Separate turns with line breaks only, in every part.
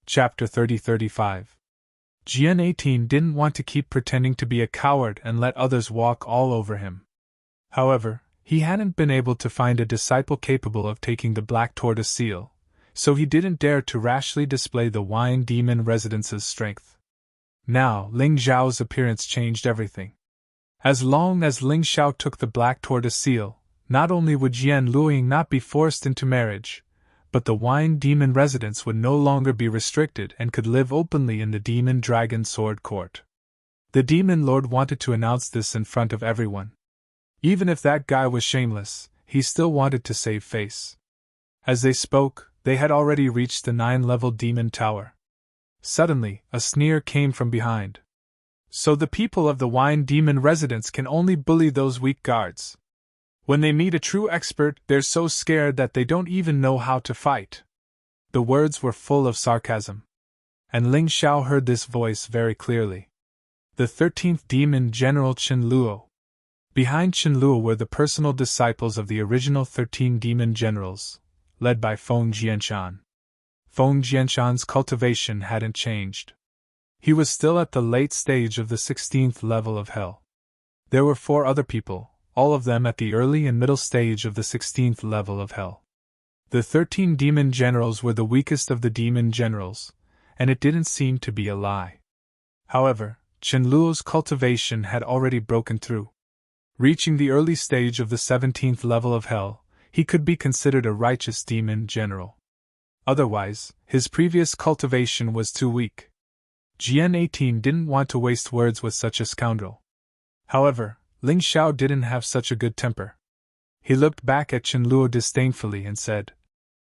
Chapter 30-35. Jian 18 didn't want to keep pretending to be a coward and let others walk all over him. However, he hadn't been able to find a disciple capable of taking the Black Tortoise seal, so he didn't dare to rashly display the Wine Demon Residence's strength. Now, Ling Xiao's appearance changed everything. As long as Ling Xiao took the Black Tortoise seal, not only would Jian Luoying not be forced into marriage, but the Wine Demon Residence would no longer be restricted and could live openly in the Demon Dragon Sword Court. The Demon Lord wanted to announce this in front of everyone. Even if that guy was shameless, he still wanted to save face. As they spoke, they had already reached the 9-level Demon Tower. Suddenly, a sneer came from behind. So the people of the Wine Demon Residence can only bully those weak guards. When they meet a true expert, they're so scared that they don't even know how to fight. The words were full of sarcasm. And Ling Xiao heard this voice very clearly. The 13th Demon General Chen Luo. Behind Chen Luo were the personal disciples of the original 13 Demon Generals, led by Feng Jianshan. Feng Jianshan's cultivation hadn't changed. He was still at the late stage of the 16th level of Hell. There were 4 other people, all of them at the early and middle stage of the 16th level of Hell. The 13 Demon Generals were the weakest of the Demon Generals, and it didn't seem to be a lie. However, Chen Luo's cultivation had already broken through. Reaching the early stage of the 17th level of Hell, he could be considered a righteous Demon General. Otherwise, his previous cultivation was too weak. Jian 18 didn't want to waste words with such a scoundrel. However, Ling Xiao didn't have such a good temper. He looked back at Chen Luo disdainfully and said,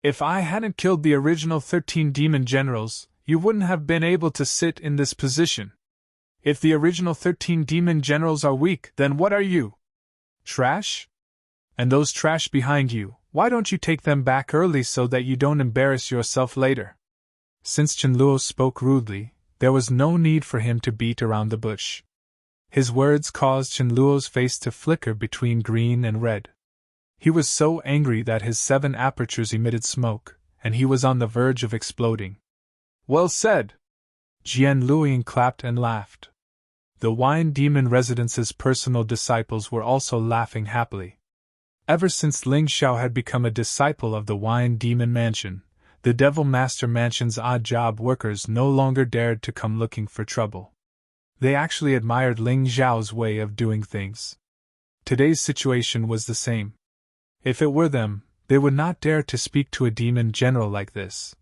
"If I hadn't killed the original 13 Demon Generals, you wouldn't have been able to sit in this position. If the original 13 Demon Generals are weak, then what are you? Trash? And those trash behind you, why don't you take them back early so that you don't embarrass yourself later?" Since Chen Luo spoke rudely, there was no need for him to beat around the bush. His words caused Chen Luo's face to flicker between green and red. He was so angry that his 7 apertures emitted smoke, and he was on the verge of exploding. "Well said!" Jian Luoying clapped and laughed. The Wine Demon Residence's personal disciples were also laughing happily. Ever since Ling Xiao had become a disciple of the Wine Demon Mansion, the Devil Master Mansion's odd job workers no longer dared to come looking for trouble. They actually admired Ling Xiao's way of doing things. Today's situation was the same. If it were them, they would not dare to speak to a demon general like this.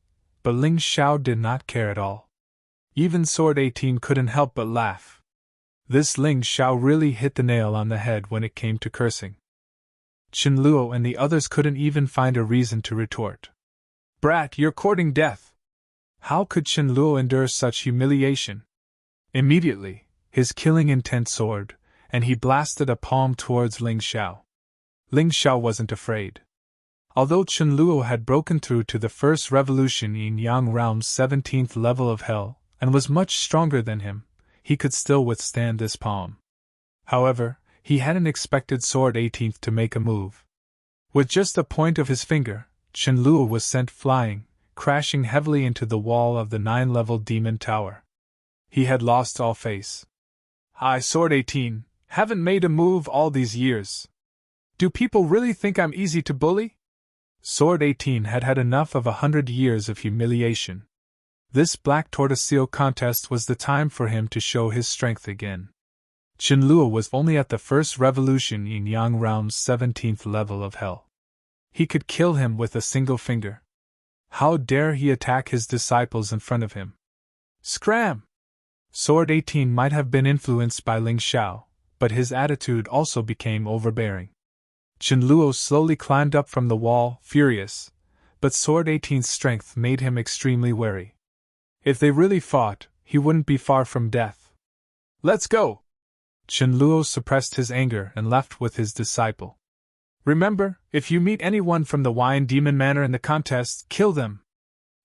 But Ling Xiao did not care at all. Even Sword 18 couldn't help but laugh. This Ling Xiao really hit the nail on the head when it came to cursing. Chen Luo and the others couldn't even find a reason to retort. "Brat, you're courting death!" How could Chen Luo endure such humiliation? Immediately, his killing intent soared, and he blasted a palm towards Ling Xiao. Ling Xiao wasn't afraid. Although Chen Luo had broken through to the first revolution in Yang Realm's 17th level of Hell, and was much stronger than him, he could still withstand this palm. However, he hadn't expected Sword 18th to make a move. With just a point of his finger, Chen Luo was sent flying, crashing heavily into the wall of the 9-level Demon Tower. He had lost all face. "I, Sword 18, haven't made a move all these years. Do people really think I'm easy to bully?" Sword 18 had had enough of 100 years of humiliation. This Black Tortoise Seal contest was the time for him to show his strength again. Chen Luo was only at the first revolution in Yang Realm's 17th level of Hell. He could kill him with a single finger. How dare he attack his disciples in front of him? Scram! Sword 18 might have been influenced by Ling Xiao, but his attitude also became overbearing. Chen Luo slowly climbed up from the wall, furious, but Sword 18's strength made him extremely wary. If they really fought, he wouldn't be far from death. "Let's go!" Chen Luo suppressed his anger and left with his disciple. "Remember, if you meet anyone from the Wine Demon Manor in the contest, kill them.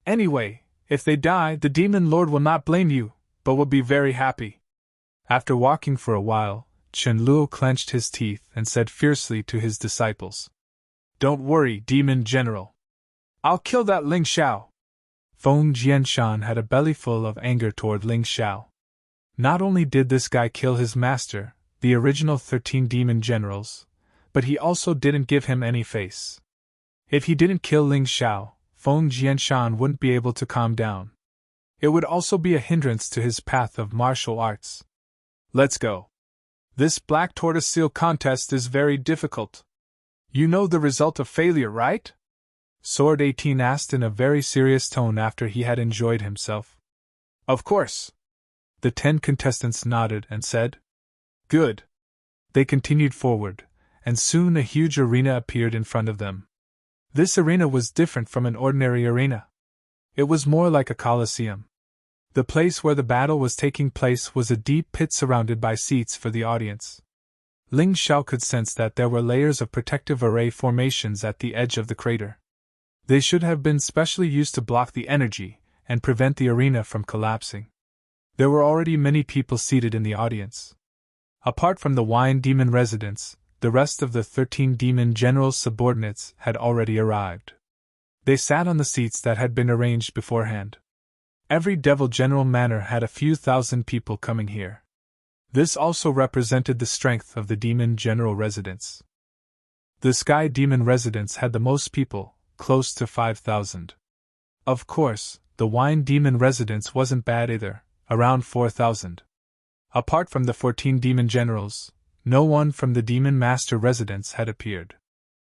Anyway, if they die, the Demon Lord will not blame you, but will be very happy." After walking for a while, Chen Luo clenched his teeth and said fiercely to his disciples, "Don't worry, Demon General. I'll kill that Ling Xiao." Feng Jianshan had a bellyful of anger toward Ling Xiao. Not only did this guy kill his master, the original 13 demon generals, but he also didn't give him any face. If he didn't kill Ling Xiao, Feng Jianshan wouldn't be able to calm down. It would also be a hindrance to his path of martial arts. Let's go. This black tortoise seal contest is very difficult. You know the result of failure, right? Sword 18 asked in a very serious tone after he had enjoyed himself. Of course. The 10 contestants nodded and said, Good. They continued forward, and soon a huge arena appeared in front of them. This arena was different from an ordinary arena. It was more like a coliseum. The place where the battle was taking place was a deep pit surrounded by seats for the audience. Ling Xiao could sense that there were layers of protective array formations at the edge of the crater. They should have been specially used to block the energy and prevent the arena from collapsing. There were already many people seated in the audience. Apart from the wine demon residents, the rest of the 13 demon generals' subordinates had already arrived. They sat on the seats that had been arranged beforehand. Every devil general manor had a few thousand people coming here. This also represented the strength of the demon general residents. The sky demon residents had the most people, close to 5,000. Of course, the wine demon residents wasn't bad either, around 4,000. Apart from the 14 demon generals, no one from the demon master residence had appeared.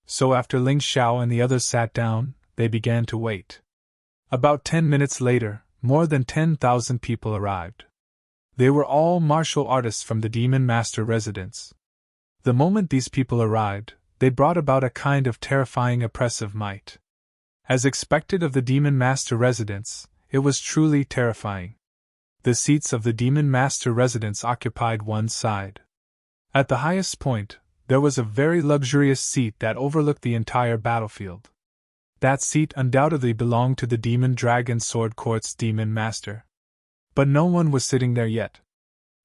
So after Ling Xiao and the others sat down, they began to wait. About 10 minutes later, more than 10,000 people arrived. They were all martial artists from the demon master residence. The moment these people arrived, they brought about a kind of terrifying oppressive might. As expected of the demon master residence, it was truly terrifying. The seats of the demon master residence occupied one side. At the highest point, there was a very luxurious seat that overlooked the entire battlefield. That seat undoubtedly belonged to the Demon Dragon Sword Court's demon master. But no one was sitting there yet.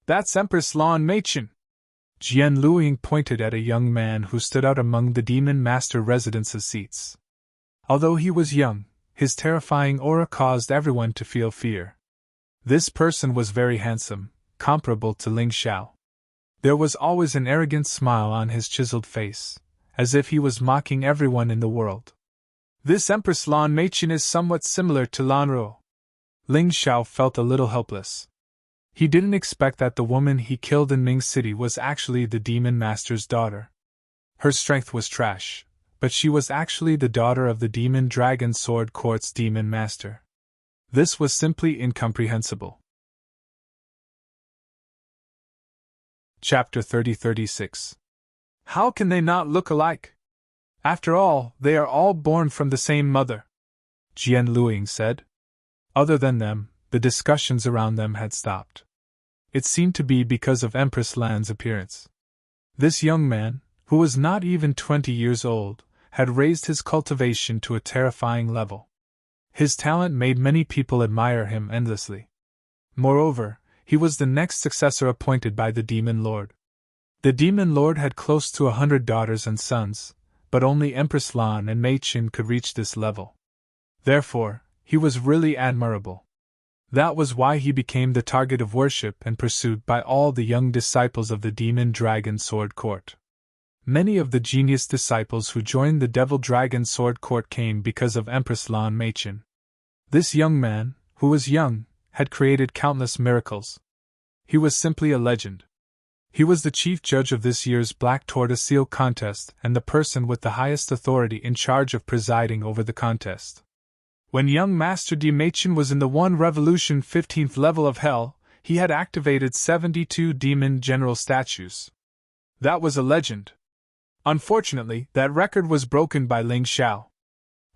That's Empress Lan Meichen! Jian Luiying pointed at a young man who stood out among the demon master residence's seats. Although he was young, his terrifying aura caused everyone to feel fear. This person was very handsome, comparable to Ling Xiao. There was always an arrogant smile on his chiseled face, as if he was mocking everyone in the world. This Empress Lan Meichen is somewhat similar to Lan Ruo. Ling Xiao felt a little helpless. He didn't expect that the woman he killed in Ming City was actually the demon master's daughter. Her strength was trash, but she was actually the daughter of the Demon Dragon Sword Court's demon master. This was simply incomprehensible. Chapter 30-36. How can they not look alike? After all, they are all born from the same mother, Jian Luiying said. Other than them, the discussions around them had stopped. It seemed to be because of Empress Lan's appearance. This young man, who was not even 20 years old, had raised his cultivation to a terrifying level. His talent made many people admire him endlessly. Moreover, he was the next successor appointed by the Demon Lord. The Demon Lord had close to 100 daughters and sons, but only Empress Lan and Meichen could reach this level. Therefore, he was really admirable. That was why he became the target of worship and pursued by all the young disciples of the Demon Dragon Sword Court. Many of the genius disciples who joined the Devil Dragon Sword Court came because of Empress Lan Meichen. This young man, who was young, had created countless miracles. He was simply a legend. He was the chief judge of this year's Black Tortoise Seal contest and the person with the highest authority in charge of presiding over the contest. When young Master D. Meichen was in the 1 Revolution 15th level of Hell, he had activated 72 demon general statues. That was a legend. Unfortunately, that record was broken by Ling Xiao.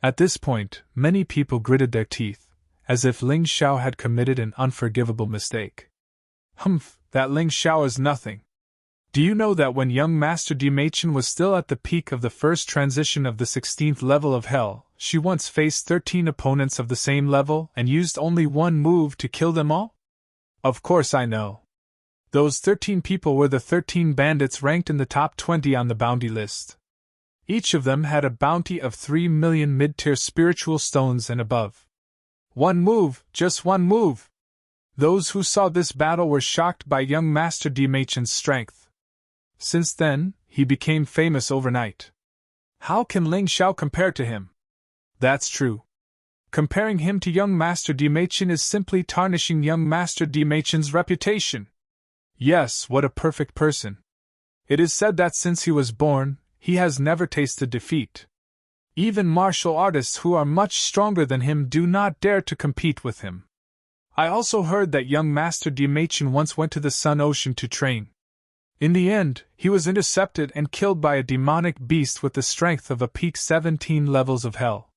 At this point, many people gritted their teeth, as if Ling Xiao had committed an unforgivable mistake. Humph, that Ling Xiao is nothing. Do you know that when young Master D. Meichen was still at the peak of the first transition of the 16th level of Hell, she once faced 13 opponents of the same level and used only one move to kill them all? Of course I know. Those 13 people were the 13 bandits ranked in the top 20 on the bounty list. Each of them had a bounty of 3 million mid-tier spiritual stones and above. One move, just one move! Those who saw this battle were shocked by young Master Machen's strength. Since then, he became famous overnight. How can Ling Xiao compare to him? That's true. Comparing him to young Master Machen is simply tarnishing young Master Machen's reputation. Yes, what a perfect person. It is said that since he was born, he has never tasted defeat. Even martial artists who are much stronger than him do not dare to compete with him. I also heard that young Master Machen once went to the Sun Ocean to train. In the end, he was intercepted and killed by a demonic beast with the strength of a peak 17 levels of hell.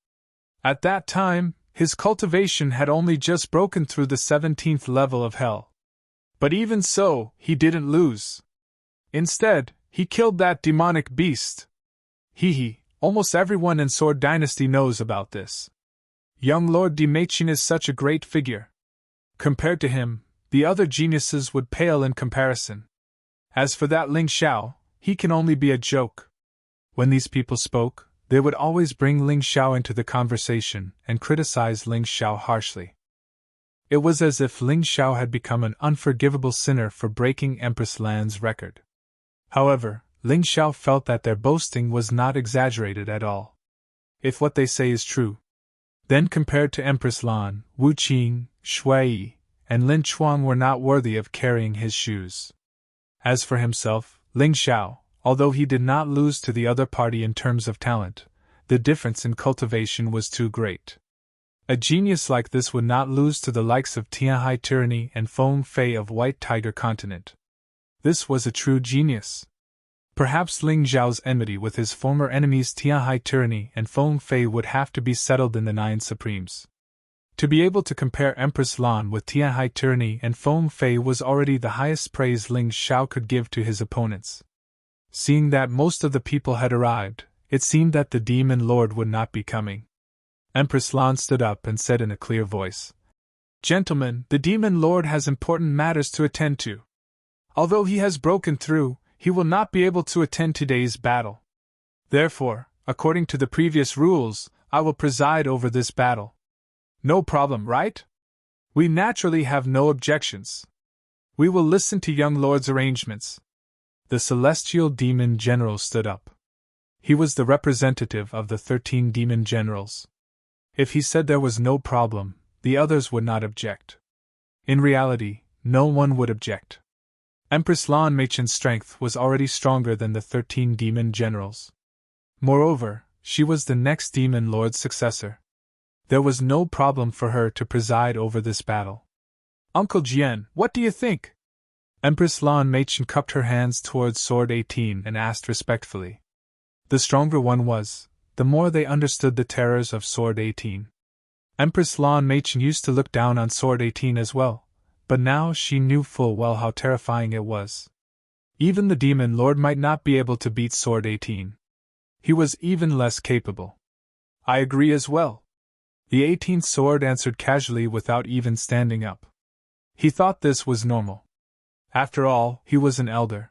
At that time, his cultivation had only just broken through the 17th level of hell. But even so, he didn't lose. Instead, he killed that demonic beast. Almost everyone in Sword Dynasty knows about this. Young Lord Machen is such a great figure. Compared to him, the other geniuses would pale in comparison. As for that Ling Xiao, he can only be a joke. When these people spoke, they would always bring Ling Xiao into the conversation and criticize Ling Xiao harshly. It was as if Ling Xiao had become an unforgivable sinner for breaking Empress Lan's record. However, Ling Xiao felt that their boasting was not exaggerated at all. If what they say is true, then compared to Empress Lan, Wu Qing, Shui, and Lin Chuang were not worthy of carrying his shoes. As for himself, Ling Xiao, although he did not lose to the other party in terms of talent, the difference in cultivation was too great. A genius like this would not lose to the likes of Tianhai Tyranny and Feng Fei of White Tiger Continent. This was a true genius. Perhaps Ling Xiao's enmity with his former enemies Tianhai Tyranny and Feng Fei would have to be settled in the Nine Supremes. To be able to compare Empress Lan with Tianhai Tyranny and Feng Fei was already the highest praise Ling Xiao could give to his opponents. Seeing that most of the people had arrived, it seemed that the Demon Lord would not be coming. Empress Lan stood up and said in a clear voice, "Gentlemen, the Demon Lord has important matters to attend to. Although he has broken through, he will not be able to attend today's battle. Therefore, according to the previous rules, I will preside over this battle. No problem, right? We naturally have no objections. We will listen to young Lord's arrangements." The celestial demon general stood up. He was the representative of the 13 demon generals. If he said there was no problem, the others would not object. In reality, no one would object. Empress Lan Machen's strength was already stronger than the 13 demon generals. Moreover, she was the next demon lord's successor. There was no problem for her to preside over this battle. "Uncle Jian, what do you think?" Empress Lan Machen cupped her hands towards Sword 18 and asked respectfully. The stronger one was, the more they understood the terrors of Sword 18. Empress Lan Machen used to look down on Sword 18 as well, but now she knew full well how terrifying it was. Even the Demon Lord might not be able to beat Sword 18. He was even less capable. "I agree as well." The 18th sword answered casually without even standing up. He thought this was normal. After all, he was an elder.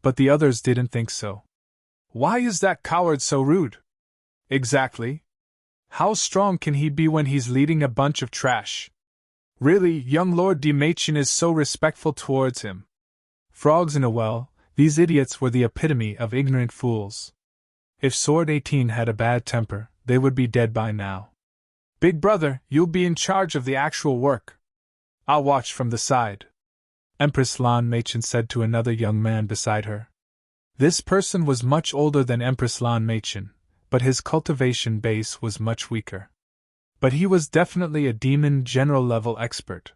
But the others didn't think so. "Why is that coward so rude?" "Exactly. How strong can he be when he's leading a bunch of trash? Really, young Lord Machen is so respectful towards him." Frogs in a well, these idiots were the epitome of ignorant fools. If Sword 18 had a bad temper, they would be dead by now. "Big brother, you'll be in charge of the actual work. I'll watch from the side," Empress Lan Machen said to another young man beside her. This person was much older than Empress Lan Machen, but his cultivation base was much weaker. But he was definitely a demon general level expert.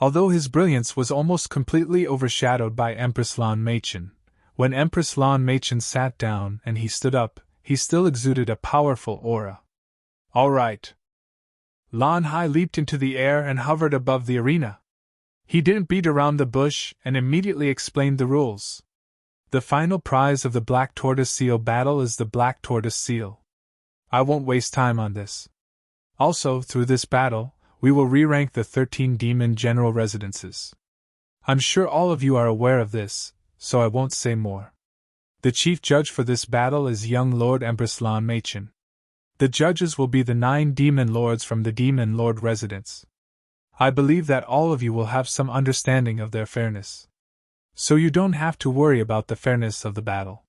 Although his brilliance was almost completely overshadowed by Empress Lan Machen, when Empress Lan Machen sat down and he stood up, he still exuded a powerful aura. "All right." Lan Hai leaped into the air and hovered above the arena. He didn't beat around the bush and immediately explained the rules. The final prize of the Black Tortoise Seal battle is the Black Tortoise Seal. I won't waste time on this. Also, through this battle, we will re-rank the 13 demon general residences. I'm sure all of you are aware of this, so I won't say more. The chief judge for this battle is young Lord Empress Lan Machen. The judges will be the 9 demon lords from the demon lord residence. I believe that all of you will have some understanding of their fairness. So you don't have to worry about the fairness of the battle.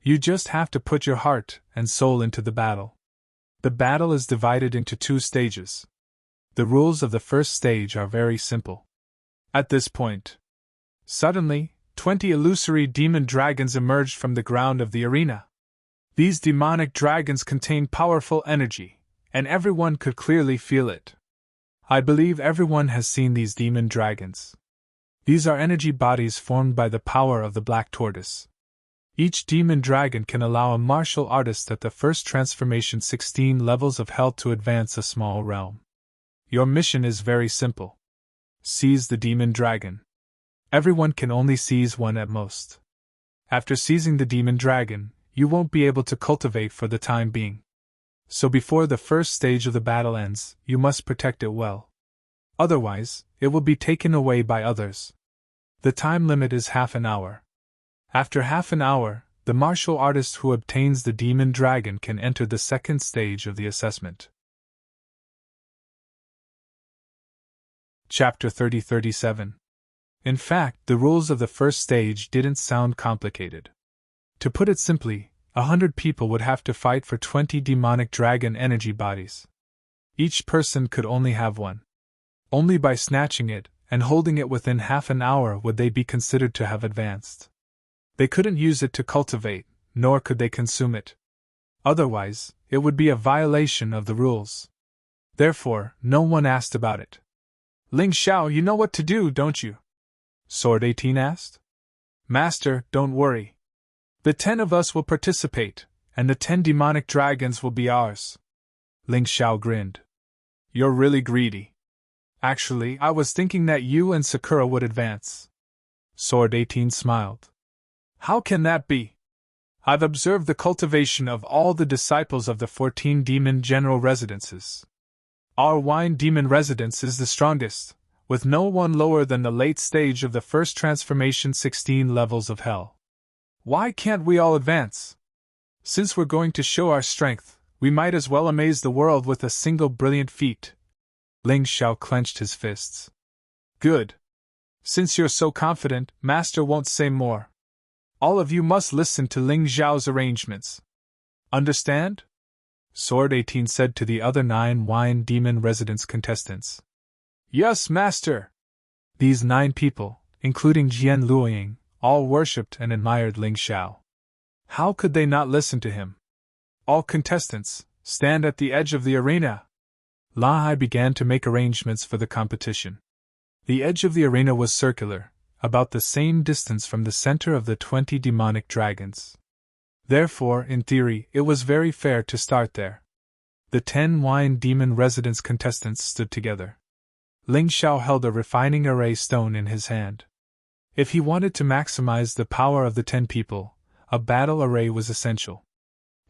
You just have to put your heart and soul into the battle. The battle is divided into 2 stages. The rules of the first stage are very simple. At this point, suddenly, 20 illusory demon dragons emerged from the ground of the arena. These demonic dragons contain powerful energy, and everyone could clearly feel it. I believe everyone has seen these demon dragons. These are energy bodies formed by the power of the black tortoise. Each demon dragon can allow a martial artist at the first transformation 16 levels of hell to advance a small realm. Your mission is very simple. Seize the demon dragon. Everyone can only seize one at most. After seizing the demon dragon, you won't be able to cultivate for the time being. So before the first stage of the battle ends, you must protect it well. Otherwise, it will be taken away by others. The time limit is half an hour. After half an hour, the martial artist who obtains the demon dragon can enter the second stage of the assessment. Chapter 30-37. In fact, the rules of the first stage didn't sound complicated. To put it simply, 100 people would have to fight for 20 demonic dragon energy bodies. Each person could only have one. Only by snatching it and holding it within half an hour would they be considered to have advanced. They couldn't use it to cultivate, nor could they consume it. Otherwise, it would be a violation of the rules. Therefore, no one asked about it. Ling Xiao, you know what to do, don't you? Sword 18 asked. Master, don't worry. The 10 of us will participate, and the 10 demonic dragons will be ours. Ling Xiao grinned. You're really greedy. Actually, I was thinking that you and Sakura would advance. Sword 18 smiled. How can that be? I've observed the cultivation of all the disciples of the 14 demon general residences. Our wine demon residence is the strongest, with no one lower than the late stage of the first transformation 16 levels of hell. Why can't we all advance? Since we're going to show our strength, we might as well amaze the world with a single brilliant feat. Ling Xiao clenched his fists. Good. Since you're so confident, Master won't say more. All of you must listen to Ling Xiao's arrangements. Understand? Sword 18 said to the other 9 wine demon residence contestants. Yes, Master! These 9 people, including Jian Luoying, all worshipped and admired Ling Xiao. How could they not listen to him? All contestants, stand at the edge of the arena. La Hai began to make arrangements for the competition. The edge of the arena was circular, about the same distance from the center of the 20 demonic dragons. Therefore, in theory, it was very fair to start there. The 10 wine demon residence contestants stood together. Ling Xiao held a refining array stone in his hand. If he wanted to maximize the power of the 10 people, a battle array was essential.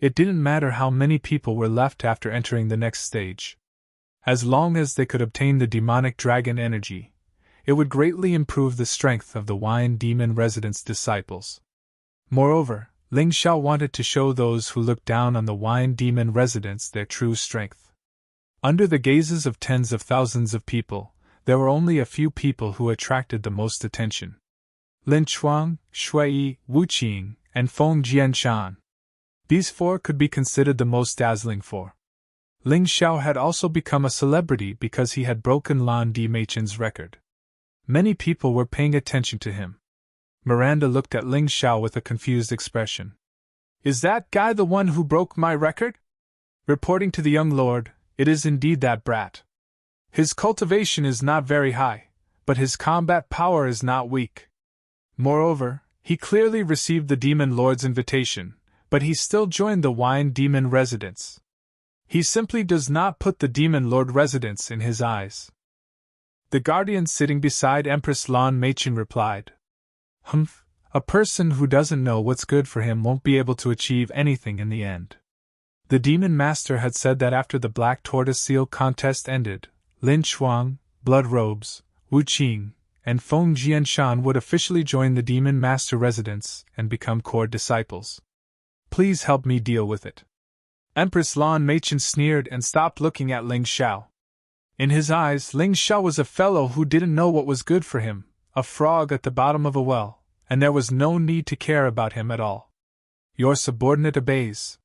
It didn't matter how many people were left after entering the next stage. As long as they could obtain the demonic dragon energy, it would greatly improve the strength of the wine demon residence disciples. Moreover, Ling Xiao wanted to show those who looked down on the wine demon residents their true strength. Under the gazes of tens of thousands of people, there were only a few people who attracted the most attention. Lin Chuang, Shui, Wu Qing, and Feng Jianshan. These 4 could be considered the most dazzling 4. Ling Xiao had also become a celebrity because he had broken Lan Di Meichen's record. Many people were paying attention to him. Miranda looked at Ling Xiao with a confused expression. Is that guy the one who broke my record? Reporting to the young lord, it is indeed that brat. His cultivation is not very high, but his combat power is not weak. Moreover, he clearly received the demon lord's invitation, but he still joined the wine demon residence. He simply does not put the demon lord residence in his eyes. The guardian sitting beside Empress Lan Meichen replied. Humph, a person who doesn't know what's good for him won't be able to achieve anything in the end. The demon master had said that after the black tortoise seal contest ended, Lin Chuang, Blood Robes, Wu Qing, and Feng Jianshan would officially join the demon master residence and become core disciples. Please help me deal with it. Empress Lan Meichen sneered and stopped looking at Ling Xiao. In his eyes, Ling Xiao was a fellow who didn't know what was good for him, a frog at the bottom of a well, and there was no need to care about him at all. Your subordinate obeys.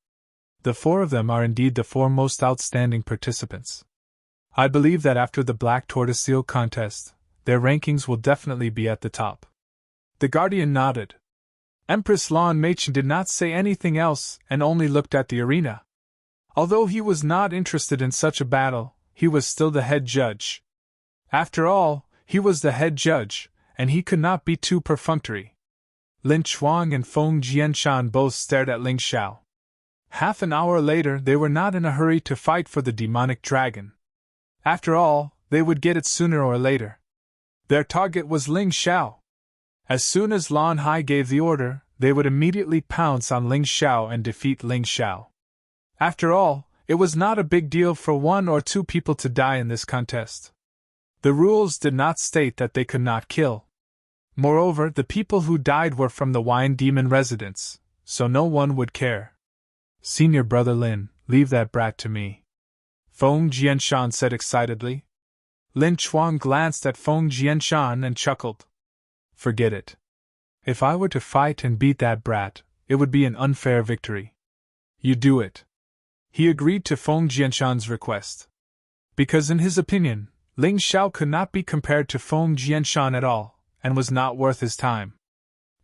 The four of them are indeed the four most outstanding participants. I believe that after the Black Tortoise Seal contest, their rankings will definitely be at the top. The Guardian nodded. Empress Lan Meichen did not say anything else and only looked at the arena. Although he was not interested in such a battle, he was still the head judge. After all, he was the head judge, and he could not be too perfunctory. Lin Chuang and Feng Jianshan both stared at Ling Xiao. Half an hour later, they were not in a hurry to fight for the demonic dragon. After all, they would get it sooner or later. Their target was Ling Xiao. As soon as Lan Hai gave the order, they would immediately pounce on Ling Xiao and defeat Ling Xiao. After all, it was not a big deal for one or two people to die in this contest. The rules did not state that they could not kill. Moreover, the people who died were from the Wine Demon residents, so no one would care. Senior Brother Lin, leave that brat to me, Feng Jianshan said excitedly. Lin Chuang glanced at Feng Jianshan and chuckled. Forget it. If I were to fight and beat that brat, it would be an unfair victory. You do it. He agreed to Feng Jianshan's request. Because in his opinion, Ling Xiao could not be compared to Feng Jianshan at all, and was not worth his time.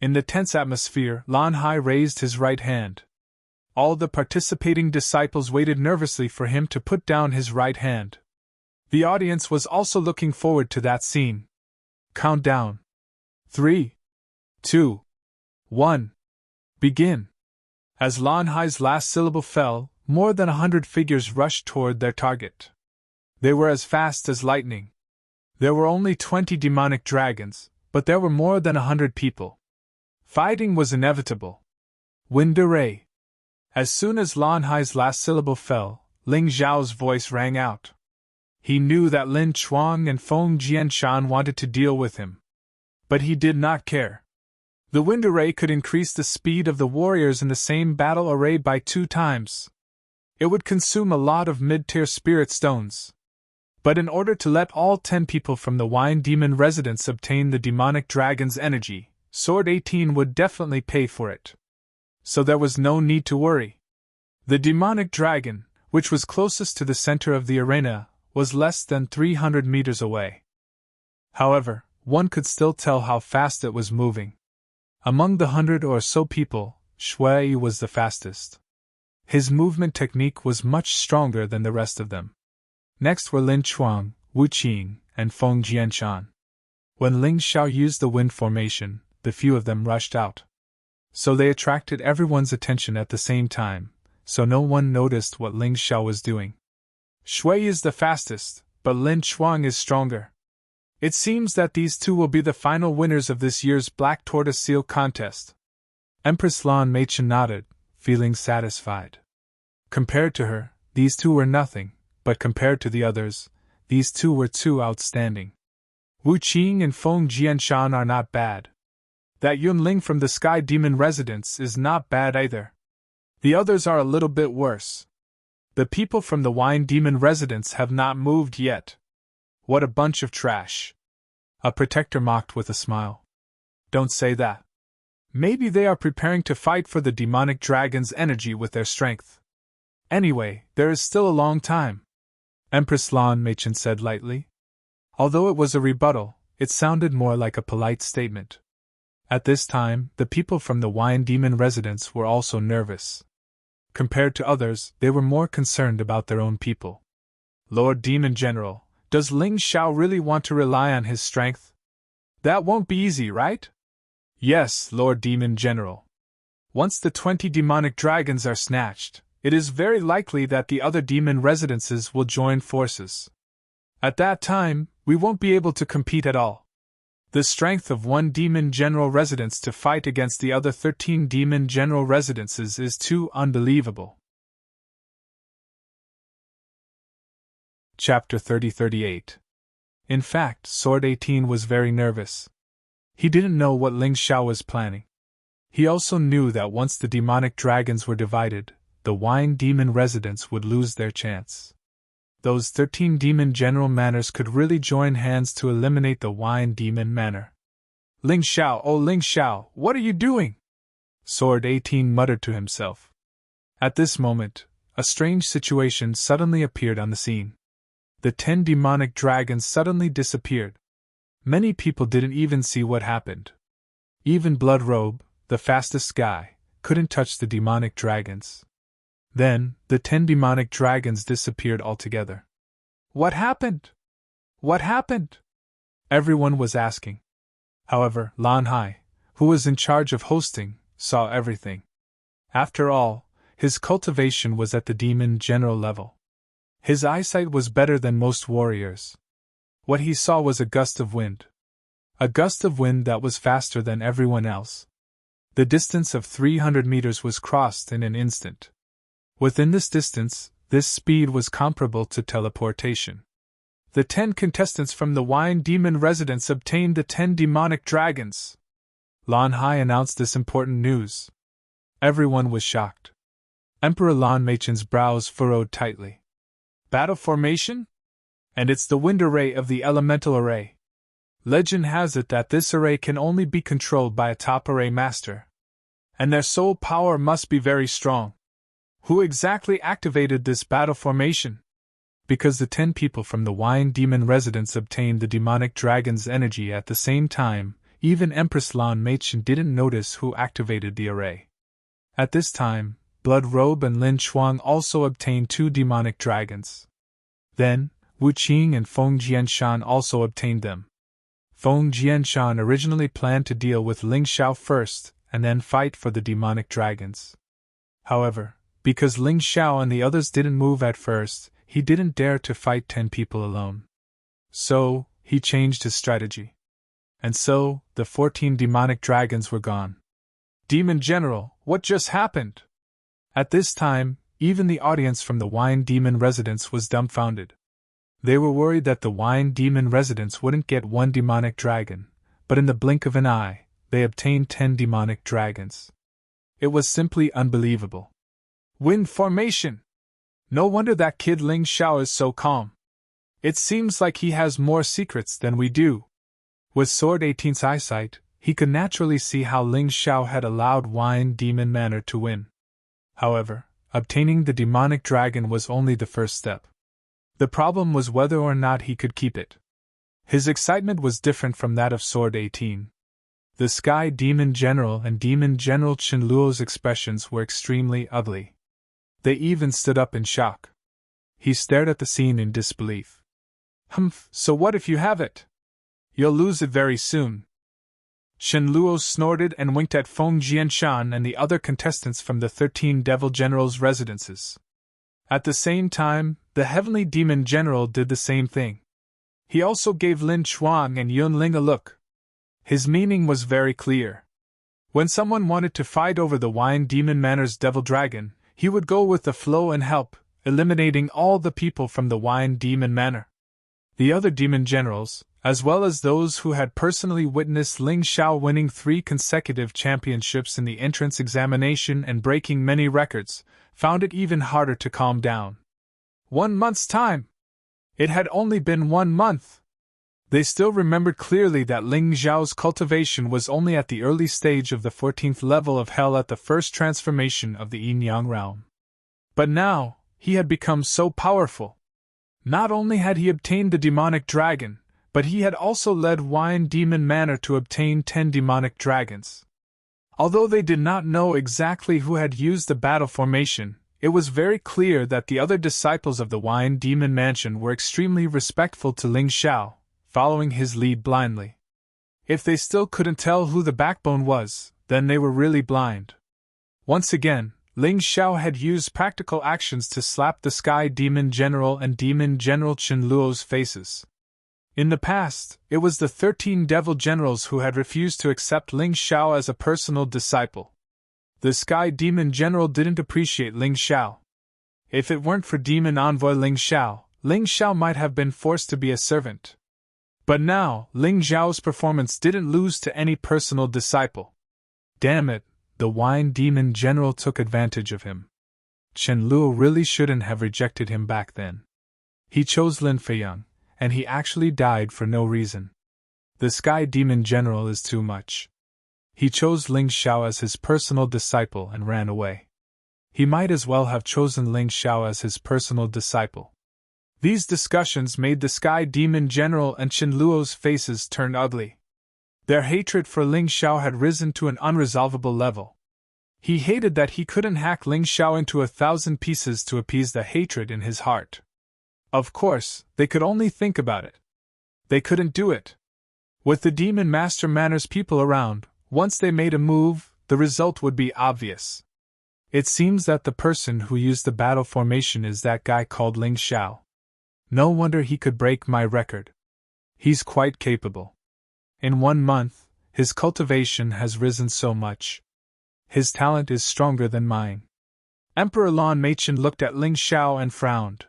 In the tense atmosphere, Lan Hai raised his right hand. All the participating disciples waited nervously for him to put down his right hand. The audience was also looking forward to that scene. Countdown. 3, 2, 1. Begin. As Lan Hai's last syllable fell, more than 100 figures rushed toward their target. They were as fast as lightning. There were only 20 demonic dragons, but there were more than 100 people. Fighting was inevitable. Wind array. As soon as Lan Hai's last syllable fell, Ling Xiao's voice rang out. He knew that Lin Chuang and Feng Jianshan wanted to deal with him. But he did not care. The wind array could increase the speed of the warriors in the same battle array by 2 times. It would consume a lot of mid-tier spirit stones. But in order to let all 10 people from the Wine Demon residence obtain the demonic dragon's energy, Sword 18 would definitely pay for it. So there was no need to worry. The demonic dragon, which was closest to the center of the arena, was less than 300 meters away. However, one could still tell how fast it was moving. Among the 100 or so people, Shui was the fastest. His movement technique was much stronger than the rest of them. Next were Lin Chuang, Wu Qing, and Feng Jianshan. When Ling Xiao used the wind formation, the few of them rushed out. So they attracted everyone's attention at the same time, so no one noticed what Ling Xiao was doing. Shui is the fastest, but Lin Chuang is stronger. It seems that these two will be the final winners of this year's Black Tortoise Seal contest. Empress Lan Meichen nodded, feeling satisfied. Compared to her, these two were nothing, but compared to the others, these two were too outstanding. Wu Qing and Feng Jianshan are not bad. That Yunling from the Sky Demon residence is not bad either. The others are a little bit worse. The people from the Wine Demon residence have not moved yet. What a bunch of trash. A protector mocked with a smile. Don't say that. Maybe they are preparing to fight for the demonic dragon's energy with their strength. Anyway, there is still a long time. Empress Lan Meichen said lightly. Although it was a rebuttal, it sounded more like a polite statement. At this time, the people from the Wine Demon residence were also nervous. Compared to others, they were more concerned about their own people. Lord Demon General, does Ling Xiao really want to rely on his strength? That won't be easy, right? Yes, Lord Demon General. Once the 20 demonic dragons are snatched, it is very likely that the other demon residences will join forces. At that time, we won't be able to compete at all. The strength of one demon general residence to fight against the other 13 demon general residences is too unbelievable. Chapter 30-38. In fact, Sword 18 was very nervous. He didn't know what Ling Xiao was planning. He also knew that once the demonic dragons were divided, the Wine Demon residents would lose their chance. Those 13 Demon General Manors could really join hands to eliminate the Wine Demon Manor. Ling Xiao, oh Ling Xiao, what are you doing? Sword 18 muttered to himself. At this moment, a strange situation suddenly appeared on the scene. The 10 demonic dragons suddenly disappeared. Many people didn't even see what happened. Even Bloodrobe, the fastest guy, couldn't touch the demonic dragons. Then, the 10 demonic dragons disappeared altogether. What happened? What happened? Everyone was asking. However, Lan Hai, who was in charge of hosting, saw everything. After all, his cultivation was at the demon general level. His eyesight was better than most warriors. What he saw was a gust of wind. A gust of wind that was faster than everyone else. The distance of 300 meters was crossed in an instant. Within this distance, this speed was comparable to teleportation. The 10 contestants from the Wine Demon residence obtained the 10 demonic dragons. Lan Hai announced this important news. Everyone was shocked. Emperor Lan Meichen's brows furrowed tightly. Battle formation? And it's the wind array of the elemental array. Legend has it that this array can only be controlled by a top array master. And their soul power must be very strong. Who exactly activated this battle formation? Because the 10 people from the Wine Demon residence obtained the demonic dragon's energy at the same time, even Empress Lan Meichen didn't notice who activated the array. At this time, Bloodrobe and Lin Chuang also obtained 2 demonic dragons. Then, Wu Qing and Feng Jianshan also obtained them. Feng Jianshan originally planned to deal with Ling Xiao first, and then fight for the demonic dragons. However, because Ling Xiao and the others didn't move at first, he didn't dare to fight 10 people alone. So, he changed his strategy. And so, the 14 demonic dragons were gone. Demon General, what just happened? At this time, even the audience from the Wine Demon residence was dumbfounded. They were worried that the Wine Demon residence wouldn't get 1 demonic dragon, but in the blink of an eye, they obtained 10 demonic dragons. It was simply unbelievable. Wind formation! No wonder that kid Ling Xiao is so calm. It seems like he has more secrets than we do. With Sword 18's eyesight, he could naturally see how Ling Xiao had allowed Wine Demon Manor to win. However, obtaining the demonic dragon was only the first step. The problem was whether or not he could keep it. His excitement was different from that of Sword 18. The Sky Demon General and Demon General Chen Luo's expressions were extremely ugly. They even stood up in shock. He stared at the scene in disbelief. Humph, so what if you have it? You'll lose it very soon. Chen Luo snorted and winked at Feng Jianshan and the other contestants from the 13 Devil Generals' residences. At the same time, the Heavenly Demon General did the same thing. He also gave Lin Chuang and Yun Ling a look. His meaning was very clear. When someone wanted to fight over the Wine Demon Manor's Devil Dragon, he would go with the flow and help, eliminating all the people from the Wine Demon Manor. The other demon generals, as well as those who had personally witnessed Ling Xiao winning 3 consecutive championships in the entrance examination and breaking many records, found it even harder to calm down. 1 month's time! It had only been 1 month! They still remembered clearly that Ling Xiao's cultivation was only at the early stage of the 14th level of hell at the first transformation of the Yin-Yang realm. But now, he had become so powerful. Not only had he obtained the demonic dragon, but he had also led Wine Demon Manor to obtain 10 demonic dragons. Although they did not know exactly who had used the battle formation, it was very clear that the other disciples of the Wine Demon Mansion were extremely respectful to Ling Xiao, following his lead blindly. If they still couldn't tell who the backbone was, then they were really blind. Once again, Ling Xiao had used practical actions to slap the Sky Demon General and Demon General Chen Luo's faces. In the past, it was the 13 Devil Generals who had refused to accept Ling Xiao as a personal disciple. The Sky Demon General didn't appreciate Ling Xiao. If it weren't for Demon Envoy Ling Xiao might have been forced to be a servant. But now, Ling Xiao's performance didn't lose to any personal disciple. Damn it, the Wine Demon General took advantage of him. Chen Luo really shouldn't have rejected him back then. He chose Lin Feiyang, and he actually died for no reason. The Sky Demon General is too much. He chose Ling Xiao as his personal disciple and ran away. He might as well have chosen Ling Xiao as his personal disciple. These discussions made the Sky Demon General and Chen Luo's faces turn ugly. Their hatred for Ling Xiao had risen to an unresolvable level. He hated that he couldn't hack Ling Xiao into 1,000 pieces to appease the hatred in his heart. Of course, they could only think about it. They couldn't do it. With the Demon Master Manor's people around, once they made a move, the result would be obvious. It seems that the person who used the battle formation is that guy called Ling Xiao. No wonder he could break my record. He's quite capable. In 1 month, his cultivation has risen so much. His talent is stronger than mine. Emperor Lan Meichen looked at Ling Xiao and frowned.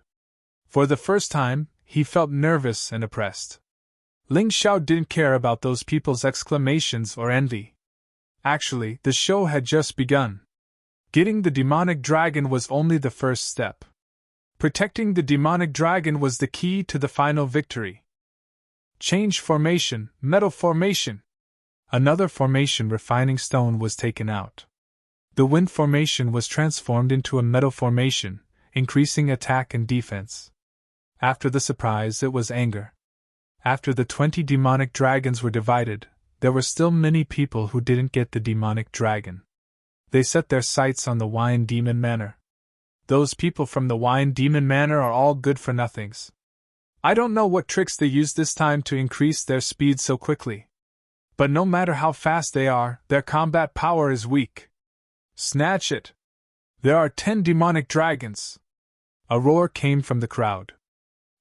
For the first time, he felt nervous and oppressed. Ling Xiao didn't care about those people's exclamations or envy. Actually, the show had just begun. Getting the demonic dragon was only the first step. Protecting the demonic dragon was the key to the final victory. Change formation, metal formation. Another formation refining stone was taken out. The wind formation was transformed into a metal formation, increasing attack and defense. After the surprise, it was anger. After the 20 demonic dragons were divided, there were still many people who didn't get the demonic dragon. They set their sights on the Wine Demon Manor. Those people from the Wine Demon Manor are all good-for-nothings. I don't know what tricks they used this time to increase their speed so quickly. But no matter how fast they are, their combat power is weak. Snatch it! There are 10 demonic dragons! A roar came from the crowd.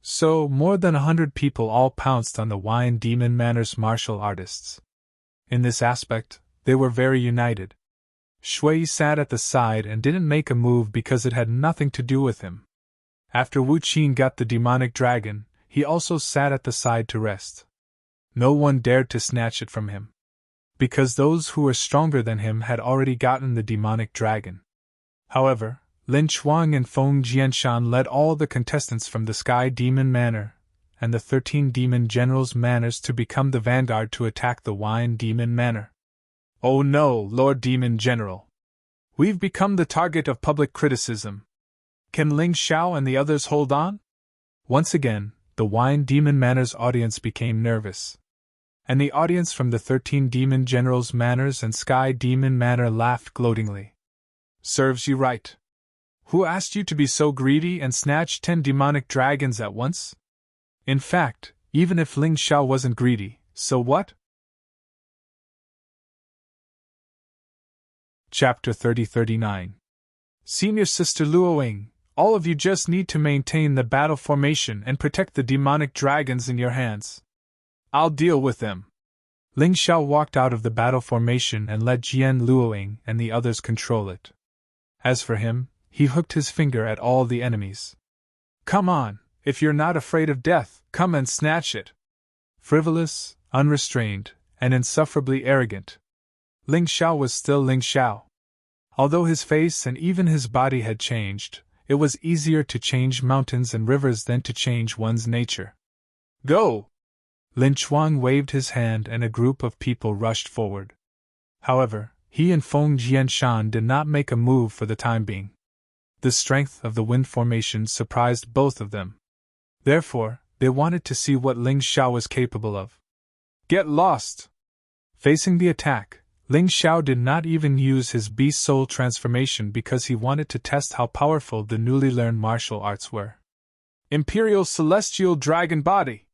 So, more than 100 people all pounced on the Wine Demon Manor's martial artists. In this aspect, they were very united. Shui sat at the side and didn't make a move because it had nothing to do with him. After Wu Qin got the demonic dragon, he also sat at the side to rest. No one dared to snatch it from him. Because those who were stronger than him had already gotten the demonic dragon. However, Lin Chuang and Feng Jianshan led all the contestants from the Sky Demon Manor and the 13 Demon Generals' manors to become the vanguard to attack the Wine Demon Manor. Oh no, Lord Demon General! We've become the target of public criticism. Can Ling Xiao and the others hold on? Once again, the Wine Demon Manor's audience became nervous. And the audience from the 13 Demon Generals' manors and Sky Demon Manor laughed gloatingly. Serves you right. Who asked you to be so greedy and snatch 10 demonic dragons at once? In fact, even if Ling Xiao wasn't greedy, so what? Chapter 30-39. Senior Sister Luoying, all of you just need to maintain the battle formation and protect the demonic dragons in your hands. I'll deal with them. Ling Xiao walked out of the battle formation and let Jian Luoying and the others control it. As for him, he hooked his finger at all the enemies. Come on, if you're not afraid of death, come and snatch it. Frivolous, unrestrained, and insufferably arrogant. Ling Xiao was still Ling Xiao. Although his face and even his body had changed, it was easier to change mountains and rivers than to change one's nature. Go! Lin Chuang waved his hand and a group of people rushed forward. However, he and Feng Jianshan did not make a move for the time being. The strength of the wind formation surprised both of them. Therefore, they wanted to see what Ling Xiao was capable of. Get lost! Facing the attack, Ling Xiao did not even use his beast soul transformation because he wanted to test how powerful the newly learned martial arts were. Imperial Celestial Dragon Body!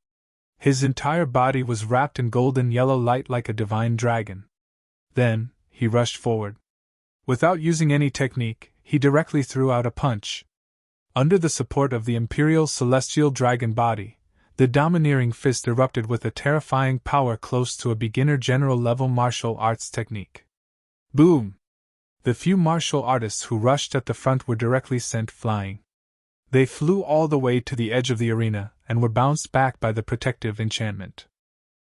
His entire body was wrapped in golden yellow light like a divine dragon. Then, he rushed forward. Without using any technique, he directly threw out a punch. Under the support of the Imperial Celestial Dragon Body, the domineering fist erupted with a terrifying power close to a beginner general level martial arts technique. Boom! The few martial artists who rushed at the front were directly sent flying. They flew all the way to the edge of the arena and were bounced back by the protective enchantment.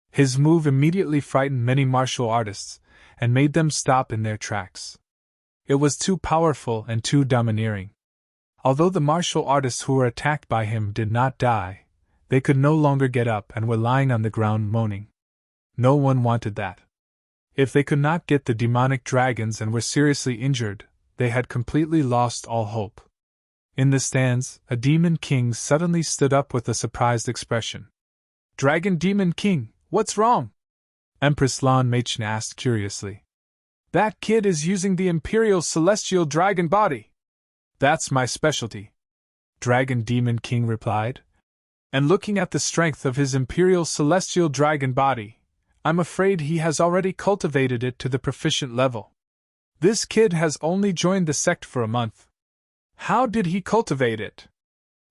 His move immediately frightened many martial artists and made them stop in their tracks. It was too powerful and too domineering. Although the martial artists who were attacked by him did not die, they could no longer get up and were lying on the ground moaning. No one wanted that. If they could not get the demonic dragons and were seriously injured, they had completely lost all hope. In the stands, a demon king suddenly stood up with a surprised expression. "Dragon Demon King, what's wrong?" Empress Lan Machen asked curiously. "That kid is using the Imperial Celestial Dragon body." "That's my specialty," Dragon Demon King replied. "And looking at the strength of his Imperial Celestial Dragon body, I'm afraid he has already cultivated it to the proficient level. This kid has only joined the sect for a month. How did he cultivate it?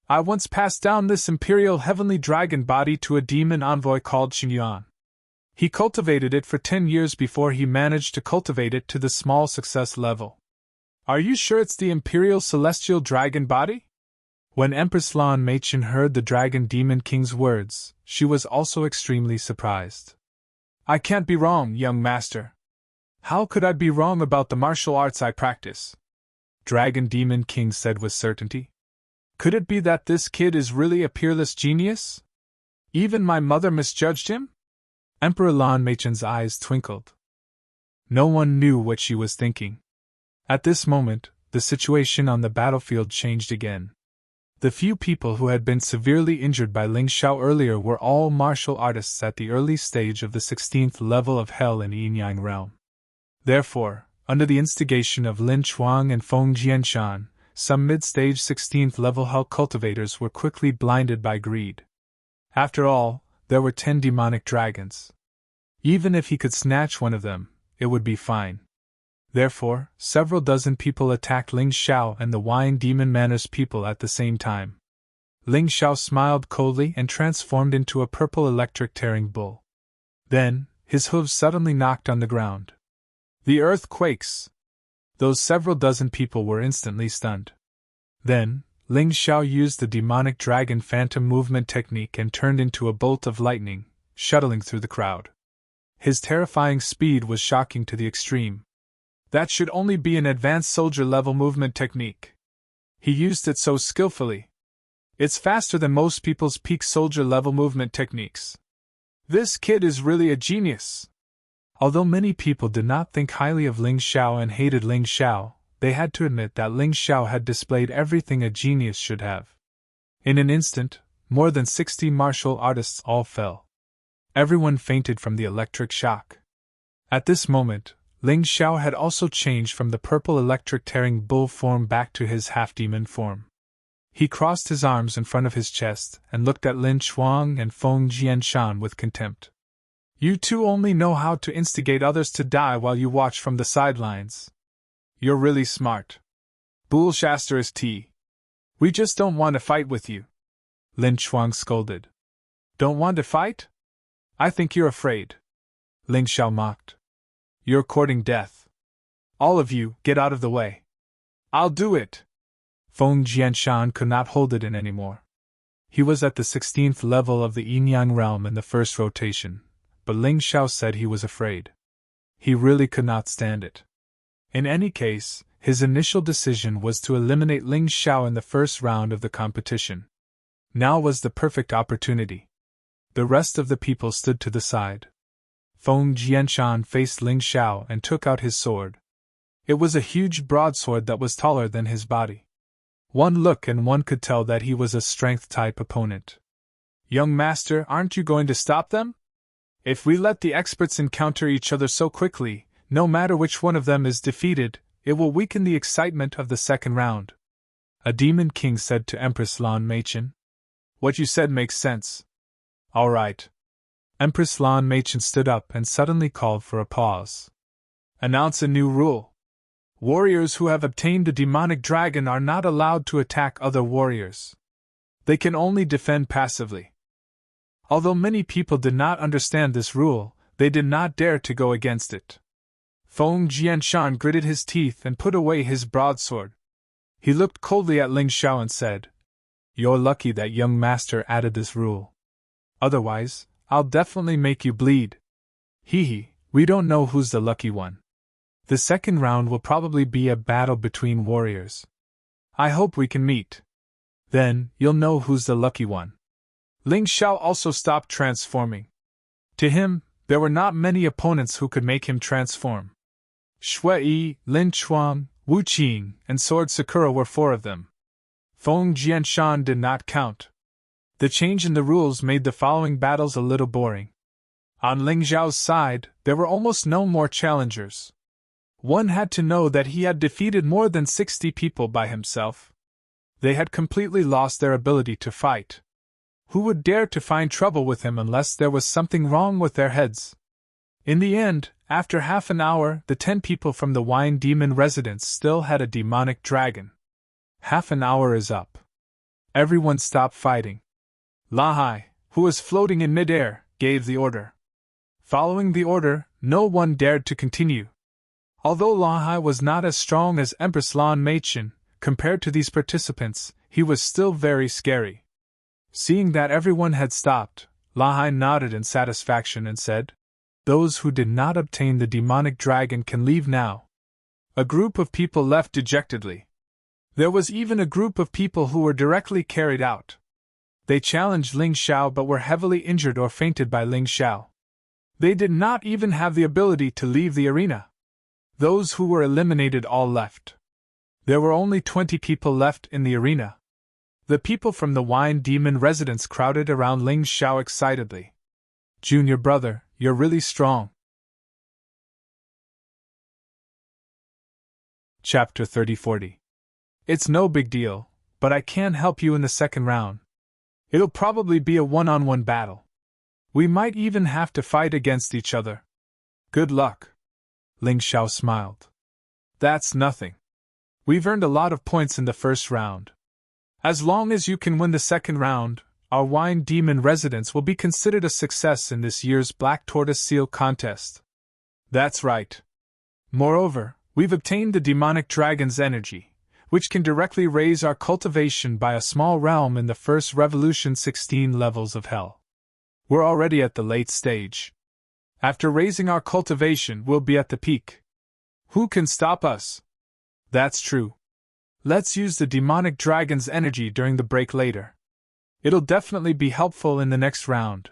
I once passed down this Imperial Heavenly Dragon body to a demon envoy called Xingyuan. He cultivated it for 10 years before he managed to cultivate it to the small success level. Are you sure it's the Imperial Celestial Dragon body?" When Empress Lan Machen heard the Dragon Demon King's words, she was also extremely surprised. "I can't be wrong, young master. How could I be wrong about the martial arts I practice?" Dragon Demon King said with certainty. "Could it be that this kid is really a peerless genius? Even my mother misjudged him?" Emperor Lan Machen's eyes twinkled. No one knew what she was thinking. At this moment, the situation on the battlefield changed again. The few people who had been severely injured by Ling Xiao earlier were all martial artists at the early stage of the 16th level of Hell in Yin Yang realm. Therefore, under the instigation of Lin Chuang and Feng Jianshan, some mid-stage 16th level Hell cultivators were quickly blinded by greed. After all, there were 10 demonic dragons. Even if he could snatch one of them, it would be fine. Therefore, several dozen people attacked Ling Xiao and the Wine Demon Manners people at the same time. Ling Xiao smiled coldly and transformed into a purple electric tearing bull. Then, his hooves suddenly knocked on the ground. The earth quakes. Those several dozen people were instantly stunned. Then, Ling Xiao used the demonic dragon phantom movement technique and turned into a bolt of lightning, shuttling through the crowd. His terrifying speed was shocking to the extreme. That should only be an advanced soldier-level movement technique. He used it so skillfully. It's faster than most people's peak soldier-level movement techniques. This kid is really a genius. Although many people did not think highly of Ling Xiao and hated Ling Xiao, they had to admit that Ling Xiao had displayed everything a genius should have. In an instant, more than 60 martial artists all fell. Everyone fainted from the electric shock. At this moment, Ling Xiao had also changed from the purple electric tearing bull form back to his half-demon form. He crossed his arms in front of his chest and looked at Lin Chuang and Feng Jianshan with contempt. "You two only know how to instigate others to die while you watch from the sidelines. You're really smart. Bullshaster is tea. We just don't want to fight with you," Lin Chuang scolded. "Don't want to fight? I think you're afraid," Ling Xiao mocked. "You're courting death. All of you, get out of the way." "I'll do it." Feng Jianshan could not hold it in anymore. He was at the 16th level of the Yin-Yang realm in the first rotation, but Ling Xiao said he was afraid. He really could not stand it. In any case, his initial decision was to eliminate Ling Xiao in the first round of the competition. Now was the perfect opportunity. The rest of the people stood to the side. Feng Jianshan faced Ling Xiao and took out his sword. It was a huge broadsword that was taller than his body. One look and one could tell that he was a strength-type opponent. "Young master, aren't you going to stop them? If we let the experts encounter each other so quickly, no matter which one of them is defeated, it will weaken the excitement of the second round," a demon king said to Empress Lan Machen. "What you said makes sense. All right." Empress Lan Machen stood up and suddenly called for a pause. "Announce a new rule. Warriors who have obtained the demonic dragon are not allowed to attack other warriors. They can only defend passively." Although many people did not understand this rule, they did not dare to go against it. Feng Jianshan gritted his teeth and put away his broadsword. He looked coldly at Ling Xiao and said, "You're lucky that young master added this rule. Otherwise, I'll definitely make you bleed. Hee, we don't know who's the lucky one. The second round will probably be a battle between warriors. I hope we can meet. Then, you'll know who's the lucky one. Ling Xiao also stopped transforming. To him, there were not many opponents who could make him transform. Shui, Lin Chuang, Wu Qing, and Sword Sakura were 4 of them. Feng Jianshan did not count. The change in the rules made the following battles a little boring. On Ling Xiao's side, there were almost no more challengers. One had to know that he had defeated more than 60 people by himself. They had completely lost their ability to fight. Who would dare to find trouble with him unless there was something wrong with their heads? In the end, after half an hour, the 10 people from the Wine Demon residence still had a demonic dragon. Half an hour is up. Everyone stopped fighting. Lahai, who was floating in midair, gave the order. Following the order, no one dared to continue. Although Lahai was not as strong as Empress Lan Meichen, compared to these participants, he was still very scary. Seeing that everyone had stopped, Lahai nodded in satisfaction and said, "Those who did not obtain the demonic dragon can leave now." A group of people left dejectedly. There was even a group of people who were directly carried out. They challenged Ling Xiao but were heavily injured or fainted by Ling Xiao. They did not even have the ability to leave the arena. Those who were eliminated all left. There were only 20 people left in the arena. The people from the Wine Demon residence crowded around Ling Xiao excitedly. "Junior brother, you're really strong." Chapter 30-40. It's no big deal, but I can help you in the second round. It'll probably be a one-on-one battle. We might even have to fight against each other. Good luck. Ling Xiao smiled. That's nothing. We've earned a lot of points in the first round. As long as you can win the second round, our Wine Demon residence will be considered a success in this year's Black Tortoise Seal contest. That's right. Moreover, we've obtained the demonic dragon's energy, which can directly raise our cultivation by a small realm in the first revolution 16 levels of hell. We're already at the late stage. After raising our cultivation, we'll be at the peak. Who can stop us? That's true. Let's use the demonic dragon's energy during the break later. It'll definitely be helpful in the next round.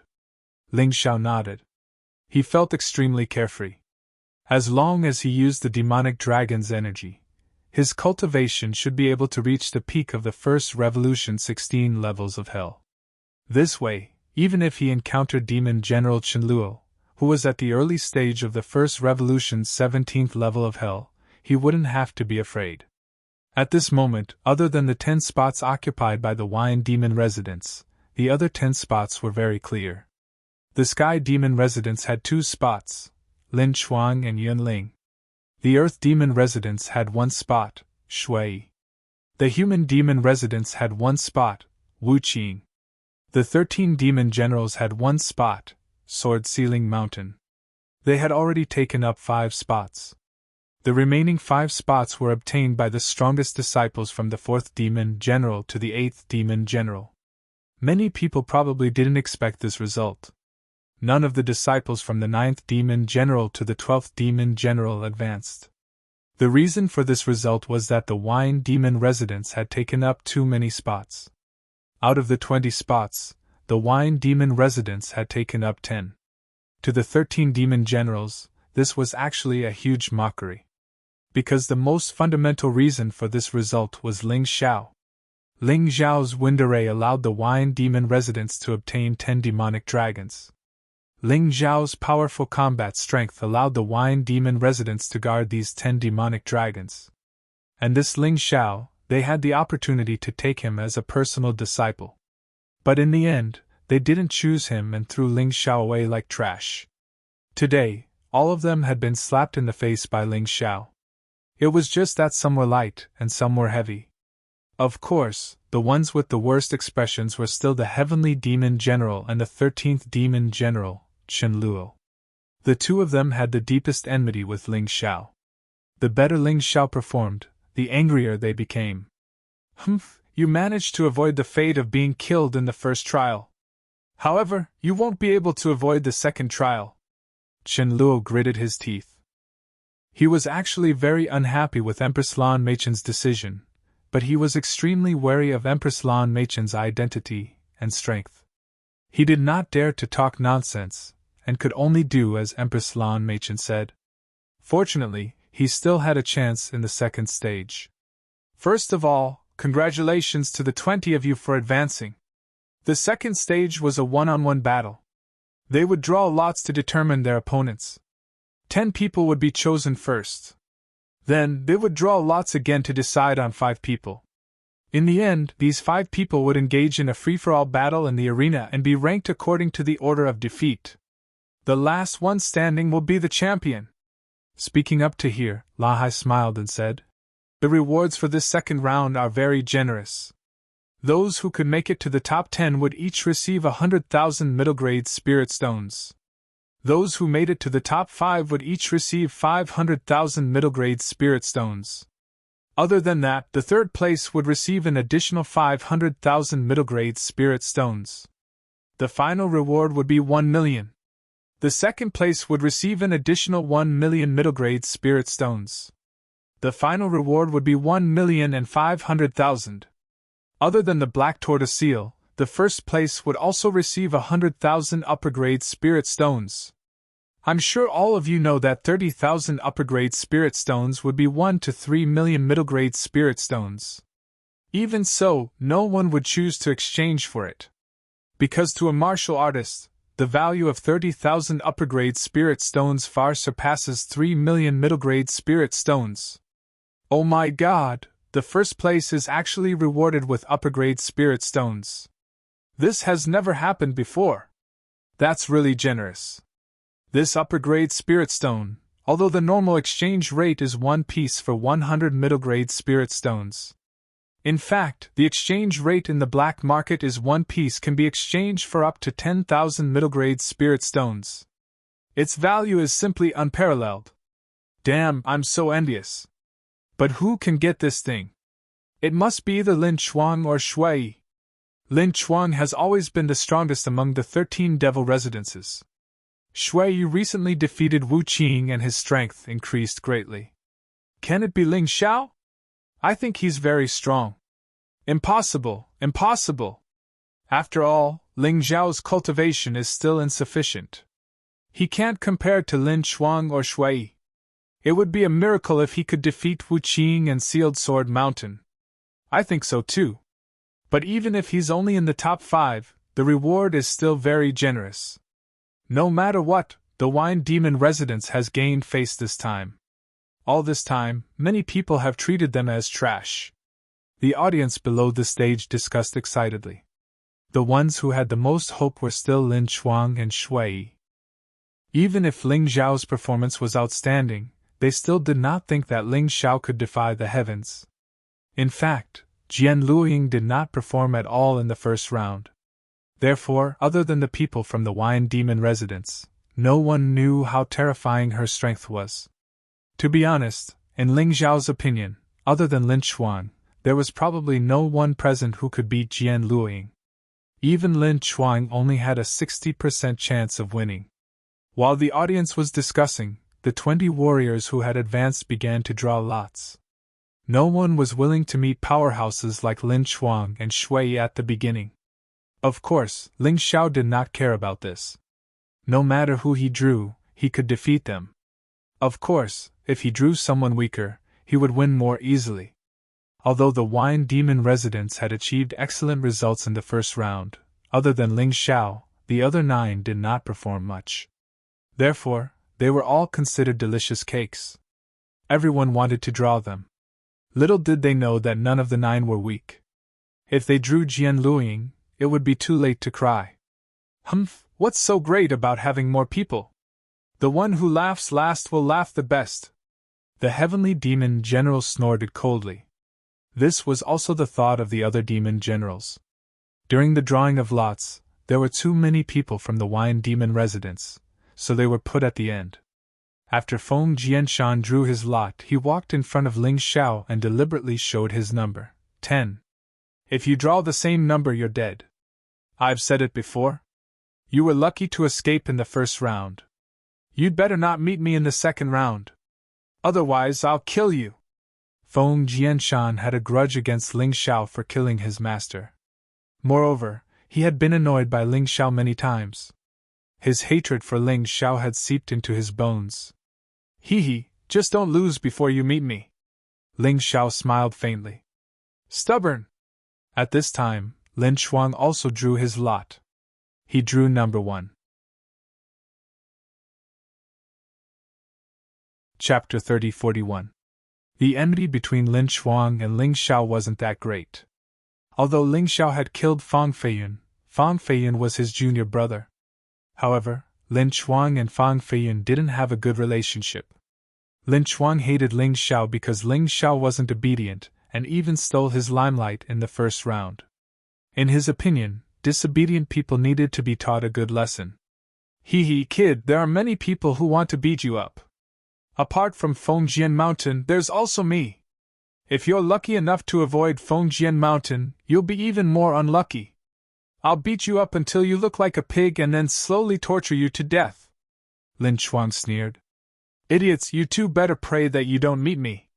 Ling Xiao nodded. He felt extremely carefree. As long as he used the demonic dragon's energy, his cultivation should be able to reach the peak of the first revolution 16 levels of hell. This way, even if he encountered Demon General Chenluo, who was at the early stage of the first revolution's 17th level of hell, he wouldn't have to be afraid. At this moment, other than the 10 spots occupied by the Wine Demon residence, the other 10 spots were very clear. The Sky Demon residence had 2 spots, Lin Chuang and Yun Ling. The Earth Demon residence had 1 spot, Shui. The Human Demon residence had 1 spot, Wu Qing. The 13 Demon Generals had 1 spot, Sword Sealing Mountain. They had already taken up 5 spots. The remaining 5 spots were obtained by the strongest disciples from the 4th Demon General to the 8th Demon General. Many people probably didn't expect this result. None of the disciples from the 9th Demon General to the 12th Demon General advanced. The reason for this result was that the Wine Demon residence had taken up too many spots. Out of the 20 spots, the Wine Demon residence had taken up 10. To the 13 Demon Generals, this was actually a huge mockery. Because the most fundamental reason for this result was Ling Xiao. Ling Xiao's wind array allowed the Wine Demon residence to obtain 10 demonic dragons. Ling Xiao's powerful combat strength allowed the Wine Demon residence to guard these 10 demonic dragons. And this Ling Xiao, they had the opportunity to take him as a personal disciple. But in the end, they didn't choose him and threw Ling Xiao away like trash. Today, all of them had been slapped in the face by Ling Xiao. It was just that some were light and some were heavy. Of course, the ones with the worst expressions were still the Heavenly Demon General and the 13th Demon General, Chenluo. The 2 of them had the deepest enmity with Ling Xiao. The better Ling Xiao performed, the angrier they became. Humph, you managed to avoid the fate of being killed in the first trial. However, you won't be able to avoid the second trial. Chenluo gritted his teeth. He was actually very unhappy with Empress Lan Meichen's decision, but he was extremely wary of Empress Lan Meichen's identity and strength. He did not dare to talk nonsense, and could only do as Empress Lan Meichen said. Fortunately, he still had a chance in the second stage. First of all, congratulations to the 20 of you for advancing. The second stage was a one-on-one battle. They would draw lots to determine their opponents. 10 people would be chosen first. Then, they would draw lots again to decide on 5 people. In the end, these 5 people would engage in a free-for-all battle in the arena and be ranked according to the order of defeat. The last one standing will be the champion. Speaking up to here, Lahai smiled and said, "The rewards for this second round are very generous. Those who could make it to the top 10 would each receive 100,000 middle-grade spirit stones. Those who made it to the top 5 would each receive 500,000 middle-grade spirit stones. Other than that, the third place would receive an additional 500,000 middle-grade spirit stones. The final reward would be 1 million. The second place would receive an additional 1 million middle-grade spirit stones. The final reward would be 1,500,000. Other than the Black Tortoise Seal, the first place would also receive 100,000 upper-grade spirit stones. I'm sure all of you know that 30,000 upper-grade spirit stones would be 1 to 3 million middle-grade spirit stones. Even so, no one would choose to exchange for it. Because to a martial artist, the value of 30,000 upper-grade spirit stones far surpasses 3 million middle-grade spirit stones. Oh my god, the first place is actually rewarded with upper-grade spirit stones. This has never happened before. That's really generous. This upper-grade spirit stone, although the normal exchange rate is 1 piece for 100 middle-grade spirit stones. In fact, the exchange rate in the black market is 1 piece can be exchanged for up to 10,000 middle-grade spirit stones. Its value is simply unparalleled. Damn, I'm so envious. But who can get this thing? It must be either Lin Chuang or Shui. Lin Chuang has always been the strongest among the 13 devil residences. Shui recently defeated Wu Qing and his strength increased greatly. Can it be Ling Xiao? I think he's very strong. Impossible, impossible. After all, Ling Xiao's cultivation is still insufficient. He can't compare to Lin Chuang or Shui. It would be a miracle if he could defeat Wu Qing and Sealed Sword Mountain. I think so too. But even if he's only in the top 5, the reward is still very generous. No matter what, the Wine Demon residence has gained face this time. All this time, many people have treated them as trash. The audience below the stage discussed excitedly. The ones who had the most hope were still Lin Chuang and Shui. Even if Ling Xiao's performance was outstanding, they still did not think that Ling Xiao could defy the heavens. In fact, Jian Luoying did not perform at all in the first round. Therefore, other than the people from the Wine Demon residence, no one knew how terrifying her strength was. To be honest, in Ling Xiao's opinion, other than Lin Chuang, there was probably no one present who could beat Jian Luoying. Even Lin Chuang only had a 60% chance of winning. While the audience was discussing, the 20 warriors who had advanced began to draw lots. No one was willing to meet powerhouses like Lin Chuang and Shui at the beginning. Of course, Ling Xiao did not care about this. No matter who he drew, he could defeat them. Of course, if he drew someone weaker, he would win more easily. Although the Wine Demon residents had achieved excellent results in the first round, other than Ling Xiao, the other 9 did not perform much. Therefore, they were all considered delicious cakes. Everyone wanted to draw them. Little did they know that none of the 9 were weak. If they drew Jian Luoying, it would be too late to cry. Humph, what's so great about having more people? The one who laughs last will laugh the best. The heavenly demon general snorted coldly. This was also the thought of the other demon generals. During the drawing of lots, there were too many people from the Wine Demon residence, so they were put at the end. After Feng Jianshan drew his lot, he walked in front of Ling Xiao and deliberately showed his number, 10. If you draw the same number, you're dead. I've said it before. You were lucky to escape in the first round. You'd better not meet me in the second round. Otherwise, I'll kill you. Feng Jianshan had a grudge against Ling Xiao for killing his master. Moreover, he had been annoyed by Ling Xiao many times. His hatred for Ling Xiao had seeped into his bones. Hee, just don't lose before you meet me. Ling Xiao smiled faintly. Stubborn! At this time, Lin Chuang also drew his lot. He drew number 1. Chapter 30-41. The enmity between Lin Chuang and Ling Xiao wasn't that great. Although Ling Xiao had killed Fang Feiyun was his junior brother. However, Lin Chuang and Fang Feiyun didn't have a good relationship. Lin Chuang hated Ling Xiao because Ling Xiao wasn't obedient, and even stole his limelight in the first round. In his opinion, disobedient people needed to be taught a good lesson. Kid, there are many people who want to beat you up. Apart from Fengjian Mountain, there's also me. If you're lucky enough to avoid Fengjian Mountain, you'll be even more unlucky. I'll beat you up until you look like a pig and then slowly torture you to death. Lin Chuang sneered. Idiots, you two better pray that you don't meet me.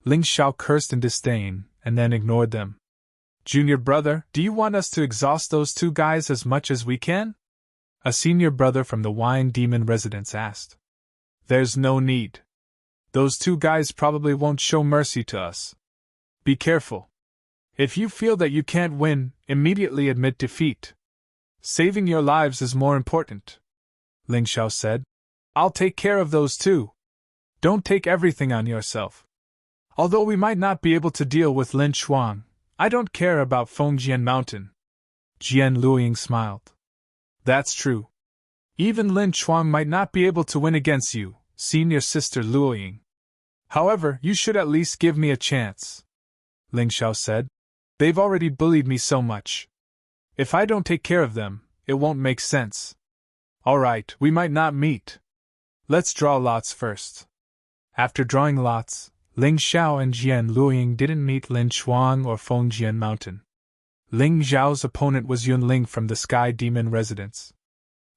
Ling Xiao cursed in disdain, and then ignored them. Junior brother, do you want us to exhaust those two guys as much as we can? A senior brother from the Wine Demon residence asked. There's no need. Those two guys probably won't show mercy to us. Be careful. If you feel that you can't win, immediately admit defeat. Saving your lives is more important. Ling Xiao said. I'll take care of those two. Don't take everything on yourself. Although we might not be able to deal with Lin Chuang, I don't care about Fengjian Mountain. Jian Luoying smiled. That's true. Even Lin Chuang might not be able to win against you, senior sister Luoying. However, you should at least give me a chance. Ling Xiao said. They've already bullied me so much. If I don't take care of them, it won't make sense. Alright, we might not meet. Let's draw lots first. After drawing lots, Ling Xiao and Jian Luoying didn't meet Lin Chuang or Fengjian Mountain. Ling Xiao's opponent was Yun Ling from the Sky Demon residence.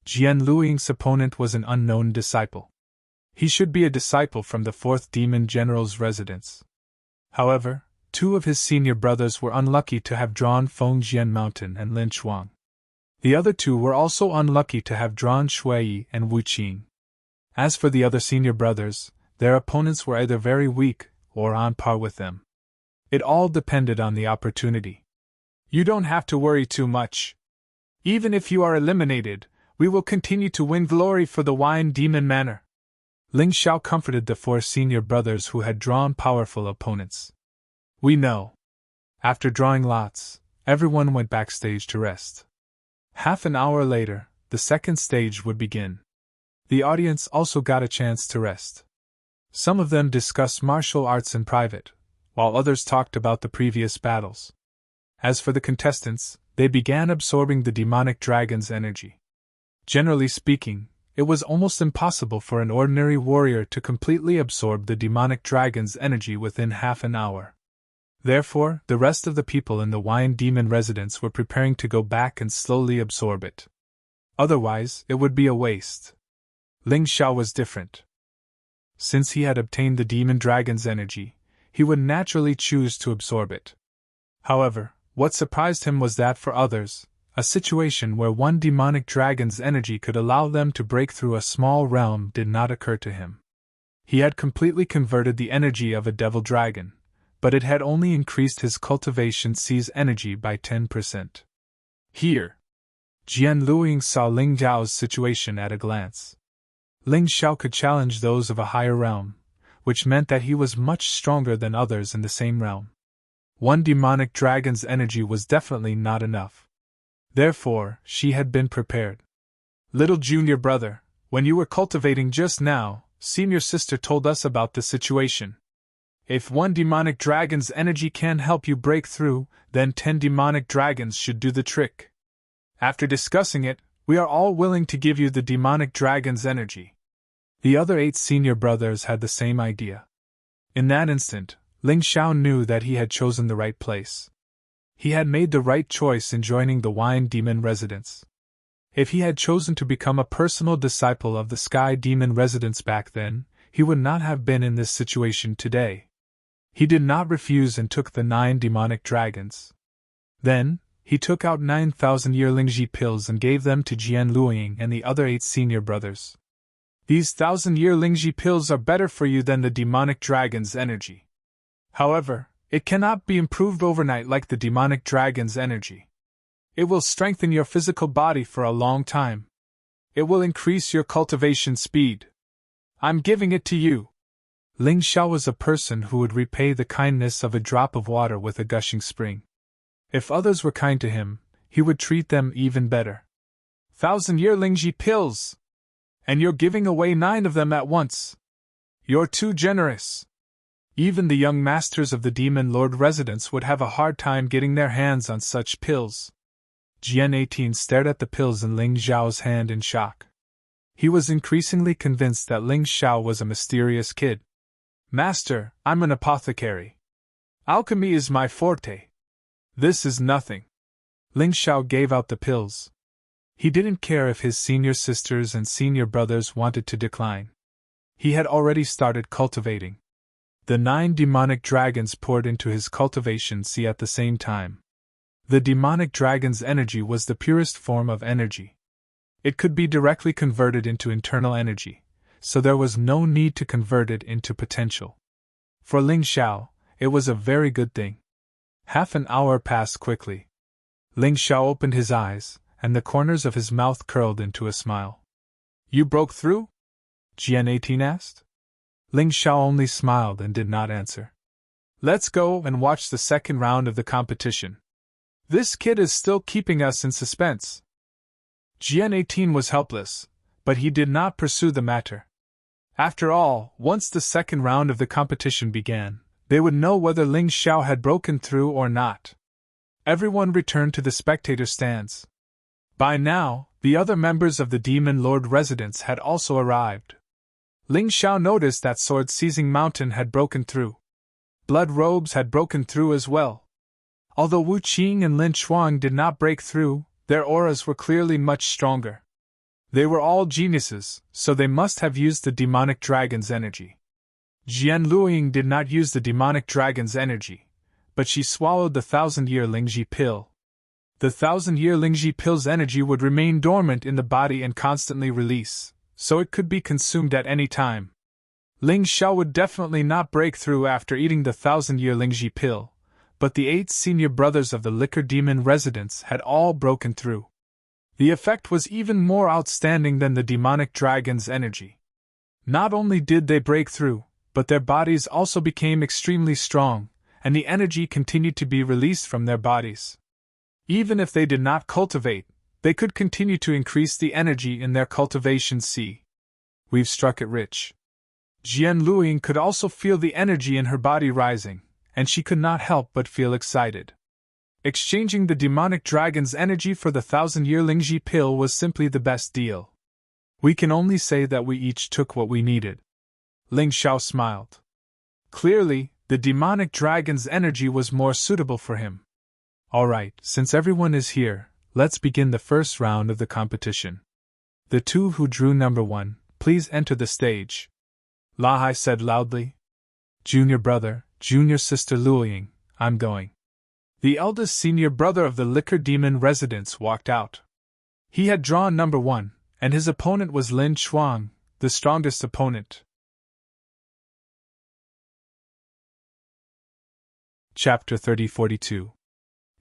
Jian Luoying's opponent was an unknown disciple. He should be a disciple from the 4th Demon General's residence. However, 2 of his senior brothers were unlucky to have drawn Fengjian Mountain and Lin Chuang. The other 2 were also unlucky to have drawn Shui and Wu Qing. As for the other senior brothers, their opponents were either very weak or on par with them. It all depended on the opportunity. You don't have to worry too much. Even if you are eliminated, we will continue to win glory for the Wine Demon Manor. Ling Xiao comforted the 4 senior brothers who had drawn powerful opponents. We know. After drawing lots, everyone went backstage to rest. Half an hour later, the second stage would begin. The audience also got a chance to rest. Some of them discussed martial arts in private, while others talked about the previous battles. As for the contestants, they began absorbing the demonic dragon's energy. Generally speaking, it was almost impossible for an ordinary warrior to completely absorb the demonic dragon's energy within half an hour. Therefore, the rest of the people in the Wine Demon residence were preparing to go back and slowly absorb it. Otherwise, it would be a waste. Ling Xiao was different. Since he had obtained the demon dragon's energy, he would naturally choose to absorb it. However, what surprised him was that for others, a situation where one demonic dragon's energy could allow them to break through a small realm did not occur to him. He had completely converted the energy of a devil dragon, but it had only increased his cultivation C's energy by 10%. Here, Jian Luoying saw Ling Xiao's situation at a glance. Ling Xiao could challenge those of a higher realm, which meant that he was much stronger than others in the same realm. One demonic dragon's energy was definitely not enough. Therefore, she had been prepared. Little junior brother, when you were cultivating just now, senior sister told us about the situation. If one demonic dragon's energy can help you break through, then 10 demonic dragons should do the trick. After discussing it, we are all willing to give you the demonic dragon's energy. The other 8 senior brothers had the same idea. In that instant, Ling Xiao knew that he had chosen the right place. He had made the right choice in joining the Wine Demon residence. If he had chosen to become a personal disciple of the Sky Demon residence back then, he would not have been in this situation today. He did not refuse and took the 9 demonic dragons. Then, he took out 9,000 Lingji pills and gave them to Jian Luoying and the other 8 senior brothers. These 1,000-year Lingji pills are better for you than the demonic dragon's energy. However, it cannot be improved overnight like the demonic dragon's energy. It will strengthen your physical body for a long time. It will increase your cultivation speed. I'm giving it to you. Ling Xiao was a person who would repay the kindness of a drop of water with a gushing spring. If others were kind to him, he would treat them even better. 1,000-year Lingji pills! And you're giving away 9 of them at once. You're too generous. Even the young masters of the Demon Lord residence would have a hard time getting their hands on such pills. Jian 18 stared at the pills in Ling Xiao's hand in shock. He was increasingly convinced that Ling Xiao was a mysterious kid. Master, I'm an apothecary. Alchemy is my forte. This is nothing. Ling Xiao gave out the pills. He didn't care if his senior sisters and senior brothers wanted to decline. He had already started cultivating. The 9 demonic dragons poured into his cultivation sea at the same time. The demonic dragon's energy was the purest form of energy. It could be directly converted into internal energy, so there was no need to convert it into potential. For Ling Xiao, it was a very good thing. Half an hour passed quickly. Ling Xiao opened his eyes, and the corners of his mouth curled into a smile. You broke through? Jian 18 asked. Ling Xiao only smiled and did not answer. Let's go and watch the second round of the competition. This kid is still keeping us in suspense. Jian 18 was helpless, but he did not pursue the matter. After all, once the second round of the competition began, they would know whether Ling Xiao had broken through or not. Everyone returned to the spectator stands. By now, the other members of the Demon Lord residence had also arrived. Ling Xiao noticed that sword-seizing mountain had broken through. Blood robes had broken through as well. Although Wu Qing and Lin Chuang did not break through, their auras were clearly much stronger. They were all geniuses, so they must have used the demonic dragon's energy. Jian Luoying did not use the demonic dragon's energy, but she swallowed the 1,000-year Lingji pill. The 1,000-year Lingji pill's energy would remain dormant in the body and constantly release, so it could be consumed at any time. Ling Xiao would definitely not break through after eating the 1,000-year Lingji pill, but the 8 senior brothers of the Liquor Demon residence had all broken through. The effect was even more outstanding than the demonic dragon's energy. Not only did they break through, but their bodies also became extremely strong, and the energy continued to be released from their bodies. Even if they did not cultivate, they could continue to increase the energy in their cultivation sea. We've struck it rich. Jian Luoying could also feel the energy in her body rising, and she could not help but feel excited. Exchanging the demonic dragon's energy for the 1,000-year Lingji pill was simply the best deal. We can only say that we each took what we needed. Ling Xiao smiled. Clearly, the demonic dragon's energy was more suitable for him. All right, since everyone is here, let's begin the first round of the competition. The 2 who drew number 1, please enter the stage. Lahai said loudly. Junior brother, junior sister Luoying, I'm going. The eldest senior brother of the Liquor Demon residence walked out. He had drawn number 1, and his opponent was Lin Chuang, the strongest opponent. Chapter 3042.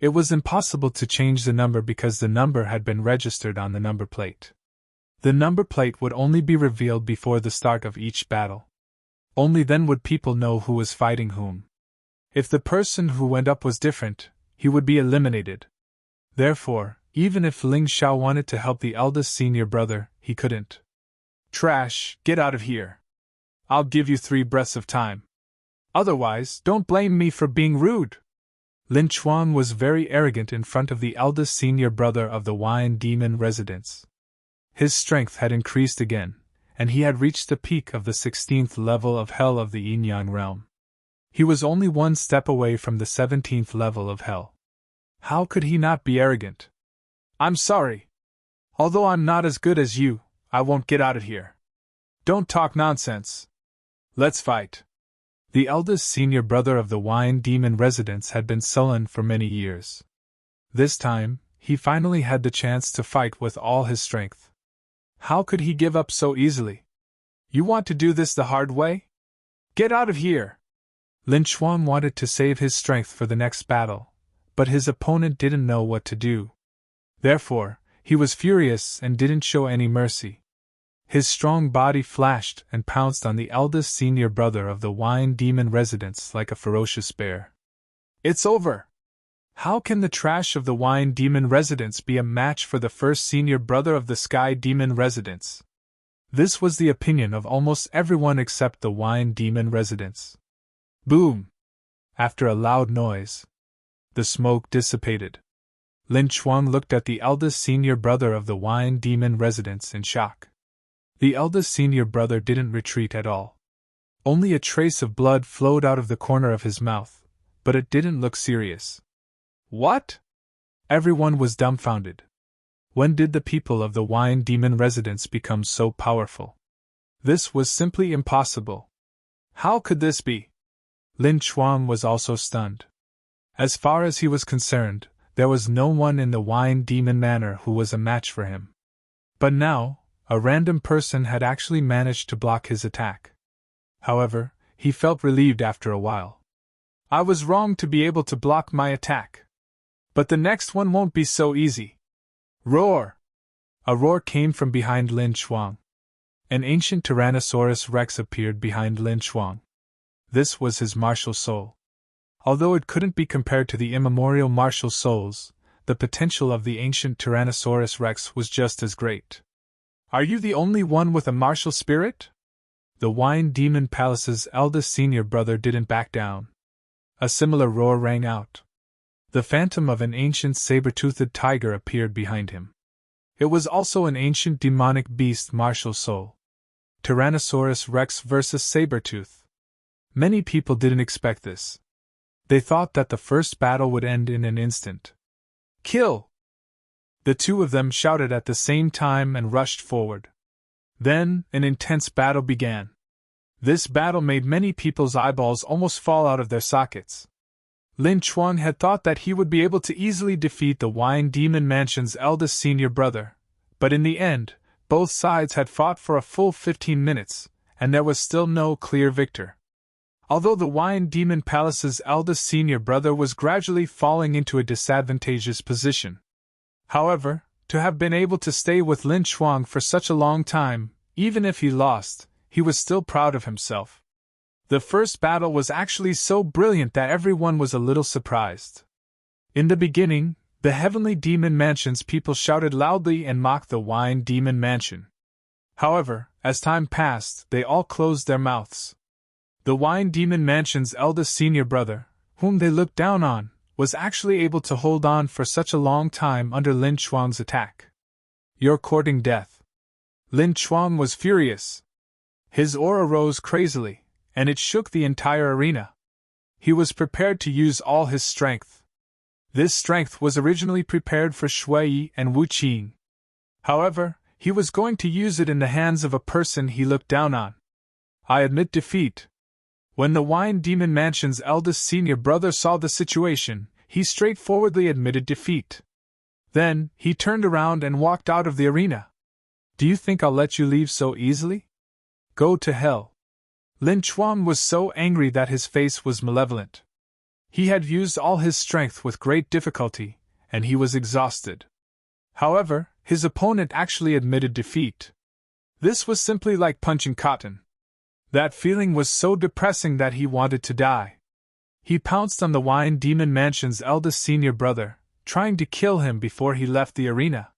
It was impossible to change the number because the number had been registered on the number plate. The number plate would only be revealed before the start of each battle. Only then would people know who was fighting whom. If the person who went up was different, he would be eliminated. Therefore, even if Ling Xiao wanted to help the eldest senior brother, he couldn't. Trash, get out of here. I'll give you 3 breaths of time. Otherwise, don't blame me for being rude. Lin Chuang was very arrogant in front of the eldest senior brother of the Wine Demon residence. His strength had increased again, and he had reached the peak of the 16th level of Hell of the Yin-Yang realm. He was only 1 step away from the 17th level of Hell. How could he not be arrogant? I'm sorry. Although I'm not as good as you, I won't get out of here. Don't talk nonsense. Let's fight. The eldest senior brother of the Wine Demon residence had been sullen for many years. This time, he finally had the chance to fight with all his strength. How could he give up so easily? You want to do this the hard way? Get out of here! Lin Chuan wanted to save his strength for the next battle, but his opponent didn't know what to do. Therefore, he was furious and didn't show any mercy. His strong body flashed and pounced on the eldest senior brother of the Wine Demon residence like a ferocious bear. It's over! How can the trash of the Wine Demon residence be a match for the first senior brother of the Sky Demon residence? This was the opinion of almost everyone except the Wine Demon residence. Boom! After a loud noise, the smoke dissipated. Lin Chuan looked at the eldest senior brother of the Wine Demon residence in shock. The eldest senior brother didn't retreat at all. Only a trace of blood flowed out of the corner of his mouth, but it didn't look serious. What? Everyone was dumbfounded. When did the people of the Wine Demon residence become so powerful? This was simply impossible. How could this be? Lin Chuan was also stunned. As far as he was concerned, there was no one in the Wine Demon Manor who was a match for him. But now, a random person had actually managed to block his attack. However, he felt relieved after a while. I was wrong to be able to block my attack. But the next one won't be so easy. Roar! A roar came from behind Lin Chuan. An ancient Tyrannosaurus Rex appeared behind Lin Chuan. This was his martial soul. Although it couldn't be compared to the immemorial martial souls, the potential of the ancient Tyrannosaurus Rex was just as great. Are you the only one with a martial spirit? The Wine Demon Palace's eldest senior brother didn't back down. A similar roar rang out. The phantom of an ancient saber-toothed tiger appeared behind him. It was also an ancient demonic beast martial soul. Tyrannosaurus Rex versus Sabertooth. Many people didn't expect this. They thought that the first battle would end in an instant. Kill! The two of them shouted at the same time and rushed forward. Then, an intense battle began. This battle made many people's eyeballs almost fall out of their sockets. Lin Chuan had thought that he would be able to easily defeat the Wine Demon Mansion's eldest senior brother, but in the end, both sides had fought for a full 15 minutes, and there was still no clear victor. Although the Wine Demon Palace's eldest senior brother was gradually falling into a disadvantageous position. However, to have been able to stay with Lin Chuan for such a long time, even if he lost, he was still proud of himself. The first battle was actually so brilliant that everyone was a little surprised. In the beginning, the Heavenly Demon Mansion's people shouted loudly and mocked the Wine Demon Mansion. However, as time passed, they all closed their mouths. The Wine Demon Mansion's eldest senior brother, whom they looked down on, was actually able to hold on for such a long time under Lin Chuan's attack. You're courting death. Lin Chuan was furious. His aura rose crazily, and it shook the entire arena. He was prepared to use all his strength. This strength was originally prepared for Shui and Wu Qing. However, he was going to use it in the hands of a person he looked down on. I admit defeat. When the Wine Demon Mansion's eldest senior brother saw the situation, he straightforwardly admitted defeat. Then, he turned around and walked out of the arena. Do you think I'll let you leave so easily? Go to hell. Lin Chuan was so angry that his face was malevolent. He had used all his strength with great difficulty, and he was exhausted. However, his opponent actually admitted defeat. This was simply like punching cotton. That feeling was so depressing that he wanted to die. He pounced on the Wine Demon Mansion's eldest senior brother, trying to kill him before he left the arena.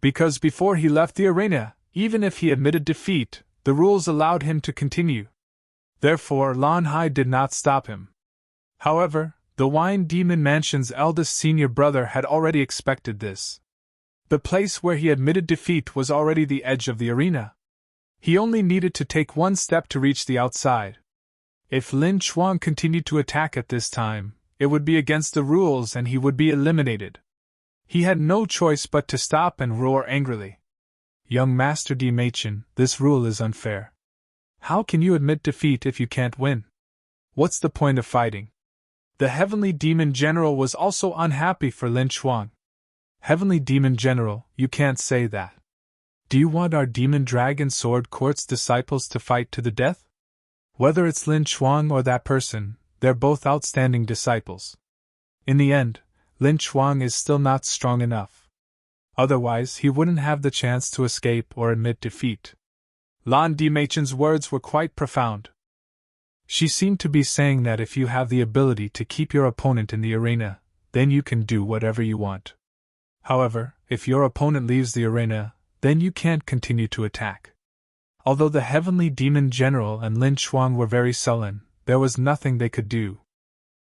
Because before he left the arena, even if he admitted defeat, the rules allowed him to continue. Therefore, Lan Hai did not stop him. However, the Wine Demon Mansion's eldest senior brother had already expected this. The place where he admitted defeat was already the edge of the arena. He only needed to take one step to reach the outside. If Lin Chuan continued to attack at this time, it would be against the rules and he would be eliminated. He had no choice but to stop and roar angrily. Young Master Di Machen, this rule is unfair. How can you admit defeat if you can't win? What's the point of fighting? The Heavenly Demon General was also unhappy for Lin Chuang. Heavenly Demon General, you can't say that. Do you want our Demon Dragon Sword Court's disciples to fight to the death? Whether it's Lin Chuang or that person, they're both outstanding disciples. In the end, Lin Chuang is still not strong enough. Otherwise, he wouldn't have the chance to escape or admit defeat. Lan Dimachen's words were quite profound. She seemed to be saying that if you have the ability to keep your opponent in the arena, then you can do whatever you want. However, if your opponent leaves the arena, then you can't continue to attack. Although the Heavenly Demon General and Lin Chuang were very sullen, there was nothing they could do.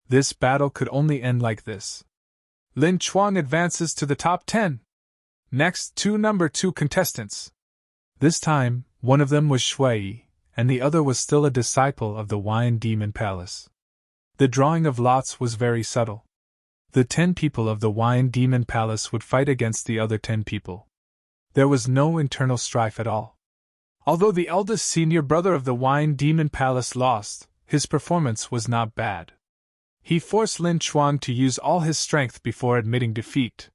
This battle could only end like this. Lin Chuang advances to the top 10. Next, two number 2 contestants. This time, one of them was Shui, and the other was still a disciple of the Wine Demon Palace. The drawing of lots was very subtle. The 10 people of the Wine Demon Palace would fight against the other 10 people. There was no internal strife at all. Although the eldest senior brother of the Wine Demon Palace lost, his performance was not bad. He forced Lin Chuang to use all his strength before admitting defeat.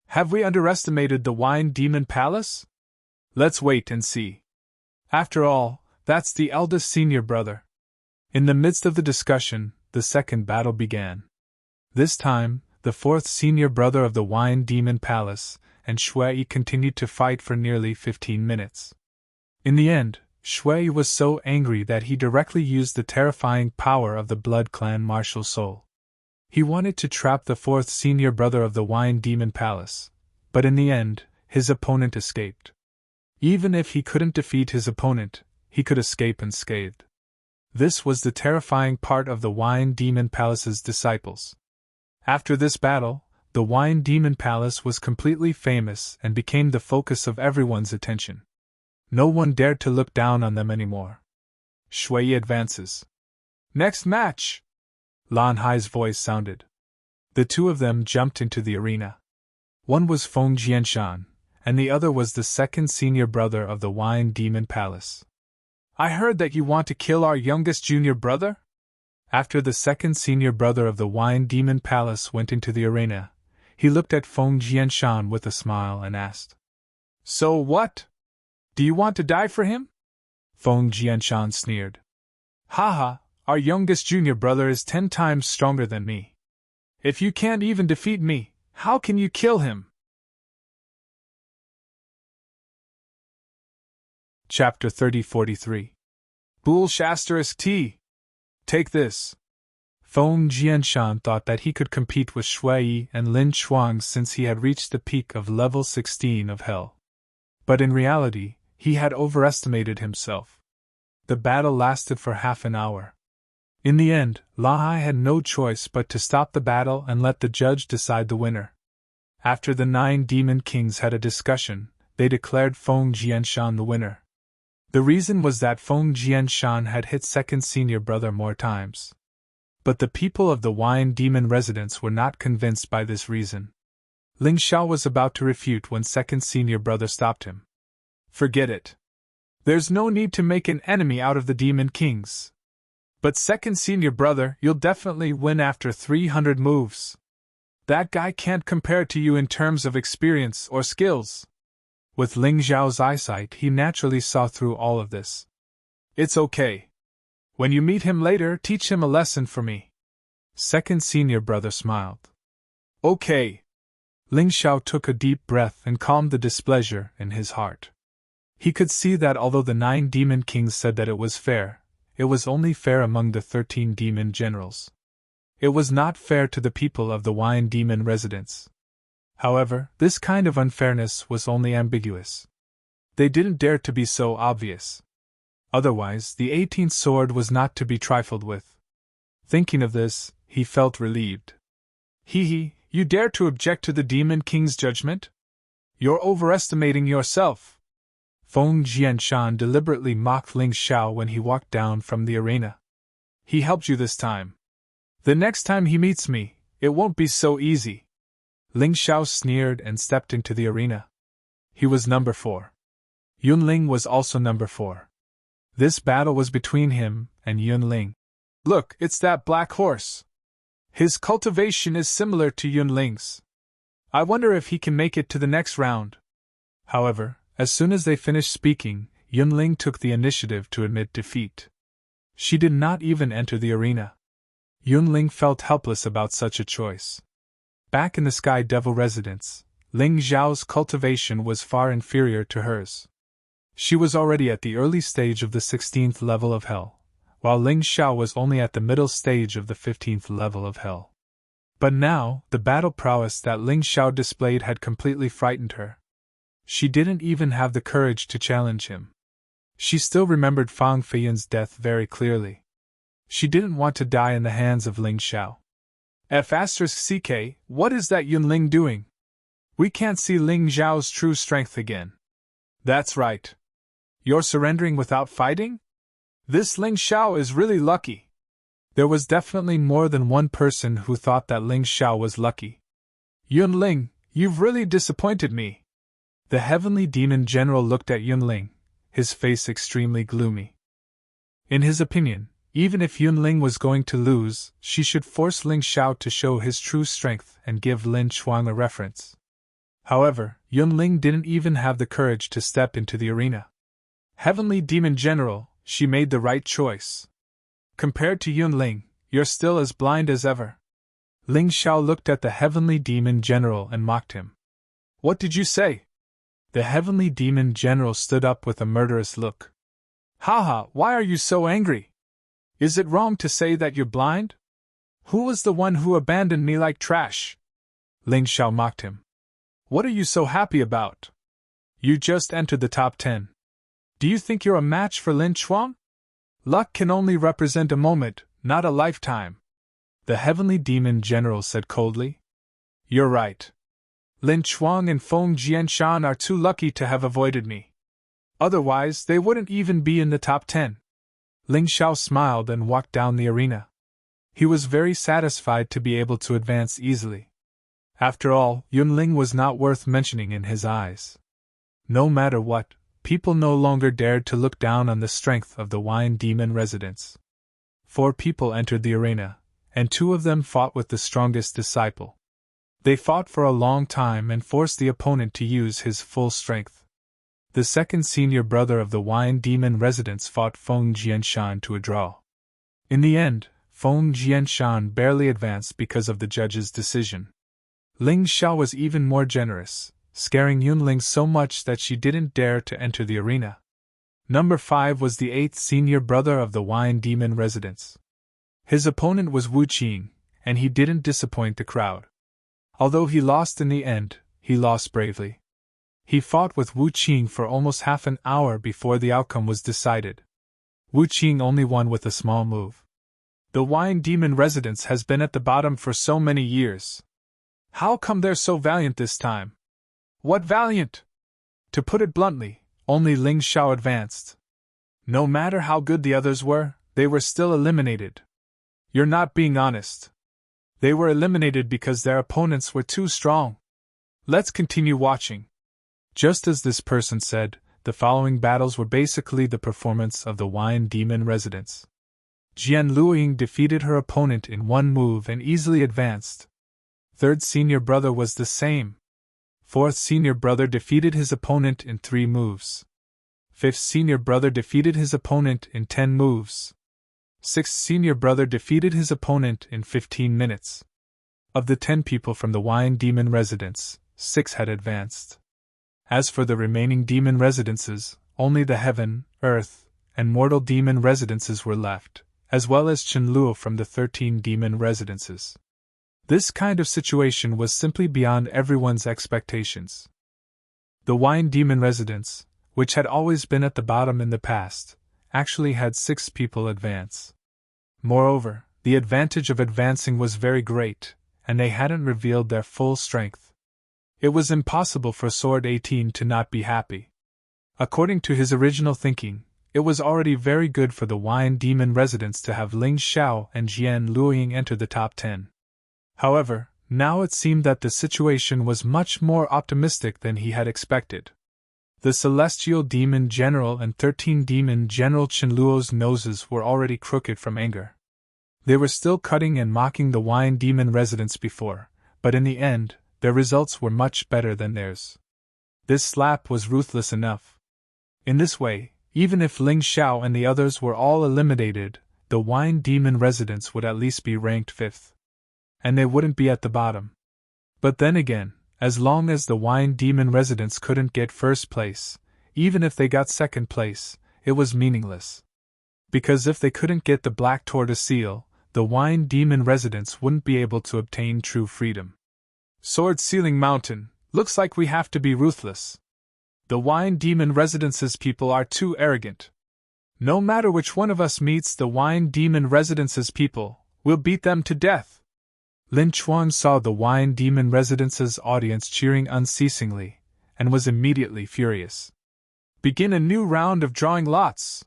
Have we underestimated the Wine Demon Palace? Let's wait and see. After all, that's the eldest senior brother. In the midst of the discussion, the second battle began. This time, the fourth senior brother of the Wine Demon Palace and Shui continued to fight for nearly 15 minutes. In the end, Shui was so angry that he directly used the terrifying power of the Blood Clan Martial Soul. He wanted to trap the fourth senior brother of the Wine Demon Palace, but in the end, his opponent escaped. Even if he couldn't defeat his opponent, he could escape unscathed. This was the terrifying part of the Wine Demon Palace's disciples. After this battle, the Wine Demon Palace was completely famous and became the focus of everyone's attention. No one dared to look down on them anymore. Shui advances. Next match! Lan Hai's voice sounded. The two of them jumped into the arena. One was Feng Jianshan, and the other was the second senior brother of the Wine Demon Palace. I heard that you want to kill our youngest junior brother? After the second senior brother of the Wine Demon Palace went into the arena, he looked at Feng Jianshan with a smile and asked, So what? Do you want to die for him? Feng Jianshan sneered. Haha, our youngest junior brother is 10 times stronger than me. If you can't even defeat me, how can you kill him? Chapter 3043. Bull*****. Take this. Feng Jianshan thought that he could compete with Shui and Lin Chuang since he had reached the peak of level 16 of Hell. But in reality, he had overestimated himself. The battle lasted for half an hour. In the end, Lahai had no choice but to stop the battle and let the judge decide the winner. After the 9 demon kings had a discussion, they declared Feng Jianshan the winner. The reason was that Feng Jianshan had hit second senior brother more times. But the people of the Wine Demon residence were not convinced by this reason. Ling Xiao was about to refute when second senior brother stopped him. Forget it. There's no need to make an enemy out of the demon kings. But second senior brother, you'll definitely win after 300 moves. That guy can't compare to you in terms of experience or skills. With Ling Xiao's eyesight, he naturally saw through all of this. It's okay. When you meet him later, teach him a lesson for me. Second senior brother smiled. Okay. Ling Xiao took a deep breath and calmed the displeasure in his heart. He could see that although the 9 demon kings said that it was only fair among the 13 demon generals. It was not fair to the people of the Wine Demon residence. However, this kind of unfairness was only ambiguous. They didn't dare to be so obvious. Otherwise, the 18th sword was not to be trifled with. Thinking of this, he felt relieved. Hee, you dare to object to the demon king's judgment? You're overestimating yourself. Feng Jianshan deliberately mocked Ling Xiao when he walked down from the arena. He helped you this time. The next time he meets me, it won't be so easy. Ling Xiao sneered and stepped into the arena. He was number 4. Yunling was also number 4. This battle was between him and Yunling. Look, it's that black horse. His cultivation is similar to Yunling's. I wonder if he can make it to the next round. However, as soon as they finished speaking, Yunling took the initiative to admit defeat. She did not even enter the arena. Yunling felt helpless about such a choice. Back in the Sky Devil residence, Ling Xiao's cultivation was far inferior to hers. She was already at the early stage of the 16th level of Hell, while Ling Xiao was only at the middle stage of the 15th level of Hell. But now, the battle prowess that Ling Xiao displayed had completely frightened her. She didn't even have the courage to challenge him. She still remembered Fang Feiyun's death very clearly. She didn't want to die in the hands of Ling Xiao. F***CK, what is that Yunling doing? We can't see Ling Xiao's true strength again. That's right. You're surrendering without fighting? This Ling Xiao is really lucky. There was definitely more than one person who thought that Ling Xiao was lucky. Yunling, you've really disappointed me. The Heavenly Demon General looked at Yunling, his face extremely gloomy. In his opinion, even if Yunling was going to lose, she should force Ling Xiao to show his true strength and give Lin Chuang a reference. However, Yunling didn't even have the courage to step into the arena. Heavenly Demon General, she made the right choice. Compared to Yunling, you're still as blind as ever. Ling Xiao looked at the Heavenly Demon General and mocked him. What did you say? The Heavenly Demon General stood up with a murderous look. Haha, why are you so angry? Is it wrong to say that you're blind? Who was the one who abandoned me like trash? Ling Xiao mocked him. What are you so happy about? You just entered the top 10. Do you think you're a match for Lin Chuang? Luck can only represent a moment, not a lifetime. The Heavenly Demon General said coldly. You're right. Lin Chuang and Feng Jianshan are too lucky to have avoided me. Otherwise, they wouldn't even be in the top 10. Ling Xiao smiled and walked down the arena. He was very satisfied to be able to advance easily. After all, Yunling was not worth mentioning in his eyes. No matter what, people no longer dared to look down on the strength of the Wine Demon residents. 4 people entered the arena, and 2 of them fought with the strongest disciple. They fought for a long time and forced the opponent to use his full strength. The second senior brother of the Wine Demon residents fought Feng Jianshan to a draw. In the end, Feng Jianshan barely advanced because of the judge's decision. Ling Xiao was even more generous, scaring Yunling so much that she didn't dare to enter the arena. Number 5 was the 8th senior brother of the Wine Demon residents. His opponent was Wu Qing, and he didn't disappoint the crowd. Although he lost in the end, he lost bravely. He fought with Wu Qing for almost half an hour before the outcome was decided. Wu Qing only won with a small move. The Wine Demon residence has been at the bottom for so many years. How come they're so valiant this time? What valiant? To put it bluntly, only Ling Xiao advanced. No matter how good the others were, they were still eliminated. You're not being honest. They were eliminated because their opponents were too strong. Let's continue watching. Just as this person said, the following battles were basically the performance of the Wine Demon residents. Jian Luoying defeated her opponent in 1 move and easily advanced. 3rd senior brother was the same. 4th senior brother defeated his opponent in 3 moves. 5th senior brother defeated his opponent in 10 moves. 6th senior brother defeated his opponent in 15 minutes. Of the 10 people from the Wine Demon residence, 6 had advanced. As for the remaining demon residences, only the Heaven, Earth, and Mortal Demon residences were left, as well as Chenluo from the 13 demon residences. This kind of situation was simply beyond everyone's expectations. The Wine Demon residence, which had always been at the bottom in the past, actually had 6 people advance. Moreover, the advantage of advancing was very great, and they hadn't revealed their full strength. It was impossible for Sword 18 to not be happy. According to his original thinking, it was already very good for the Wine Demon residents to have Ling Xiao and Jian Luoying enter the top 10. However, now it seemed that the situation was much more optimistic than he had expected. The Celestial Demon General and 13 Demon General Chenluo's noses were already crooked from anger. They were still cutting and mocking the wine demon residents before, but in the end, their results were much better than theirs. This slap was ruthless enough. In this way, even if Ling Xiao and the others were all eliminated, the wine demon residents would at least be ranked 5th. And they wouldn't be at the bottom. But then again, as long as the wine demon residents couldn't get 1st place, even if they got 2nd place, it was meaningless. Because if they couldn't get the black tortoise seal, the wine demon residents wouldn't be able to obtain true freedom. Sword Sealing Mountain, looks like we have to be ruthless. The wine demon residence's people are too arrogant. No matter which one of us meets the wine demon residence's people, we'll beat them to death. Lin Chuan saw the wine demon residence's audience cheering unceasingly, and was immediately furious. Begin a new round of drawing lots.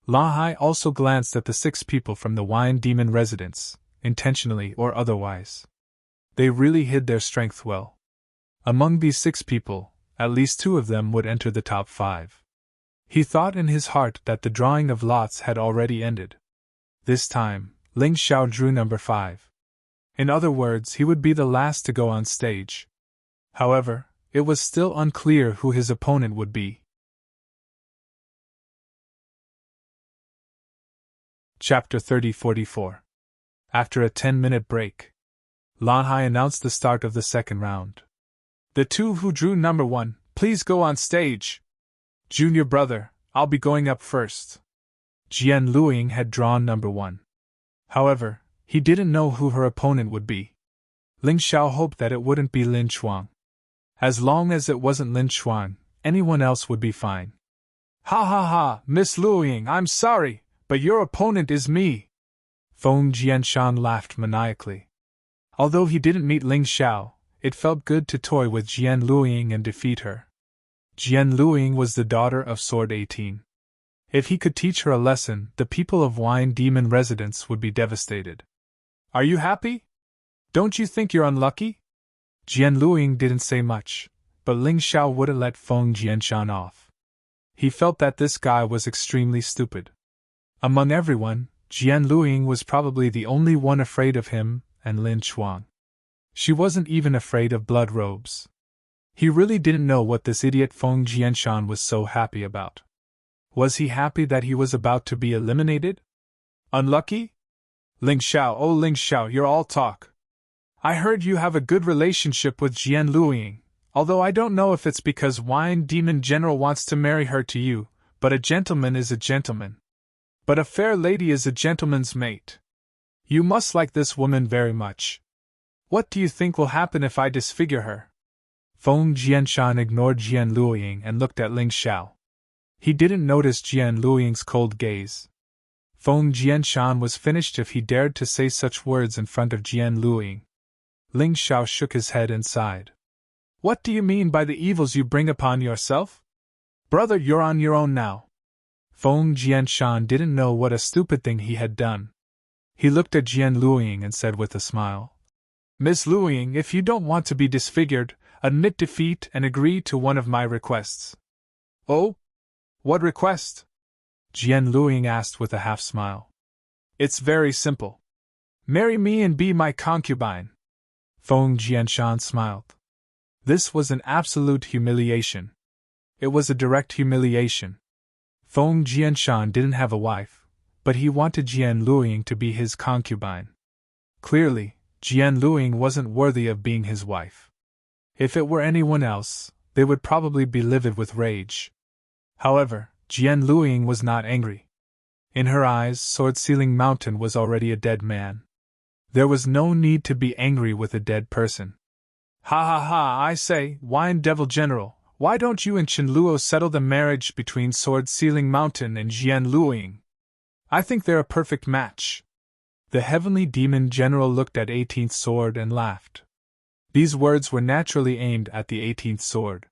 La Hai also glanced at the 6 people from the wine demon residence, intentionally or otherwise. They really hid their strength well. Among these 6 people, at least 2 of them would enter the top 5. He thought in his heart that the drawing of lots had already ended. This time, Ling Xiao drew number 5. In other words, he would be the last to go on stage. However, it was still unclear who his opponent would be. Chapter 30-44. After a 10-minute break, Lan Hai announced the start of the 2nd round. The 2 who drew number 1, please go on stage. Junior brother, I'll be going up first. Jian Luiying had drawn number 1. However, he didn't know who her opponent would be. Ling Xiao hoped that it wouldn't be Lin Chuan. As long as it wasn't Lin Chuan, anyone else would be fine. Ha ha ha, Miss Luiying, I'm sorry, but your opponent is me. Feng Jianshan laughed maniacally. Although he didn't meet Ling Xiao, it felt good to toy with Jian Luiying and defeat her. Jian Luiying was the daughter of Sword 18. If he could teach her a lesson, the people of Wine Demon residence would be devastated. Are you happy? Don't you think you're unlucky? Jian Luiying didn't say much, but Ling Xiao wouldn't let Feng Jianshan off. He felt that this guy was extremely stupid. Among everyone, Jian Luiying was probably the only one afraid of him and Lin Chuan. She wasn't even afraid of blood robes. He really didn't know what this idiot Feng Jianshan was so happy about. Was he happy that he was about to be eliminated? Unlucky? Ling Xiao, oh Ling Xiao, you're all talk. I heard you have a good relationship with Jian Luiying, although I don't know if it's because Wine Demon General wants to marry her to you, but a gentleman is a gentleman. But a fair lady is a gentleman's mate. You must like this woman very much. What do you think will happen if I disfigure her? Feng Jianshan ignored Jian Luiying and looked at Ling Xiao. He didn't notice Jian Luiying's cold gaze. Feng Jianshan was finished if he dared to say such words in front of Jian Luiying. Ling Xiao shook his head and sighed. What do you mean by the evils you bring upon yourself? Brother, you're on your own now. Feng Jianshan didn't know what a stupid thing he had done. He looked at Jian Luiying and said with a smile, Miss Luiying, if you don't want to be disfigured, admit defeat and agree to one of my requests. Oh? What request? Jian Luiying asked with a half-smile. It's very simple. Marry me and be my concubine. Feng Jianshan smiled. This was an absolute humiliation. It was a direct humiliation. Feng Jianshan didn't have a wife, but he wanted Jian Luiying to be his concubine. Clearly, Jian Luiying wasn't worthy of being his wife. If it were anyone else, they would probably be livid with rage. However, Jian Luiying was not angry. In her eyes, Sword Sealing Mountain was already a dead man. There was no need to be angry with a dead person. Ha ha ha, I say, Wine Devil General, why don't you and Chen Luo settle the marriage between Sword Sealing Mountain and Jian Luiying? I think they're a perfect match. The Heavenly Demon General looked at 18th Sword and laughed. These words were naturally aimed at the 18th Sword.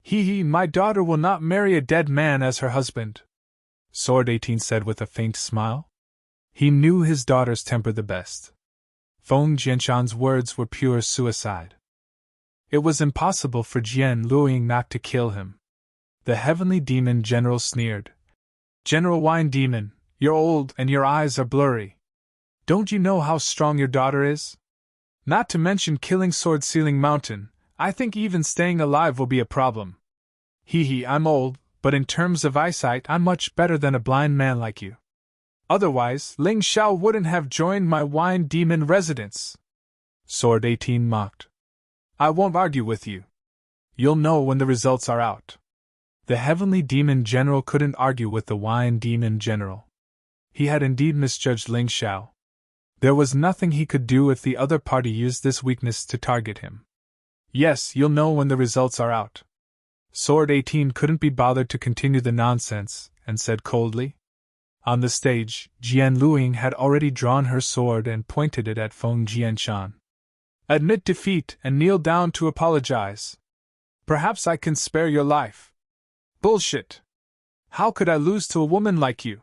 Hee, my daughter will not marry a dead man as her husband, Sword 18 said with a faint smile. He knew his daughter's temper the best. Feng Jianshan's words were pure suicide. It was impossible for Jian Luiying not to kill him. The Heavenly Demon General sneered. General Wine Demon, you're old and your eyes are blurry. Don't you know how strong your daughter is? Not to mention killing Sword Sealing Mountain, I think even staying alive will be a problem. I'm old, but in terms of eyesight I'm much better than a blind man like you. Otherwise, Ling Xiao wouldn't have joined my wine demon residence. Sword 18 mocked. I won't argue with you. You'll know when the results are out. The Heavenly Demon General couldn't argue with the Wine Demon General. He had indeed misjudged Ling Xiao. There was nothing he could do if the other party used this weakness to target him. Yes, you'll know when the results are out. Sword 18 couldn't be bothered to continue the nonsense, and said coldly. On the stage, Jian Luiying had already drawn her sword and pointed it at Feng Jianshan. Admit defeat and kneel down to apologize. Perhaps I can spare your life. Bullshit! How could I lose to a woman like you?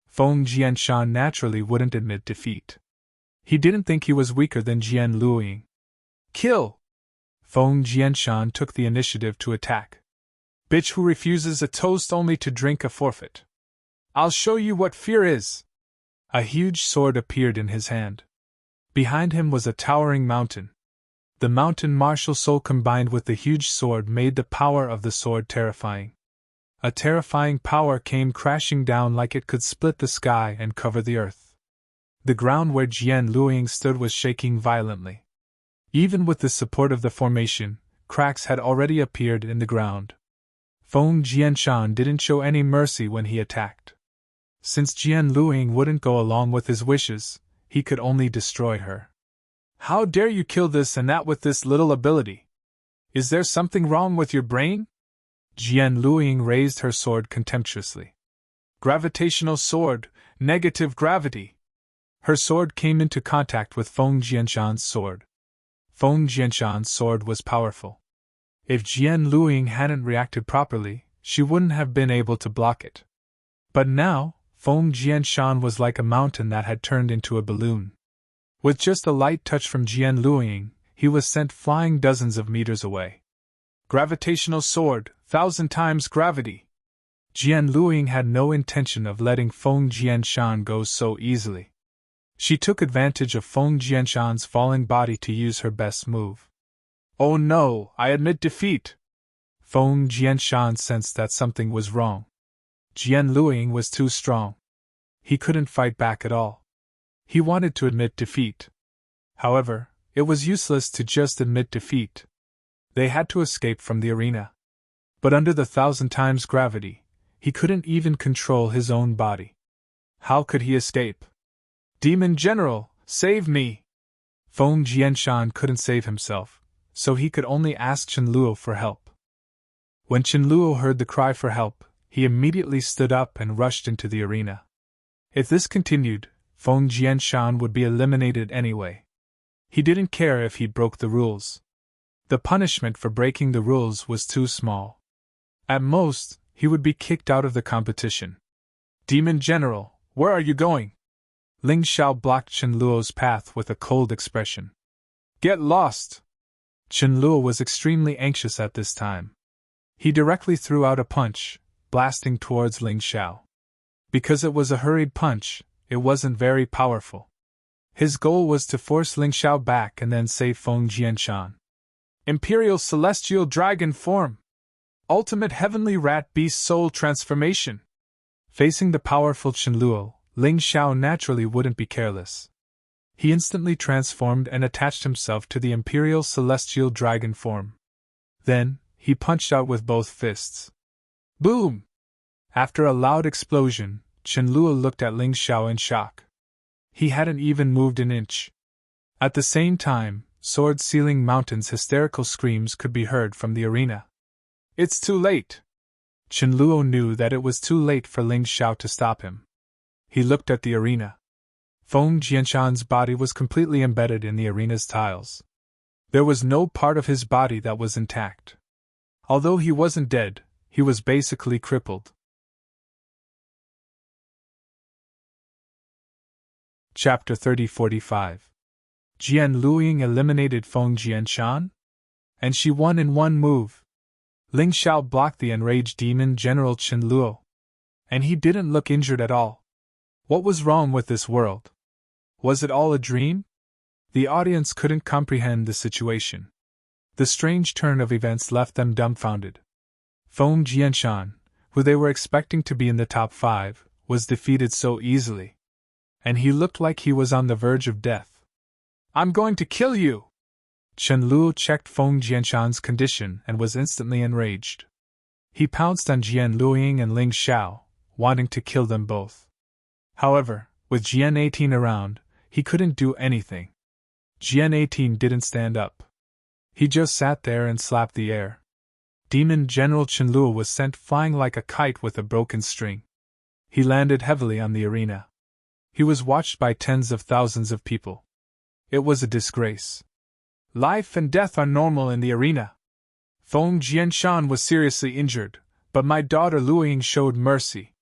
Feng Jianshan naturally wouldn't admit defeat. He didn't think he was weaker than Jian Luiying. Kill! Feng Jianshan took the initiative to attack. Bitch who refuses a toast only to drink a forfeit. I'll show you what fear is! A huge sword appeared in his hand. Behind him was a towering mountain. The mountain martial soul combined with the huge sword made the power of the sword terrifying. A terrifying power came crashing down like it could split the sky and cover the earth. The ground where Jian Luiying stood was shaking violently. Even with the support of the formation, cracks had already appeared in the ground. Feng Jianshan didn't show any mercy when he attacked. Since Jian Luiying wouldn't go along with his wishes, he could only destroy her. How dare you kill this and that with this little ability? Is there something wrong with your brain? Jian Luiying raised her sword contemptuously. Gravitational sword, negative gravity. Her sword came into contact with Feng Jianshan's sword. Feng Jianshan's sword was powerful. If Jian Luiying hadn't reacted properly, she wouldn't have been able to block it. But now, Feng Jianshan was like a mountain that had turned into a balloon. With just a light touch from Jian Luiying, he was sent flying dozens of meters away. Gravitational sword, 1,000 times gravity. Jian Luiying had no intention of letting Feng Jianshan go so easily. She took advantage of Feng Jianshan's falling body to use her best move. Oh no, I admit defeat! Feng Jianshan sensed that something was wrong. Jian Luiying was too strong. He couldn't fight back at all. He wanted to admit defeat. However, it was useless to just admit defeat. They had to escape from the arena. But under the 1,000 times gravity, he couldn't even control his own body. How could he escape? Demon General, save me! Feng Jianshan couldn't save himself, so he could only ask Chen Luo for help. When Chen Luo heard the cry for help, he immediately stood up and rushed into the arena. If this continued, Feng Jianshan would be eliminated anyway. He didn't care if he broke the rules. The punishment for breaking the rules was too small. At most, he would be kicked out of the competition. Demon General, where are you going? Ling Xiao blocked Chen Luo's path with a cold expression. Get lost! Chen Luo was extremely anxious at this time. He directly threw out a punch, blasting towards Ling Xiao. Because it was a hurried punch, it wasn't very powerful. His goal was to force Ling Xiao back and then save Feng Jianshan. Imperial Celestial Dragon Form! Ultimate Heavenly Rat Beast Soul Transformation! Facing the powerful Chen Luo, Ling Xiao naturally wouldn't be careless. He instantly transformed and attached himself to the Imperial Celestial Dragon Form. Then, he punched out with both fists. Boom! After a loud explosion, Chen Luo looked at Ling Xiao in shock. He hadn't even moved an inch. At the same time, Sword Sealing Mountain's hysterical screams could be heard from the arena. It's too late! Chen Luo knew that it was too late for Ling Xiao to stop him. He looked at the arena. Feng Jianshan's body was completely embedded in the arena's tiles. There was no part of his body that was intact. Although he wasn't dead, he was basically crippled. Chapter 3045. Jian Luiying eliminated Feng Jianshan? And she won in one move. Ling Xiao blocked the enraged demon General Chen Luo. And he didn't look injured at all. What was wrong with this world? Was it all a dream? The audience couldn't comprehend the situation. The strange turn of events left them dumbfounded. Feng Jianshan, who they were expecting to be in the top 5, was defeated so easily. And he looked like he was on the verge of death. "I'm going to kill you!" Chen Luo checked Feng Jianshan's condition and was instantly enraged. He pounced on Jian Luoying and Ling Xiao, wanting to kill them both. However, with Jian 18 around, he couldn't do anything. Jian 18 didn't stand up. He just sat there and slapped the air. Demon General Chen Luo was sent flying like a kite with a broken string. He landed heavily on the arena. He was watched by tens of thousands of people. It was a disgrace. Life and death are normal in the arena. Feng Jianshan was seriously injured, but my daughter Luoying showed mercy.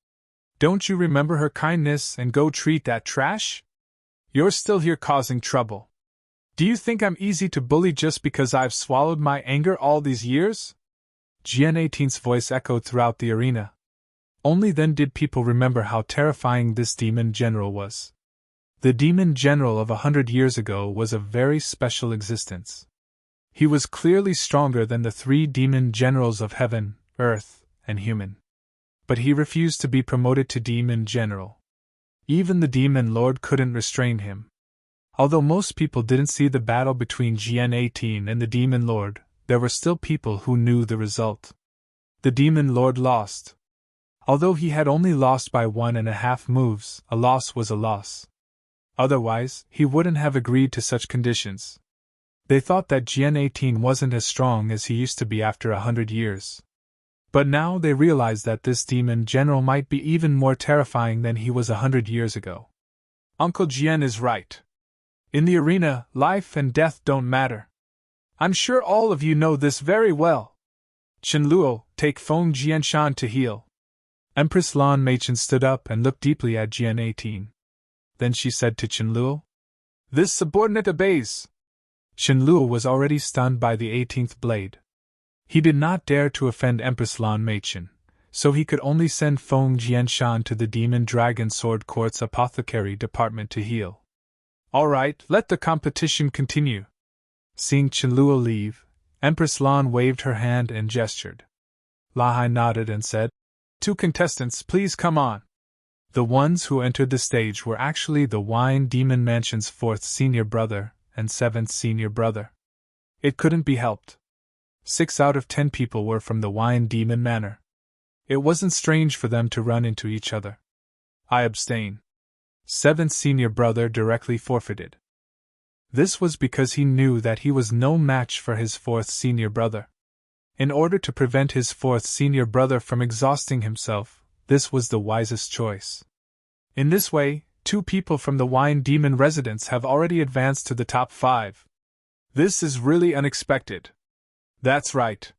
Don't you remember her kindness and go treat that trash? You're still here causing trouble. Do you think I'm easy to bully just because I've swallowed my anger all these years? Jian 18's voice echoed throughout the arena. Only then did people remember how terrifying this demon general was. The demon general of 100 years ago was a very special existence. He was clearly stronger than the 3 demon generals of heaven, earth, and human. But he refused to be promoted to demon general. Even the demon lord couldn't restrain him. Although most people didn't see the battle between Jian 18 and the demon lord, there were still people who knew the result. The demon lord lost. Although he had only lost by 1.5 moves, a loss was a loss. Otherwise, he wouldn't have agreed to such conditions. They thought that Jian 18 wasn't as strong as he used to be after 100 years. But now they realized that this demon general might be even more terrifying than he was 100 years ago. Uncle Jian is right. In the arena, life and death don't matter. I'm sure all of you know this very well. Chen Luo, take Feng Jianshan to heal. Empress Lan Meichen stood up and looked deeply at Jian 18. Then she said to Chen Luo, "This subordinate obeys." Chen Luo was already stunned by the 18th blade. He did not dare to offend Empress Lan Meichen, so he could only send Feng Jianshan to the Demon Dragon Sword Court's apothecary department to heal. "All right, let the competition continue." Seeing Chen Luo leave, Empress Lan waved her hand and gestured. Lahai nodded and said, "2 contestants, please come on." The ones who entered the stage were actually the Wine Demon Mansion's 4th senior brother and 7th senior brother. It couldn't be helped. 6 out of 10 people were from the Wine Demon Manor. It wasn't strange for them to run into each other. "I abstain." 7th senior brother directly forfeited. This was because he knew that he was no match for his 4th senior brother. In order to prevent his 4th senior brother from exhausting himself, this was the wisest choice. In this way, 2 people from the Wine Demon residence have already advanced to the top 5. This is really unexpected. That's right.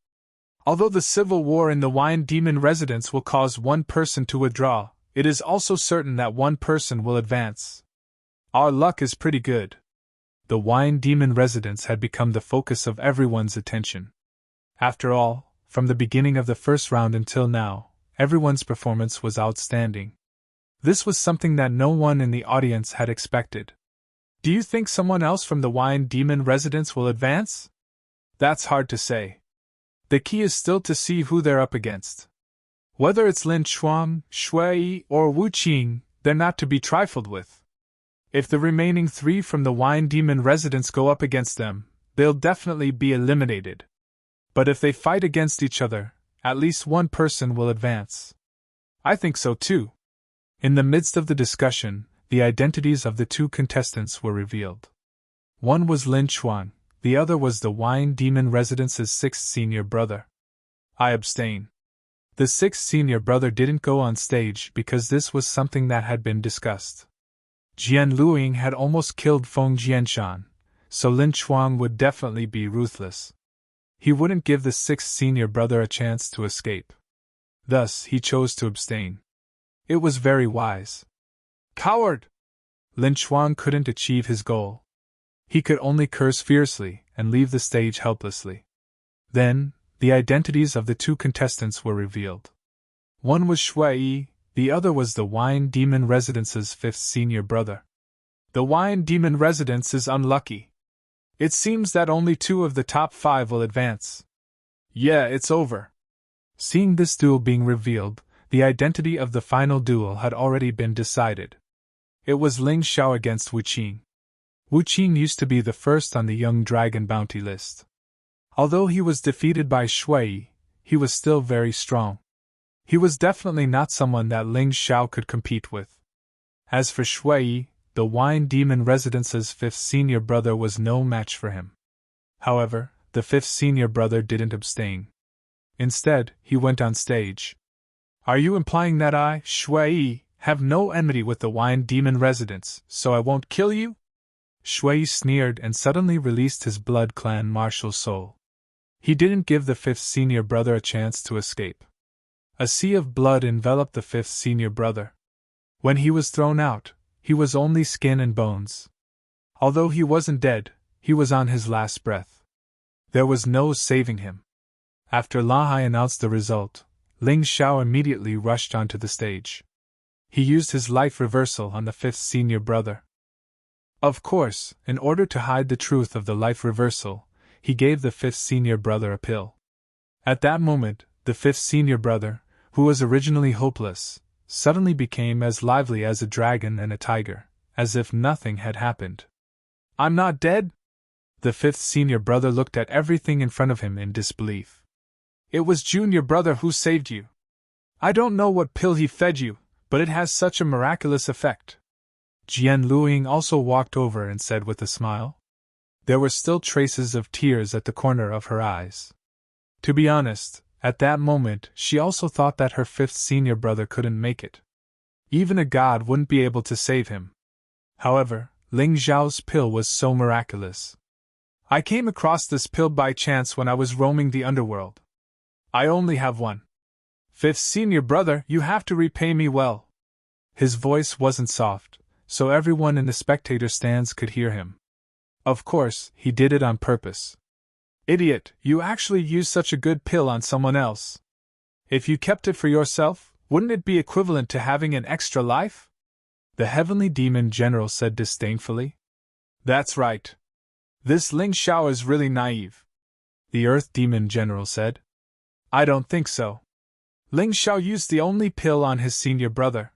Although the civil war in the Wine Demon residence will cause one person to withdraw, it is also certain that one person will advance. Our luck is pretty good. The Wine Demon residence had become the focus of everyone's attention. After all, from the beginning of the first round until now, everyone's performance was outstanding. This was something that no one in the audience had expected. Do you think someone else from the Wine Demon residence will advance? That's hard to say. The key is still to see who they're up against. Whether it's Lin Chuan, Shui, or Wu Qing, they're not to be trifled with. If the remaining 3 from the Wine Demon residence go up against them, they'll definitely be eliminated. But if they fight against each other, at least one person will advance. I think so too. In the midst of the discussion, the identities of the 2 contestants were revealed. One was Lin Chuan, the other was the Wine Demon residence's 6th senior brother. I abstain. The 6th senior brother didn't go on stage because this was something that had been discussed. Jian Luoying had almost killed Feng Jianshan, so Lin Chuan would definitely be ruthless. He wouldn't give the 6th senior brother a chance to escape. Thus, he chose to abstain. It was very wise. Coward! Lin Chuan couldn't achieve his goal. He could only curse fiercely and leave the stage helplessly. Then, the identities of the 2 contestants were revealed. One was Shui, the other was the Wine Demon residence's 5th senior brother. The Wine Demon residence is unlucky. It seems that only 2 of the top 5 will advance. Yeah, it's over. Seeing this duel being revealed, the identity of the final duel had already been decided. It was Ling Xiao against Wu Qing. Wu Qing used to be the first on the Young Dragon bounty list. Although he was defeated by Shui, he was still very strong. He was definitely not someone that Ling Xiao could compete with. As for Shui, the Wine Demon Residence's 5th senior brother was no match for him. However, the 5th senior brother didn't abstain. Instead, he went on stage. Are you implying that I, Shui, have no enmity with the Wine Demon Residence, so I won't kill you? Shui sneered and suddenly released his Blood Clan martial soul. He didn't give the 5th senior brother a chance to escape. A sea of blood enveloped the 5th senior brother. When he was thrown out, he was only skin and bones. Although he wasn't dead, he was on his last breath. There was no saving him. After Lahai announced the result, Ling Xiao immediately rushed onto the stage. He used his life reversal on the 5th senior brother. Of course, in order to hide the truth of the life reversal, he gave the 5th senior brother a pill. At that moment, the 5th senior brother, who was originally hopeless, suddenly became as lively as a dragon and a tiger, as if nothing had happened. I'm not dead? The 5th senior brother looked at everything in front of him in disbelief. It was junior brother who saved you. I don't know what pill he fed you, but it has such a miraculous effect. Jian Luiying also walked over and said with a smile. There were still traces of tears at the corner of her eyes. To be honest, at that moment she also thought that her 5th senior brother couldn't make it. Even a god wouldn't be able to save him. However, Ling Xiao's pill was so miraculous. I came across this pill by chance when I was roaming the underworld. I only have one. 5th senior brother, you have to repay me well. His voice wasn't soft, so everyone in the spectator stands could hear him. Of course, he did it on purpose. Idiot, you actually used such a good pill on someone else. If you kept it for yourself, wouldn't it be equivalent to having an extra life? The Heavenly Demon General said disdainfully. That's right. This Ling Xiao is really naive. The Earth Demon General said. I don't think so. Ling Xiao used the only pill on his senior brother.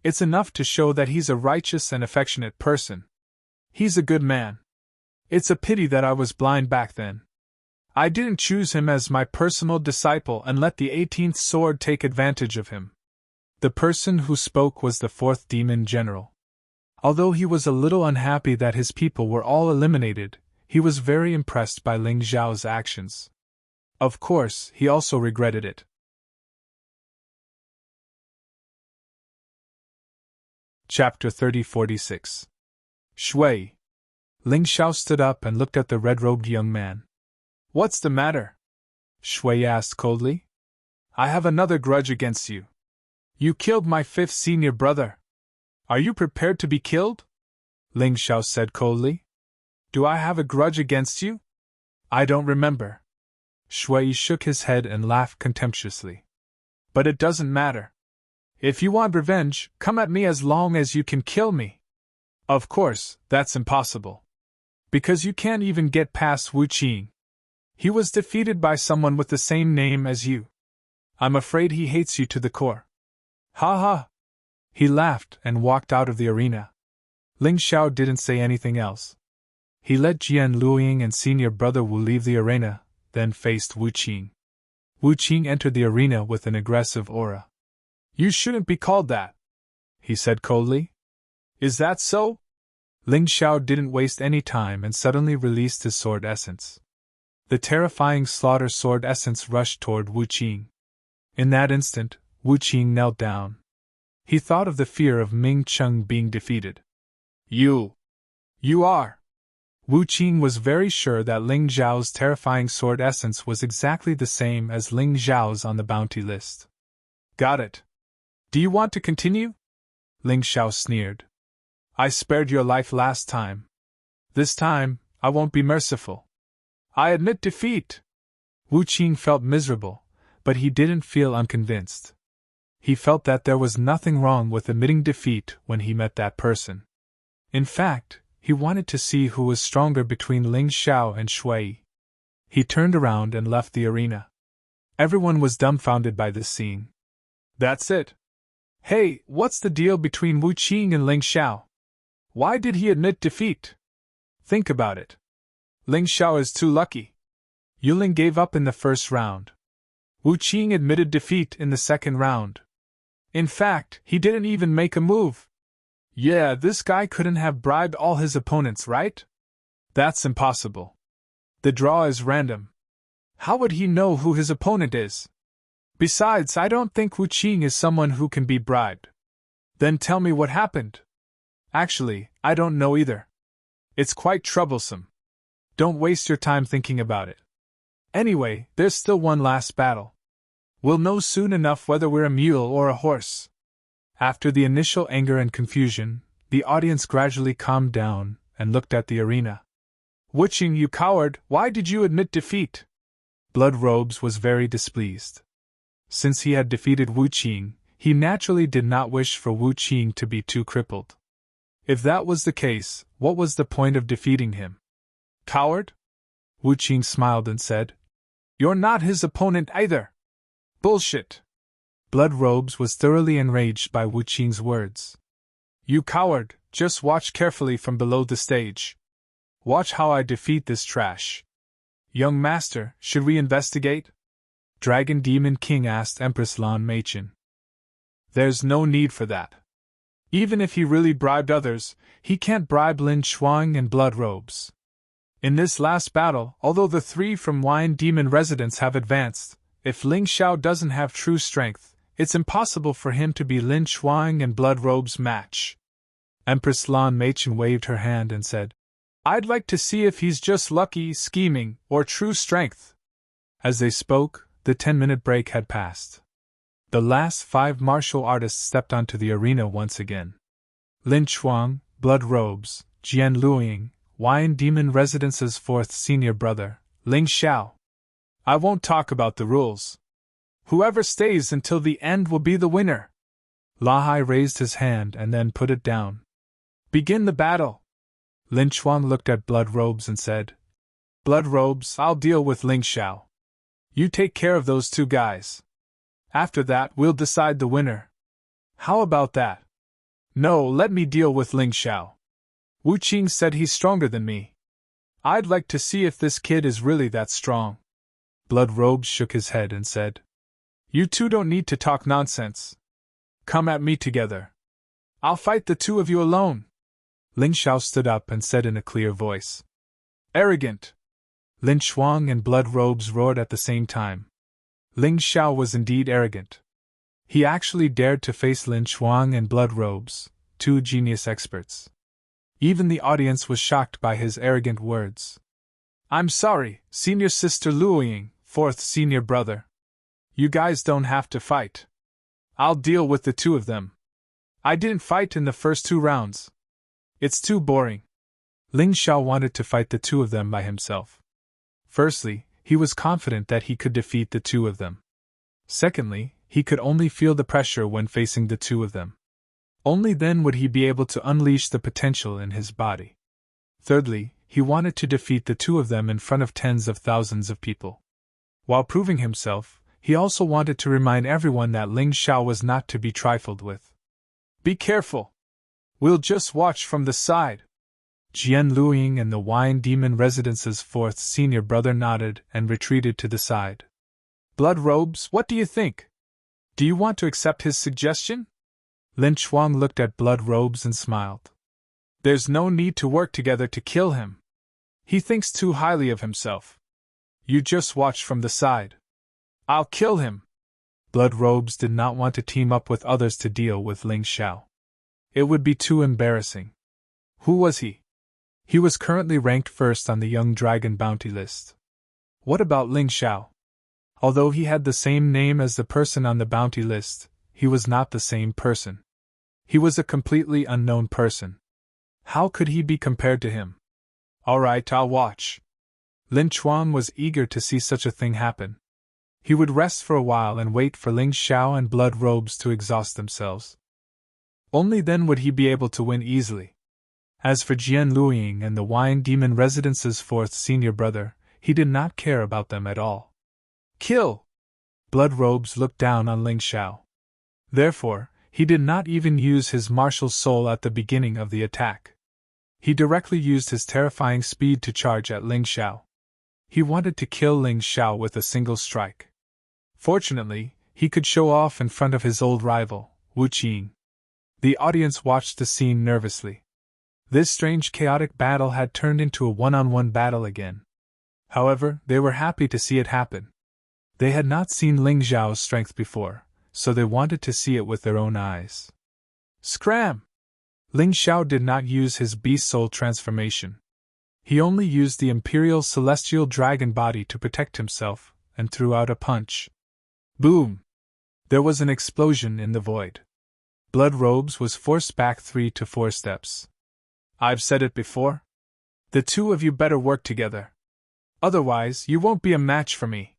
It's enough to show that he's a righteous and affectionate person. He's a good man. It's a pity that I was blind back then. I didn't choose him as my personal disciple and let the 18th sword take advantage of him. The person who spoke was the 4th Demon General. Although he was a little unhappy that his people were all eliminated, he was very impressed by Ling Xiao's actions. Of course, he also regretted it. Chapter 3046. Shui. Ling Xiao stood up and looked at the red-robed young man. What's the matter? Shui asked coldly. I have another grudge against you. You killed my 5th senior brother. Are you prepared to be killed? Ling Xiao said coldly. Do I have a grudge against you? I don't remember. Shui shook his head and laughed contemptuously. But it doesn't matter. If you want revenge, come at me as long as you can kill me. Of course, that's impossible. Because you can't even get past Wu Qing. He was defeated by someone with the same name as you. I'm afraid he hates you to the core. Ha ha! He laughed and walked out of the arena. Ling Xiao didn't say anything else. He let Jian Luiying and senior brother Wu leave the arena, then faced Wu Qing. Wu Qing entered the arena with an aggressive aura. You shouldn't be called that, he said coldly. Is that so? Ling Xiao didn't waste any time and suddenly released his sword essence. The terrifying slaughter sword essence rushed toward Wu Qing. In that instant, Wu Qing knelt down. He thought of the fear of Ming Cheng being defeated. You are! Wu Qing was very sure that Ling Xiao's terrifying sword essence was exactly the same as Ling Xiao's on the bounty list. Got it. Do you want to continue? Ling Xiao sneered. I spared your life last time. This time, I won't be merciful. I admit defeat. Wu Qing felt miserable, but he didn't feel unconvinced. He felt that there was nothing wrong with admitting defeat when he met that person. In fact, he wanted to see who was stronger between Ling Xiao and Shui. He turned around and left the arena. Everyone was dumbfounded by this scene. That's it. Hey, what's the deal between Wu Qing and Ling Xiao? Why did he admit defeat? Think about it. Ling Xiao is too lucky. Yuling gave up in the first round. Wu Qing admitted defeat in the second round. In fact, he didn't even make a move. Yeah, this guy couldn't have bribed all his opponents, right? That's impossible. The draw is random. How would he know who his opponent is? Besides, I don't think Wu Qing is someone who can be bribed. Then tell me what happened. Actually, I don't know either. It's quite troublesome. Don't waste your time thinking about it. Anyway, there's still one last battle. We'll know soon enough whether we're a mule or a horse. After the initial anger and confusion, the audience gradually calmed down and looked at the arena. Wu Qing, you coward, why did you admit defeat? Blood Robes was very displeased. Since he had defeated Wu Qing, he naturally did not wish for Wu Qing to be too crippled. If that was the case, what was the point of defeating him? Coward? Wu Qing smiled and said, You're not his opponent either. Bullshit. Blood Robes was thoroughly enraged by Wu Qing's words. You coward, just watch carefully from below the stage. Watch how I defeat this trash. Young master, should we investigate? Dragon Demon King asked Empress Lan Meichin. There's no need for that. Even if he really bribed others, he can't bribe Lin Chuang and Blood Robes. In this last battle, although the three from Wine Demon residents have advanced, if Ling Xiao doesn't have true strength, it's impossible for him to be Lin Chuang and Blood Robes' match. Empress Lan Meichin waved her hand and said, I'd like to see if he's just lucky, scheming, or true strength. As they spoke, the 10-minute break had passed. The last 5 martial artists stepped onto the arena once again. Lin Chuang, Blood Robes, Jian Luoying, Wine Demon Residence's 4th senior brother, Ling Xiao. I won't talk about the rules. Whoever stays until the end will be the winner. Lahai raised his hand and then put it down. Begin the battle. Lin Chuang looked at Blood Robes and said, Blood Robes, I'll deal with Ling Xiao. You take care of those 2 guys. After that, we'll decide the winner. How about that? No, let me deal with Ling Xiao. Wu Qing said he's stronger than me. I'd like to see if this kid is really that strong. Blood Robes shook his head and said, You two don't need to talk nonsense. Come at me together. I'll fight the 2 of you alone. Ling Xiao stood up and said in a clear voice, Arrogant! Lin Chuang and Blood Robes roared at the same time. Ling Xiao was indeed arrogant. He actually dared to face Lin Chuang and Blood Robes, 2 genius experts. Even the audience was shocked by his arrogant words. I'm sorry, senior sister Luoying, 4th senior brother. You guys don't have to fight. I'll deal with the 2 of them. I didn't fight in the first 2 rounds. It's too boring. Ling Xiao wanted to fight the 2 of them by himself. Firstly, he was confident that he could defeat the 2 of them. Secondly, he could only feel the pressure when facing the 2 of them. Only then would he be able to unleash the potential in his body. Thirdly, he wanted to defeat the 2 of them in front of tens of thousands of people. While proving himself, he also wanted to remind everyone that Ling Xiao was not to be trifled with. Be careful! We'll just watch from the side. Jian Luoying and the Wine Demon Residence's 4th senior brother nodded and retreated to the side. Blood Robes, what do you think? Do you want to accept his suggestion? Lin Chuang looked at Blood Robes and smiled. There's no need to work together to kill him. He thinks too highly of himself. You just watch from the side. I'll kill him. Blood Robes did not want to team up with others to deal with Ling Xiao. It would be too embarrassing. Who was he? He was currently ranked 1st on the Young Dragon bounty list. What about Ling Xiao? Although he had the same name as the person on the bounty list, he was not the same person. He was a completely unknown person. How could he be compared to him? All right, I'll watch. Lin Chuang was eager to see such a thing happen. He would rest for a while and wait for Ling Xiao and Blood Robes to exhaust themselves. Only then would he be able to win easily. As for Jian Luiying and the Wine Demon Residence's fourth senior brother, he did not care about them at all. Kill! Blood Robes looked down on Ling Xiao. Therefore, he did not even use his martial soul at the beginning of the attack. He directly used his terrifying speed to charge at Ling Xiao. He wanted to kill Ling Xiao with a single strike. Fortunately, he could show off in front of his old rival, Wu Qing. The audience watched the scene nervously. This strange chaotic battle had turned into a one-on-one battle again. However, they were happy to see it happen. They had not seen Ling Xiao's strength before, so they wanted to see it with their own eyes. Scram! Ling Xiao did not use his beast soul transformation. He only used the Imperial Celestial Dragon body to protect himself, and threw out a punch. Boom! There was an explosion in the void. Blood Robes was forced back 3 to 4 steps. I've said it before. The two of you better work together. Otherwise, you won't be a match for me.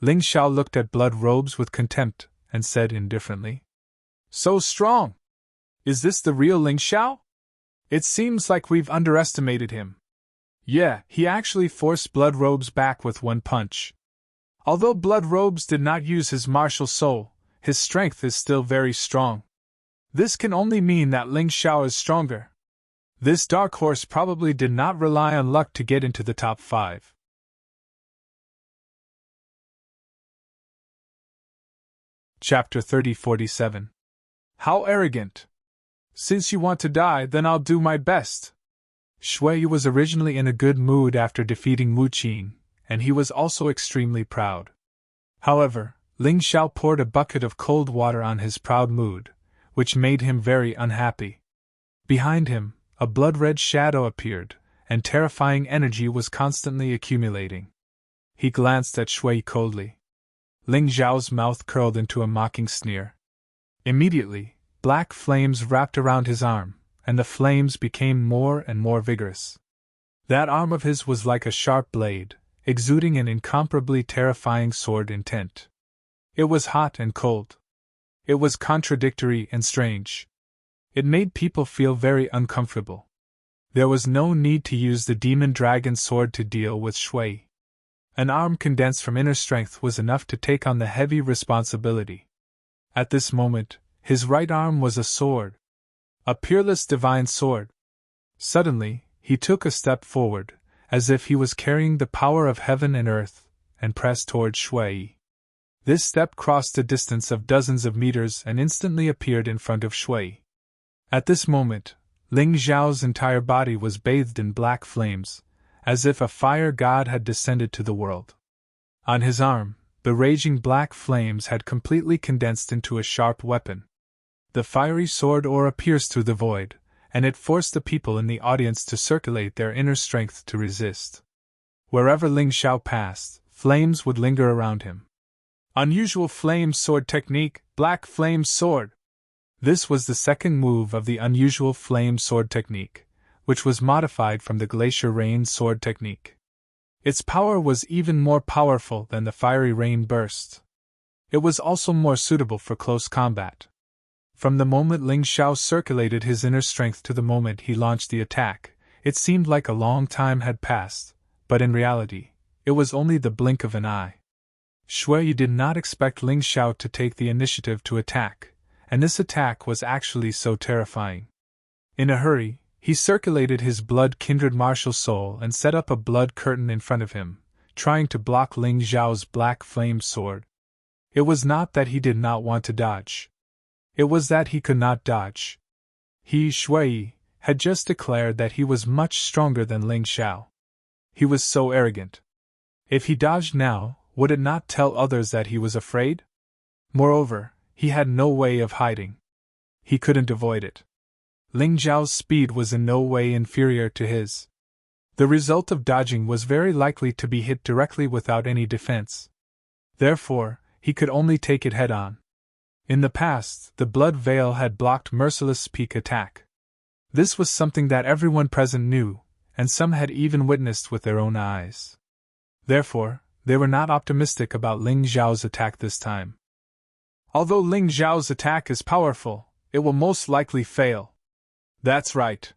Ling Xiao looked at Blood Robes with contempt, and said indifferently. So strong! Is this the real Ling Xiao? It seems like we've underestimated him. Yeah, he actually forced Blood Robes back with one punch. Although Blood Robes did not use his martial soul, his strength is still very strong. This can only mean that Ling Xiao is stronger. This dark horse probably did not rely on luck to get into the top 5. Chapter 3047. How arrogant! Since you want to die, then I'll do my best. Shui was originally in a good mood after defeating Wu Qing, and he was also extremely proud. However, Ling Xiao poured a bucket of cold water on his proud mood, which made him very unhappy. Behind him, a blood-red shadow appeared, and terrifying energy was constantly accumulating. He glanced at Shui coldly. Ling Xiao's mouth curled into a mocking sneer. Immediately, black flames wrapped around his arm, and the flames became more and more vigorous. That arm of his was like a sharp blade, exuding an incomparably terrifying sword intent. It was hot and cold. It was contradictory and strange. It made people feel very uncomfortable. There was no need to use the demon dragon sword to deal with Shui. An arm condensed from inner strength was enough to take on the heavy responsibility. At this moment, his right arm was a sword. A peerless divine sword. Suddenly, he took a step forward, as if he was carrying the power of heaven and earth, and pressed toward Shui. This step crossed a distance of dozens of meters and instantly appeared in front of Shui. At this moment, Ling Xiao's entire body was bathed in black flames, as if a fire god had descended to the world. On his arm, the raging black flames had completely condensed into a sharp weapon. The fiery sword aura pierced through the void, and it forced the people in the audience to circulate their inner strength to resist. Wherever Ling Xiao passed, flames would linger around him. Unusual flame sword technique, black flame sword. This was the second move of the unusual flame sword technique, which was modified from the glacier rain sword technique. Its power was even more powerful than the fiery rain burst. It was also more suitable for close combat. From the moment Ling Xiao circulated his inner strength to the moment he launched the attack, it seemed like a long time had passed, but in reality, it was only the blink of an eye. Shui did not expect Ling Xiao to take the initiative to attack, and this attack was actually so terrifying. In a hurry, he circulated his blood-kindred martial soul and set up a blood curtain in front of him, trying to block Ling Xiao's black flame sword. It was not that he did not want to dodge. It was that he could not dodge. He, Shui, had just declared that he was much stronger than Ling Xiao. He was so arrogant. If he dodged now, would it not tell others that he was afraid? Moreover, he had no way of hiding. He couldn't avoid it. Ling Xiao's speed was in no way inferior to his. The result of dodging was very likely to be hit directly without any defense. Therefore, he could only take it head-on. In the past, the blood veil had blocked merciless peak attack. This was something that everyone present knew, and some had even witnessed with their own eyes. Therefore, they were not optimistic about Ling Xiao's attack this time. Although Ling Xiao's attack is powerful, it will most likely fail. That's right.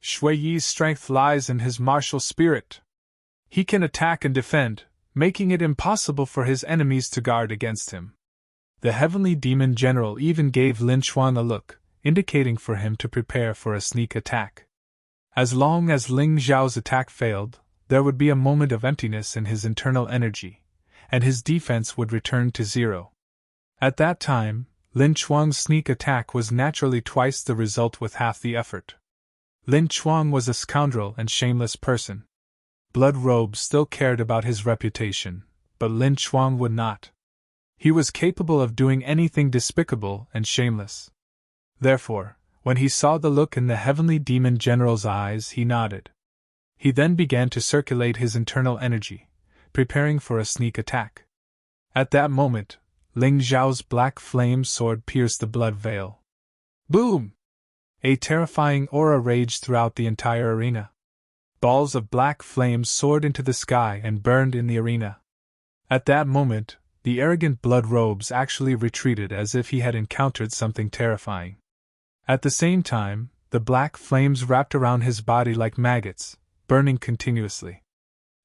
Shui Yi's strength lies in his martial spirit. He can attack and defend, making it impossible for his enemies to guard against him. The heavenly demon general even gave Lin Chuan a look, indicating for him to prepare for a sneak attack. As long as Ling Xiao's attack failed, there would be a moment of emptiness in his internal energy, and his defense would return to zero. At that time, Lin Chuang's sneak attack was naturally twice the result with half the effort. Lin Chuang was a scoundrel and shameless person. Blood Robes still cared about his reputation, but Lin Chuang would not. He was capable of doing anything despicable and shameless. Therefore, when he saw the look in the heavenly demon general's eyes, he nodded. He then began to circulate his internal energy, preparing for a sneak attack. At that moment, Ling Xiao's black flame sword pierced the blood veil. Boom! A terrifying aura raged throughout the entire arena. Balls of black flames soared into the sky and burned in the arena. At that moment, the arrogant Blood Robes actually retreated as if he had encountered something terrifying. At the same time, the black flames wrapped around his body like maggots, burning continuously.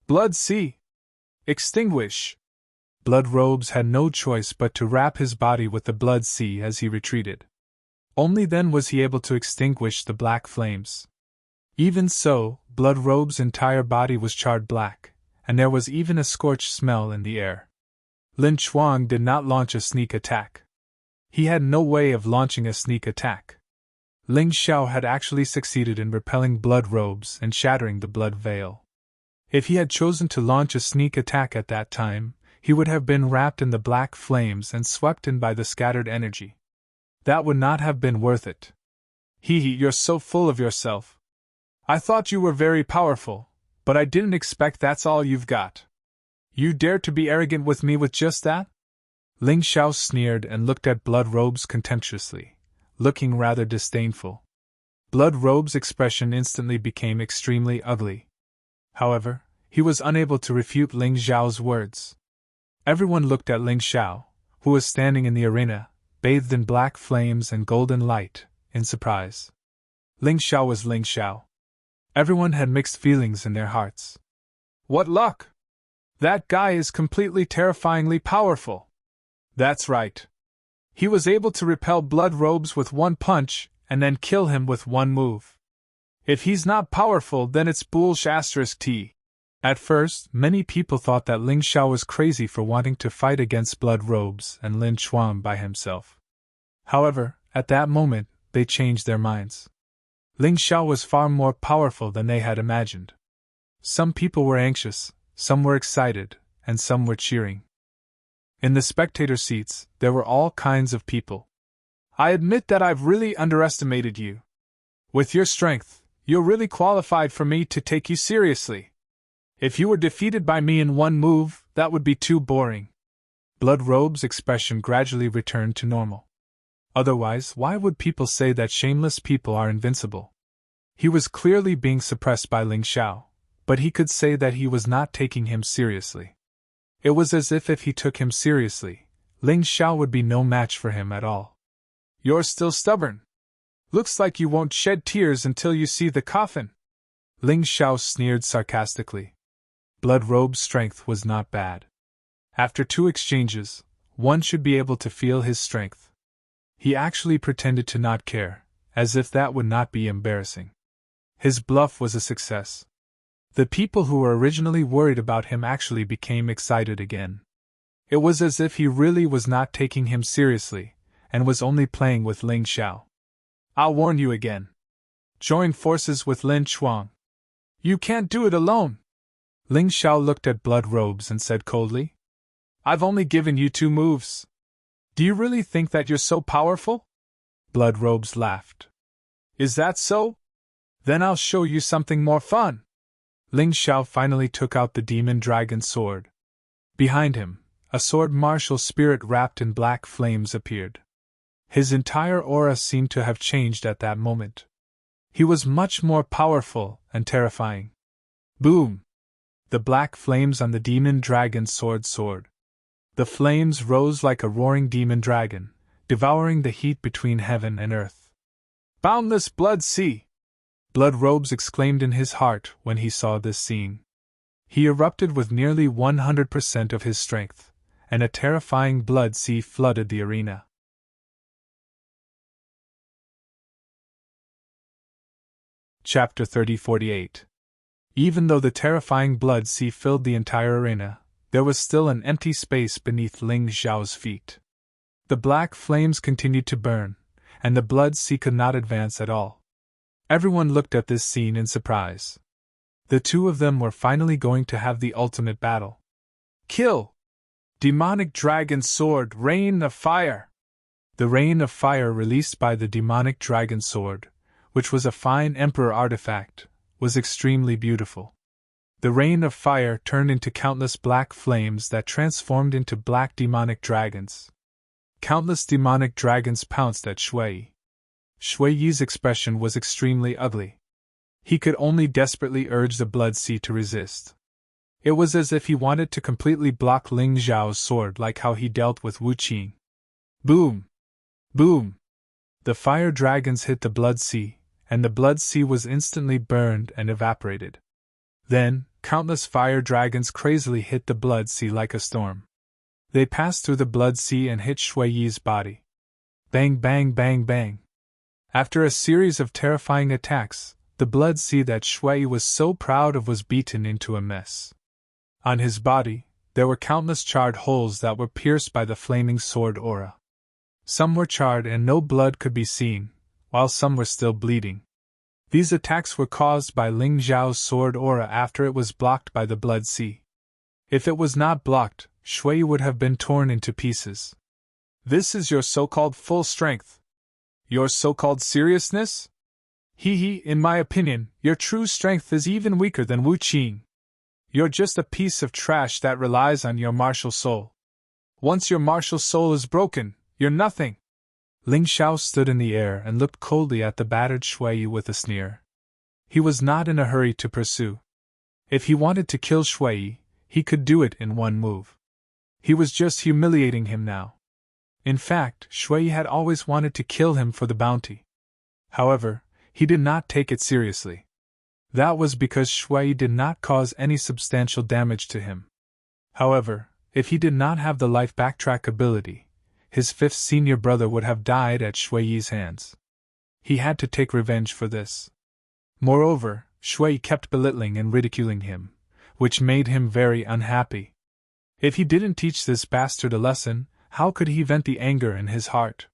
Blood Sea! Extinguish! Blood Robes had no choice but to wrap his body with the Blood Sea as he retreated. Only then was he able to extinguish the black flames. Even so, Blood Robe's entire body was charred black, and there was even a scorched smell in the air. Lin Chuang did not launch a sneak attack. He had no way of launching a sneak attack. Ling Xiao had actually succeeded in repelling Blood Robes and shattering the blood veil. If he had chosen to launch a sneak attack at that time, he would have been wrapped in the black flames and swept in by the scattered energy. That would not have been worth it. You're so full of yourself. I thought you were very powerful, but I didn't expect that's all you've got. You dare to be arrogant with me with just that? Ling Xiao sneered and looked at Blood Robes contemptuously, looking rather disdainful. Blood Robe's expression instantly became extremely ugly. However, he was unable to refute Ling Xiao's words. Everyone looked at Ling Xiao, who was standing in the arena, bathed in black flames and golden light, in surprise. Ling Xiao was Ling Xiao. Everyone had mixed feelings in their hearts. What luck! That guy is completely terrifyingly powerful. That's right. He was able to repel Blood Robes with one punch and then kill him with one move. If he's not powerful, then it's bullsh*t. At first, many people thought that Ling Xiao was crazy for wanting to fight against Blood Robes and Lin Chuan by himself. However, at that moment, they changed their minds. Ling Xiao was far more powerful than they had imagined. Some people were anxious, some were excited, and some were cheering. In the spectator seats, there were all kinds of people. I admit that I've really underestimated you. With your strength, you're really qualified for me to take you seriously. If you were defeated by me in one move, that would be too boring. Blood Robe's expression gradually returned to normal. Otherwise, why would people say that shameless people are invincible? He was clearly being suppressed by Ling Xiao, but he could say that he was not taking him seriously. It was as if he took him seriously, Ling Xiao would be no match for him at all. You're still stubborn. Looks like you won't shed tears until you see the coffin. Ling Xiao sneered sarcastically. Blood Robe's strength was not bad. After 2 exchanges, one should be able to feel his strength. He actually pretended to not care, as if that would not be embarrassing. His bluff was a success. The people who were originally worried about him actually became excited again. It was as if he really was not taking him seriously, and was only playing with Ling Xiao. I'll warn you again. Join forces with Lin Chuang. You can't do it alone. Ling Xiao looked at Blood Robes and said coldly. I've only given you 2 moves. Do you really think that you're so powerful? Blood Robes laughed. Is that so? Then I'll show you something more fun. Ling Xiao finally took out the demon dragon sword. Behind him, a sword martial spirit wrapped in black flames appeared. His entire aura seemed to have changed at that moment. He was much more powerful and terrifying. Boom! The black flames on the demon dragon's sword soared. The flames rose like a roaring demon dragon, devouring the heat between heaven and earth. Boundless Blood Sea! Blood Robes exclaimed in his heart when he saw this scene. He erupted with nearly 100% of his strength, and a terrifying blood sea flooded the arena. Chapter 3048. Even though the terrifying blood sea filled the entire arena, there was still an empty space beneath Ling Xiao's feet. The black flames continued to burn, and the blood sea could not advance at all. Everyone looked at this scene in surprise. The two of them were finally going to have the ultimate battle. Kill! Demonic Dragon Sword, Rain of Fire! The Rain of Fire released by the Demonic Dragon Sword, which was a fine Emperor artifact, was extremely beautiful. The Rain of Fire turned into countless black flames that transformed into black demonic dragons. Countless demonic dragons pounced at Shui. Shui Yi's expression was extremely ugly. He could only desperately urge the blood sea to resist. It was as if he wanted to completely block Ling Xiao's sword, like how he dealt with Wu Qing. Boom! Boom! The fire dragons hit the blood sea, and the blood sea was instantly burned and evaporated. Then, countless fire dragons crazily hit the blood sea like a storm. They passed through the blood sea and hit Shui Yi's body. Bang, bang, bang, bang. After a series of terrifying attacks, the blood sea that Shui Yi was so proud of was beaten into a mess. On his body, there were countless charred holes that were pierced by the flaming sword aura. Some were charred and no blood could be seen, while some were still bleeding. These attacks were caused by Ling Xiao's sword aura after it was blocked by the blood sea. If it was not blocked, Shui Yi would have been torn into pieces. This is your so-called full strength. Your so-called seriousness? In my opinion, your true strength is even weaker than Wu Qing. You're just a piece of trash that relies on your martial soul. Once your martial soul is broken, you're nothing. Ling Xiao stood in the air and looked coldly at the battered Shui Yi with a sneer. He was not in a hurry to pursue. If he wanted to kill Shui Yi, he could do it in one move. He was just humiliating him now. In fact, Shui Yi had always wanted to kill him for the bounty. However, he did not take it seriously. That was because Shui Yi did not cause any substantial damage to him. However, if he did not have the life backtrack ability, his fifth senior brother would have died at Shui Yi's hands. He had to take revenge for this. Moreover, Shui Yi kept belittling and ridiculing him, which made him very unhappy. If he didn't teach this bastard a lesson, how could he vent the anger in his heart?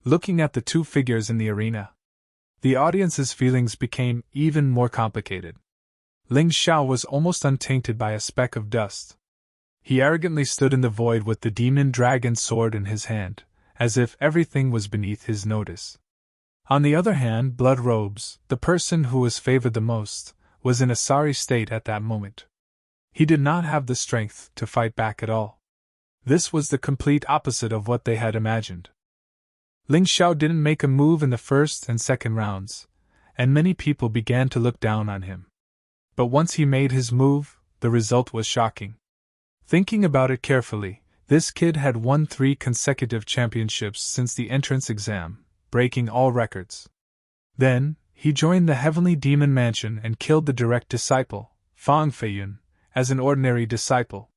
Looking at the two figures in the arena, the audience's feelings became even more complicated. Ling Xiao was almost untainted by a speck of dust. He arrogantly stood in the void with the demon dragon sword in his hand, as if everything was beneath his notice. On the other hand, Blood Robes, the person who was favored the most, was in a sorry state at that moment. He did not have the strength to fight back at all. This was the complete opposite of what they had imagined. Ling Xiao didn't make a move in the first and second rounds, and many people began to look down on him. But once he made his move, the result was shocking. Thinking about it carefully, this kid had won 3 consecutive championships since the entrance exam, breaking all records. Then, he joined the Heavenly Demon Mansion and killed the direct disciple, Fang Feiyun, as an ordinary disciple.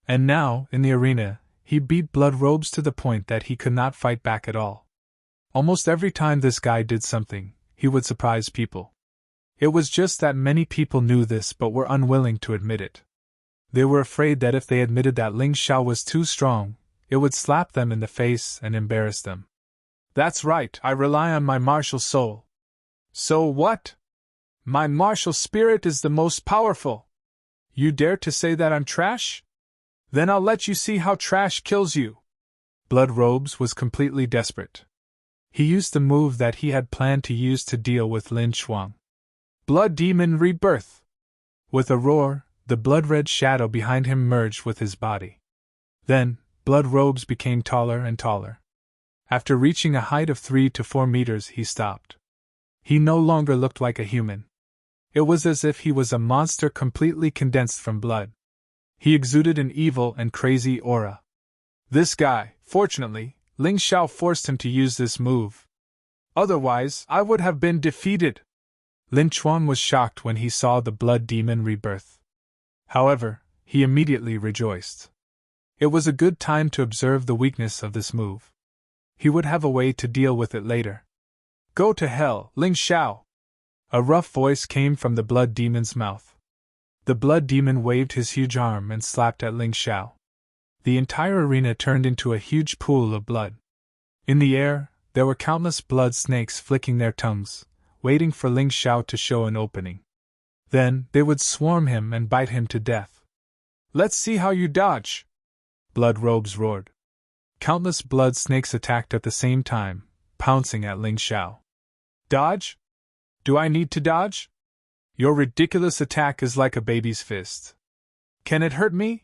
And now, in the arena, he beat Blood Robes to the point that he could not fight back at all. Almost every time this guy did something, he would surprise people. It was just that many people knew this but were unwilling to admit it. They were afraid that if they admitted that Ling Xiao was too strong, it would slap them in the face and embarrass them. That's right, I rely on my martial soul. So what? My martial spirit is the most powerful. You dare to say that I'm trash? Then I'll let you see how trash kills you. Blood Robes was completely desperate. He used the move that he had planned to use to deal with Lin Shuang. Blood Demon Rebirth! With a roar, the blood-red shadow behind him merged with his body. Then, Blood Robes became taller and taller. After reaching a height of 3 to 4 meters, he stopped. He no longer looked like a human. It was as if he was a monster completely condensed from blood. He exuded an evil and crazy aura. This guy, fortunately, Ling Xiao forced him to use this move. Otherwise, I would have been defeated. Lin Chuan was shocked when he saw the blood demon rebirth. However, he immediately rejoiced. It was a good time to observe the weakness of this move. He would have a way to deal with it later. Go to hell, Ling Xiao! A rough voice came from the blood demon's mouth. The blood demon waved his huge arm and slapped at Ling Xiao. The entire arena turned into a huge pool of blood. In the air, there were countless blood snakes flicking their tongues, waiting for Ling Xiao to show an opening. Then, they would swarm him and bite him to death. Let's see how you dodge! Blood robes roared. Countless blood snakes attacked at the same time, pouncing at Ling Xiao. Dodge? Do I need to dodge? Your ridiculous attack is like a baby's fist. Can it hurt me?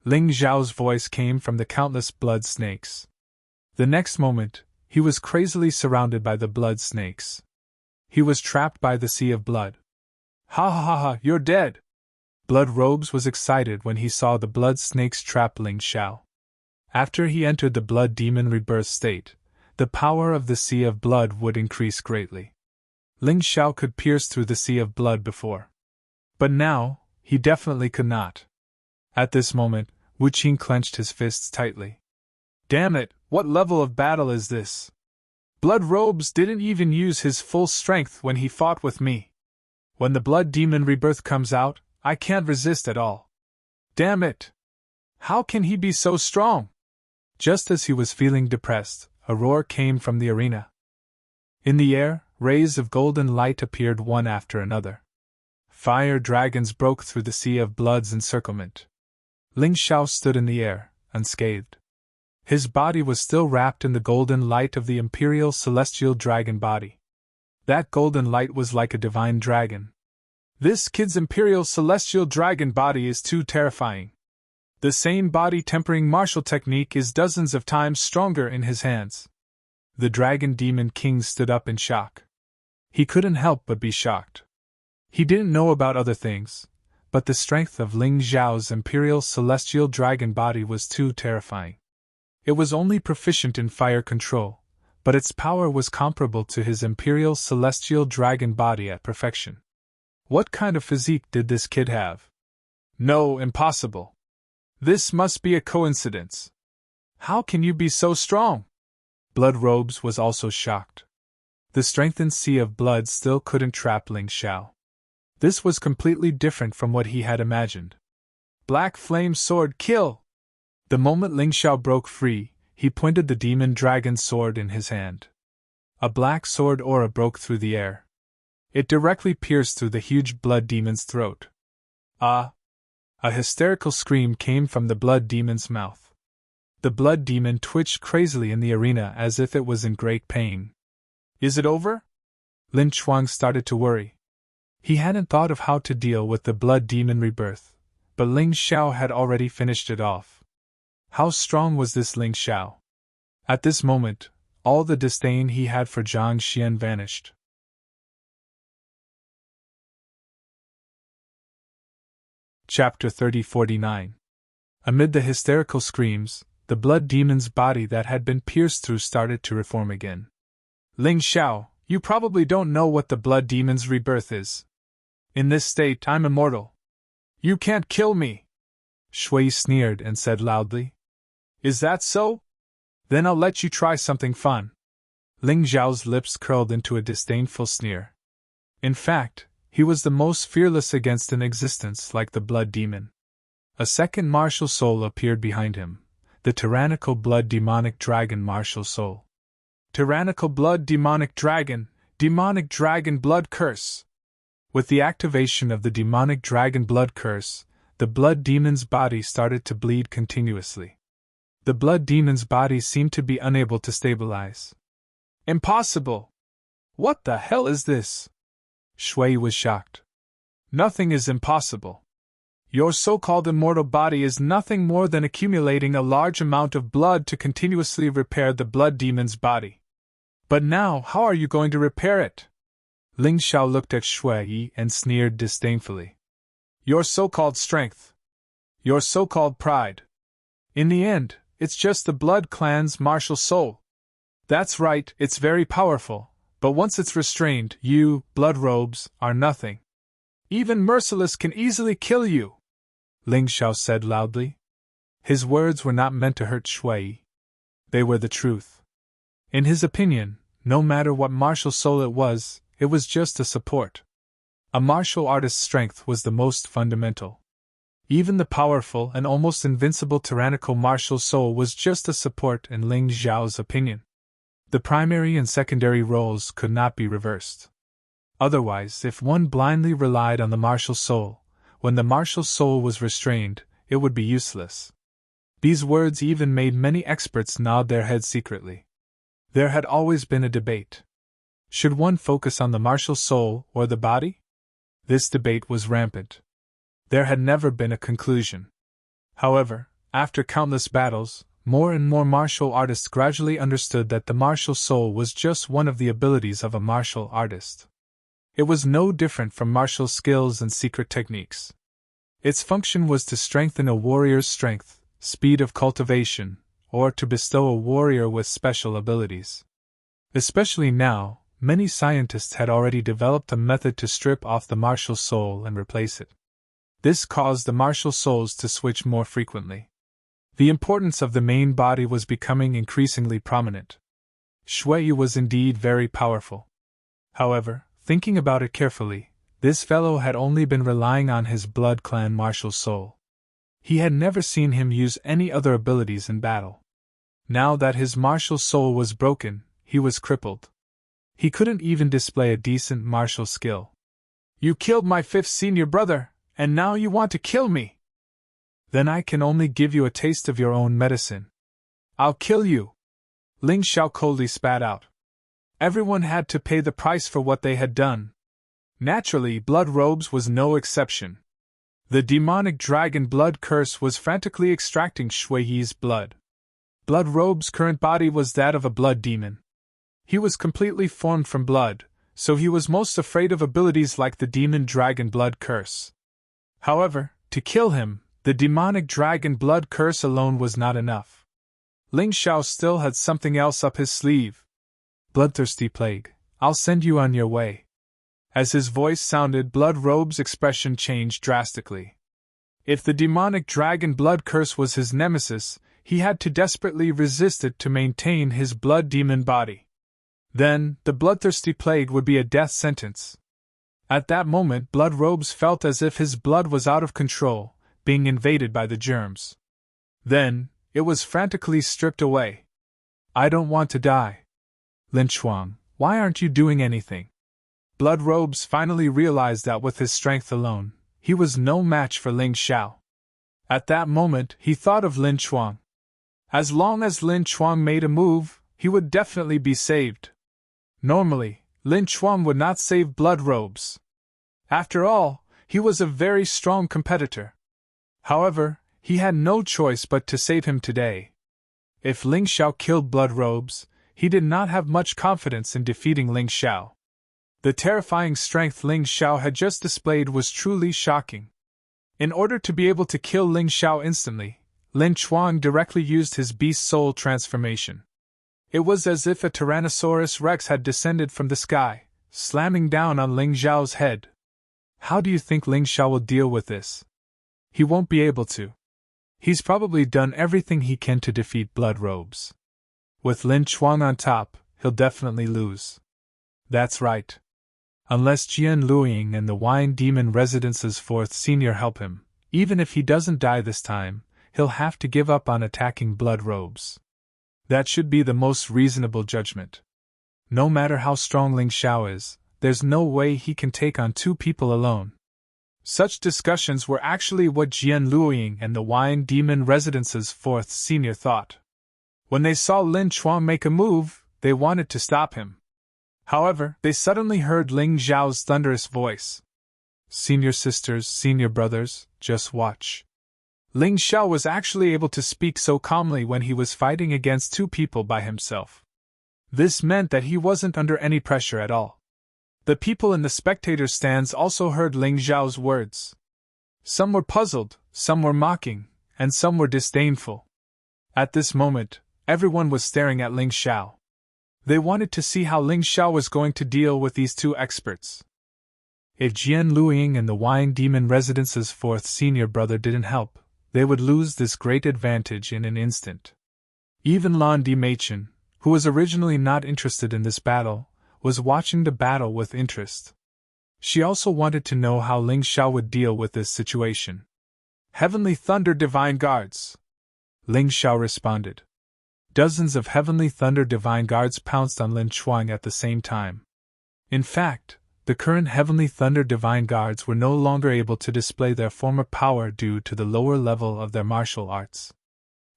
Ling Xiao's voice came from the countless blood snakes. The next moment, he was crazily surrounded by the blood snakes. He was trapped by the sea of blood. Ha ha ha ha, you're dead! Blood Robes was excited when he saw the blood snakes trap Ling Xiao. After he entered the blood demon rebirth state, the power of the sea of blood would increase greatly. Ling Xiao could pierce through the sea of blood before. But now, he definitely could not. At this moment, Wu Qing clenched his fists tightly. Damn it, what level of battle is this? Blood Robes didn't even use his full strength when he fought with me. When the blood demon rebirth comes out, I can't resist at all. Damn it! How can he be so strong? Just as he was feeling depressed, a roar came from the arena. In the air, rays of golden light appeared one after another. Fire dragons broke through the sea of blood's encirclement. Ling Xiao stood in the air, unscathed. His body was still wrapped in the golden light of the imperial celestial dragon body. That golden light was like a divine dragon. This kid's imperial celestial dragon body is too terrifying. The same body tempering martial technique is dozens of times stronger in his hands. The dragon demon king stood up in shock. He couldn't help but be shocked. He didn't know about other things, but the strength of Ling Xiao's imperial celestial dragon body was too terrifying. It was only proficient in fire control, but its power was comparable to his imperial celestial dragon body at perfection. What kind of physique did this kid have? No, impossible. This must be a coincidence. How can you be so strong? Blood Robes was also shocked. The strengthened sea of blood still couldn't trap Ling Xiao. This was completely different from what he had imagined. Black Flame Sword, kill! The moment Ling Xiao broke free, he pointed the demon dragon sword in his hand. A black sword aura broke through the air. It directly pierced through the huge blood demon's throat. Ah! A hysterical scream came from the blood demon's mouth. The blood demon twitched crazily in the arena as if it was in great pain. Is it over? Lin Chuang started to worry. He hadn't thought of how to deal with the blood demon rebirth, but Ling Xiao had already finished it off. How strong was this Ling Xiao? At this moment, all the disdain he had for Zhang Xian vanished. Chapter 30-49. Amid the hysterical screams, the blood demon's body that had been pierced through started to reform again. Ling Xiao, you probably don't know what the blood demon's rebirth is. In this state, I'm immortal. You can't kill me! Shui sneered and said loudly. Is that so? Then I'll let you try something fun. Ling Xiao's lips curled into a disdainful sneer. In fact, he was the most fearless against an existence like the blood demon. A second martial soul appeared behind him, the tyrannical blood demonic dragon martial soul. Tyrannical blood demonic dragon blood curse. With the activation of the demonic dragon blood curse, the blood demon's body started to bleed continuously. The blood demon's body seemed to be unable to stabilize. Impossible! What the hell is this? Shui was shocked. Nothing is impossible. Your so-called immortal body is nothing more than accumulating a large amount of blood to continuously repair the blood demon's body. But now, how are you going to repair it? Ling Xiao looked at Shui and sneered disdainfully. Your so-called strength. Your so-called pride. In the end, it's just the blood clan's martial soul. That's right, it's very powerful, But once it's restrained, you, blood robes, are nothing. Even Merciless can easily kill you, Ling Xiao said loudly. His words were not meant to hurt Shui. They were the truth. In his opinion, no matter what martial soul it was just a support. A martial artist's strength was the most fundamental. Even the powerful and almost invincible tyrannical martial soul was just a support in Ling Xiao's opinion. The primary and secondary roles could not be reversed. Otherwise, if one blindly relied on the martial soul, when the martial soul was restrained, it would be useless. These words even made many experts nod their heads secretly. There had always been a debate. Should one focus on the martial soul or the body? This debate was rampant. There had never been a conclusion. However, after countless battles, more and more martial artists gradually understood that the martial soul was just one of the abilities of a martial artist. It was no different from martial skills and secret techniques. Its function was to strengthen a warrior's strength, speed of cultivation, or to bestow a warrior with special abilities. Especially now, many scientists had already developed a method to strip off the martial soul and replace it. This caused the martial souls to switch more frequently. The importance of the main body was becoming increasingly prominent. Shui was indeed very powerful. However, thinking about it carefully, this fellow had only been relying on his blood clan martial soul. He had never seen him use any other abilities in battle. Now that his martial soul was broken, he was crippled. He couldn't even display a decent martial skill. You killed my 5th senior brother, and now you want to kill me? Then I can only give you a taste of your own medicine. I'll kill you. Ling Xiao coldly spat out. Everyone had to pay the price for what they had done. Naturally, Blood Robes was no exception. The demonic dragon blood curse was frantically extracting Shui's blood. Blood Robe's current body was that of a blood demon. He was completely formed from blood, so he was most afraid of abilities like the demon dragon blood curse. However, to kill him, the demonic dragon blood curse alone was not enough. Ling Xiao still had something else up his sleeve. Bloodthirsty plague, I'll send you on your way. As his voice sounded, Blood Robe's expression changed drastically. If the demonic dragon blood curse was his nemesis, he had to desperately resist it to maintain his blood demon body. Then, the bloodthirsty plague would be a death sentence. At that moment, Blood Robes felt as if his blood was out of control, being invaded by the germs. Then, it was frantically stripped away. I don't want to die. Lin Chuang, why aren't you doing anything? Blood Robes finally realized that with his strength alone, he was no match for Ling Xiao. At that moment, he thought of Lin Chuang. As long as Lin Chuang made a move, he would definitely be saved. Normally, Lin Chuang would not save Blood Robes. After all, he was a very strong competitor. However, he had no choice but to save him today. If Ling Xiao killed Blood Robes, he did not have much confidence in defeating Ling Xiao. The terrifying strength Ling Xiao had just displayed was truly shocking. In order to be able to kill Ling Xiao instantly, Lin Chuang directly used his beast soul transformation. It was as if a Tyrannosaurus Rex had descended from the sky, slamming down on Ling Xiao's head. How do you think Ling Xiao will deal with this? He won't be able to. He's probably done everything he can to defeat Blood Robes. With Lin Chuang on top, he'll definitely lose. That's right. Unless Jian Luiying and the Wine Demon Residence's 4th senior help him, even if he doesn't die this time, he'll have to give up on attacking Blood Robes. That should be the most reasonable judgment. No matter how strong Ling Xiao is, there's no way he can take on 2 people alone. Such discussions were actually what Jian Luiying and the Wine Demon Residence's 4th senior thought. When they saw Lin Chuang make a move, they wanted to stop him. However, they suddenly heard Ling Xiao's thunderous voice. Senior sisters, senior brothers, just watch. Ling Xiao was actually able to speak so calmly when he was fighting against 2 people by himself. This meant that he wasn't under any pressure at all. The people in the spectator stands also heard Ling Xiao's words. Some were puzzled, some were mocking, and some were disdainful. At this moment, everyone was staring at Ling Xiao. They wanted to see how Ling Xiao was going to deal with these two experts. If Jian Luiying and the Wang Demon Residence's fourth senior brother didn't help, they would lose this great advantage in an instant. Even Lan Di Meichen, who was originally not interested in this battle, was watching the battle with interest. She also wanted to know how Ling Xiao would deal with this situation. Heavenly Thunder Divine Guards! Ling Xiao responded. Dozens of Heavenly Thunder Divine Guards pounced on Lin Chuang at the same time. In fact, the current Heavenly Thunder Divine Guards were no longer able to display their former power due to the lower level of their martial arts.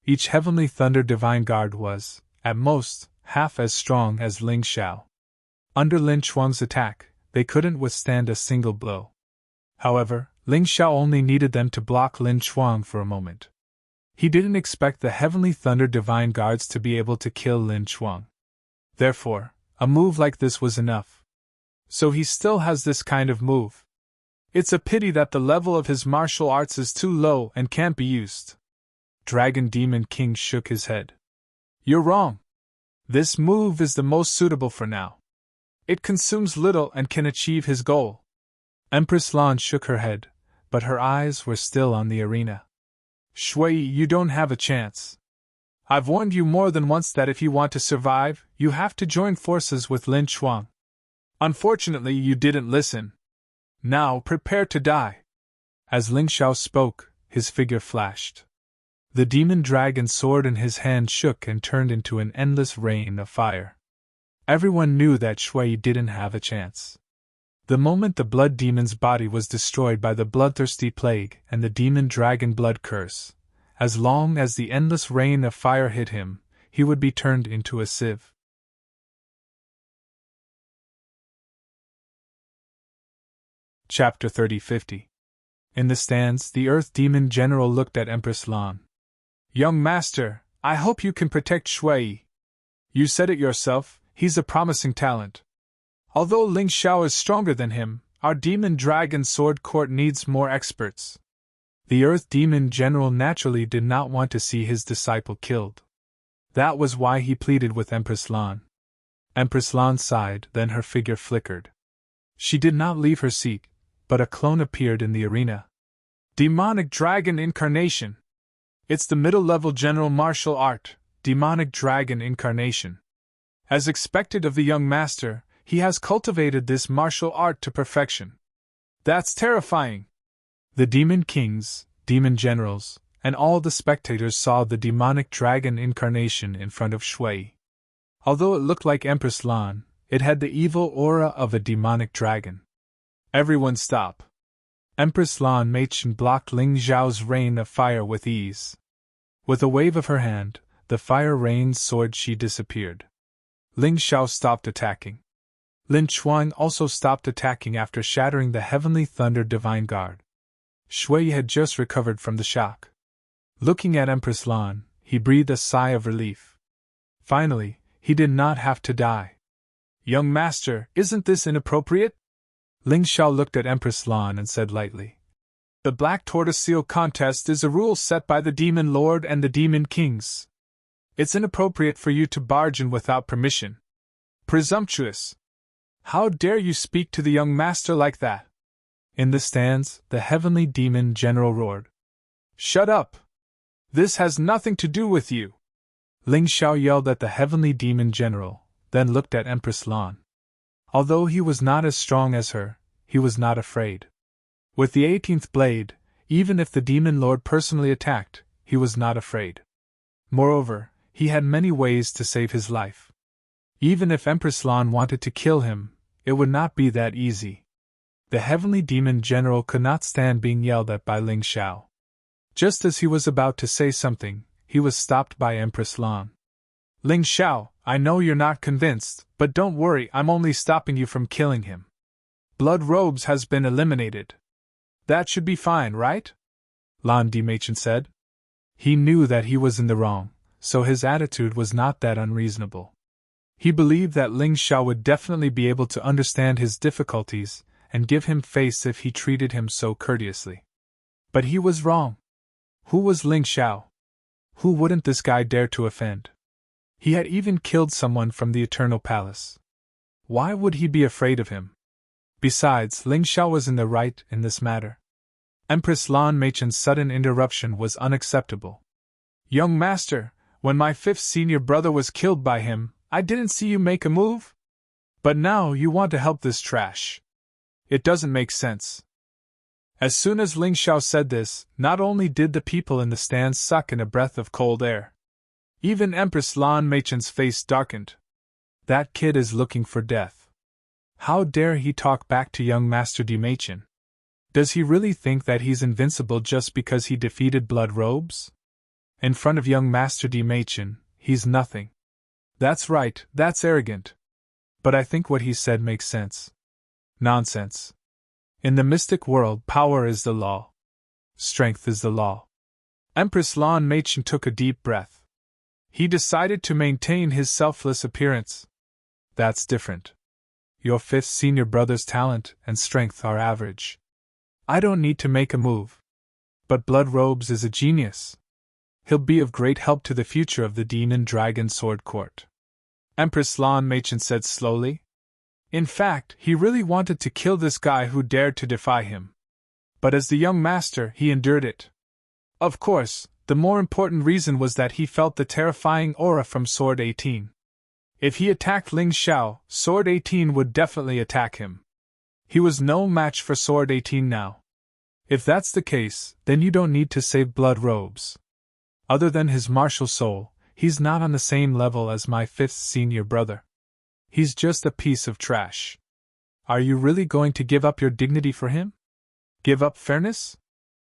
Each Heavenly Thunder Divine Guard was, at most, half as strong as Ling Xiao. Under Lin Chuang's attack, they couldn't withstand a single blow. However, Ling Xiao only needed them to block Lin Chuang for a moment. He didn't expect the Heavenly Thunder Divine Guards to be able to kill Lin Chuang. Therefore, a move like this was enough. So he still has this kind of move. It's a pity that the level of his martial arts is too low and can't be used. Dragon Demon King shook his head. You're wrong. This move is the most suitable for now. It consumes little and can achieve his goal. Empress Lan shook her head, but her eyes were still on the arena. Shui, you don't have a chance. I've warned you more than once that if you want to survive, you have to join forces with Lin Chuang. Unfortunately, you didn't listen. Now prepare to die. As Ling Xiao spoke, his figure flashed. The demon dragon sword in his hand shook and turned into an endless rain of fire. Everyone knew that Shui didn't have a chance. The moment the blood demon's body was destroyed by the bloodthirsty plague and the demon dragon blood curse, as long as the endless rain of fire hit him, he would be turned into a sieve. Chapter 30-50. In the stands, the Earth Demon General looked at Empress Lan. Young Master, I hope you can protect Shui. You said it yourself, he's a promising talent. Although Ling Xiao is stronger than him, our Demon Dragon Sword Court needs more experts. The Earth Demon General naturally did not want to see his disciple killed. That was why he pleaded with Empress Lan. Empress Lan sighed, then her figure flickered. She did not leave her seat, but a clone appeared in the arena. Demonic Dragon Incarnation! It's the middle-level general martial art, Demonic Dragon Incarnation. As expected of the young master, he has cultivated this martial art to perfection. That's terrifying! The demon kings, demon generals, and all the spectators saw the demonic dragon incarnation in front of Shui. Although it looked like Empress Lan, it had the evil aura of a demonic dragon. Everyone stop! Empress Lan Meichen blocked Ling Xiao's rain of fire with ease. With a wave of her hand, the fire rain's sword she disappeared. Ling Xiao stopped attacking. Lin Chuang also stopped attacking after shattering the Heavenly Thunder Divine Guard. Shui had just recovered from the shock. Looking at Empress Lan, he breathed a sigh of relief. Finally, he did not have to die. Young Master, isn't this inappropriate? Ling Xiao looked at Empress Lan and said lightly. The Black Tortoise Seal contest is a rule set by the Demon Lord and the Demon Kings. It's inappropriate for you to barge in without permission. Presumptuous! How dare you speak to the young master like that? In the stands, the Heavenly Demon General roared. Shut up! This has nothing to do with you! Ling Xiao yelled at the Heavenly Demon General, then looked at Empress Lan. Although he was not as strong as her, he was not afraid. With the 18th blade, even if the Demon Lord personally attacked, he was not afraid. Moreover, he had many ways to save his life. Even if Empress Lan wanted to kill him, it would not be that easy. The Heavenly Demon General could not stand being yelled at by Ling Xiao. Just as he was about to say something, he was stopped by Empress Lan. Ling Xiao, I know you're not convinced, but don't worry, I'm only stopping you from killing him. Blood Robes has been eliminated. That should be fine, right? Lan Di Meichen said. He knew that he was in the wrong, so his attitude was not that unreasonable. He believed that Ling Xiao would definitely be able to understand his difficulties and give him face if he treated him so courteously. But he was wrong. Who was Ling Xiao? Who wouldn't this guy dare to offend? He had even killed someone from the Eternal Palace. Why would he be afraid of him? Besides, Ling Xiao was in the right in this matter. Empress Lan Meichen's sudden interruption was unacceptable. Young master, when my fifth senior brother was killed by him, I didn't see you make a move. But now you want to help this trash. It doesn't make sense. As soon as Ling Xiao said this, not only did the people in the stands suck in a breath of cold air. Even Empress Lan Meichen's face darkened. That kid is looking for death. How dare he talk back to young Master Di Meichen? Does he really think that he's invincible just because he defeated Blood Robes? In front of young Master Di Meichen, he's nothing. That's right, that's arrogant. But I think what he said makes sense. Nonsense. In the mystic world, power is the law. Strength is the law. Empress Lan Meichen took a deep breath. He decided to maintain his selfless appearance. That's different. Your fifth senior brother's talent and strength are average. I don't need to make a move. But Blood Robes is a genius. He'll be of great help to the future of the Demon Dragon Sword Court. Empress Lan Meichen said slowly. In fact, he really wanted to kill this guy who dared to defy him. But as the young master, he endured it. Of course, the more important reason was that he felt the terrifying aura from Sword 18. If he attacked Ling Xiao, Sword 18 would definitely attack him. He was no match for Sword 18 now. If that's the case, then you don't need to save Blood Robes. Other than his martial soul, he's not on the same level as my fifth senior brother. He's just a piece of trash. Are you really going to give up your dignity for him? Give up fairness?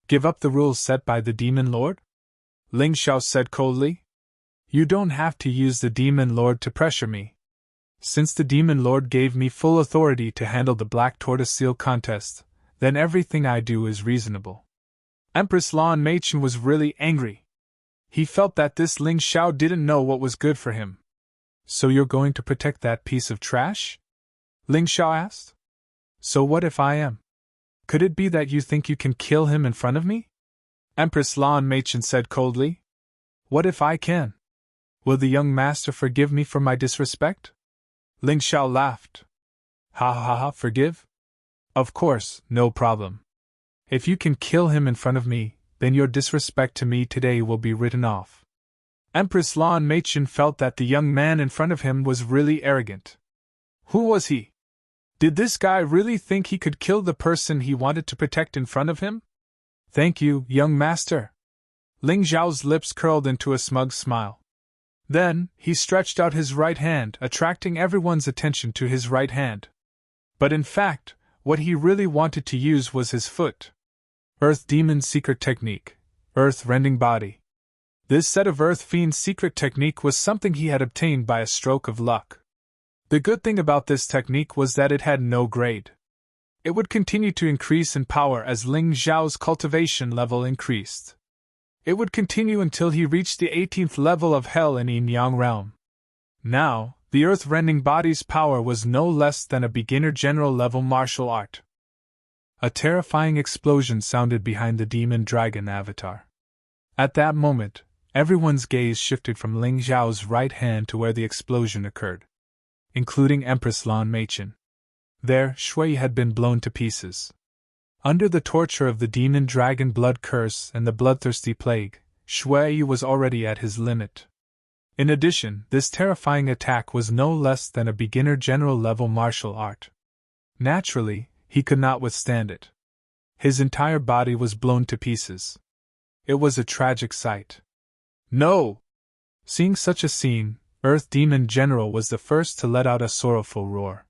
Give up the rules set by the Demon Lord? Ling Xiao said coldly. You don't have to use the Demon Lord to pressure me. Since the Demon Lord gave me full authority to handle the Black Tortoise Seal contest, then everything I do is reasonable. Empress Lan Meichen was really angry. He felt that this Ling Xiao didn't know what was good for him. So you're going to protect that piece of trash? Ling Xiao asked. So what if I am? Could it be that you think you can kill him in front of me? Empress Lan Meichen said coldly. What if I can? Will the young master forgive me for my disrespect? Ling Xiao laughed. Ha ha ha, forgive? Of course, no problem. If you can kill him in front of me, then your disrespect to me today will be written off. Empress Lan Meichen felt that the young man in front of him was really arrogant. Who was he? Did this guy really think he could kill the person he wanted to protect in front of him? Thank you, young master. Ling Xiao's lips curled into a smug smile. Then, he stretched out his right hand, attracting everyone's attention to his right hand. But in fact, what he really wanted to use was his foot. Earth Demon's secret technique, Earth Rending Body. This set of Earth Fiend's secret technique was something he had obtained by a stroke of luck. The good thing about this technique was that it had no grade. It would continue to increase in power as Ling Xiao's cultivation level increased. It would continue until he reached the 18th level of Hell in Yin Yang Realm. Now, the Earth-Rending Body's power was no less than a beginner general level martial art. A terrifying explosion sounded behind the demon dragon avatar. At that moment, everyone's gaze shifted from Ling Xiao's right hand to where the explosion occurred, including Empress Lan Meichen. There, Shui had been blown to pieces. Under the torture of the demon dragon blood curse and the bloodthirsty plague, Shui was already at his limit. In addition, this terrifying attack was no less than a beginner general level martial art. Naturally, he could not withstand it. His entire body was blown to pieces. It was a tragic sight. No! Seeing such a scene, Earth Demon General was the first to let out a sorrowful roar.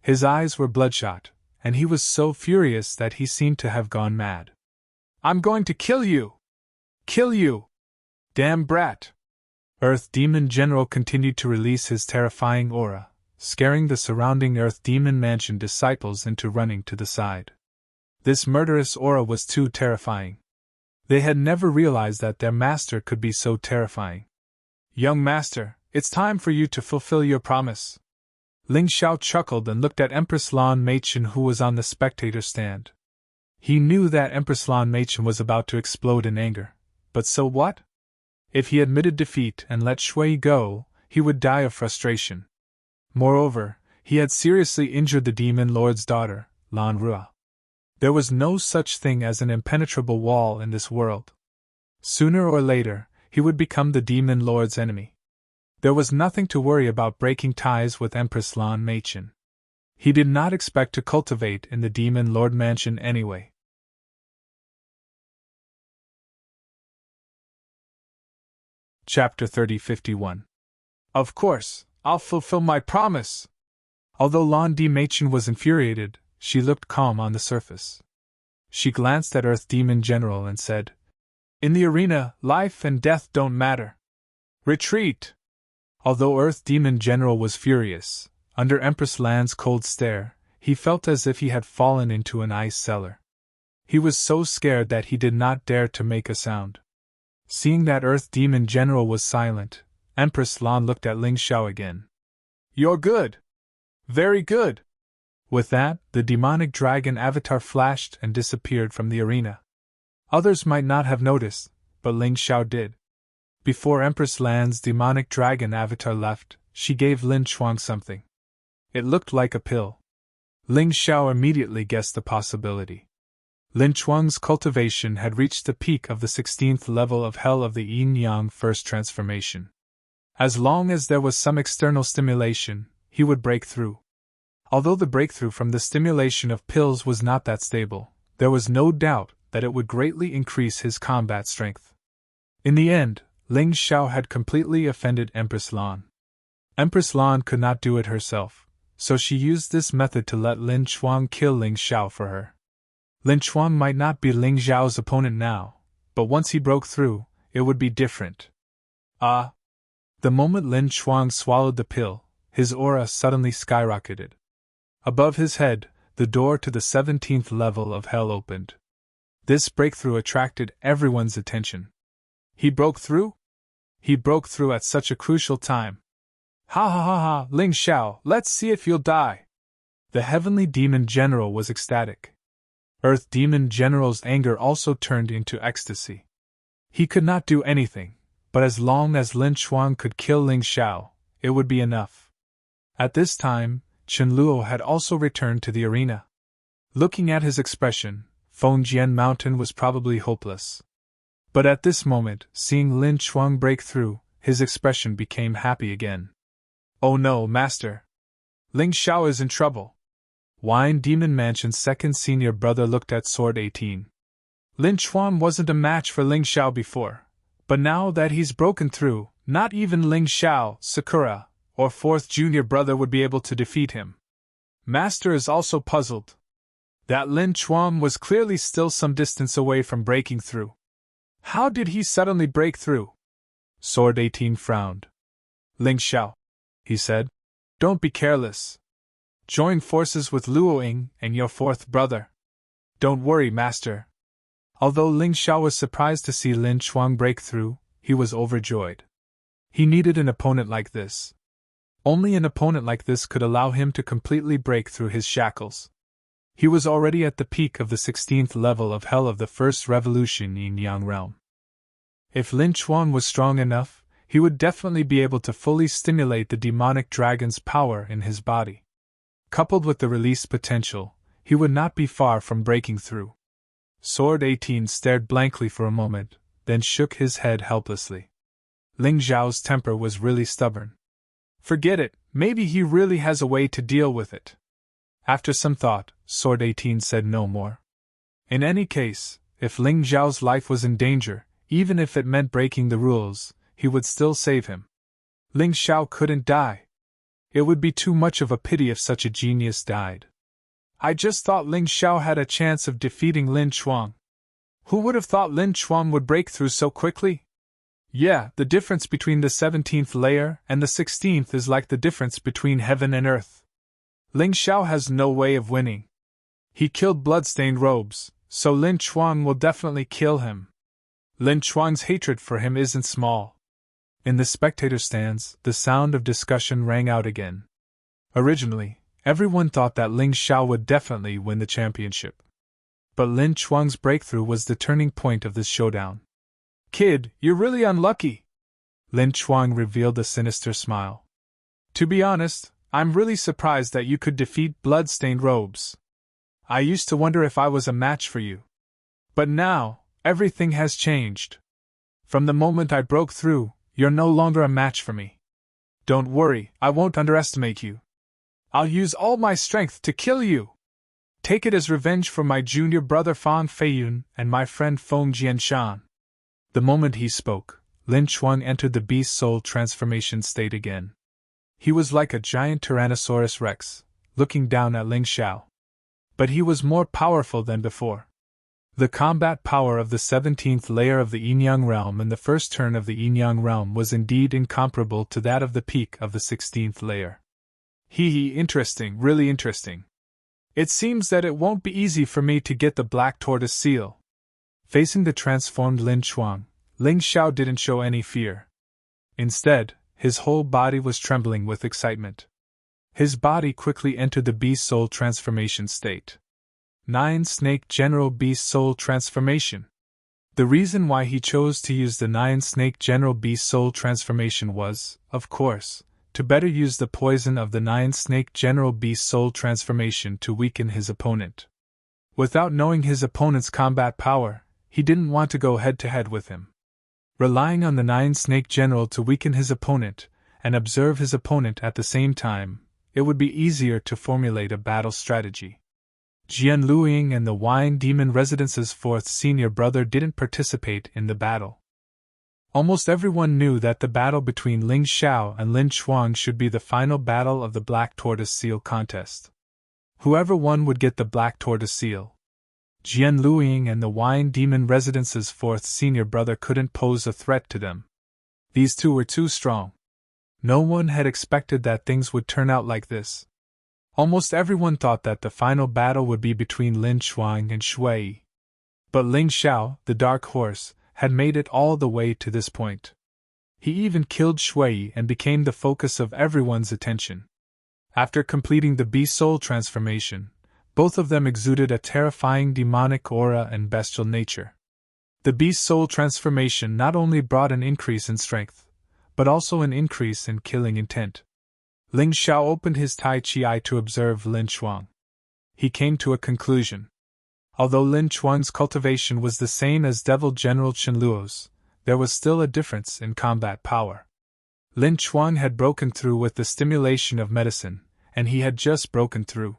His eyes were bloodshot, and he was so furious that he seemed to have gone mad. I'm going to kill you! Kill you! Damn brat! Earth Demon General continued to release his terrifying aura, scaring the surrounding Earth Demon Mansion disciples into running to the side. This murderous aura was too terrifying. They had never realized that their master could be so terrifying. Young master, it's time for you to fulfill your promise. Ling Xiao chuckled and looked at Empress Lan Meichen, who was on the spectator stand. He knew that Empress Lan Meichen was about to explode in anger, but so what? If he admitted defeat and let Shui go, he would die of frustration. Moreover, he had seriously injured the demon lord's daughter, Lan Rua. There was no such thing as an impenetrable wall in this world. Sooner or later, he would become the demon lord's enemy. There was nothing to worry about breaking ties with Empress Lan Machin. He did not expect to cultivate in the demon lord mansion anyway. Chapter 30-51. Of course, I'll fulfill my promise. Although Lan Di Machin was infuriated, she looked calm on the surface. She glanced at Earth Demon General and said, "In the arena, life and death don't matter. Retreat!" Although Earth Demon General was furious, under Empress Lan's cold stare, he felt as if he had fallen into an ice cellar. He was so scared that he did not dare to make a sound. Seeing that Earth Demon General was silent, Empress Lan looked at Ling Xiao again. "You're good. Very good." With that, the demonic dragon avatar flashed and disappeared from the arena. Others might not have noticed, but Ling Xiao did. Before Empress Lan's demonic dragon avatar left, she gave Lin Chuang something. It looked like a pill. Ling Xiao immediately guessed the possibility. Lin Chuang's cultivation had reached the peak of the 16th level of Hell of the Yin-Yang First Transformation. As long as there was some external stimulation, he would break through. Although the breakthrough from the stimulation of pills was not that stable, there was no doubt that it would greatly increase his combat strength. In the end, Ling Xiao had completely offended Empress Lan. Empress Lan could not do it herself, so she used this method to let Lin Chuang kill Ling Xiao for her. Lin Chuang might not be Ling Xiao's opponent now, but once he broke through, it would be different. Ah! The moment Lin Chuang swallowed the pill, his aura suddenly skyrocketed. Above his head, the door to the 17th level of Hell opened. This breakthrough attracted everyone's attention. He broke through? He broke through at such a crucial time. Ha ha ha ha, Ling Xiao, let's see if you'll die. The Heavenly Demon General was ecstatic. Earth Demon General's anger also turned into ecstasy. He could not do anything, but as long as Lin Chuang could kill Ling Xiao, it would be enough. At this time, Chen Luo had also returned to the arena. Looking at his expression, Fengjian Mountain was probably hopeless. But at this moment, seeing Lin Chuang break through, his expression became happy again. "Oh no, Master! Ling Xiao is in trouble." Wine Demon Mansion's second senior brother looked at Sword 18. Lin Chuang wasn't a match for Ling Xiao before, but now that he's broken through, not even Ling Xiao, Sakura, or fourth junior brother would be able to defeat him. Master is also puzzled. That Lin Chuang was clearly still some distance away from breaking through. How did he suddenly break through? Sword 18 frowned. "Ling Xiao," he said, "don't be careless. Join forces with Luo Ying and your fourth brother. Don't worry, Master." Although Ling Xiao was surprised to see Lin Chuang break through, he was overjoyed. He needed an opponent like this. Only an opponent like this could allow him to completely break through his shackles. He was already at the peak of the 16th level of Hell of the First Revolution Yin-Yang realm. If Lin Chuang was strong enough, he would definitely be able to fully stimulate the demonic dragon's power in his body. Coupled with the released potential, he would not be far from breaking through. Sword 18 stared blankly for a moment, then shook his head helplessly. Ling Xiao's temper was really stubborn. Forget it, maybe he really has a way to deal with it. After some thought, Sword 18 said no more. In any case, if Ling Xiao's life was in danger, even if it meant breaking the rules, he would still save him. Ling Xiao couldn't die. It would be too much of a pity if such a genius died. I just thought Ling Xiao had a chance of defeating Lin Chuang. Who would have thought Lin Chuang would break through so quickly? Yeah, the difference between the 17th layer and the 16th is like the difference between heaven and earth. Ling Xiao has no way of winning. He killed bloodstained robes, so Lin Chuang will definitely kill him. Lin Chuang's hatred for him isn't small. In the spectator stands, the sound of discussion rang out again. Originally, everyone thought that Ling Xiao would definitely win the championship. But Lin Chuang's breakthrough was the turning point of this showdown. "Kid, you're really unlucky." Lin Chuang revealed a sinister smile. To be honest, I'm really surprised that you could defeat blood-stained robes. I used to wonder if I was a match for you. But now, everything has changed. From the moment I broke through, you're no longer a match for me. Don't worry, I won't underestimate you. I'll use all my strength to kill you. Take it as revenge for my junior brother Fang Feiyun and my friend Feng Jianshan. The moment he spoke, Lin Chuang entered the beast soul transformation state again. He was like a giant Tyrannosaurus Rex, looking down at Ling Xiao. But he was more powerful than before. The combat power of the 17th layer of the Yin-Yang realm and the first turn of the Yin-Yang realm was indeed incomparable to that of the peak of the 16th layer. Interesting, really interesting. It seems that it won't be easy for me to get the Black Tortoise seal. Facing the transformed Lin Chuang, Ling Xiao didn't show any fear. Instead, his whole body was trembling with excitement. His body quickly entered the Beast Soul transformation state. 9 Snake General Beast Soul transformation. The reason why he chose to use the 9 Snake General Beast Soul transformation was, of course, to better use the poison of the 9 Snake General Beast Soul transformation to weaken his opponent. Without knowing his opponent's combat power, he didn't want to go head-to-head with him. Relying on the 9 Snake General to weaken his opponent and observe his opponent at the same time, it would be easier to formulate a battle strategy. Jian Luiying and the Wine Demon Residence's 4th senior brother didn't participate in the battle. Almost everyone knew that the battle between Ling Xiao and Lin Chuang should be the final battle of the Black Tortoise Seal contest. Whoever won would get the Black Tortoise Seal. Jian Luiying and the Wine Demon Residence's 4th senior brother couldn't pose a threat to them. These two were too strong. No one had expected that things would turn out like this. Almost everyone thought that the final battle would be between Lin Chuang and Shui. But Ling Xiao, the Dark Horse, had made it all the way to this point. He even killed Shui and became the focus of everyone's attention. After completing the Beast Soul transformation, both of them exuded a terrifying demonic aura and bestial nature. The Beast Soul transformation not only brought an increase in strength, but also an increase in killing intent. Ling Xiao opened his Tai Chi eye to observe Lin Chuang. He came to a conclusion. Although Lin Chuang's cultivation was the same as Devil General Qianluo's, there was still a difference in combat power. Lin Chuang had broken through with the stimulation of medicine, and he had just broken through.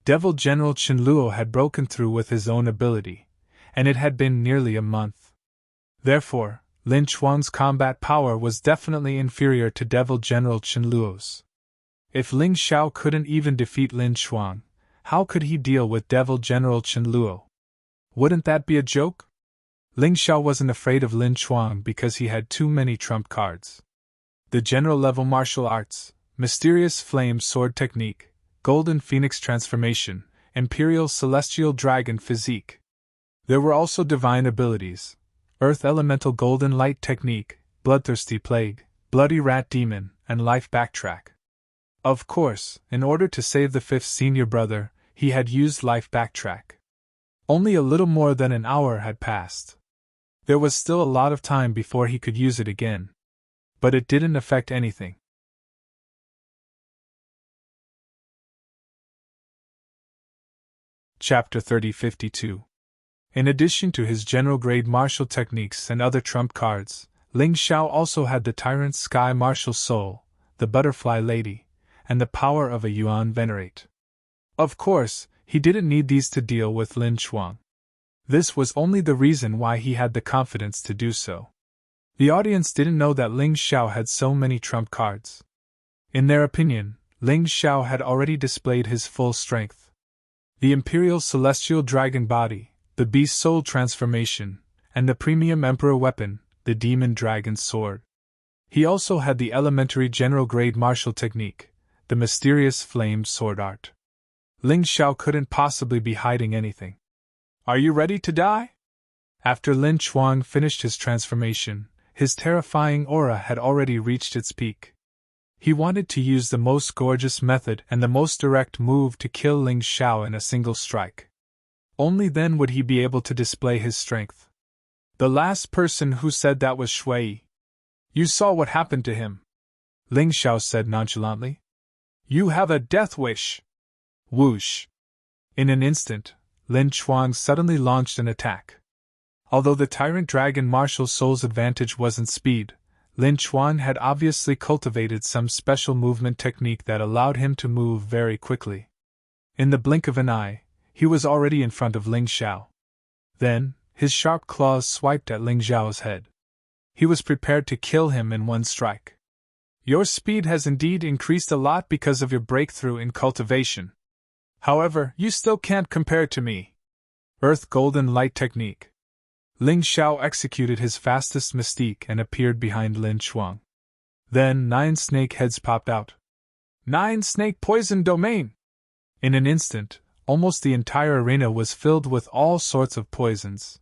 Devil General Qianluo had broken through with his own ability, and it had been nearly a month. Therefore, Lin Chuang's combat power was definitely inferior to Devil General Qianluo's. If Ling Xiao couldn't even defeat Lin Chuang, how could he deal with Devil General Qianluo? Wouldn't that be a joke? Ling Xiao wasn't afraid of Lin Chuang because he had too many trump cards. The general-level martial arts, Mysterious Flame Sword Technique, Golden Phoenix Transformation, Imperial Celestial Dragon Physique. There were also divine abilities, Earth Elemental Golden Light Technique, Bloodthirsty Plague, Bloody Rat Demon, and Life Backtrack. Of course, in order to save the 5th senior brother, he had used Life Backtrack. Only a little more than an hour had passed. There was still a lot of time before he could use it again. But it didn't affect anything. Chapter 3052. In addition to his general-grade martial techniques and other trump cards, Ling Xiao also had the Tyrant's Sky Martial Soul, the Butterfly Lady, and the power of a Yuan Venerate. Of course, he didn't need these to deal with Lin Chuang. This was only the reason why he had the confidence to do so. The audience didn't know that Ling Xiao had so many trump cards. In their opinion, Ling Xiao had already displayed his full strength. The Imperial Celestial Dragon Body, the Beast Soul Transformation, and the Premium Emperor Weapon, the Demon Dragon Sword. He also had the Elementary General Grade Martial Technique, the Mysterious Flame Sword Art. Ling Xiao couldn't possibly be hiding anything. Are you ready to die? After Lin Chuang finished his transformation, his terrifying aura had already reached its peak. He wanted to use the most gorgeous method and the most direct move to kill Ling Xiao in a single strike. Only then would he be able to display his strength. The last person who said that was Shui. You saw what happened to him, Ling Xiao said nonchalantly. You have a death wish. Whoosh. In an instant, Lin Chuang suddenly launched an attack. Although the Tyrant Dragon Martial Soul's advantage wasn't speed, Lin Chuan had obviously cultivated some special movement technique that allowed him to move very quickly. In the blink of an eye, he was already in front of Ling Xiao. Then, his sharp claws swiped at Ling Xiao's head. He was prepared to kill him in one strike. Your speed has indeed increased a lot because of your breakthrough in cultivation. However, you still can't compare to me. Earth Golden Light Technique. Ling Xiao executed his fastest mystique and appeared behind Lin Chuang. Then 9 snake heads popped out. 9 snake poison domain! In an instant, almost the entire arena was filled with all sorts of poisons.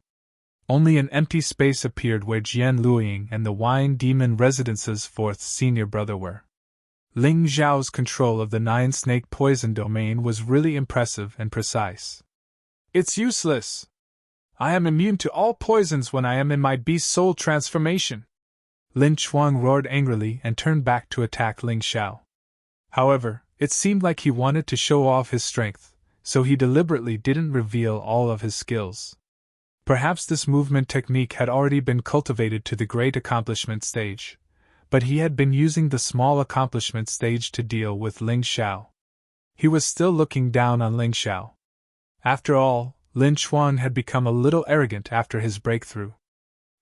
Only an empty space appeared where Jian Luiying and the Wine Demon Residence's 4th senior brother were. Ling Xiao's control of the 9 snake poison domain was really impressive and precise. It's useless! I am immune to all poisons when I am in my beast soul transformation! Lin Chuang roared angrily and turned back to attack Ling Xiao. However, it seemed like he wanted to show off his strength, so he deliberately didn't reveal all of his skills. Perhaps this movement technique had already been cultivated to the great accomplishment stage, but he had been using the small accomplishment stage to deal with Ling Xiao. He was still looking down on Ling Xiao. After all, Lin Chuan had become a little arrogant after his breakthrough.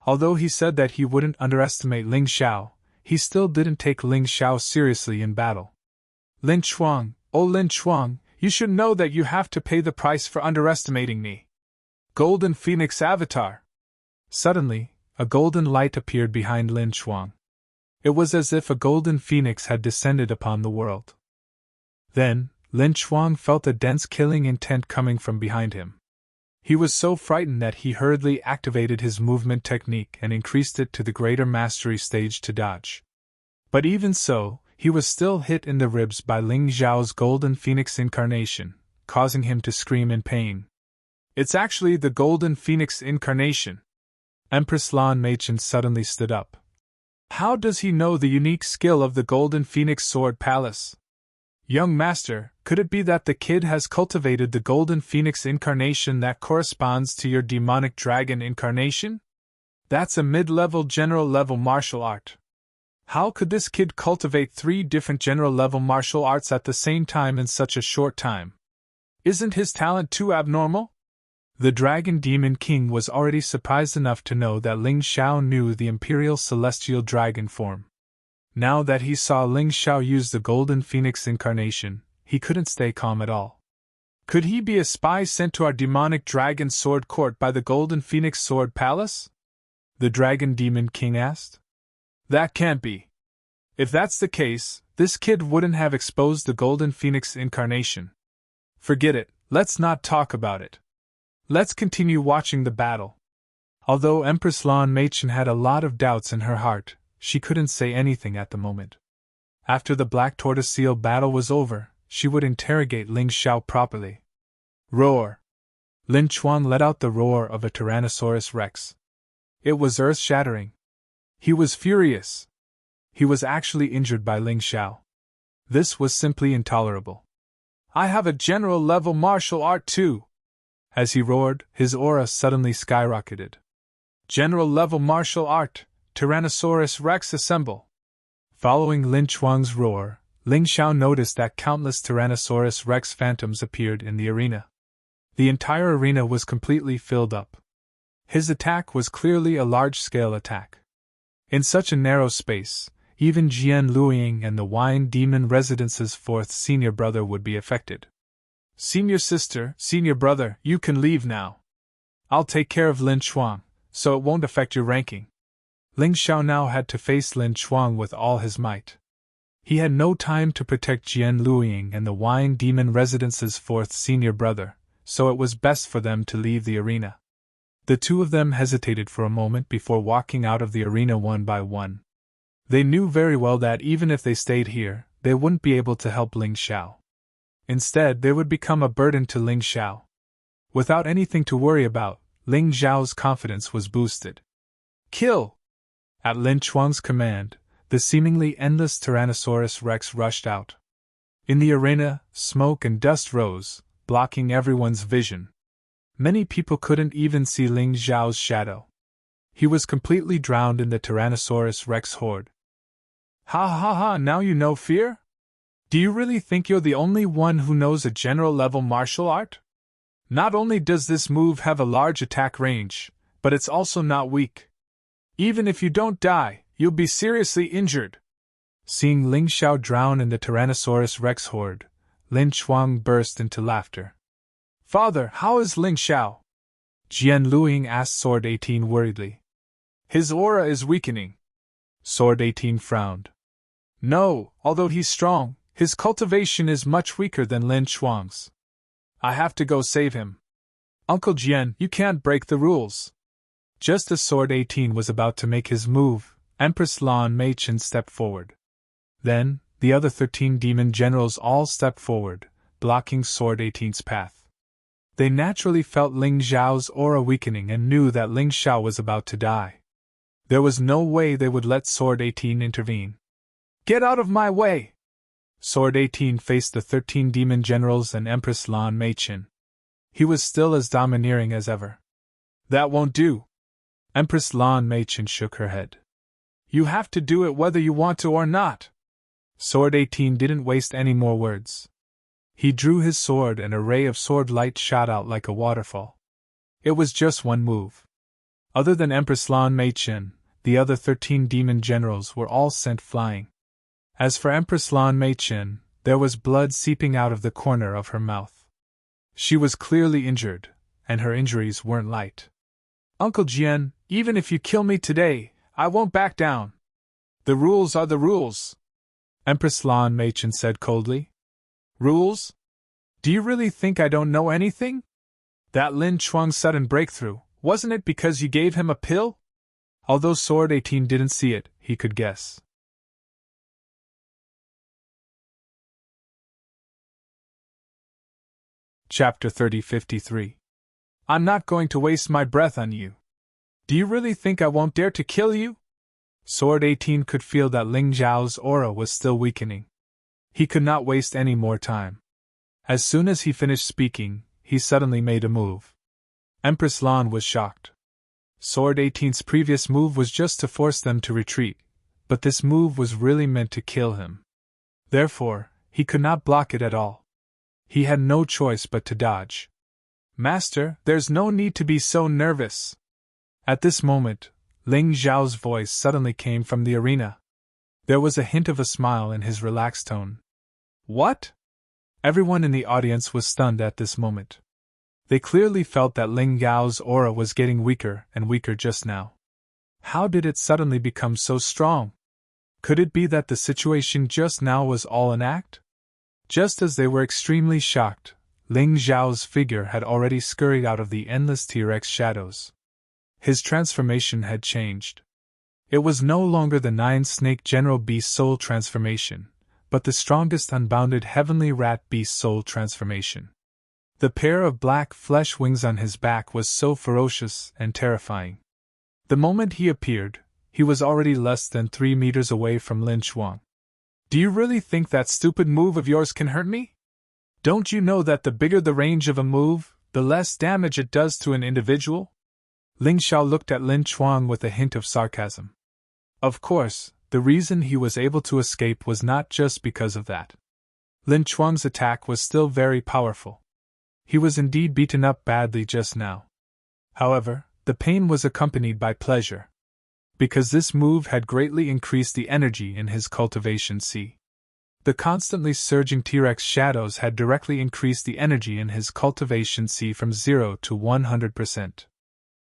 Although he said that he wouldn't underestimate Ling Xiao, he still didn't take Ling Xiao seriously in battle. Lin Chuang, oh Lin Chuang, you should know that you have to pay the price for underestimating me. Golden Phoenix Avatar! Suddenly, a golden light appeared behind Lin Chuang. It was as if a golden phoenix had descended upon the world. Then, Lin Chuang felt a dense killing intent coming from behind him. He was so frightened that he hurriedly activated his movement technique and increased it to the greater mastery stage to dodge. But even so, he was still hit in the ribs by Ling Xiao's golden phoenix incarnation, causing him to scream in pain. It's actually the golden phoenix incarnation. Empress Lan Meichen suddenly stood up. How does he know the unique skill of the golden phoenix sword palace? Young master, could it be that the kid has cultivated the golden phoenix incarnation that corresponds to your demonic dragon incarnation? That's a mid-level general-level martial art. How could this kid cultivate 3 different general-level martial arts at the same time in such a short time? Isn't his talent too abnormal? The Dragon Demon King was already surprised enough to know that Ling Xiao knew the Imperial Celestial Dragon form. Now that he saw Ling Xiao use the Golden Phoenix incarnation, he couldn't stay calm at all. Could he be a spy sent to our demonic dragon sword court by the Golden Phoenix Sword Palace? The Dragon Demon King asked. That can't be. If that's the case, this kid wouldn't have exposed the Golden Phoenix incarnation. Forget it, let's not talk about it. Let's continue watching the battle. Although Empress Lan Meichen had a lot of doubts in her heart, she couldn't say anything at the moment. After the Black Tortoise Seal battle was over, she would interrogate Ling Xiao properly. Roar! Lin Chuan let out the roar of a Tyrannosaurus Rex. It was earth-shattering. He was furious. He was actually injured by Ling Xiao. This was simply intolerable. I have a general-level martial art too! As he roared, his aura suddenly skyrocketed. General-level martial art! Tyrannosaurus Rex assemble! Following Lin Chuang's roar, Ling Xiao noticed that countless Tyrannosaurus Rex phantoms appeared in the arena. The entire arena was completely filled up. His attack was clearly a large-scale attack. In such a narrow space, even Jian Luiying and the Wine Demon Residence's 4th senior brother would be affected. Senior sister, senior brother, you can leave now. I'll take care of Lin Chuang, so it won't affect your ranking. Ling Xiao now had to face Lin Chuang with all his might. He had no time to protect Jian Luiying and the Wine Demon Residence's 4th senior brother, so it was best for them to leave the arena. The two of them hesitated for a moment before walking out of the arena one by one. They knew very well that even if they stayed here, they wouldn't be able to help Ling Xiao. Instead, they would become a burden to Ling Xiao. Without anything to worry about, Ling Xiao's confidence was boosted. Kill! At Lin Chuang's command, the seemingly endless Tyrannosaurus Rex rushed out. In the arena, smoke and dust rose, blocking everyone's vision. Many people couldn't even see Ling Xiao's shadow. He was completely drowned in the Tyrannosaurus Rex horde. Ha ha ha, now you know fear? Do you really think you're the only one who knows a general-level martial art? Not only does this move have a large attack range, but it's also not weak. Even if you don't die, you'll be seriously injured. Seeing Ling Xiao drown in the Tyrannosaurus Rex horde, Lin Chuang burst into laughter. Father, how is Ling Xiao? Jian Luiying asked Sword 18 worriedly. His aura is weakening. Sword 18 frowned. No, although he's strong, his cultivation is much weaker than Lin Chuang's. I have to go save him. Uncle Jian, you can't break the rules. Just as Sword 18 was about to make his move, Empress Lan Meichen stepped forward. Then, the other 13 demon generals all stepped forward, blocking Sword 18's path. They naturally felt Ling Xiao's aura weakening and knew that Ling Xiao was about to die. There was no way they would let Sword 18 intervene. Get out of my way! Sword 18 faced the 13 demon generals and Empress Lan Meichen. He was still as domineering as ever. That won't do. Empress Lan Meichen shook her head. You have to do it whether you want to or not. Sword 18 didn't waste any more words. He drew his sword and a ray of sword light shot out like a waterfall. It was just one move. Other than Empress Lan Meichen, the other 13 demon generals were all sent flying. As for Empress Lan Meichen, there was blood seeping out of the corner of her mouth. She was clearly injured, and her injuries weren't light. Uncle Jian, even if you kill me today, I won't back down. The rules are the rules. Empress Lan Meichen said coldly. Rules? Do you really think I don't know anything? That Lin Chuang's sudden breakthrough, wasn't it because you gave him a pill? Although Sword 18 didn't see it, he could guess. Chapter 3053. I'm not going to waste my breath on you. Do you really think I won't dare to kill you? Sword 18 could feel that Ling Xiao's aura was still weakening. He could not waste any more time. As soon as he finished speaking, he suddenly made a move. Empress Lan was shocked. Sword 18's previous move was just to force them to retreat, but this move was really meant to kill him. Therefore, he could not block it at all. He had no choice but to dodge. Master, there's no need to be so nervous. At this moment, Ling Xiao's voice suddenly came from the arena. There was a hint of a smile in his relaxed tone. What? Everyone in the audience was stunned at this moment. They clearly felt that Ling Xiao's aura was getting weaker and weaker just now. How did it suddenly become so strong? Could it be that the situation just now was all an act? Just as they were extremely shocked, Ling Xiao's figure had already scurried out of the endless T-Rex shadows. His transformation had changed. It was no longer the 9-snake general beast soul transformation, but the strongest unbounded heavenly rat beast soul transformation. The pair of black flesh wings on his back was so ferocious and terrifying. The moment he appeared, he was already less than 3 meters away from Lin Chuang. Do you really think that stupid move of yours can hurt me? Don't you know that the bigger the range of a move, the less damage it does to an individual? Ling Xiao looked at Lin Chuang with a hint of sarcasm. Of course, the reason he was able to escape was not just because of that. Lin Chuang's attack was still very powerful. He was indeed beaten up badly just now. However, the pain was accompanied by pleasure. Because this move had greatly increased the energy in his cultivation C. The constantly surging T-Rex shadows had directly increased the energy in his cultivation C from 0 to 100%.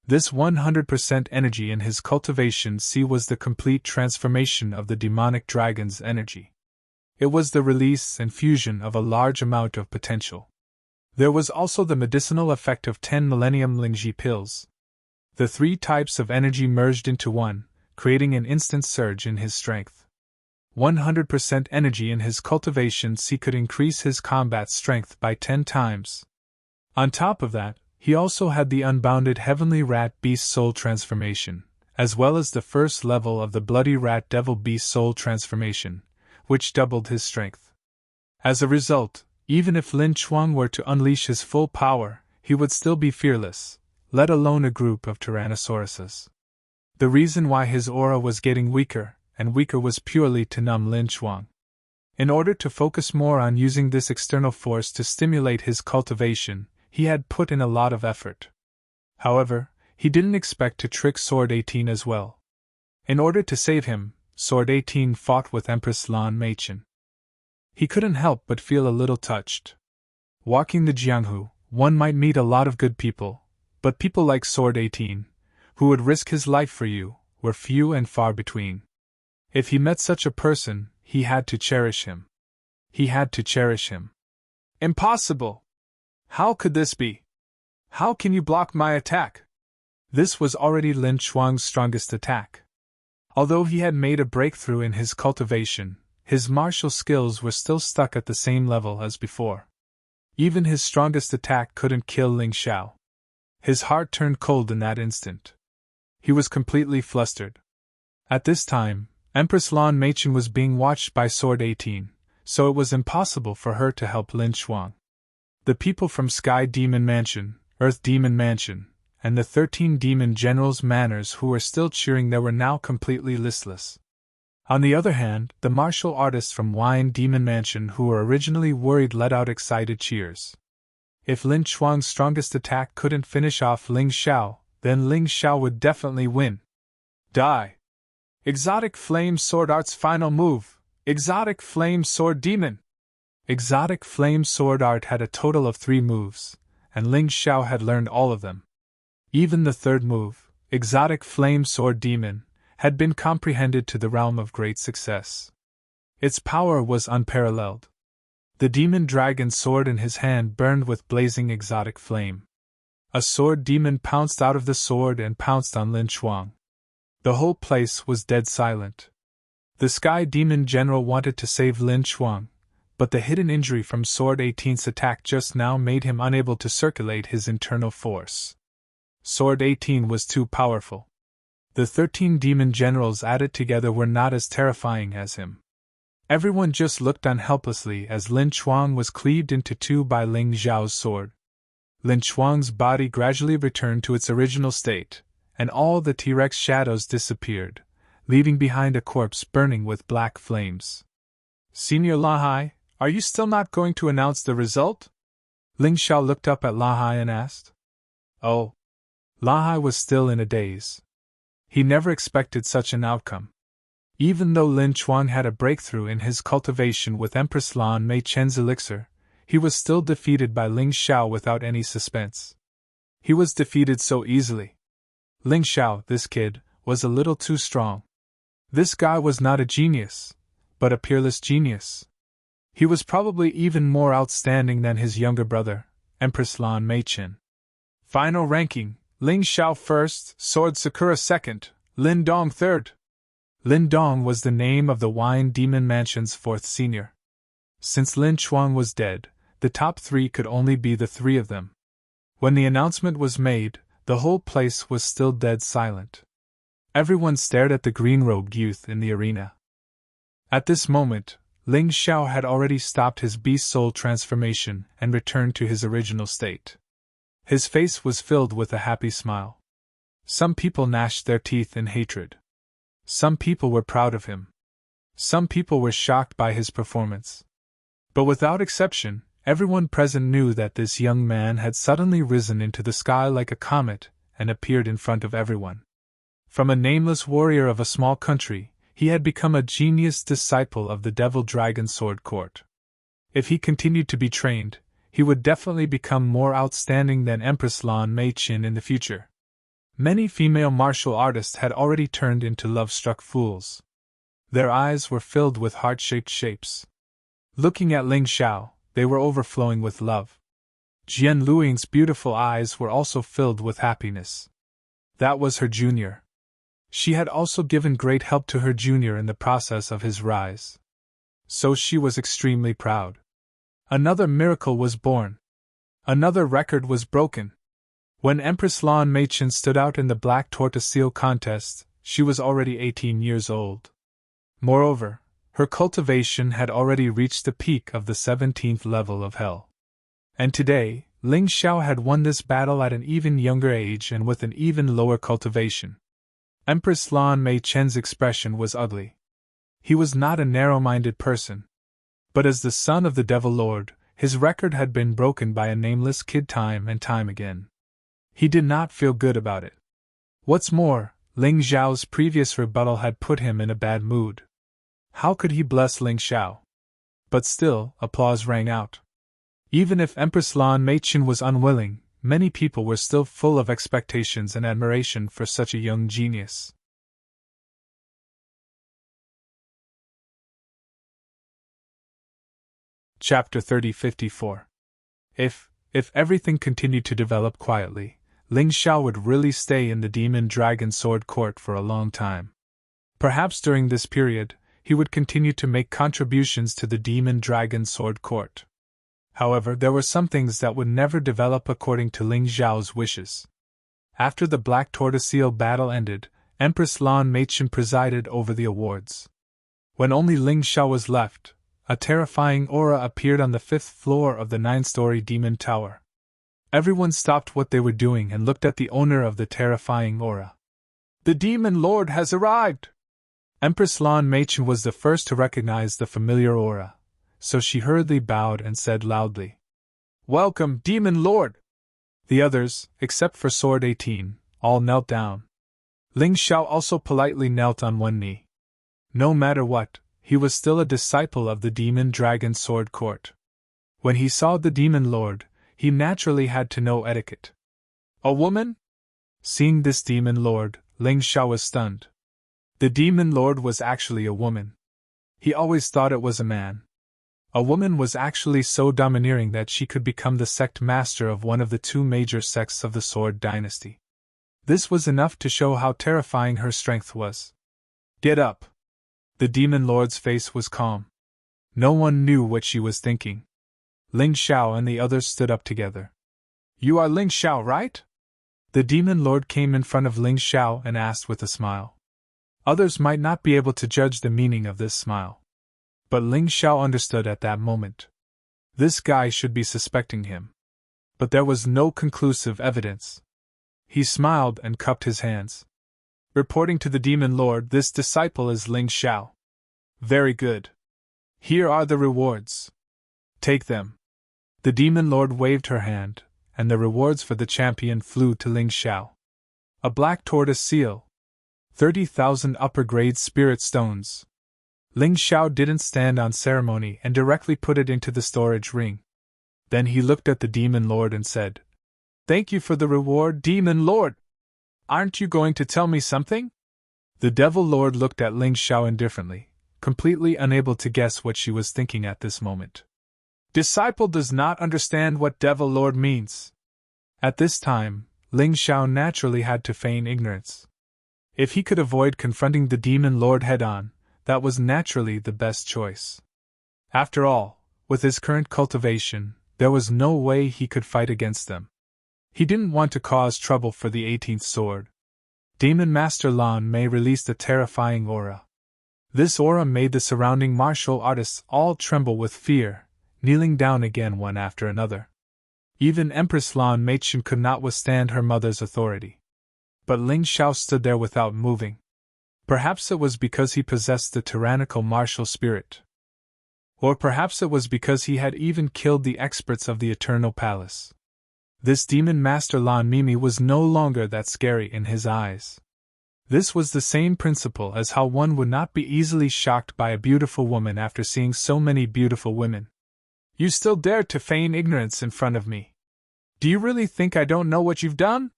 This 100% energy in his cultivation C was the complete transformation of the demonic dragon's energy. It was the release and fusion of a large amount of potential. There was also the medicinal effect of 10 Millennium Lingji pills. The 3 types of energy merged into one, creating an instant surge in his strength. 100% energy in his cultivation C could increase his combat strength by 10 times. On top of that, he also had the unbounded heavenly rat beast soul transformation, as well as the first level of the Bloody Rat Devil Beast Soul transformation, which doubled his strength. As a result, even if Lin Chuang were to unleash his full power, he would still be fearless, let alone a group of Tyrannosauruses. The reason why his aura was getting weaker and weaker was purely to numb Lin Chuang. In order to focus more on using this external force to stimulate his cultivation, he had put in a lot of effort. However, he didn't expect to trick Sword 18 as well. In order to save him, Sword 18 fought with Empress Lan Meichen. He couldn't help but feel a little touched. Walking the Jianghu, one might meet a lot of good people, but people like Sword 18, who would risk his life for you, were few and far between. If he met such a person, he had to cherish him. He had to cherish him. Impossible! How could this be? How can you block my attack? This was already Lin Chuang's strongest attack. Although he had made a breakthrough in his cultivation, his martial skills were still stuck at the same level as before. Even his strongest attack couldn't kill Ling Xiao. His heart turned cold in that instant. He was completely flustered. At this time, Empress Lan Meichen was being watched by Sword 18, so it was impossible for her to help Lin Chuang. The people from Sky Demon Mansion, Earth Demon Mansion, and the 13 Demon Generals' manors who were still cheering there were now completely listless. On the other hand, the martial artists from Wine Demon Mansion who were originally worried let out excited cheers. If Lin Chuang's strongest attack couldn't finish off Ling Xiao, then Ling Xiao would definitely win. Die! Exotic Flame Sword Art's final move, Exotic Flame Sword Demon! Exotic Flame Sword Art had a total of 3 moves, and Ling Xiao had learned all of them. Even the third move, Exotic Flame Sword Demon, had been comprehended to the realm of great success. Its power was unparalleled. The demon dragon sword in his hand burned with blazing exotic flame. A sword demon pounced out of the sword and pounced on Lin Chuang. The whole place was dead silent. The Sky Demon General wanted to save Lin Chuang, but the hidden injury from Sword 18's attack just now made him unable to circulate his internal force. Sword 18 was too powerful. The 13 demon generals added together were not as terrifying as him. Everyone just looked on helplessly as Lin Chuang was cleaved into 2 by Ling Xiao's sword. Lin Chuang's body gradually returned to its original state, and all the T-Rex shadows disappeared, leaving behind a corpse burning with black flames. Senior Lahai, are you still not going to announce the result? Ling Xiao looked up at Lahai and asked. Oh. Lahai was still in a daze. He never expected such an outcome. Even though Lin Chuang had a breakthrough in his cultivation with Empress Lan Meichen's elixir, he was still defeated by Ling Xiao without any suspense. He was defeated so easily. Ling Xiao, this kid, was a little too strong. This guy was not a genius, but a peerless genius. He was probably even more outstanding than his younger brother, Empress Lan Meichen. Final ranking: Ling Xiao first, Sword Sakura second, Lin Dong third. Lin Dong was the name of the Wine Demon Mansion's 4th senior. Since Lin Chuang was dead, the top 3 could only be the 3 of them. When the announcement was made, the whole place was still dead silent. Everyone stared at the green-robed youth in the arena. At this moment, Ling Xiao had already stopped his beast soul transformation and returned to his original state. His face was filled with a happy smile. Some people gnashed their teeth in hatred. Some people were proud of him. Some people were shocked by his performance. But without exception, everyone present knew that this young man had suddenly risen into the sky like a comet and appeared in front of everyone. From a nameless warrior of a small country, he had become a genius disciple of the Devil Dragon Sword Court. If he continued to be trained, he would definitely become more outstanding than Empress Lan Meichen in the future. Many female martial artists had already turned into love-struck fools. Their eyes were filled with heart-shaped shapes. Looking at Ling Xiao, they were overflowing with love. Jian Luiying's beautiful eyes were also filled with happiness. That was her junior. She had also given great help to her junior in the process of his rise. So she was extremely proud. Another miracle was born. Another record was broken. When Empress Lan Meichen stood out in the Black Tortoise Seal contest, she was already 18 years old. Moreover, her cultivation had already reached the peak of the 17th level of hell. And today, Ling Xiao had won this battle at an even younger age and with an even lower cultivation. Empress Lan Mei Chen's expression was ugly. He was not a narrow-minded person. But as the son of the Devil Lord, his record had been broken by a nameless kid time and time again. He did not feel good about it. What's more, Ling Xiao's previous rebuttal had put him in a bad mood. How could he bless Ling Xiao? But still, applause rang out. Even if Empress Lan Meichen was unwilling, many people were still full of expectations and admiration for such a young genius. Chapter 3054. If everything continued to develop quietly, Ling Xiao would really stay in the Demon Dragon Sword Court for a long time. Perhaps during this period, he would continue to make contributions to the Demon Dragon Sword Court. However, there were some things that would never develop according to Ling Xiao's wishes. After the Black Tortoiseel battle ended, Empress Lan Meichen presided over the awards. When only Ling Xiao was left, a terrifying aura appeared on the 5th floor of the 9-story demon tower. Everyone stopped what they were doing and looked at the owner of the terrifying aura. "The Demon Lord has arrived!" Empress Lan Meichen was the first to recognize the familiar aura, so she hurriedly bowed and said loudly, "Welcome, Demon Lord!" The others, except for Sword 18, all knelt down. Ling Xiao also politely knelt on one knee. No matter what, he was still a disciple of the Demon Dragon Sword Court. When he saw the Demon Lord, he naturally had to know etiquette. "A woman?" Seeing this Demon Lord, Ling Xiao was stunned. The Demon Lord was actually a woman. He always thought it was a man. A woman was actually so domineering that she could become the sect master of one of the 2 major sects of the Sword Dynasty. This was enough to show how terrifying her strength was. "Get up!" The Demon Lord's face was calm. No one knew what she was thinking. Ling Xiao and the others stood up together. "You are Ling Xiao, right?" The Demon Lord came in front of Ling Xiao and asked with a smile. Others might not be able to judge the meaning of this smile. But Ling Xiao understood at that moment. This guy should be suspecting him. But there was no conclusive evidence. He smiled and cupped his hands. "Reporting to the Demon Lord, this disciple is Ling Xiao." "Very good. Here are the rewards. Take them." The Demon Lord waved her hand, and the rewards for the champion flew to Ling Xiao. A black tortoise seal. 30,000 upper-grade spirit stones. Ling Xiao didn't stand on ceremony and directly put it into the storage ring. Then he looked at the Demon Lord and said, "Thank you for the reward, Demon Lord. Aren't you going to tell me something?" The Devil Lord looked at Ling Xiao indifferently, completely unable to guess what she was thinking at this moment. "Disciple does not understand what Devil Lord means." At this time, Ling Xiao naturally had to feign ignorance. If he could avoid confronting the Demon Lord head-on, that was naturally the best choice. After all, with his current cultivation, there was no way he could fight against them. He didn't want to cause trouble for the 18th sword. Demon Master Lan Mei released a terrifying aura. This aura made the surrounding martial artists all tremble with fear, kneeling down again one after another. Even Empress Lan Meichen could not withstand her mother's authority. But Ling Xiao stood there without moving. Perhaps it was because he possessed the tyrannical martial spirit. Or perhaps it was because he had even killed the experts of the Eternal Palace. This Demon Master Lan Mimi was no longer that scary in his eyes. This was the same principle as how one would not be easily shocked by a beautiful woman after seeing so many beautiful women. "You still dare to feign ignorance in front of me. Do you really think I don't know what you've done?"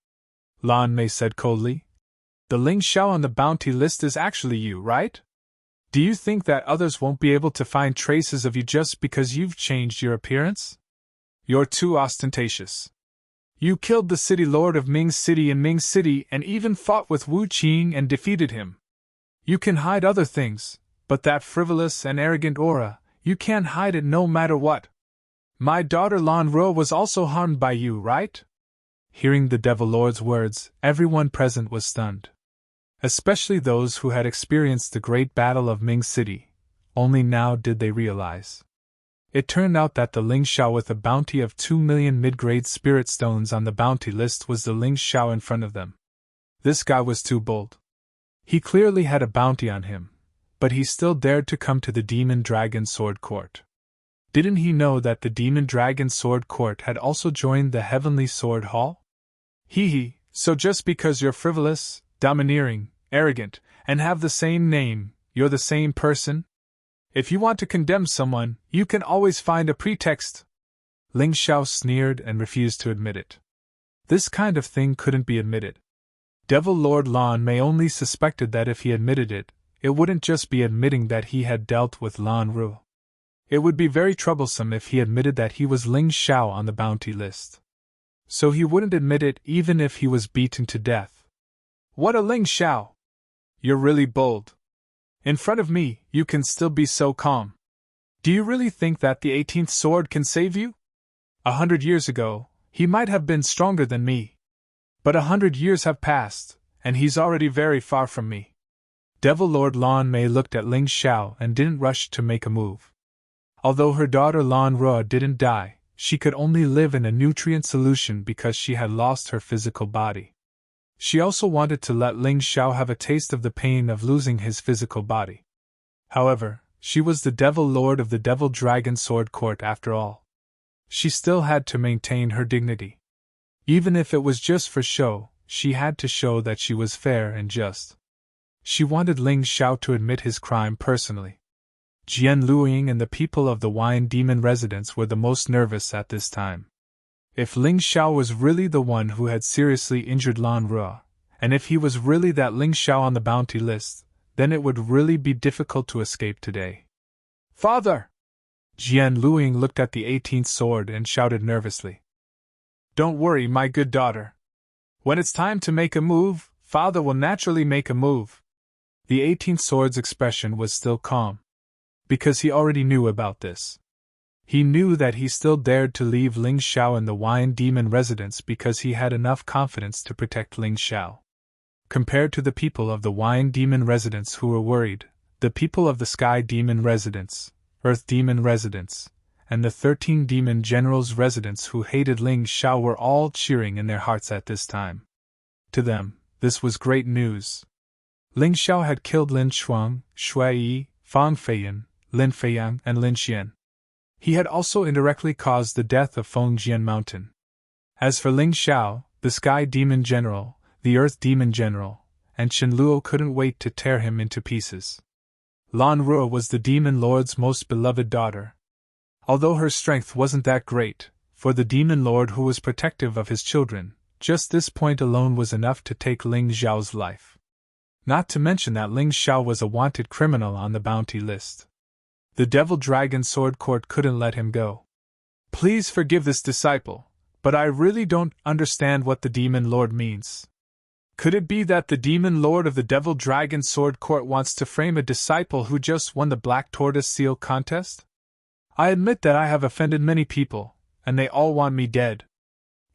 Lan Mei said coldly. "The Ling Xiao on the bounty list is actually you, right? Do you think that others won't be able to find traces of you just because you've changed your appearance? You're too ostentatious. You killed the city lord of Ming City in Ming City and even fought with Wu Qing and defeated him. You can hide other things, but that frivolous and arrogant aura, you can't hide it no matter what. My daughter Lan Ro was also harmed by you, right?" Hearing the Devil Lord's words, everyone present was stunned. especially those who had experienced the Great Battle of Ming City. Only now did they realize. It turned out that the Ling Xiao with a bounty of 2 million mid-grade spirit stones on the bounty list was the Ling Xiao in front of them. This guy was too bold. He clearly had a bounty on him, but he still dared to come to the Demon Dragon Sword Court. Didn't he know that the Demon Dragon Sword Court had also joined the Heavenly Sword Hall? So just because you're frivolous, domineering, arrogant, and have the same name, you're the same person? If you want to condemn someone, you can always find a pretext. Ling Xiao sneered and refused to admit it. This kind of thing couldn't be admitted. Devil Lord Lan Mei only suspected that if he admitted it, it wouldn't just be admitting that he had dealt with Lan Ru. It would be very troublesome if he admitted that he was Ling Xiao on the bounty list. So he wouldn't admit it even if he was beaten to death. What a Ling Xiao! You're really bold. In front of me, you can still be so calm. Do you really think that the 18th sword can save you? 100 years ago, he might have been stronger than me. But 100 years have passed, and he's already very far from me. Devil Lord Lan Mei looked at Ling Xiao and didn't rush to make a move. Although her daughter Lan Ru didn't die, she could only live in a nutrient solution because she had lost her physical body. She also wanted to let Ling Xiao have a taste of the pain of losing his physical body. However, she was the Devil Lord of the Devil Dragon Sword Court after all. She still had to maintain her dignity. Even if it was just for show, she had to show that she was fair and just. She wanted Ling Xiao to admit his crime personally. Jian Luoying and the people of the Wine Demon residence were the most nervous at this time. If Ling Xiao was really the one who had seriously injured Lan Ru, and if he was really that Ling Xiao on the bounty list, then it would really be difficult to escape today. Father! Jian Luoying looked at the 18th sword and shouted nervously. Don't worry, my good daughter. When it's time to make a move, Father will naturally make a move. The 18th sword's expression was still calm. Because he already knew about this. He knew that he still dared to leave Ling Xiao in the Wine Demon residence because he had enough confidence to protect Ling Xiao. Compared to the people of the Wine Demon residence who were worried, the people of the Sky Demon residence, Earth Demon residence, and the 13 Demon Generals residence who hated Ling Xiao were all cheering in their hearts at this time. To them, this was great news. Ling Xiao had killed Lin Shuang, Shui Yi, Fang Feiyan, Lin Feiyang, and Lin Xian. He had also indirectly caused the death of Fengjian Mountain. As for Ling Xiao, the Sky Demon General, the Earth Demon General, and Chen Luo couldn't wait to tear him into pieces. Lan Ru was the Demon Lord's most beloved daughter. Although her strength wasn't that great, for the Demon Lord who was protective of his children, just this point alone was enough to take Ling Xiao's life. Not to mention that Ling Xiao was a wanted criminal on the bounty list. The Devil Dragon Sword Court couldn't let him go. Please forgive this disciple, but I really don't understand what the Demon Lord means. Could it be that the Demon Lord of the Devil Dragon Sword Court wants to frame a disciple who just won the Black Tortoise Seal contest? I admit that I have offended many people, and they all want me dead.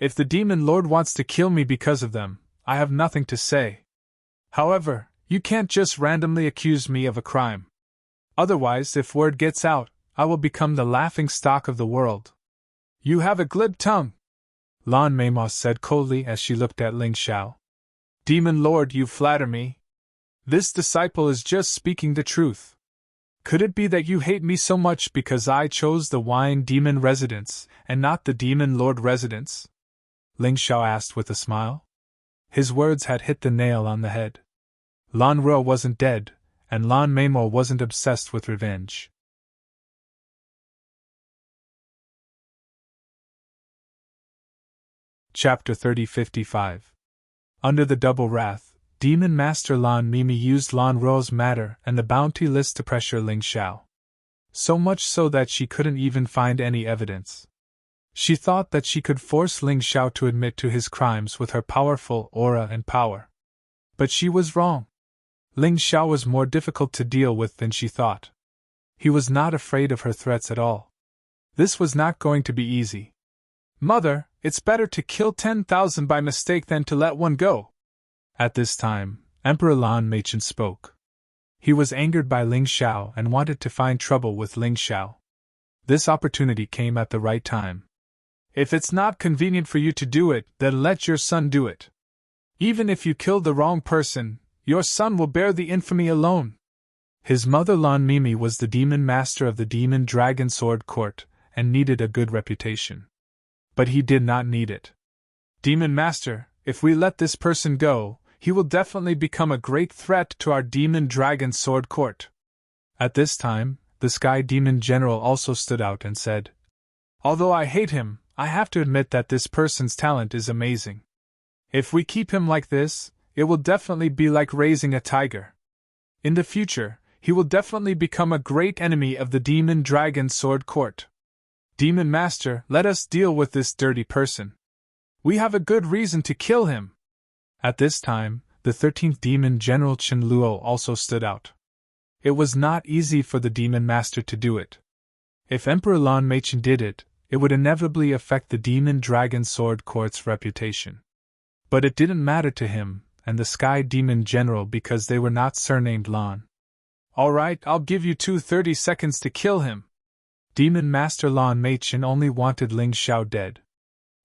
If the Demon Lord wants to kill me because of them, I have nothing to say. However, you can't just randomly accuse me of a crime. Otherwise, if word gets out, I will become the laughing stock of the world. You have a glib tongue, Lan Meimos said coldly as she looked at Ling Xiao. Demon Lord, you flatter me. This disciple is just speaking the truth. Could it be that you hate me so much because I chose the Wine Demon residence and not the Demon Lord residence? Ling Xiao asked with a smile. His words had hit the nail on the head. Lan Ru wasn't dead, and Lan Meimo wasn't obsessed with revenge. Chapter 3055. Under the double wrath, Demon Master Lan Mimi used Lan Ru's matter and the bounty list to pressure Ling Xiao. So much so that she couldn't even find any evidence. She thought that she could force Ling Xiao to admit to his crimes with her powerful aura and power. But she was wrong. Ling Xiao was more difficult to deal with than she thought. He was not afraid of her threats at all. This was not going to be easy. Mother, it's better to kill 10,000 by mistake than to let one go. At this time, Emperor Lan Meichen spoke. He was angered by Ling Xiao and wanted to find trouble with Ling Xiao. This opportunity came at the right time. If it's not convenient for you to do it, then let your son do it. Even if you kill the wrong person, your son will bear the infamy alone. His mother Lan Mimi was the demon master of the Demon Dragon Sword Court and needed a good reputation. But he did not need it. Demon Master, if we let this person go, he will definitely become a great threat to our Demon Dragon Sword Court. At this time, the Sky Demon General also stood out and said, Although I hate him, I have to admit that this person's talent is amazing. If we keep him like this, it will definitely be like raising a tiger. In the future, he will definitely become a great enemy of the Demon Dragon Sword Court. Demon Master, let us deal with this dirty person. We have a good reason to kill him. At this time, the 13th Demon General Chen Luo also stood out. It was not easy for the Demon Master to do it. If Emperor Lan Meichen did it, it would inevitably affect the Demon Dragon Sword Court's reputation. But it didn't matter to him and the Sky Demon General because they were not surnamed Lan. Alright, I'll give you 30 seconds to kill him. Demon Master Lan Meichen only wanted Ling Xiao dead.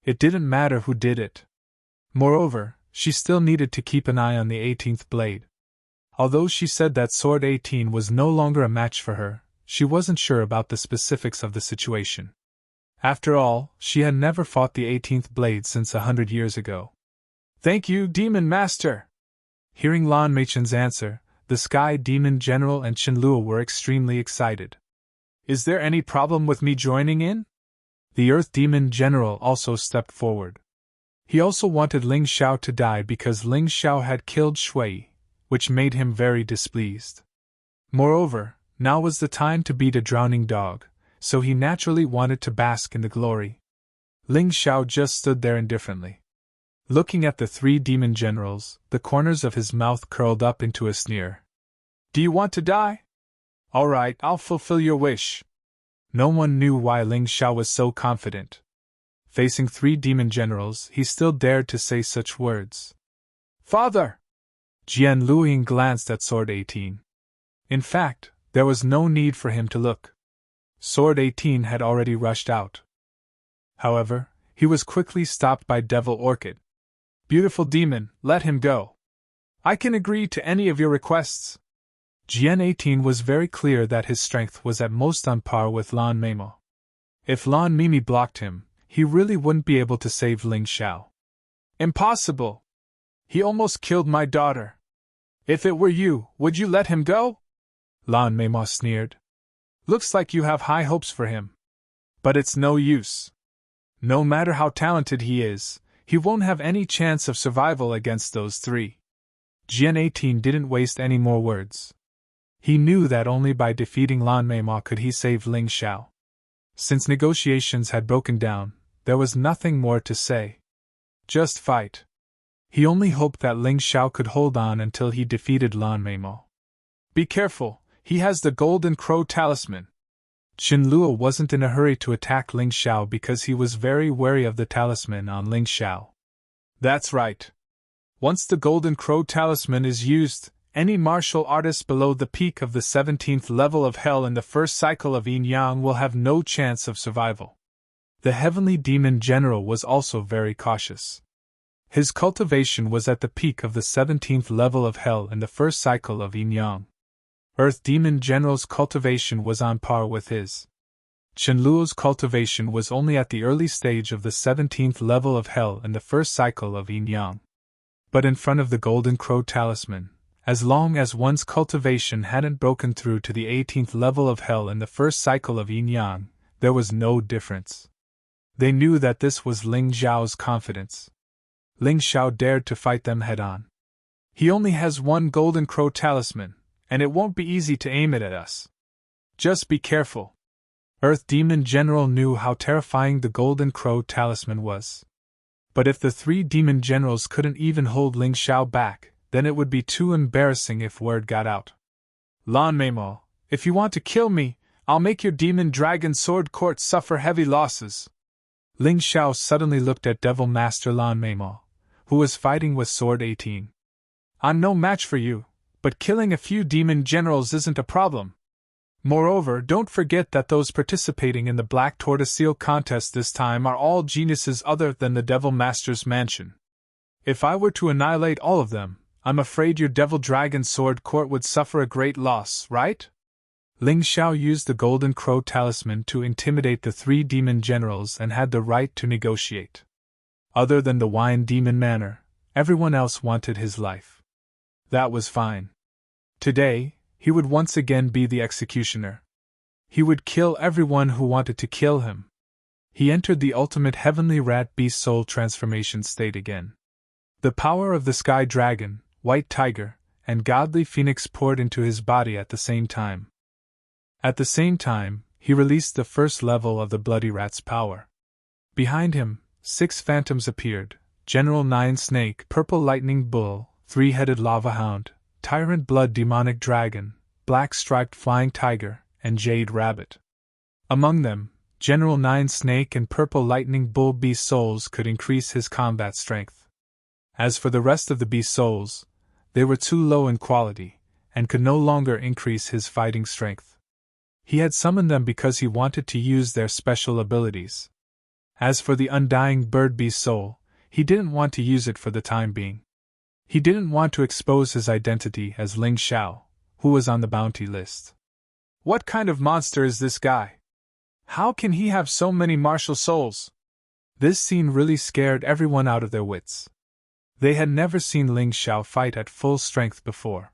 It didn't matter who did it. Moreover, she still needed to keep an eye on the 18th blade. Although she said that Sword 18 was no longer a match for her, she wasn't sure about the specifics of the situation. After all, she had never fought the 18th blade since 100 years ago. Thank you, Demon Master! Hearing Lan Meichen's answer, the Sky Demon General and Chen Luo were extremely excited. Is there any problem with me joining in? The Earth Demon General also stepped forward. He also wanted Ling Xiao to die because Ling Xiao had killed Shui, which made him very displeased. Moreover, now was the time to beat a drowning dog, so he naturally wanted to bask in the glory. Ling Xiao just stood there indifferently. Looking at the 3 demon generals, the corners of his mouth curled up into a sneer. Do you want to die? Alright, I'll fulfill your wish. No one knew why Ling Xiao was so confident. Facing 3 demon generals, he still dared to say such words. Father! Jian Luoying glanced at Sword 18. In fact, there was no need for him to look. Sword 18 had already rushed out. However, he was quickly stopped by Devil Orchid. Beautiful demon, let him go. I can agree to any of your requests. Jian 18 was very clear that his strength was at most on par with Lan Meimo. If Lan Mimi blocked him, he really wouldn't be able to save Ling Xiao. Impossible! He almost killed my daughter. If it were you, would you let him go? Lan Meimo sneered. Looks like you have high hopes for him. But it's no use. No matter how talented he is, he won't have any chance of survival against those 3. Jian 18 didn't waste any more words. He knew that only by defeating Lan Meimo could he save Ling Xiao. Since negotiations had broken down, there was nothing more to say. Just fight. He only hoped that Ling Xiao could hold on until he defeated Lan Meimo. Be careful, he has the Golden Crow Talisman. Chen Luo wasn't in a hurry to attack Ling Xiao because he was very wary of the talisman on Ling Xiao. That's right. Once the Golden Crow Talisman is used, any martial artist below the peak of the 17th level of Hell in the first cycle of Yin Yang will have no chance of survival. The Heavenly Demon General was also very cautious. His cultivation was at the peak of the 17th level of Hell in the first cycle of Yin Yang. Earth Demon General's cultivation was on par with his. Chen Luo's cultivation was only at the early stage of the 17th level of Hell in the first cycle of Yin Yang. But in front of the Golden Crow Talisman, as long as one's cultivation hadn't broken through to the 18th level of Hell in the first cycle of Yin Yang, there was no difference. They knew that this was Ling Xiao's confidence. Ling Xiao dared to fight them head-on. He only has one Golden Crow Talisman, and it won't be easy to aim it at us. Just be careful. Earth Demon General knew how terrifying the Golden Crow Talisman was. But if the 3 demon generals couldn't even hold Ling Xiao back, then it would be too embarrassing if word got out. Lan Meimo, if you want to kill me, I'll make your Demon Dragon Sword Court suffer heavy losses. Ling Xiao suddenly looked at Devil Master Lan Meimo, who was fighting with Sword 18. I'm no match for you, but killing a few demon generals isn't a problem. Moreover, don't forget that those participating in the Black Tortoise Seal contest this time are all geniuses other than the Devil Master's mansion. If I were to annihilate all of them, I'm afraid your Devil Dragon Sword Court would suffer a great loss, right? Ling Xiao used the Golden Crow Talisman to intimidate the 3 demon generals and had the right to negotiate. Other than the Wine Demon Manor, everyone else wanted his life. That was fine. Today, he would once again be the executioner. He would kill everyone who wanted to kill him. He entered the ultimate heavenly rat beast soul transformation state again. The power of the sky dragon, white tiger, and godly phoenix poured into his body at the same time. At the same time, he released the first level of the bloody rat's power. Behind him, 6 phantoms appeared: General Nine Snake, Purple Lightning Bull, 3-headed Lava Hound, Tyrant Blood Demonic Dragon, Black Striped Flying Tiger, and Jade Rabbit. Among them, General Nine Snake and Purple Lightning Bull Beast Souls could increase his combat strength. As for the rest of the Beast Souls, they were too low in quality, and could no longer increase his fighting strength. He had summoned them because he wanted to use their special abilities. As for the Undying Bird Beast Soul, he didn't want to use it for the time being. He didn't want to expose his identity as Ling Xiao, who was on the bounty list. What kind of monster is this guy? How can he have so many martial souls? This scene really scared everyone out of their wits. They had never seen Ling Xiao fight at full strength before.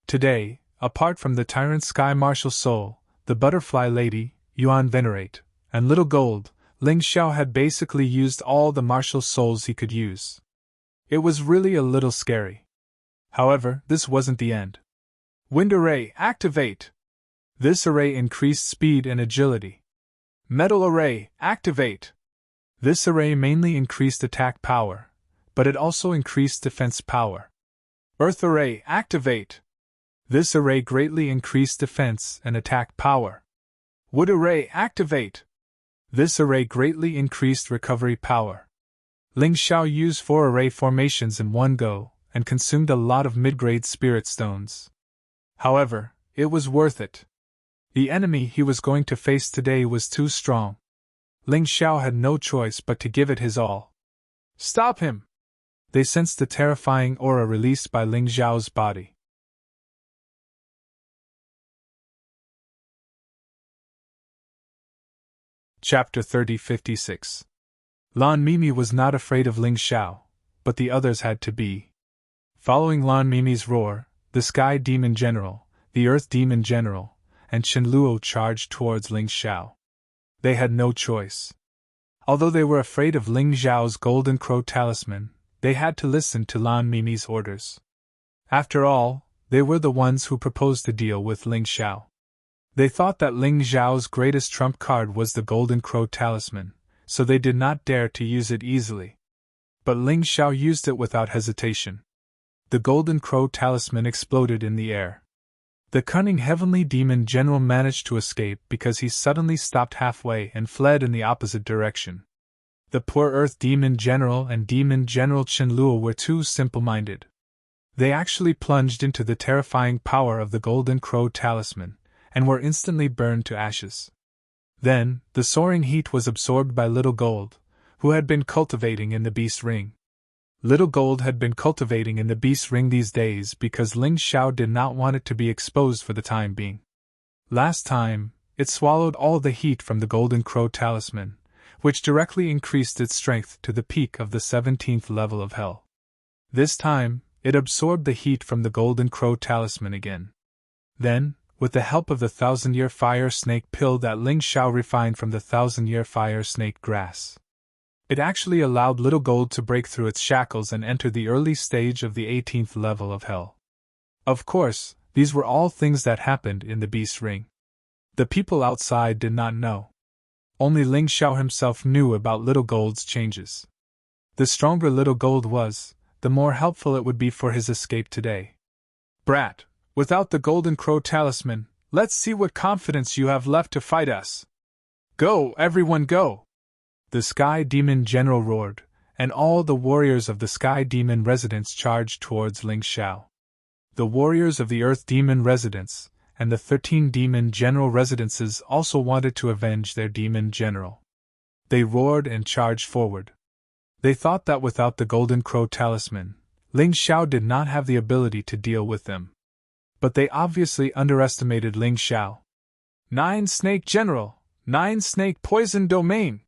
Today, apart from the Tyrant Sky Martial Soul, the Butterfly Lady, Yuan Venerate, and Little Gold, Ling Xiao had basically used all the martial souls he could use. It was really a little scary. However, this wasn't the end. Wind Array, activate! This array increased speed and agility. Metal Array, activate! This array mainly increased attack power, but it also increased defense power. Earth Array, activate! This array greatly increased defense and attack power. Wood Array, activate! This array greatly increased recovery power. Ling Xiao used 4 array formations in one go, and consumed a lot of mid-grade spirit stones. However, it was worth it. The enemy he was going to face today was too strong. Ling Xiao had no choice but to give it his all. Stop him! They sensed the terrifying aura released by Ling Xiao's body. Chapter 3056. Lan Mimi was not afraid of Ling Xiao, but the others had to be. Following Lan Mimi's roar, the Sky Demon General, the Earth Demon General, and Chen Luo charged towards Ling Xiao. They had no choice. Although they were afraid of Ling Xiao's Golden Crow Talisman, they had to listen to Lan Mimi's orders. After all, they were the ones who proposed the deal with Ling Xiao. They thought that Ling Xiao's greatest trump card was the Golden Crow Talisman, so they did not dare to use it easily. But Ling Xiao used it without hesitation. The Golden Crow Talisman exploded in the air. The cunning Heavenly Demon General managed to escape because he suddenly stopped halfway and fled in the opposite direction. The poor Earth Demon General and Demon General Chen Luo were too simple-minded. They actually plunged into the terrifying power of the Golden Crow Talisman, and were instantly burned to ashes. Then, the soaring heat was absorbed by Little Gold, who had been cultivating in the Beast Ring. Little Gold had been cultivating in the Beast Ring these days because Ling Xiao did not want it to be exposed for the time being. Last time, it swallowed all the heat from the Golden Crow Talisman, which directly increased its strength to the peak of the 17th level of Hell. This time, it absorbed the heat from the Golden Crow Talisman again. Then, with the help of the 1000-year fire snake pill that Ling Xiao refined from the 1000-year fire snake grass, it actually allowed Little Gold to break through its shackles and enter the early stage of the 18th level of Hell. Of course, these were all things that happened in the Beast Ring. The people outside did not know. Only Ling Xiao himself knew about Little Gold's changes. The stronger Little Gold was, the more helpful it would be for his escape today. Brat, without the Golden Crow Talisman, let's see what confidence you have left to fight us. Go, everyone go! The Sky Demon General roared, and all the warriors of the Sky Demon residence charged towards Ling Xiao. The warriors of the Earth Demon residence and the 13 Demon General residences also wanted to avenge their Demon General. They roared and charged forward. They thought that without the Golden Crow Talisman, Ling Xiao did not have the ability to deal with them. But they obviously underestimated Ling Xiao. 9 Snake General, 9 Snake Poison Domain,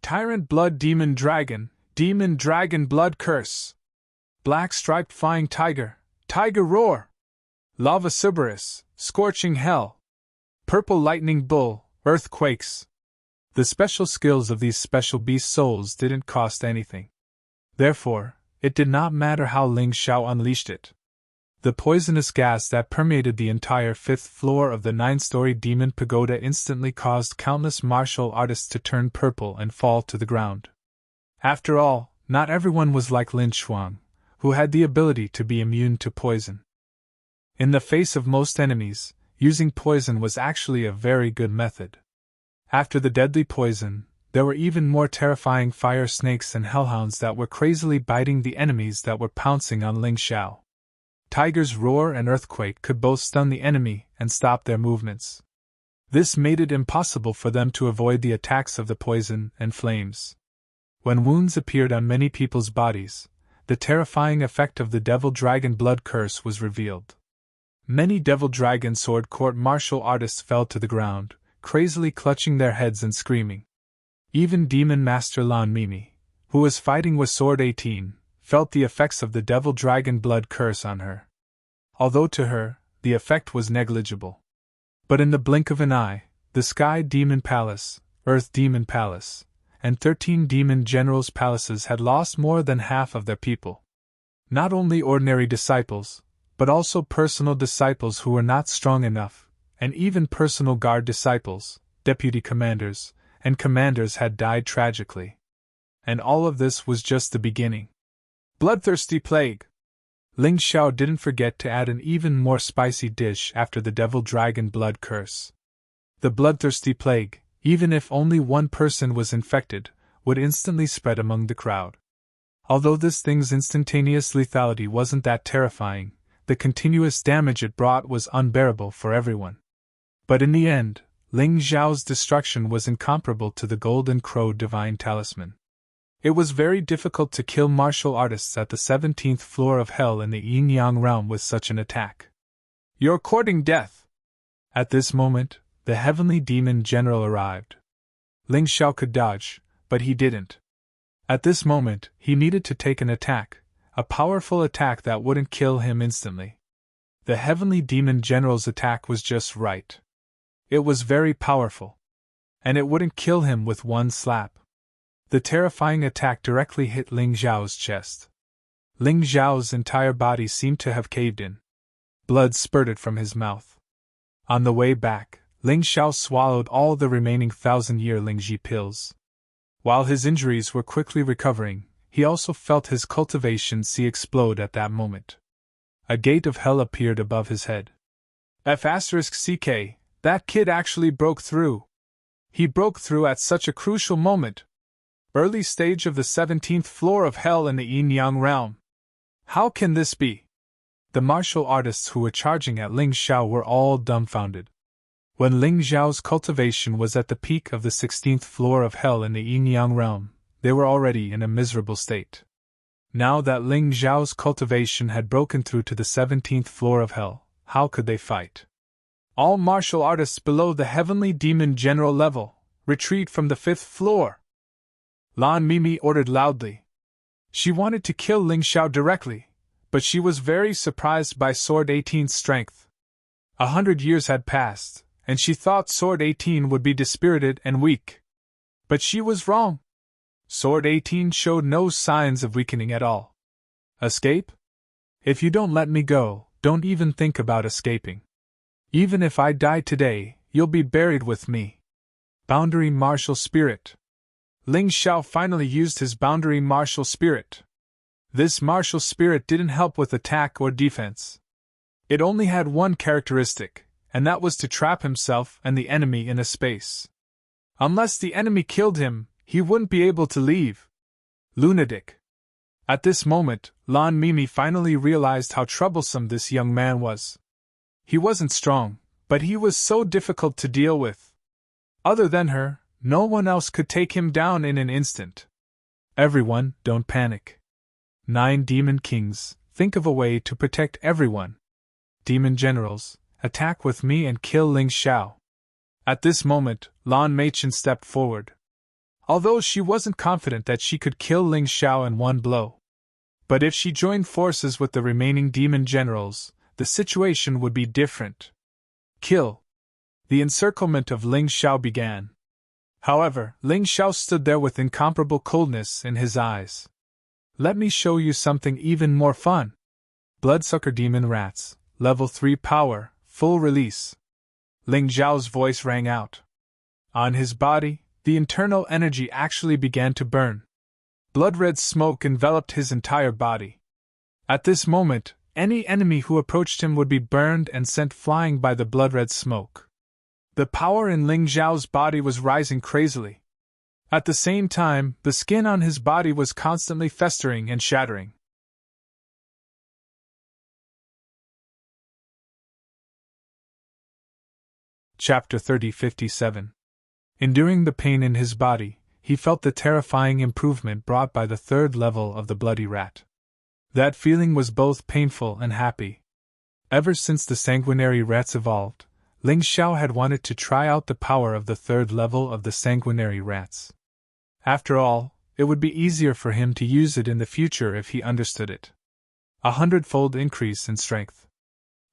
Tyrant Blood Demon Dragon Blood Curse, Black Striped Flying Tiger, Tiger Roar, Lava Cerberus, Scorching Hell, Purple Lightning Bull, Earthquakes. The special skills of these special beast souls didn't cost anything. Therefore, it did not matter how Ling Xiao unleashed it. The poisonous gas that permeated the entire 5th floor of the 9-story demon pagoda instantly caused countless martial artists to turn purple and fall to the ground. After all, not everyone was like Lin Shuang, who had the ability to be immune to poison. In the face of most enemies, using poison was actually a very good method. After the deadly poison, there were even more terrifying fire snakes and hellhounds that were crazily biting the enemies that were pouncing on Ling Xiao. Tiger's Roar and Earthquake could both stun the enemy and stop their movements. This made it impossible for them to avoid the attacks of the poison and flames. When wounds appeared on many people's bodies, the terrifying effect of the Devil Dragon Blood Curse was revealed. Many Devil Dragon Sword Court martial artists fell to the ground, crazily clutching their heads and screaming. Even Demon Master Lan Mimi, who was fighting with Sword 18, felt the effects of the Devil Dragon Blood Curse on her. Although to her, the effect was negligible. But in the blink of an eye, the Sky Demon Palace, Earth Demon Palace, and 13 Demon Generals' palaces had lost more than half of their people. Not only ordinary disciples, but also personal disciples who were not strong enough, and even personal guard disciples, deputy commanders, and commanders had died tragically. And all of this was just the beginning. Bloodthirsty Plague! Ling Xiao didn't forget to add an even more spicy dish after the Devil Dragon Blood Curse. The Bloodthirsty Plague, even if only one person was infected, would instantly spread among the crowd. Although this thing's instantaneous lethality wasn't that terrifying, the continuous damage it brought was unbearable for everyone. But in the end, Ling Xiao's destruction was incomparable to the Golden Crow Divine Talisman. It was very difficult to kill martial artists at the 17th floor of Hell in the Yin-Yang realm with such an attack. You're courting death! At this moment, the Heavenly Demon General arrived. Ling Xiao could dodge, but he didn't. At this moment, he needed to take an attack, a powerful attack that wouldn't kill him instantly. The Heavenly Demon General's attack was just right. It was very powerful. And it wouldn't kill him with one slap. The terrifying attack directly hit Ling Xiao's chest. Ling Xiao's entire body seemed to have caved in. Blood spurted from his mouth. On the way back, Ling Xiao swallowed all the remaining 1,000-year Lingji pills. While his injuries were quickly recovering, he also felt his cultivation sea explode at that moment. A gate of hell appeared above his head. F***CK, that kid actually broke through. He broke through at such a crucial moment. Early stage of the 17th floor of Hell in the Yin-Yang realm. How can this be? The martial artists who were charging at Ling Xiao were all dumbfounded. When Ling Xiao's cultivation was at the peak of the 16th floor of Hell in the Yin-Yang realm, they were already in a miserable state. Now that Ling Xiao's cultivation had broken through to the 17th floor of Hell, how could they fight? All martial artists below the Heavenly Demon General level, retreat from the 5th floor! Lan Mimi ordered loudly. She wanted to kill Ling Xiao directly, but she was very surprised by Sword 18's strength. 100 years had passed, and she thought Sword 18 would be dispirited and weak. But she was wrong. Sword 18 showed no signs of weakening at all. Escape? If you don't let me go, don't even think about escaping. Even if I die today, you'll be buried with me. Boundary Martial Spirit. Ling Xiao finally used his Boundary Martial Spirit. This martial spirit didn't help with attack or defense. It only had one characteristic, and that was to trap himself and the enemy in a space. Unless the enemy killed him, he wouldn't be able to leave. Lunatic. At this moment, Lan Mimi finally realized how troublesome this young man was. He wasn't strong, but he was so difficult to deal with. Other than her, no one else could take him down in an instant. Everyone, don't panic. 9 demon kings, think of a way to protect everyone. Demon generals, attack with me and kill Ling Xiao. At this moment, Lan Meichen stepped forward. Although she wasn't confident that she could kill Ling Xiao in one blow. But if she joined forces with the remaining demon generals, the situation would be different. Kill. The encirclement of Ling Xiao began. However, Ling Xiao stood there with incomparable coldness in his eyes. Let me show you something even more fun. Bloodsucker Demon Rats, Level 3 Power, Full Release. Ling Xiao's voice rang out. On his body, the internal energy actually began to burn. Blood-red smoke enveloped his entire body. At this moment, any enemy who approached him would be burned and sent flying by the blood-red smoke. The power in Ling Xiao's body was rising crazily. At the same time, the skin on his body was constantly festering and shattering. Chapter 3057. Enduring the pain in his body, he felt the terrifying improvement brought by the 3rd level of the bloody rat. That feeling was both painful and happy. Ever since the sanguinary rats evolved, Ling Xiao had wanted to try out the power of the 3rd level of the sanguinary rats. After all, it would be easier for him to use it in the future if he understood it. 100-fold increase in strength.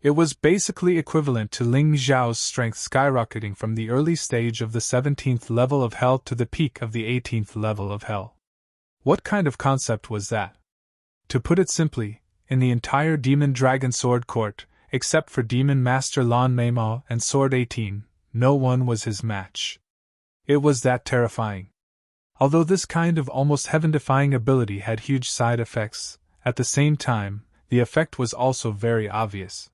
It was basically equivalent to Ling Xiao's strength skyrocketing from the early stage of the 17th level of hell to the peak of the 18th level of hell. What kind of concept was that? To put it simply, in the entire Demon Dragon Sword Court, except for Demon Master Lan Meimao and Sword 18, no one was his match. It was that terrifying. Although this kind of almost heaven-defying ability had huge side effects, at the same time, the effect was also very obvious.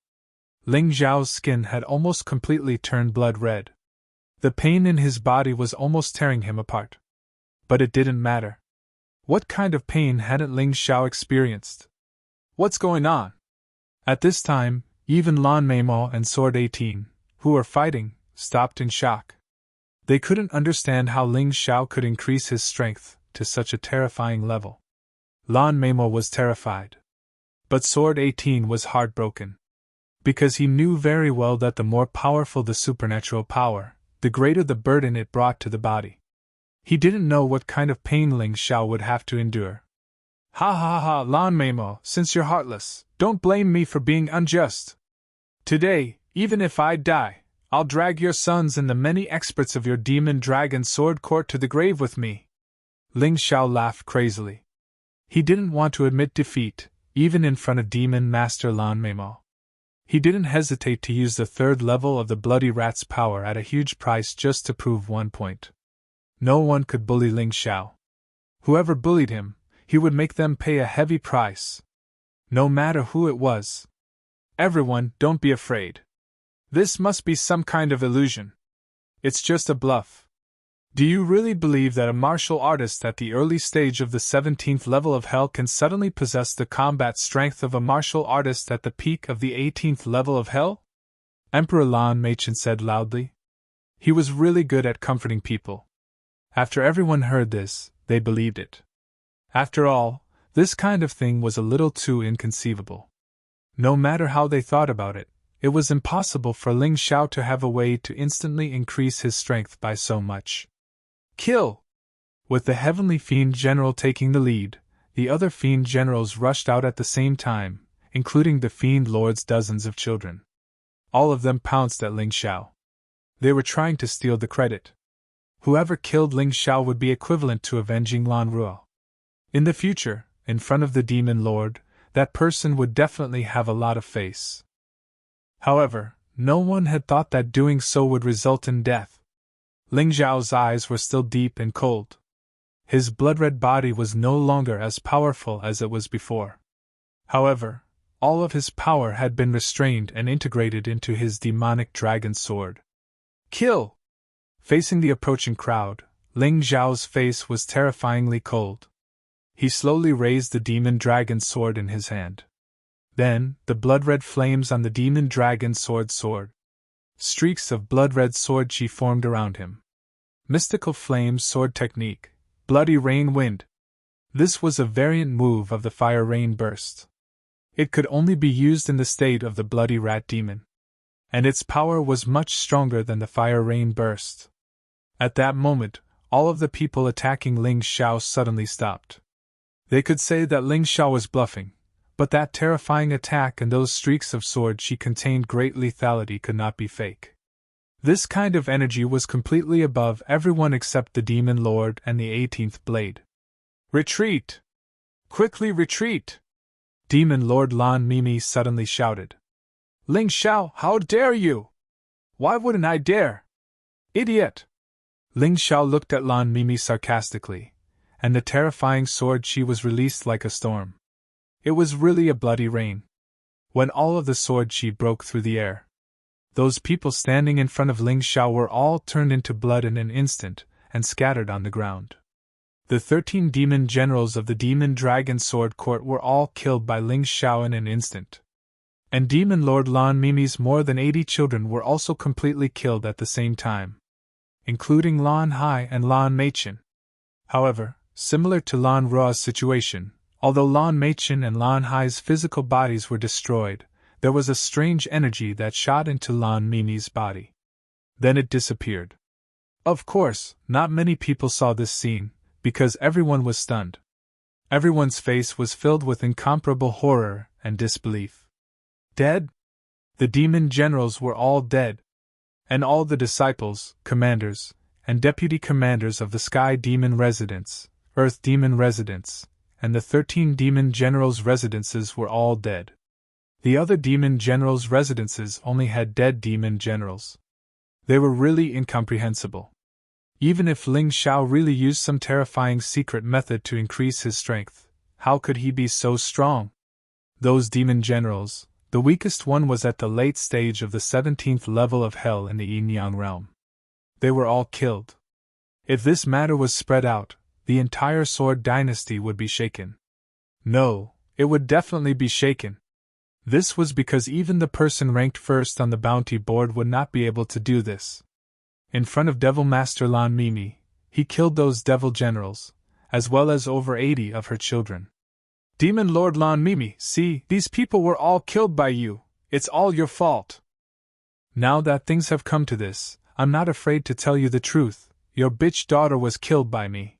Ling Xiao's skin had almost completely turned blood red. The pain in his body was almost tearing him apart. But it didn't matter. What kind of pain hadn't Ling Xiao experienced? What's going on? At this time, even Lan Meimao and Sword 18, who were fighting, stopped in shock. They couldn't understand how Ling Xiao could increase his strength to such a terrifying level. Lan Meimao was terrified. But Sword 18 was heartbroken. Because he knew very well that the more powerful the supernatural power, the greater the burden it brought to the body. He didn't know what kind of pain Ling Xiao would have to endure. Ha ha ha, Lan Meimao, since you're heartless, don't blame me for being unjust. Today, even if I die, I'll drag your sons and the many experts of your Demon Dragon Sword Court to the grave with me. Ling Xiao laughed crazily. He didn't want to admit defeat, even in front of Demon Master Lan Meimao. He didn't hesitate to use the 3rd level of the Bloody Rat's power at a huge price just to prove one point. No one could bully Ling Xiao. Whoever bullied him, he would make them pay a heavy price. No matter who it was. Everyone, don't be afraid. This must be some kind of illusion. It's just a bluff. Do you really believe that a martial artist at the early stage of the 17th level of hell can suddenly possess the combat strength of a martial artist at the peak of the 18th level of hell? Emperor Lan Meichen said loudly. He was really good at comforting people. After everyone heard this, they believed it. After all, this kind of thing was a little too inconceivable. No matter how they thought about it, it was impossible for Ling Xiao to have a way to instantly increase his strength by so much. Kill! With the Heavenly Fiend General taking the lead, the other Fiend Generals rushed out at the same time, including the Fiend Lord's dozens of children. All of them pounced at Ling Xiao. They were trying to steal the credit. Whoever killed Ling Xiao would be equivalent to avenging Lan Ruo. In the future, in front of the Demon Lord, that person would definitely have a lot of face. However, no one had thought that doing so would result in death. Ling Xiao's eyes were still deep and cold. His blood-red body was no longer as powerful as it was before. However, all of his power had been restrained and integrated into his demonic dragon sword. Kill! Facing the approaching crowd, Ling Xiao's face was terrifyingly cold. He slowly raised the demon dragon's sword in his hand. Then, the blood-red flames on the demon dragon's sword soared. Streaks of blood-red sword chi formed around him. Mystical flames sword technique, bloody rain wind. This was a variant move of the fire rain burst. It could only be used in the state of the bloody rat demon. And its power was much stronger than the fire rain burst. At that moment, all of the people attacking Ling Xiao suddenly stopped. They could say that Ling Xiao was bluffing, but that terrifying attack and those streaks of sword she contained great lethality could not be fake. This kind of energy was completely above everyone except the Demon Lord and the 18th Blade. Retreat! Quickly retreat! Demon Lord Lan Mimi suddenly shouted. Ling Xiao, how dare you? Why wouldn't I dare? Idiot! Ling Xiao looked at Lan Mimi sarcastically, and the terrifying sword she was released like a storm. It was really a bloody rain. When all of the sword chi broke through the air, those people standing in front of Ling Xiao were all turned into blood in an instant and scattered on the ground. The 13 demon generals of the Demon Dragon Sword Court were all killed by Ling Xiao in an instant. And Demon Lord Lan Mimi's more than 80 children were also completely killed at the same time, including Lan Hai and Lan Meichen. However, similar to Lan Rua's situation, although Lan Meichen and Lan Hai's physical bodies were destroyed, there was a strange energy that shot into Lan Mimi's body. Then it disappeared. Of course, not many people saw this scene, because everyone was stunned. Everyone's face was filled with incomparable horror and disbelief. Dead? The demon generals were all dead. And all the disciples, commanders, and deputy commanders of the Sky Demon Residence, Earth Demon Residence, and the 13 demon generals' residences were all dead. The other demon generals' residences only had dead demon generals. They were really incomprehensible. Even if Ling Xiao really used some terrifying secret method to increase his strength, how could he be so strong? Those demon generals, the weakest one was at the late stage of the 17th level of hell in the Yin-Yang realm. They were all killed. If this matter was spread out, the entire Sword Dynasty would be shaken. No, it would definitely be shaken. This was because even the person ranked first on the bounty board would not be able to do this. In front of Devil Master Lan Mimi, he killed those devil generals, as well as over 80 of her children. Demon Lord Lan Mimi, see, these people were all killed by you. It's all your fault. Now that things have come to this, I'm not afraid to tell you the truth. Your bitch daughter was killed by me.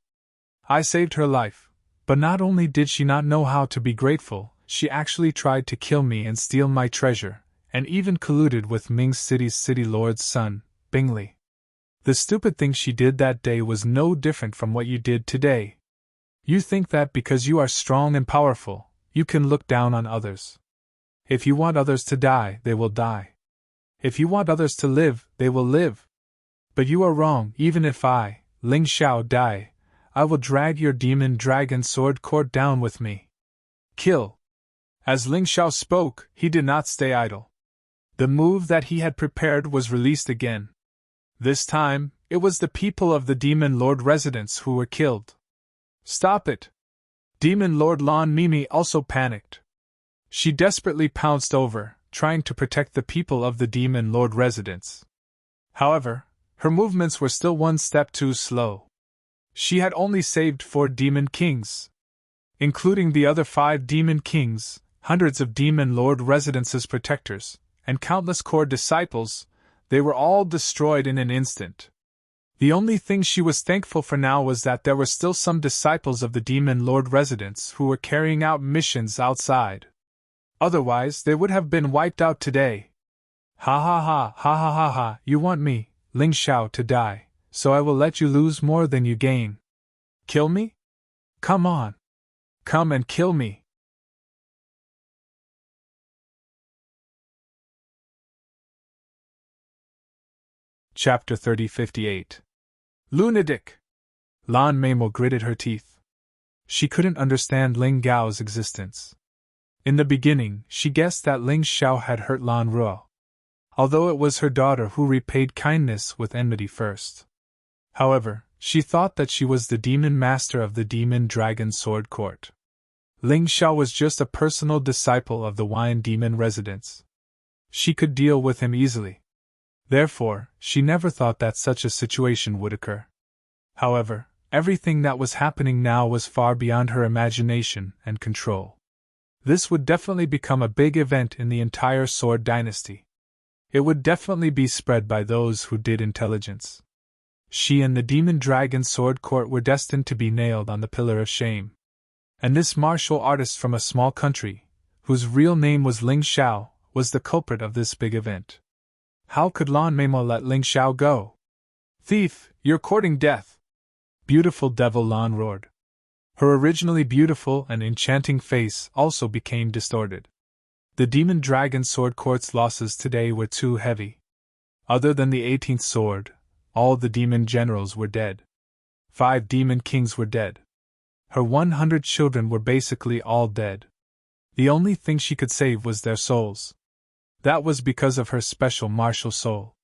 I saved her life, but not only did she not know how to be grateful, she actually tried to kill me and steal my treasure, and even colluded with Ming City's city lord's son, Bingli. The stupid thing she did that day was no different from what you did today. You think that because you are strong and powerful, you can look down on others. If you want others to die, they will die. If you want others to live, they will live. But you are wrong. Even if I, Ling Xiao, die, I will drag your demon dragon sword court down with me. Kill. As Ling Xiao spoke, he did not stay idle. The move that he had prepared was released again. This time, it was the people of the Demon Lord residence who were killed. Stop it! Demon Lord Lan Mimi also panicked. She desperately pounced over, trying to protect the people of the Demon Lord residence. However, her movements were still one step too slow. She had only saved 4 demon kings. Including the other 5 demon kings, hundreds of Demon Lord residence's protectors, and countless core disciples, they were all destroyed in an instant. The only thing she was thankful for now was that there were still some disciples of the Demon Lord residence who were carrying out missions outside. Otherwise, they would have been wiped out today. Ha ha ha, ha ha ha ha, you want me, Ling Xiao, to die, so I will let you lose more than you gain. Kill me? Come on. Come and kill me. Chapter 3058. Lunatic! Lan Meimo gritted her teeth. She couldn't understand Ling Gao's existence. In the beginning, she guessed that Ling Xiao had hurt Lan Ruo, although it was her daughter who repaid kindness with enmity first. However, she thought that she was the demon master of the Demon Dragon Sword Court. Ling Xiao was just a personal disciple of the Wine Demon residence. She could deal with him easily. Therefore, she never thought that such a situation would occur. However, everything that was happening now was far beyond her imagination and control. This would definitely become a big event in the entire Sword Dynasty. It would definitely be spread by those who did intelligence. She and the Demon Dragon Sword Court were destined to be nailed on the pillar of shame. And this martial artist from a small country, whose real name was Ling Xiao, was the culprit of this big event. How could Lan Meimo let Ling Xiao go? "Thief, you're courting death!" Beautiful Devil Lan roared. Her originally beautiful and enchanting face also became distorted. The Demon Dragon Sword Court's losses today were too heavy. Other than the 18th sword, all the demon generals were dead. 5 demon kings were dead. Her 100 children were basically all dead. The only thing she could save was their souls. That was because of her special martial soul.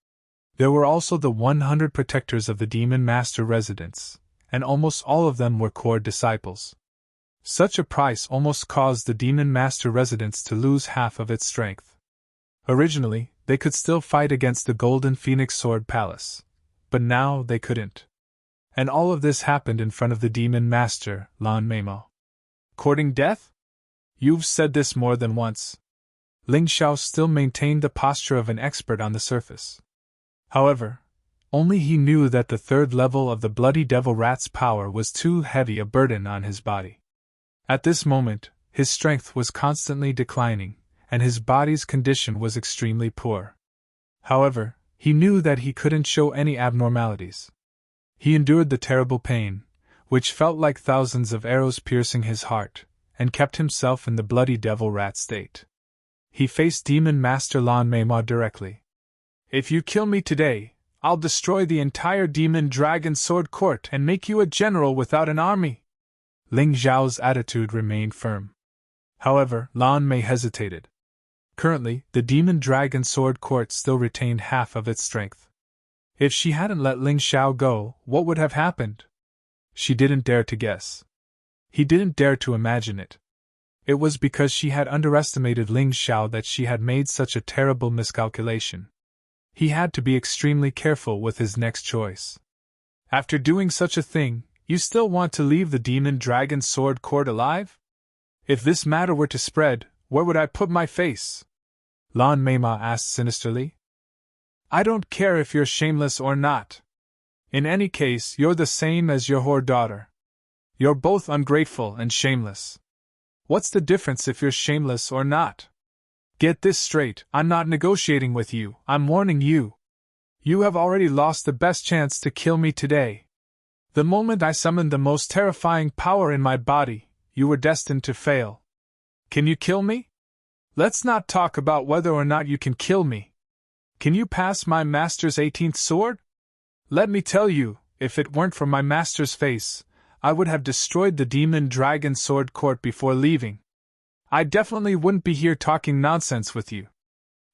There were also the 100 protectors of the Demon Master residence, and almost all of them were core disciples. Such a price almost caused the Demon Master residence to lose half of its strength. Originally, they could still fight against the Golden Phoenix Sword Palace, but now they couldn't. And all of this happened in front of the Demon Master, Lan Meimo. Courting death? You've said this more than once. Ling Xiao still maintained the posture of an expert on the surface. However, only he knew that the 3rd level of the Bloody Devil Rat's power was too heavy a burden on his body. At this moment, his strength was constantly declining, and his body's condition was extremely poor. However, he knew that he couldn't show any abnormalities. He endured the terrible pain, which felt like thousands of arrows piercing his heart, and kept himself in the Bloody Devil Rat state. He faced Demon Master Lan Meimo directly. "If you kill me today, I'll destroy the entire Demon Dragon Sword Court and make you a general without an army." Ling Xiao's attitude remained firm. However, Lan Mei hesitated. Currently, the Demon Dragon Sword Court still retained half of its strength. If she hadn't let Ling Xiao go, what would have happened? She didn't dare to guess. He didn't dare to imagine it. It was because she had underestimated Ling Xiao that she had made such a terrible miscalculation. He had to be extremely careful with his next choice. After doing such a thing, you still want to leave the Demon Dragon Sword Court alive? If this matter were to spread, where would I put my face? Lan Meima asked sinisterly. I don't care if you're shameless or not. In any case, you're the same as your whore daughter. You're both ungrateful and shameless. What's the difference if you're shameless or not? Get this straight, I'm not negotiating with you, I'm warning you. You have already lost the best chance to kill me today. The moment I summoned the most terrifying power in my body, you were destined to fail. Can you kill me? Let's not talk about whether or not you can kill me. Can you pass my master's 18th sword? Let me tell you, if it weren't for my master's face, I would have destroyed the Demon Dragon Sword Court before leaving. I definitely wouldn't be here talking nonsense with you.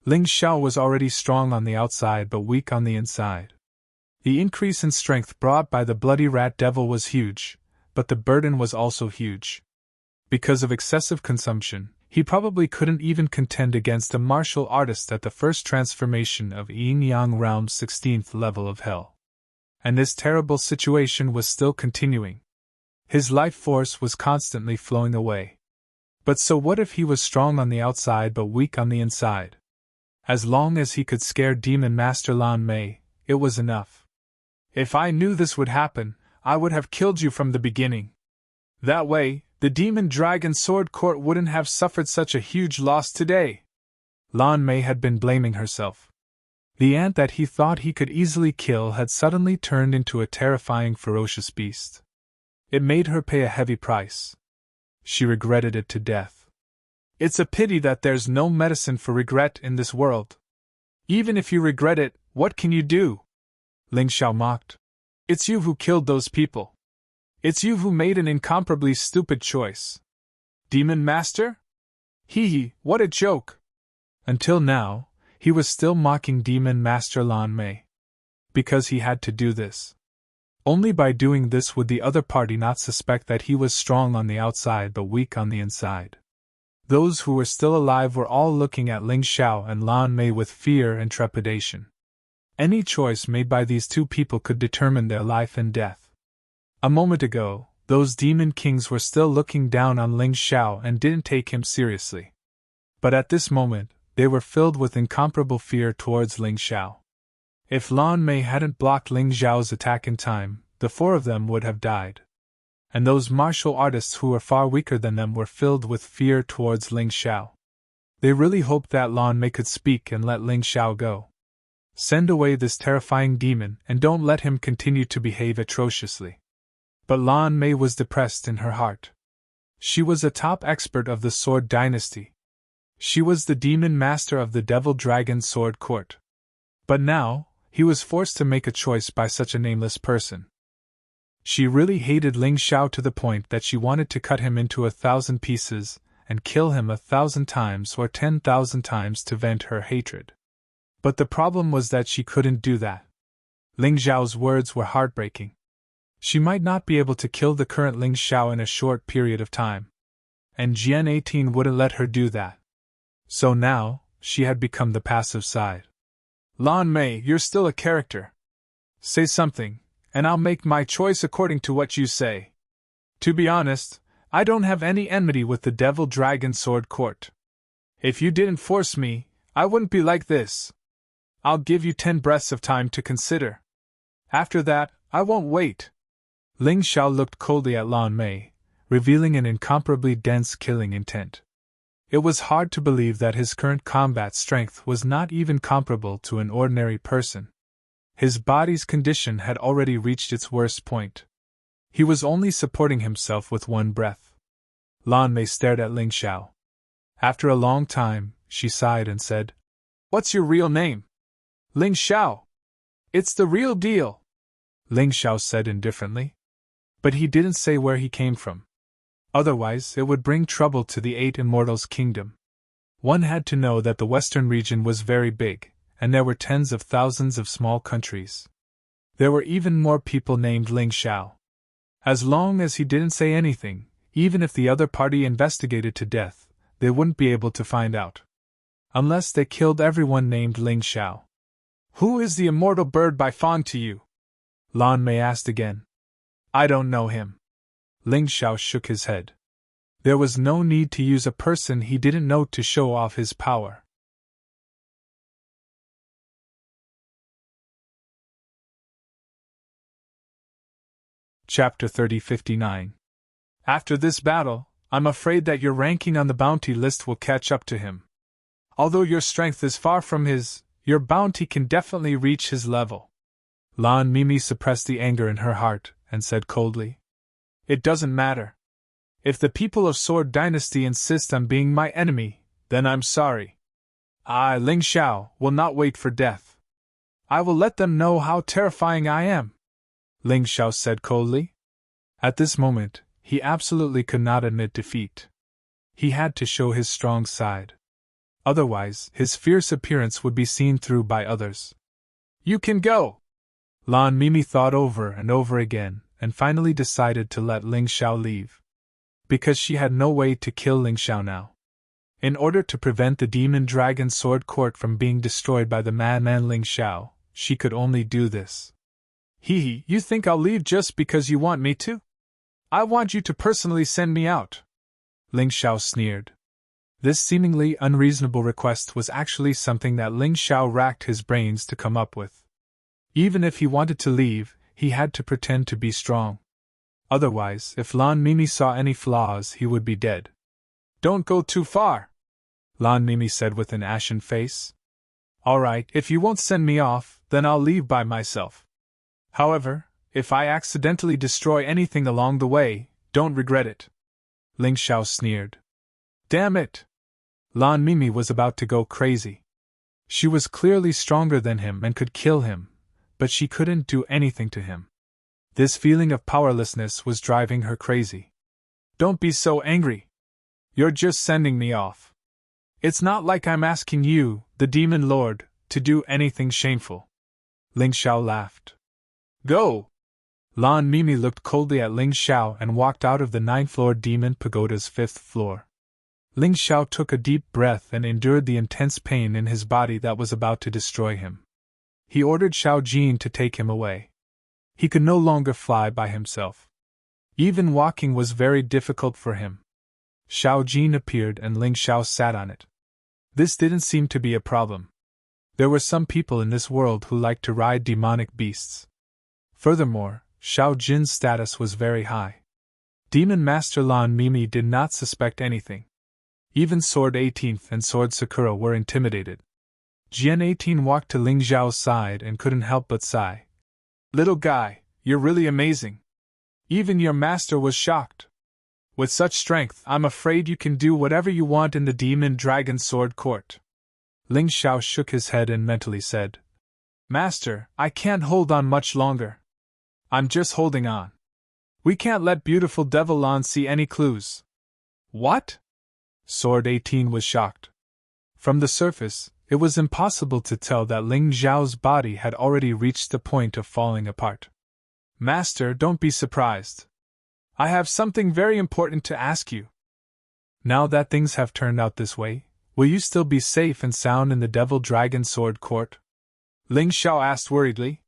Ling Xiao was already strong on the outside but weak on the inside. The increase in strength brought by the bloody rat devil was huge, but the burden was also huge. Because of excessive consumption, he probably couldn't even contend against a martial artist at the first transformation of Yin-Yang Realm's 16th level of hell. And this terrible situation was still continuing. His life force was constantly flowing away. But so what if he was strong on the outside but weak on the inside? As long as he could scare Demon Master Lan Mei, it was enough. If I knew this would happen, I would have killed you from the beginning. That way, the Demon Dragon Sword Court wouldn't have suffered such a huge loss today. Lan Mei had been blaming herself. The ant that he thought he could easily kill had suddenly turned into a terrifying, ferocious beast. It made her pay a heavy price. She regretted it to death. It's a pity that there's no medicine for regret in this world. Even if you regret it, what can you do? Ling Xiao mocked. It's you who killed those people. It's you who made an incomparably stupid choice. Demon Master? Hee, what a joke! Until now, he was still mocking Demon Master Lan Mei. Because he had to do this. Only by doing this would the other party not suspect that he was strong on the outside but weak on the inside. Those who were still alive were all looking at Ling Xiao and Lan Mei with fear and trepidation. Any choice made by these two people could determine their life and death. A moment ago, those demon kings were still looking down on Ling Xiao and didn't take him seriously. But at this moment, they were filled with incomparable fear towards Ling Xiao. If Lan Mei hadn't blocked Ling Xiao's attack in time, the four of them would have died. And those martial artists who were far weaker than them were filled with fear towards Ling Xiao. They really hoped that Lan Mei could speak and let Ling Xiao go. Send away this terrifying demon and don't let him continue to behave atrociously. But Lan Mei was depressed in her heart. She was a top expert of the Sword Dynasty. She was the demon master of the Devil Dragon Sword Court. But now, he was forced to make a choice by such a nameless person. She really hated Ling Xiao to the point that she wanted to cut him into 1,000 pieces and kill him 1,000 times or 10,000 times to vent her hatred. But the problem was that she couldn't do that. Ling Xiao's words were heartbreaking. She might not be able to kill the current Ling Xiao in a short period of time. And Jian 18 wouldn't let her do that. So now, she had become the passive side. Lan Mei, you're still a character. Say something, and I'll make my choice according to what you say. To be honest, I don't have any enmity with the Devil Dragon Sword Court. If you didn't force me, I wouldn't be like this. I'll give you 10 breaths of time to consider. After that, I won't wait. Ling Xiao looked coldly at Lan Mei, revealing an incomparably dense killing intent. It was hard to believe that his current combat strength was not even comparable to an ordinary person. His body's condition had already reached its worst point. He was only supporting himself with one breath. Lan Mei stared at Ling Xiao. After a long time, she sighed and said, "What's your real name?" "Ling Xiao. It's the real deal," Ling Xiao said indifferently. But he didn't say where he came from. Otherwise, it would bring trouble to the 8 Immortals' kingdom. One had to know that the western region was very big, and there were tens of thousands of small countries. There were even more people named Ling Xiao. As long as he didn't say anything, even if the other party investigated to death, they wouldn't be able to find out. Unless they killed everyone named Ling Xiao. "Who is the immortal bird by Fawn to you?" Lan Mei asked again. "I don't know him." Ling Xiao shook his head. There was no need to use a person he didn't know to show off his power. Chapter 3059. After this battle, I'm afraid that your ranking on the bounty list will catch up to him. Although your strength is far from his, your bounty can definitely reach his level. Lan Mimi suppressed the anger in her heart and said coldly, "It doesn't matter. If the people of Sword Dynasty insist on being my enemy, then I'm sorry. I, Ling Xiao, will not wait for death. I will let them know how terrifying I am," Ling Xiao said coldly. At this moment, he absolutely could not admit defeat. He had to show his strong side. Otherwise, his fierce appearance would be seen through by others. "You can go." Lan Mimi thought over and over again, and finally decided to let Ling Xiao leave. Because she had no way to kill Ling Xiao now. In order to prevent the Demon Dragon Sword Court from being destroyed by the madman Ling Xiao, she could only do this. "Hee, you think I'll leave just because you want me to? I want you to personally send me out," Ling Xiao sneered. This seemingly unreasonable request was actually something that Ling Xiao racked his brains to come up with. Even if he wanted to leave, he had to pretend to be strong. Otherwise, if Lan Mimi saw any flaws, he would be dead. "Don't go too far," Lan Mimi said with an ashen face. "All right, if you won't send me off, then I'll leave by myself. However, if I accidentally destroy anything along the way, don't regret it," Ling Xiao sneered. "Damn it!" Lan Mimi was about to go crazy. She was clearly stronger than him and could kill him, but she couldn't do anything to him. This feeling of powerlessness was driving her crazy. "Don't be so angry. You're just sending me off. It's not like I'm asking you, the Demon Lord, to do anything shameful." Ling Xiao laughed. "Go!" Lan Mimi looked coldly at Ling Xiao and walked out of the 9th-floor demon pagoda's 5th floor. Ling Xiao took a deep breath and endured the intense pain in his body that was about to destroy him. He ordered Xiao Jin to take him away. He could no longer fly by himself. Even walking was very difficult for him. Xiao Jin appeared and Ling Xiao sat on it. This didn't seem to be a problem. There were some people in this world who liked to ride demonic beasts. Furthermore, Xiao Jin's status was very high. Demon Master Lan Mimi did not suspect anything. Even Sword 18th and Sword Sakura were intimidated. Jian 18 walked to Ling Xiao's side and couldn't help but sigh. "Little guy, you're really amazing. Even your master was shocked. With such strength, I'm afraid you can do whatever you want in the Demon Dragon Sword Court." Ling Xiao shook his head and mentally said, "Master, I can't hold on much longer. I'm just holding on. We can't let beautiful Devil Lan see any clues." "What?" Sword 18 was shocked. From the surface, it was impossible to tell that Ling Xiao's body had already reached the point of falling apart. "Master, don't be surprised. I have something very important to ask you. Now that things have turned out this way, will you still be safe and sound in the Devil Dragon Sword Court?" Ling Xiao asked worriedly.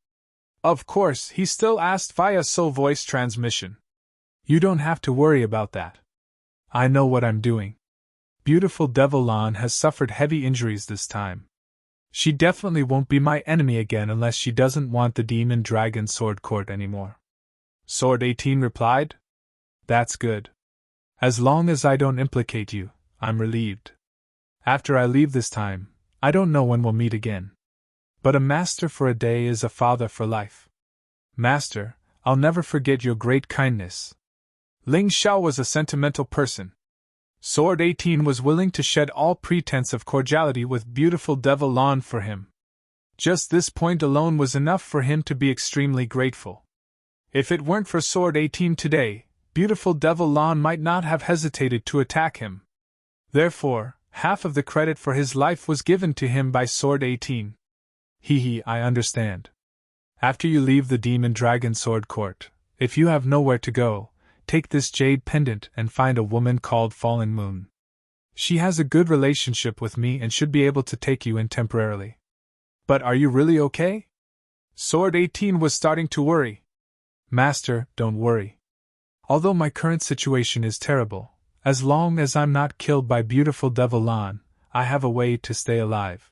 "Of course," he still asked via soul voice transmission. "You don't have to worry about that. I know what I'm doing. Beautiful Devil Lan has suffered heavy injuries this time. She definitely won't be my enemy again unless she doesn't want the Demon Dragon Sword Court anymore." Sword 18 replied. "That's good. As long as I don't implicate you, I'm relieved. After I leave this time, I don't know when we'll meet again. But a master for a day is a father for life. Master, I'll never forget your great kindness." Ling Xiao was a sentimental person. Sword 18 was willing to shed all pretense of cordiality with beautiful Devil Lan for him. Just this point alone was enough for him to be extremely grateful. If it weren't for Sword 18 today, beautiful Devil Lan might not have hesitated to attack him. Therefore, half of the credit for his life was given to him by Sword 18. I understand. After you leave the Demon Dragon Sword Court, if you have nowhere to go, take this jade pendant and find a woman called Fallen Moon. She has a good relationship with me and should be able to take you in temporarily. But are you really okay? Sword 18 was starting to worry. Master, don't worry. Although my current situation is terrible, as long as I'm not killed by beautiful Devil Lan, I have a way to stay alive.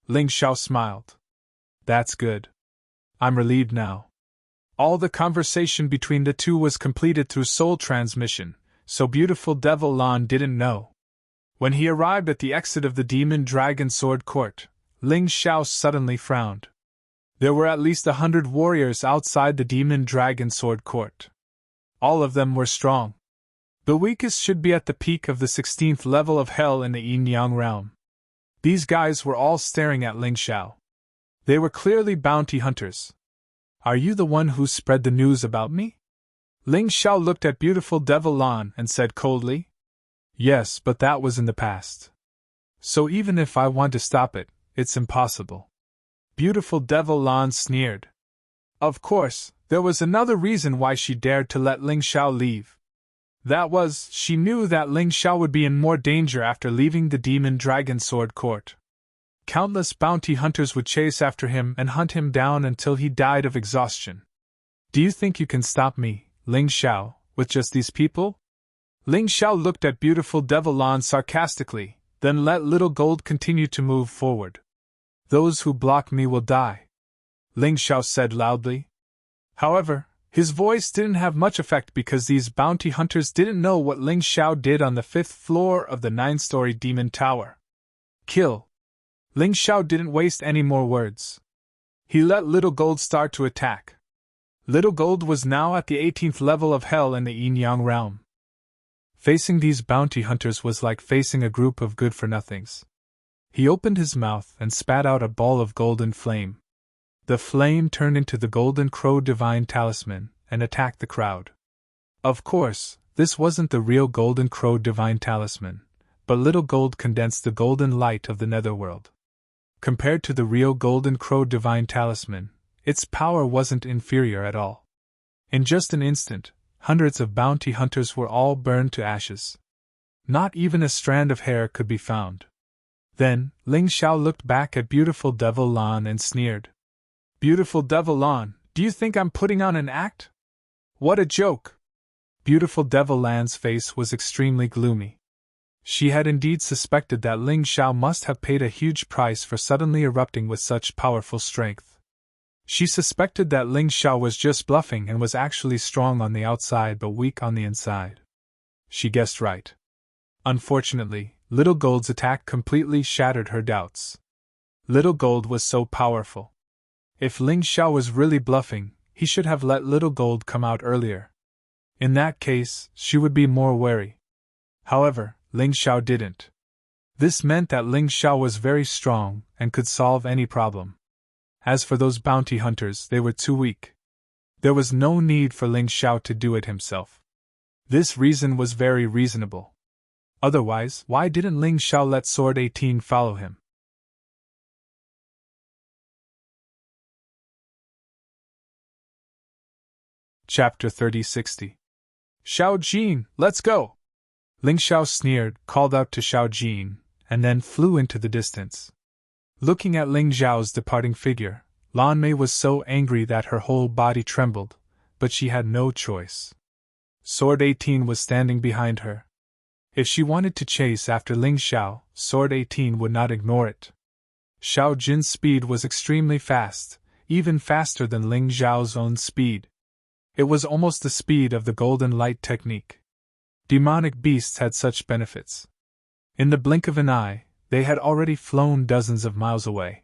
Ling Xiao smiled. That's good. I'm relieved now. All the conversation between the two was completed through soul transmission, so beautiful Devil Lan didn't know. When he arrived at the exit of the Demon Dragon Sword Court, Ling Xiao suddenly frowned. There were at least 100 warriors outside the Demon Dragon Sword Court. All of them were strong. The weakest should be at the peak of the 16th level of hell in the Yin-Yang realm. These guys were all staring at Ling Xiao. They were clearly bounty hunters. Are you the one who spread the news about me? Ling Xiao looked at beautiful Devil Lan and said coldly. Yes, but that was in the past. So even if I want to stop it, it's impossible. Beautiful Devil Lan sneered. Of course, there was another reason why she dared to let Ling Xiao leave. That was, she knew that Ling Xiao would be in more danger after leaving the Demon Dragon Sword Court. Countless bounty hunters would chase after him and hunt him down until he died of exhaustion. Do you think you can stop me, Ling Xiao, with just these people? Ling Xiao looked at beautiful Devil Lan sarcastically, then let Little Gold continue to move forward. Those who block me will die, Ling Xiao said loudly. However, his voice didn't have much effect because these bounty hunters didn't know what Ling Xiao did on the 5th floor of the 9-story demon tower. Kill. Ling Xiao didn't waste any more words. He let Little Gold start to attack. Little Gold was now at the 18th level of hell in the Yin-Yang realm. Facing these bounty hunters was like facing a group of good-for-nothings. He opened his mouth and spat out a ball of golden flame. The flame turned into the Golden Crow Divine Talisman and attacked the crowd. Of course, this wasn't the real Golden Crow Divine Talisman, but Little Gold condensed the golden light of the Netherworld. Compared to the real Golden Crow Divine Talisman, its power wasn't inferior at all. In just an instant, hundreds of bounty hunters were all burned to ashes. Not even a strand of hair could be found. Then, Ling Xiao looked back at beautiful Devil Lan and sneered. Beautiful Devil Lan, do you think I'm putting on an act? What a joke! Beautiful Devil Lan's face was extremely gloomy. She had indeed suspected that Ling Xiao must have paid a huge price for suddenly erupting with such powerful strength. She suspected that Ling Xiao was just bluffing and was actually strong on the outside but weak on the inside. She guessed right. Unfortunately, Little Gold's attack completely shattered her doubts. Little Gold was so powerful. If Ling Xiao was really bluffing, he should have let Little Gold come out earlier. In that case, she would be more wary. However, Ling Xiao didn't. This meant that Ling Xiao was very strong and could solve any problem. As for those bounty hunters, they were too weak. There was no need for Ling Xiao to do it himself. This reason was very reasonable. Otherwise, why didn't Ling Xiao let Sword 18 follow him? Chapter 3060. Xiao Jin, let's go! Ling Xiao sneered, called out to Xiao Jin, and then flew into the distance. Looking at Ling Xiao's departing figure, Lan Mei was so angry that her whole body trembled, but she had no choice. Sword 18 was standing behind her. If she wanted to chase after Ling Xiao, Sword 18 would not ignore it. Xiao Jin's speed was extremely fast, even faster than Ling Xiao's own speed. It was almost the speed of the golden light technique. Demonic beasts had such benefits. In the blink of an eye, they had already flown dozens of miles away.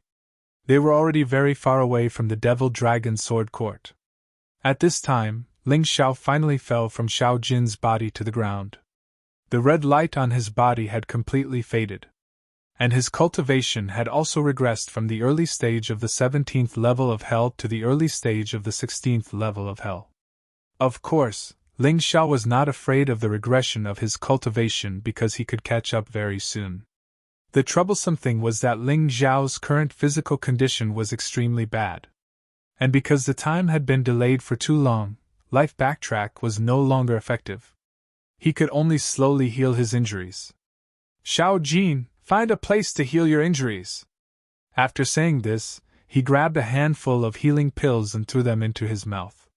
They were already very far away from the Devil Dragon Sword Court. At this time, Ling Xiao finally fell from Xiao Jin's body to the ground. The red light on his body had completely faded. And his cultivation had also regressed from the early stage of the 17th level of Hell to the early stage of the 16th level of Hell. Of course, Ling Xiao was not afraid of the regression of his cultivation because he could catch up very soon. The troublesome thing was that Ling Xiao's current physical condition was extremely bad. And because the time had been delayed for too long, life backtrack was no longer effective. He could only slowly heal his injuries. Xiao Jin, find a place to heal your injuries. After saying this, he grabbed a handful of healing pills and threw them into his mouth.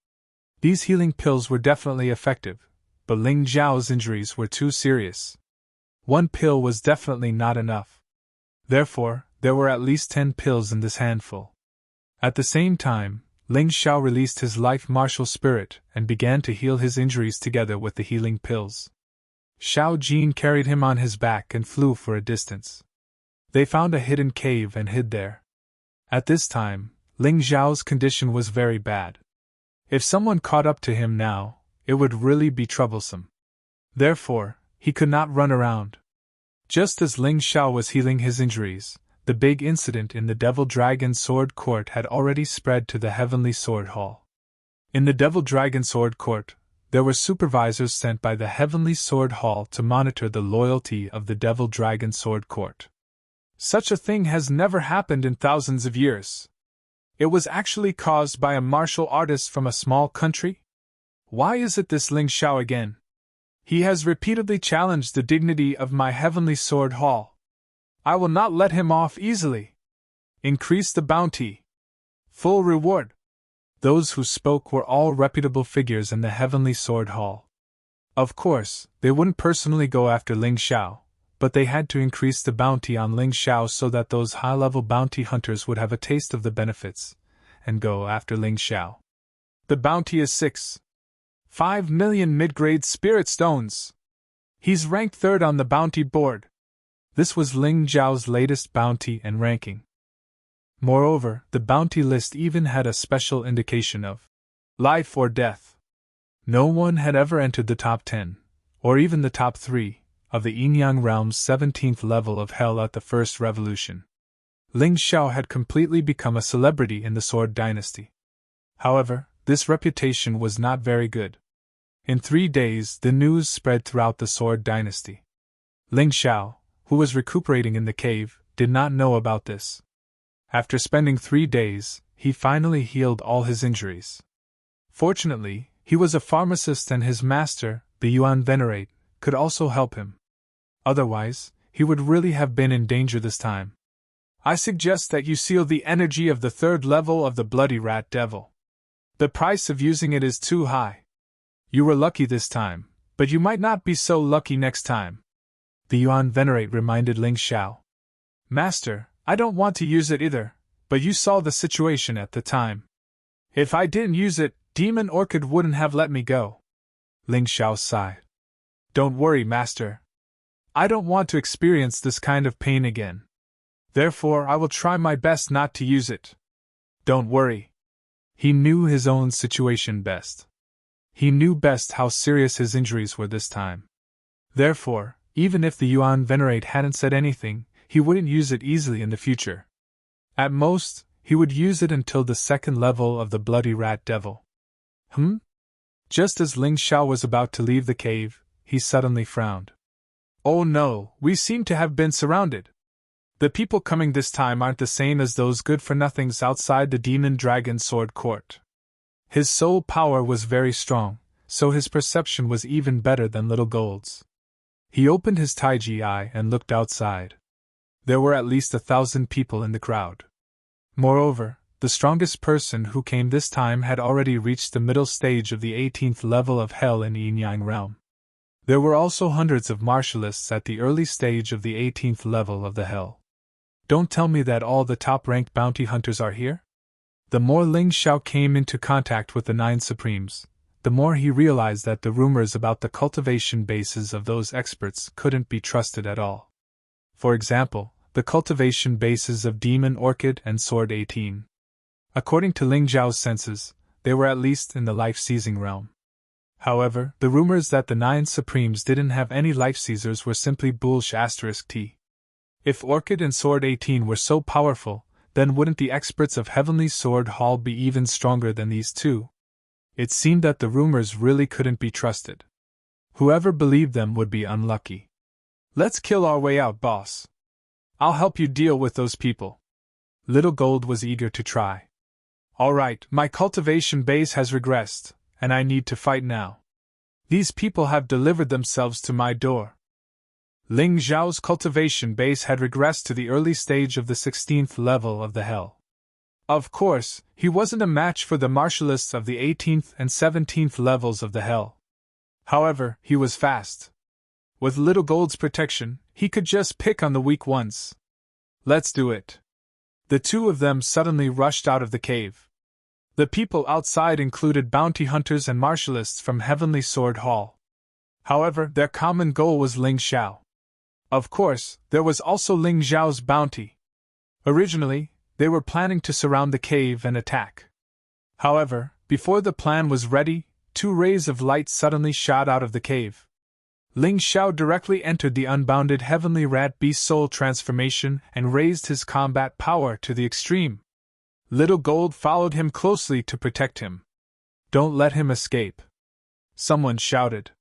These healing pills were definitely effective, but Ling Xiao's injuries were too serious. One pill was definitely not enough. Therefore, there were at least 10 pills in this handful. At the same time, Ling Xiao released his life martial spirit and began to heal his injuries together with the healing pills. Xiao Jin carried him on his back and flew for a distance. They found a hidden cave and hid there. At this time, Ling Xiao's condition was very bad. If someone caught up to him now, it would really be troublesome. Therefore, he could not run around. Just as Ling Xiao was healing his injuries, the big incident in the Devil Dragon Sword Court had already spread to the Heavenly Sword Hall. In the Devil Dragon Sword Court, there were supervisors sent by the Heavenly Sword Hall to monitor the loyalty of the Devil Dragon Sword Court. Such a thing has never happened in thousands of years. It was actually caused by a martial artist from a small country? Why is it this Ling Xiao again? He has repeatedly challenged the dignity of my Heavenly Sword Hall. I will not let him off easily. Increase the bounty. Full reward. Those who spoke were all reputable figures in the Heavenly Sword Hall. Of course, they wouldn't personally go after Ling Xiao, but they had to increase the bounty on Ling Xiao so that those high-level bounty hunters would have a taste of the benefits, and go after Ling Xiao. The bounty is 5 million mid-grade spirit stones. He's ranked 3rd on the bounty board. This was Ling Xiao's latest bounty and ranking. Moreover, the bounty list even had a special indication of life or death. No one had ever entered the top 10, or even the top 3, of the Yin-Yang realm's 17th level of Hell at the First Revolution. Ling Xiao had completely become a celebrity in the Sword Dynasty. However, this reputation was not very good. In 3 days, the news spread throughout the Sword Dynasty. Ling Xiao, who was recuperating in the cave, did not know about this. After spending 3 days, he finally healed all his injuries. Fortunately, he was a pharmacist and his master, the Yuan Venerate, could also help him. Otherwise, he would really have been in danger this time. I suggest that you seal the energy of the third level of the Bloody Rat Devil. The price of using it is too high. You were lucky this time, but you might not be so lucky next time. The Yuan Venerate reminded Ling Xiao. Master, I don't want to use it either, but you saw the situation at the time. If I didn't use it, Demon Orchid wouldn't have let me go. Ling Xiao sighed. Don't worry, Master. I don't want to experience this kind of pain again. Therefore, I will try my best not to use it. Don't worry. He knew his own situation best. He knew best how serious his injuries were this time. Therefore, even if the Yuan Venerate hadn't said anything, he wouldn't use it easily in the future. At most, he would use it until the second level of the Bloody Rat Devil. Just as Ling Xiao was about to leave the cave, he suddenly frowned. Oh no, we seem to have been surrounded. The people coming this time aren't the same as those good-for-nothings outside the Demon Dragon Sword Court. His soul power was very strong, so his perception was even better than Little Gold's. He opened his Taiji eye and looked outside. There were at least 1,000 people in the crowd. Moreover, the strongest person who came this time had already reached the middle stage of the 18th level of Hell in Yin Yang Realm. There were also hundreds of martialists at the early stage of the 18th level of the Hell. Don't tell me that all the top-ranked bounty hunters are here? The more Ling Xiao came into contact with the 9 Supremes, the more he realized that the rumors about the cultivation bases of those experts couldn't be trusted at all. For example, the cultivation bases of Demon Orchid and Sword 18. According to Ling Zhao's senses, they were at least in the life-seizing realm. However, the rumors that the 9 Supremes didn't have any life-seizers were simply bullsh*t. If Orchid and Sword 18 were so powerful, then wouldn't the experts of Heavenly Sword Hall be even stronger than these two? It seemed that the rumors really couldn't be trusted. Whoever believed them would be unlucky. Let's kill our way out, boss. I'll help you deal with those people. Little Gold was eager to try. Alright, my cultivation base has regressed, and I need to fight now. These people have delivered themselves to my door. Ling Zhao's cultivation base had regressed to the early stage of the 16th level of the Hell. Of course, he wasn't a match for the martialists of the 18th and 17th levels of the Hell. However, he was fast. With Little Gold's protection, he could just pick on the weak ones. Let's do it. The two of them suddenly rushed out of the cave. The people outside included bounty hunters and martialists from Heavenly Sword Hall. However, their common goal was Ling Xiao. Of course, there was also Ling Zhao's bounty. Originally, they were planning to surround the cave and attack. However, before the plan was ready, 2 rays of light suddenly shot out of the cave. Ling Xiao directly entered the unbounded Heavenly Rat Beast Soul transformation and raised his combat power to the extreme. Little Gold followed him closely to protect him. Don't let him escape. Someone shouted.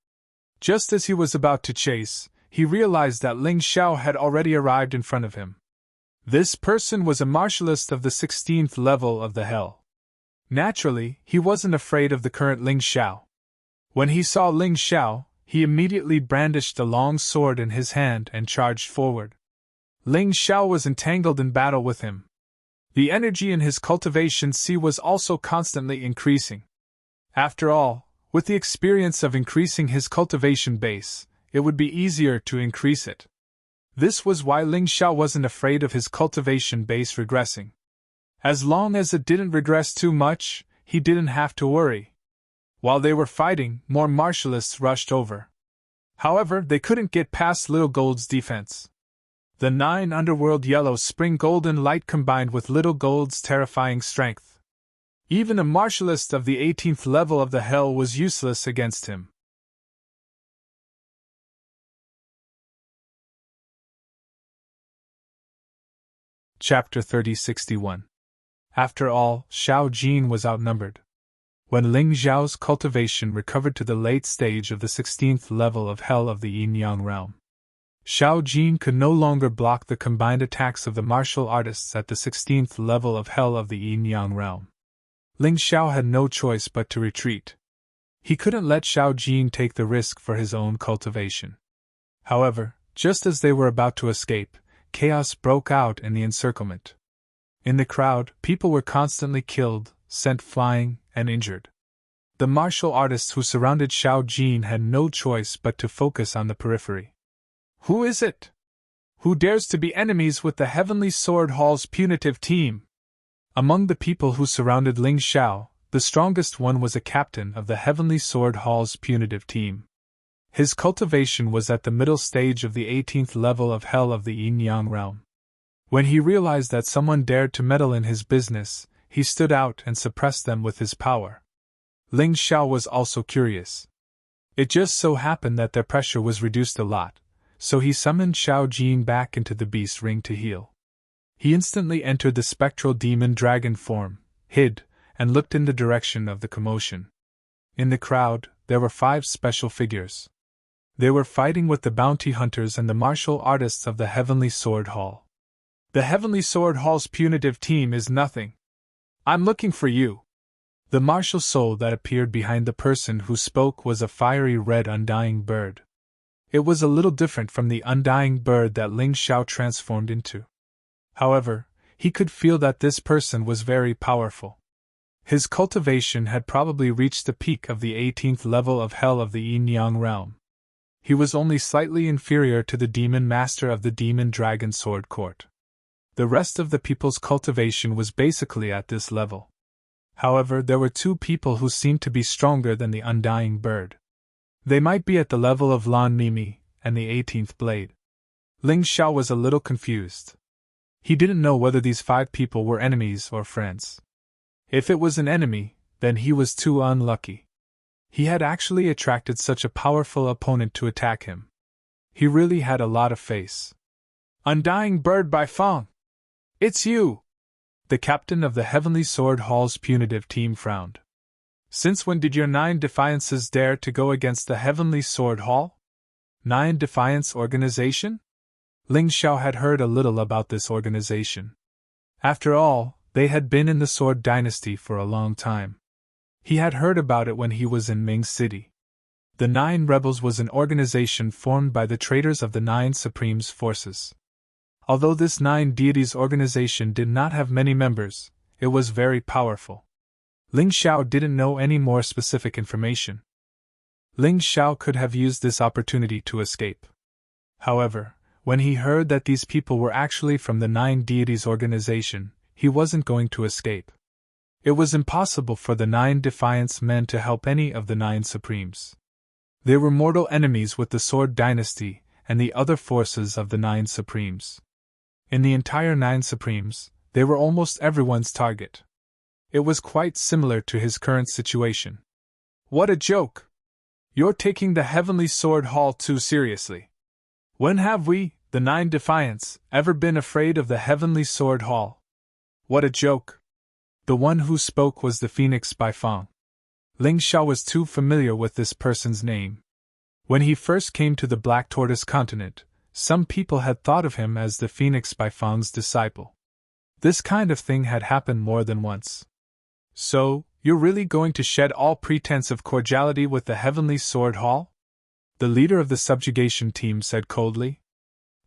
Just as he was about to chase, he realized that Ling Xiao had already arrived in front of him. This person was a martialist of the 16th level of the Hell. Naturally, he wasn't afraid of the current Ling Xiao. When he saw Ling Xiao, he immediately brandished a long sword in his hand and charged forward. Ling Xiao was entangled in battle with him. The energy in his cultivation sea was also constantly increasing. After all, with the experience of increasing his cultivation base, it would be easier to increase it. This was why Ling Xiao wasn't afraid of his cultivation base regressing. As long as it didn't regress too much, he didn't have to worry. While they were fighting, more martialists rushed over. However, they couldn't get past Little Gold's defense. The 9 underworld yellow spring golden light combined with Little Gold's terrifying strength. Even a martialist of the 18th level of the Hell was useless against him. Chapter 3061. After all, Xiao Jin was outnumbered. When Ling Zhao's cultivation recovered to the late stage of the 16th level of Hell of the Yin-Yang realm, Xiao Jin could no longer block the combined attacks of the martial artists at the 16th level of Hell of the Yin-Yang realm. Ling Xiao had no choice but to retreat. He couldn't let Xiao Jin take the risk for his own cultivation. However, just as they were about to escape, chaos broke out in the encirclement. In the crowd, people were constantly killed, sent flying, and injured. The martial artists who surrounded Xiao Jin had no choice but to focus on the periphery. Who is it? Who dares to be enemies with the Heavenly Sword Hall's punitive team? Among the people who surrounded Ling Xiao, the strongest one was a captain of the Heavenly Sword Hall's punitive team. His cultivation was at the middle stage of the 18th level of Hell of the Yin-Yang realm. When he realized that someone dared to meddle in his business, he stood out and suppressed them with his power. Ling Xiao was also curious. It just so happened that their pressure was reduced a lot, so he summoned Xiao Jin back into the beast ring to heal. He instantly entered the spectral demon dragon form, hid, and looked in the direction of the commotion. In the crowd, there were 5 special figures. They were fighting with the bounty hunters and the martial artists of the Heavenly Sword Hall. The Heavenly Sword Hall's punitive team is nothing. I'm looking for you. The martial soul that appeared behind the person who spoke was a fiery red undying bird. It was a little different from the undying bird that Ling Xiao transformed into. However, he could feel that this person was very powerful. His cultivation had probably reached the peak of the 18th level of Hell of the Yin-Yang realm. He was only slightly inferior to the demon master of the Demon Dragon Sword Court. The rest of the people's cultivation was basically at this level. However, there were 2 people who seemed to be stronger than the undying bird. They might be at the level of Lan Mimi and the 18th blade. Ling Xiao was a little confused. He didn't know whether these 5 people were enemies or friends. If it was an enemy, then he was too unlucky. He had actually attracted such a powerful opponent to attack him. He really had a lot of face. Undying Bird by Fang! It's you! The captain of the Heavenly Sword Hall's punitive team frowned. Since when did your 9 defiances dare to go against the Heavenly Sword Hall? 9 Defiance Organization? Ling Xiao had heard a little about this organization. After all, they had been in the Sword Dynasty for a long time. He had heard about it when he was in Ming City. The 9 Rebels was an organization formed by the traitors of the 9 Supreme's forces. Although this 9 deities organization did not have many members, it was very powerful. Ling Xiao didn't know any more specific information. Ling Xiao could have used this opportunity to escape. However, when he heard that these people were actually from the 9 deities organization, he wasn't going to escape. It was impossible for the 9 Defiance men to help any of the 9 Supremes. They were mortal enemies with the Sword Dynasty and the other forces of the 9 Supremes. In the entire 9 Supremes, they were almost everyone's target. It was quite similar to his current situation. What a joke! You're taking the Heavenly Sword Hall too seriously. When have we, the 9 Defiance, ever been afraid of the Heavenly Sword Hall? What a joke! The one who spoke was the Phoenix by Fang. Ling Xiao was too familiar with this person's name. When he first came to the Black Tortoise continent, some people had thought of him as the Phoenix by Fang's disciple. This kind of thing had happened more than once. So, you're really going to shed all pretense of cordiality with the Heavenly Sword Hall? The leader of the subjugation team said coldly.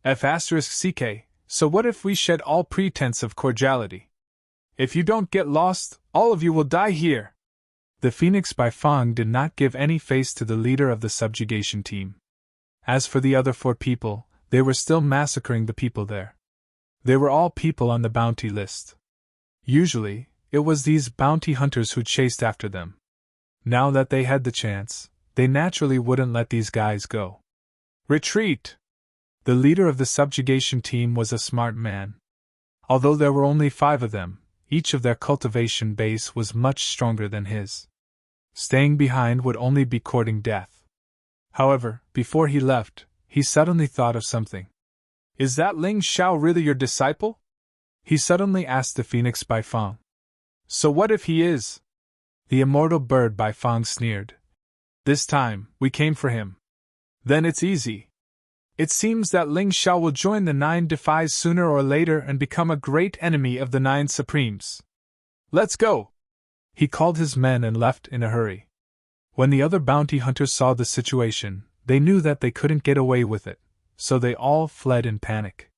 F***CK, so what if we shed all pretense of cordiality? If you don't get lost, all of you will die here. The Phoenix by Fang did not give any face to the leader of the subjugation team. As for the other 4 people, they were still massacring the people there. They were all people on the bounty list. Usually, it was these bounty hunters who chased after them. Now that they had the chance, they naturally wouldn't let these guys go. Retreat! The leader of the subjugation team was a smart man. Although there were only 5 of them, each of their cultivation base was much stronger than his. Staying behind would only be courting death. However, before he left, he suddenly thought of something. Is that Ling Xiao really your disciple? He suddenly asked the Phoenix by Fang. So what if he is? The immortal bird by Fang sneered. This time, we came for him. Then it's easy. It seems that Ling Xiao will join the 9 Defies sooner or later and become a great enemy of the 9 Supremes. Let's go! He called his men and left in a hurry. When the other bounty hunters saw the situation, they knew that they couldn't get away with it, so they all fled in panic.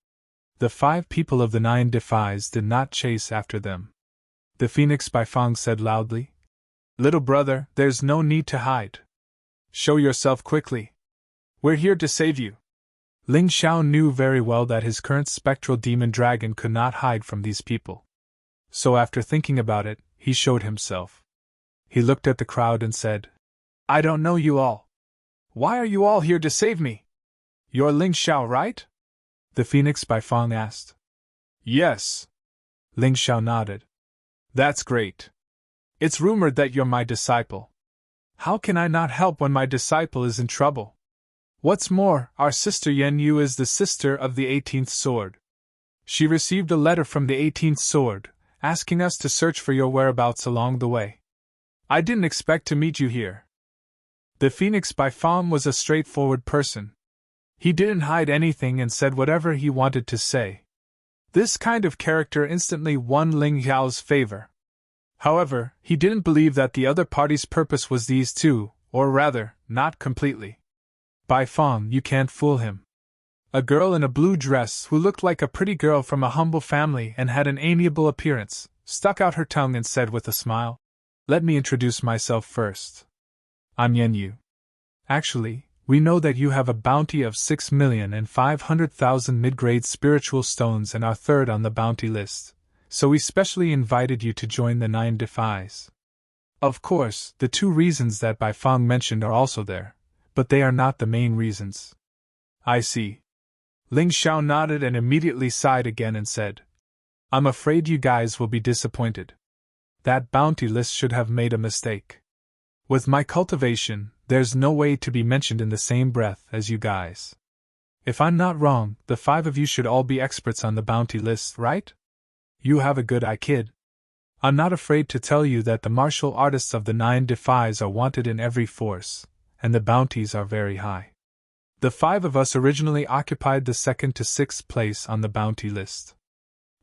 The 5 people of the 9 defies did not chase after them. The Phoenix by Fang said loudly, "Little brother, there's no need to hide. Show yourself quickly. We're here to save you." Ling Xiao knew very well that his current spectral demon dragon could not hide from these people. So after thinking about it, he showed himself. He looked at the crowd and said, "I don't know you all. Why are you all here to save me? You're Ling Xiao, right?" The Phoenix by Fang asked. "Yes." Ling Xiao nodded. "That's great. It's rumored that you're my disciple. How can I not help when my disciple is in trouble? What's more, our sister Yan Yu is the sister of the 18th sword. She received a letter from the 18th sword, asking us to search for your whereabouts along the way. I didn't expect to meet you here." The Phoenix by Fang was a straightforward person. He didn't hide anything and said whatever he wanted to say. This kind of character instantly won Ling Xiao's favor. However, he didn't believe that the other party's purpose was these two, or rather, not completely. By Fang, you can't fool him. A girl in a blue dress who looked like a pretty girl from a humble family and had an amiable appearance, stuck out her tongue and said with a smile, "Let me introduce myself first. I'm Yan Yu. Actually, we know that you have a bounty of 6,500,000 mid-grade spiritual stones and are third on the bounty list, so we specially invited you to join the 9 defies. Of course, the 2 reasons that Bai Fang mentioned are also there, but they are not the main reasons." "I see." Ling Xiao nodded and immediately sighed again and said, "I'm afraid you guys will be disappointed. That bounty list should have made a mistake. With my cultivation, there's no way to be mentioned in the same breath as you guys. If I'm not wrong, the 5 of you should all be experts on the bounty list, right? You have a good eye, kid. I'm not afraid to tell you that the martial artists of the 9 defies are wanted in every force, and the bounties are very high. The 5 of us originally occupied the 2nd to 6th place on the bounty list.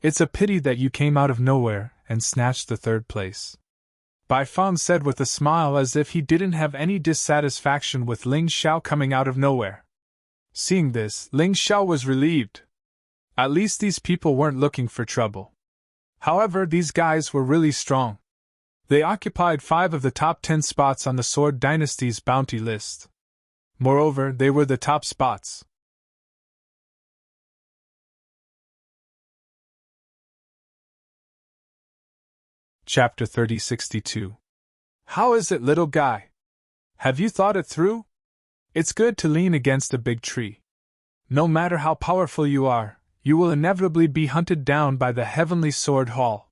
It's a pity that you came out of nowhere and snatched the 3rd place." Bai Fang said with a smile as if he didn't have any dissatisfaction with Ling Xiao coming out of nowhere. Seeing this, Ling Xiao was relieved. At least these people weren't looking for trouble. However, these guys were really strong. They occupied 5 of the top 10 spots on the Sword Dynasty's bounty list. Moreover, they were the top spots. Chapter 3062. How is it, little guy? Have you thought it through? It's good to lean against a big tree. No matter how powerful you are, you will inevitably be hunted down by the Heavenly Sword Hall.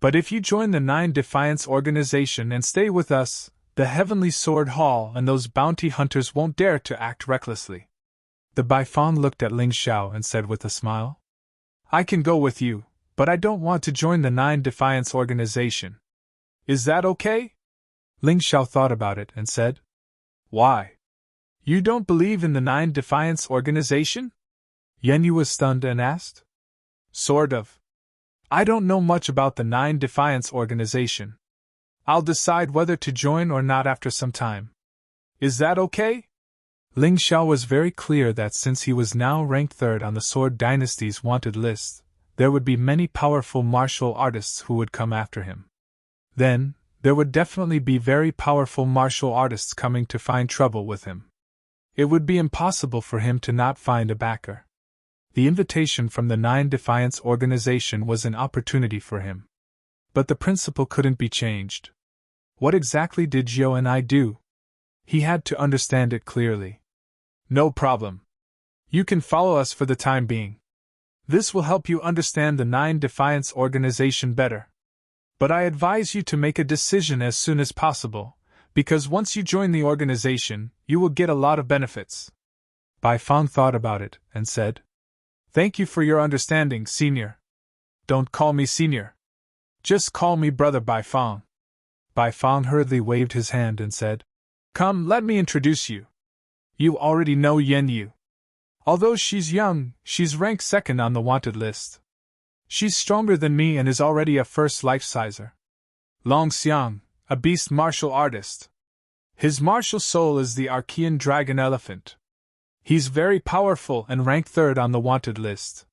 But if you join the 9 Defiance organization and stay with us, the Heavenly Sword Hall and those bounty hunters won't dare to act recklessly." The Bai Fang looked at Ling Xiao and said with a smile, "I can go with you, but I don't want to join the 9 Defiance organization. Is that okay?" Ling Xiao thought about it and said, "Why? You don't believe in the 9 Defiance organization?" Yan Yu was stunned and asked. "Sort of. I don't know much about the 9 Defiance organization. I'll decide whether to join or not after some time. Is that okay?" Ling Xiao was very clear that since he was now ranked 3rd on the Sword Dynasty's wanted list, there would be many powerful martial artists who would come after him. Then, there would definitely be very powerful martial artists coming to find trouble with him. It would be impossible for him to not find a backer. The invitation from the 9 Defiance organization was an opportunity for him. But the principle couldn't be changed. What exactly did Zhou and I do? He had to understand it clearly. "No problem. You can follow us for the time being. This will help you understand the 9 Defiance organization better. But I advise you to make a decision as soon as possible, because once you join the organization, you will get a lot of benefits." Bai Fang thought about it and said, "Thank you for your understanding, Senior." "Don't call me Senior. Just call me Brother Bai Fang." Bai Fang hurriedly waved his hand and said, "Come, let me introduce you. You already know Yan Yu. Although she's young, she's ranked 2nd on the wanted list. She's stronger than me and is already a first life-sizer. Long Xiang, a beast martial artist. His martial soul is the Archean dragon elephant. He's very powerful and ranked 3rd on the wanted list.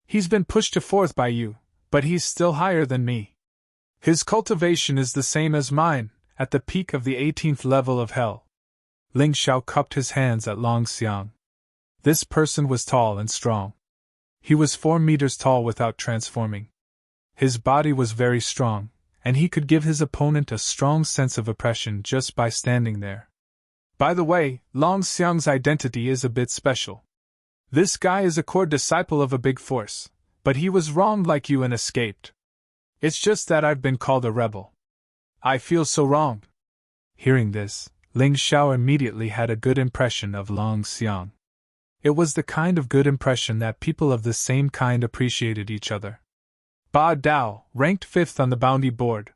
He's been pushed to 4th by you, but he's still higher than me. His cultivation is the same as mine, at the peak of the 18th level of hell. Ling Xiao cupped his hands at Long Xiang. This person was tall and strong. He was 4 meters tall without transforming. His body was very strong, and he could give his opponent a strong sense of oppression just by standing there. By the way, Long Xiang's identity is a bit special. This guy is a core disciple of a big force, but he was wronged like you and escaped. It's just that I've been called a rebel. I feel so wronged. Hearing this, Ling Xiao immediately had a good impression of Long Xiang. It was the kind of good impression that people of the same kind appreciated each other. Ba Dao, ranked 5th on the bounty board.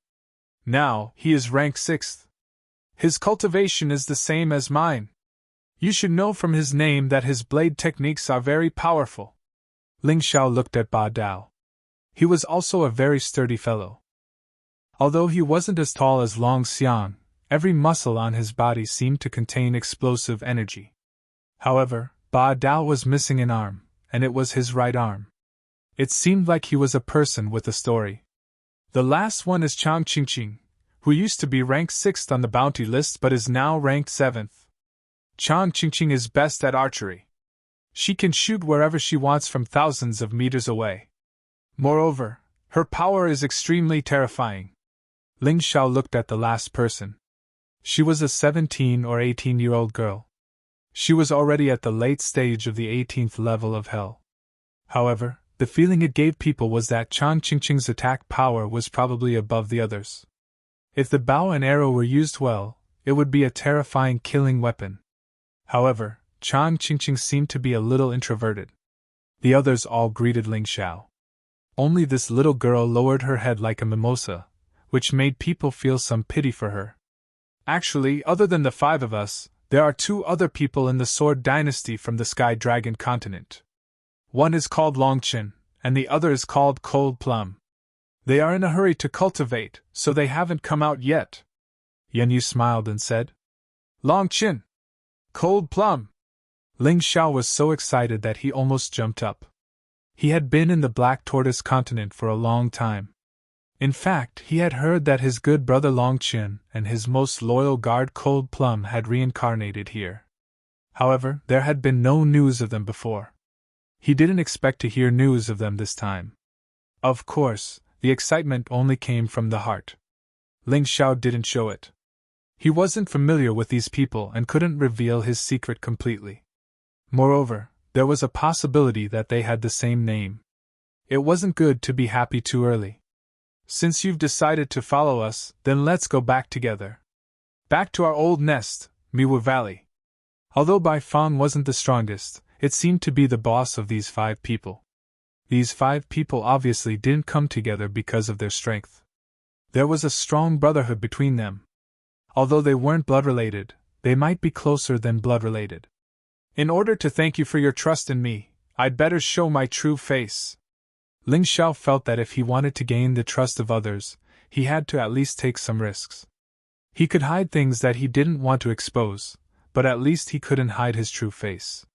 Now, he is ranked 6th. His cultivation is the same as mine. You should know from his name that his blade techniques are very powerful. Ling Xiao looked at Ba Dao. He was also a very sturdy fellow. Although he wasn't as tall as Long Xiang, every muscle on his body seemed to contain explosive energy. However, Ba Dao was missing an arm, and it was his right arm. It seemed like he was a person with a story. The last one is Chang Qingqing, who used to be ranked 6th on the bounty list but is now ranked 7th. Chang Qingqing is best at archery. She can shoot wherever she wants from thousands of meters away. Moreover, her power is extremely terrifying. Ling Xiao looked at the last person. She was a 17 or 18-year-old girl. She was already at the late stage of the 18th level of hell. However, the feeling it gave people was that Chang Qingqing's attack power was probably above the others. If the bow and arrow were used well, it would be a terrifying killing weapon. However, Chang Qingqing seemed to be a little introverted. The others all greeted Ling Xiao. Only this little girl lowered her head like a mimosa, which made people feel some pity for her. Actually, other than the 5 of us, there are 2 other people in the Sword Dynasty from the Sky Dragon continent. One is called Longqin, and the other is called Cold Plum. They are in a hurry to cultivate, so they haven't come out yet. Yan Yu smiled and said, Longqin! Cold Plum! Ling Xiao was so excited that he almost jumped up. He had been in the Black Tortoise continent for a long time. In fact, he had heard that his good brother Longqin and his most loyal guard Cold Plum had reincarnated here. However, there had been no news of them before. He didn't expect to hear news of them this time. Of course, the excitement only came from the heart. Ling Xiao didn't show it. He wasn't familiar with these people and couldn't reveal his secret completely. Moreover, there was a possibility that they had the same name. It wasn't good to be happy too early. Since you've decided to follow us, then let's go back together. Back to our old nest, Miwu Valley. Although Bai Fang wasn't the strongest, it seemed to be the boss of these 5 people. These 5 people obviously didn't come together because of their strength. There was a strong brotherhood between them. Although they weren't blood-related, they might be closer than blood-related. In order to thank you for your trust in me, I'd better show my true face. Ling Xiao felt that if he wanted to gain the trust of others, he had to at least take some risks. He could hide things that he didn't want to expose, but at least he couldn't hide his true face.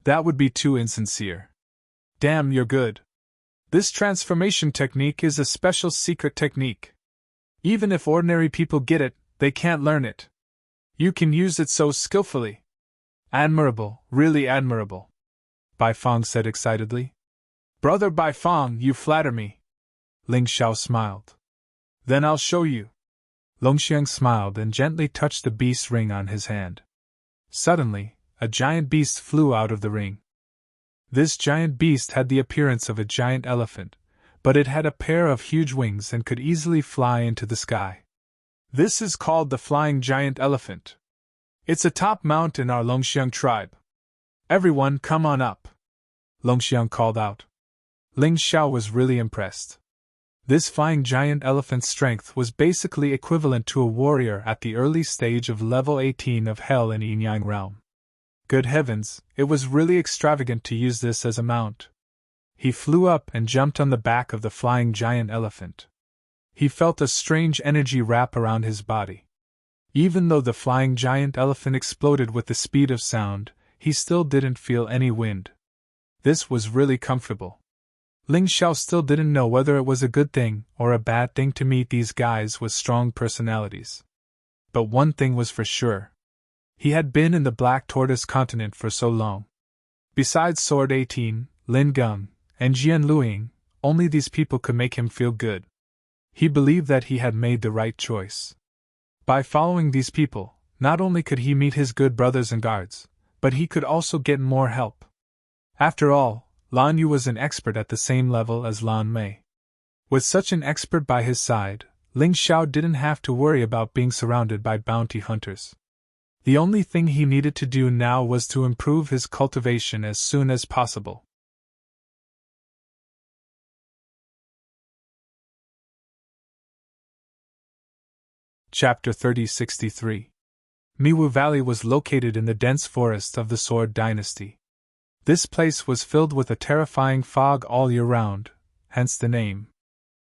That would be too insincere. Damn, you're good. This transformation technique is a special secret technique. Even if ordinary people get it, they can't learn it. You can use it so skillfully. Admirable, really admirable. Bai Fang said excitedly. Brother Bai Fang, you flatter me. Ling Xiao smiled. Then I'll show you. Longxiang smiled and gently touched the beast's ring on his hand. Suddenly, a giant beast flew out of the ring. This giant beast had the appearance of a giant elephant, but it had a pair of huge wings and could easily fly into the sky. This is called the flying giant elephant. It's a top mount in our Longxiang tribe. Everyone come on up. Longxiang called out. Ling Xiao was really impressed. This flying giant elephant's strength was basically equivalent to a warrior at the early stage of level 18 of Hell in Yin Yang realm. Good heavens, it was really extravagant to use this as a mount. He flew up and jumped on the back of the flying giant elephant. He felt a strange energy wrap around his body. Even though the flying giant elephant exploded with the speed of sound, he still didn't feel any wind. This was really comfortable. Ling Xiao still didn't know whether it was a good thing or a bad thing to meet these guys with strong personalities. But one thing was for sure. He had been in the Black Tortoise continent for so long. Besides Sword 18, Lin Geng, and Jian Luiying, only these people could make him feel good. He believed that he had made the right choice. By following these people, not only could he meet his good brothers and guards, but he could also get more help. After all, Lan Yu was an expert at the same level as Lan Mei. With such an expert by his side, Ling Xiao didn't have to worry about being surrounded by bounty hunters. The only thing he needed to do now was to improve his cultivation as soon as possible. Chapter 3063. Miwu Valley was located in the dense forest of the Sword Dynasty. This place was filled with a terrifying fog all year round, hence the name.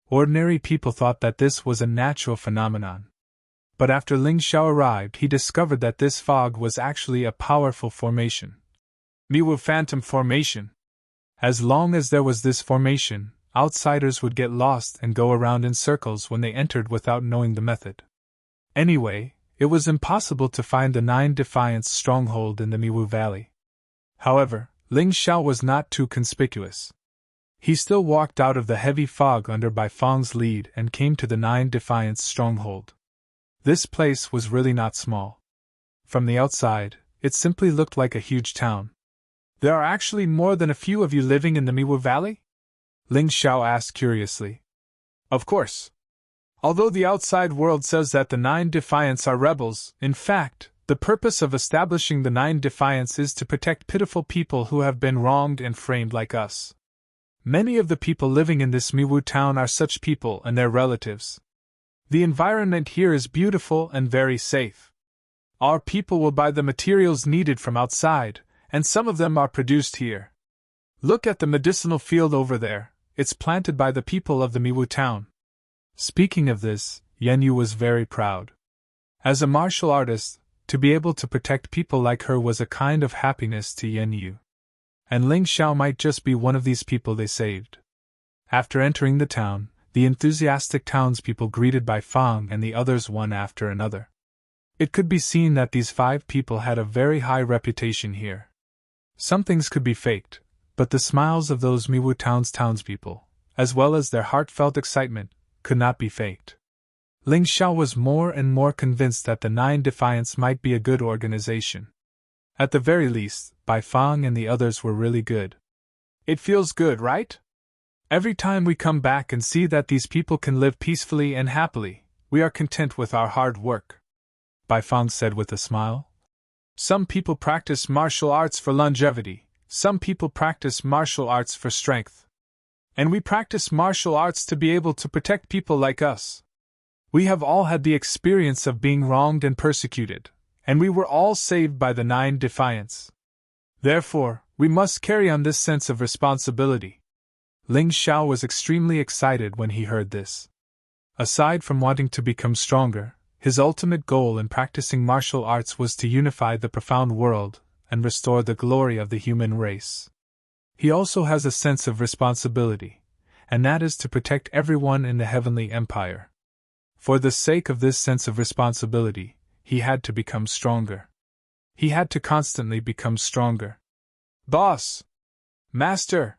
Ordinary people thought that this was a natural phenomenon. But after Ling Xiao arrived, he discovered that this fog was actually a powerful formation. Miwu Phantom Formation. As long as there was this formation, outsiders would get lost and go around in circles when they entered without knowing the method. Anyway, it was impossible to find the 9 Defiance stronghold in the Miwu Valley. However, Ling Xiao was not too conspicuous. He still walked out of the heavy fog under Bai Feng's lead and came to the 9 Defiance stronghold. This place was really not small. From the outside, it simply looked like a huge town. There are actually more than a few of you living in the Miwu Valley? Ling Xiao asked curiously. Of course. Although the outside world says that the 9 Defiance are rebels, in fact, the purpose of establishing the 9 Defiance is to protect pitiful people who have been wronged and framed like us. Many of the people living in this Miwu town are such people and their relatives. The environment here is beautiful and very safe. Our people will buy the materials needed from outside, and some of them are produced here. Look at the medicinal field over there, it's planted by the people of the Miwu town. Speaking of this, Yan Yu was very proud. As a martial artist, to be able to protect people like her was a kind of happiness to Yan Yu. And Ling Xiao might just be one of these people they saved. After entering the town, the enthusiastic townspeople greeted Bai Feng and the others one after another. It could be seen that these 5 people had a very high reputation here. Some things could be faked, but the smiles of those Miwu town's townspeople, as well as their heartfelt excitement, could not be faked. Ling Xiao was more and more convinced that the 9 Defiance might be a good organization. At the very least, Bai Feng and the others were really good. It feels good, right? Every time we come back and see that these people can live peacefully and happily, we are content with our hard work. Bai Feng said with a smile. Some people practice martial arts for longevity, some people practice martial arts for strength. And we practice martial arts to be able to protect people like us. We have all had the experience of being wronged and persecuted, and we were all saved by the 9 Defiance. Therefore, we must carry on this sense of responsibility. Ling Xiao was extremely excited when he heard this. Aside from wanting to become stronger, his ultimate goal in practicing martial arts was to unify the profound world and restore the glory of the human race. He also has a sense of responsibility, and that is to protect everyone in the Heavenly Empire. For the sake of this sense of responsibility, he had to become stronger. He had to constantly become stronger. Boss! Master!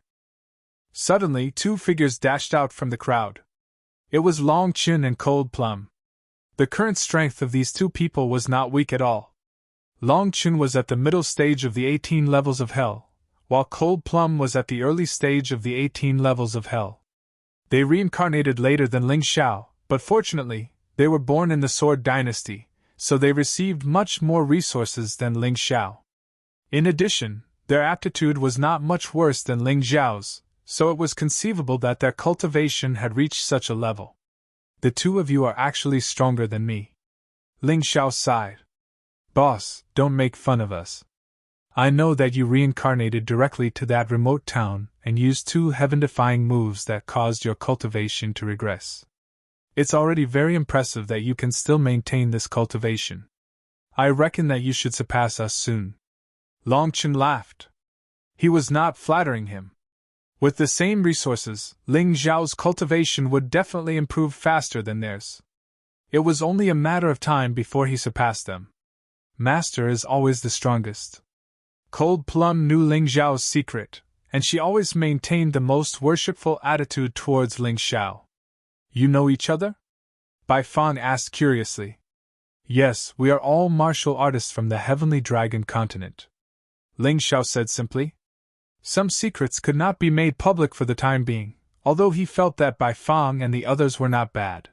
Suddenly, 2 figures dashed out from the crowd. It was Long Qun and Cold Plum. The current strength of these 2 people was not weak at all. Long Qun was at the middle stage of the 18 levels of hell, while Cold Plum was at the early stage of the 18 levels of hell. They reincarnated later than Ling Xiao, but fortunately, they were born in the Sword Dynasty, so they received much more resources than Ling Xiao. In addition, their aptitude was not much worse than Ling Xiao's, so it was conceivable that their cultivation had reached such a level. The 2 of you are actually stronger than me. Ling Xiao sighed. Boss, don't make fun of us. I know that you reincarnated directly to that remote town and used 2 heaven-defying moves that caused your cultivation to regress. It's already very impressive that you can still maintain this cultivation. I reckon that you should surpass us soon. Long Chen laughed. He was not flattering him. With the same resources, Ling Xiao's cultivation would definitely improve faster than theirs. It was only a matter of time before he surpassed them. Master is always the strongest. Cold Plum knew Ling Xiao's secret, and she always maintained the most worshipful attitude towards Ling Xiao. You know each other? Bai Fang asked curiously. Yes, we are all martial artists from the Heavenly Dragon continent. Ling Xiao said simply. Some secrets could not be made public for the time being, although he felt that Bai Fang and the others were not bad.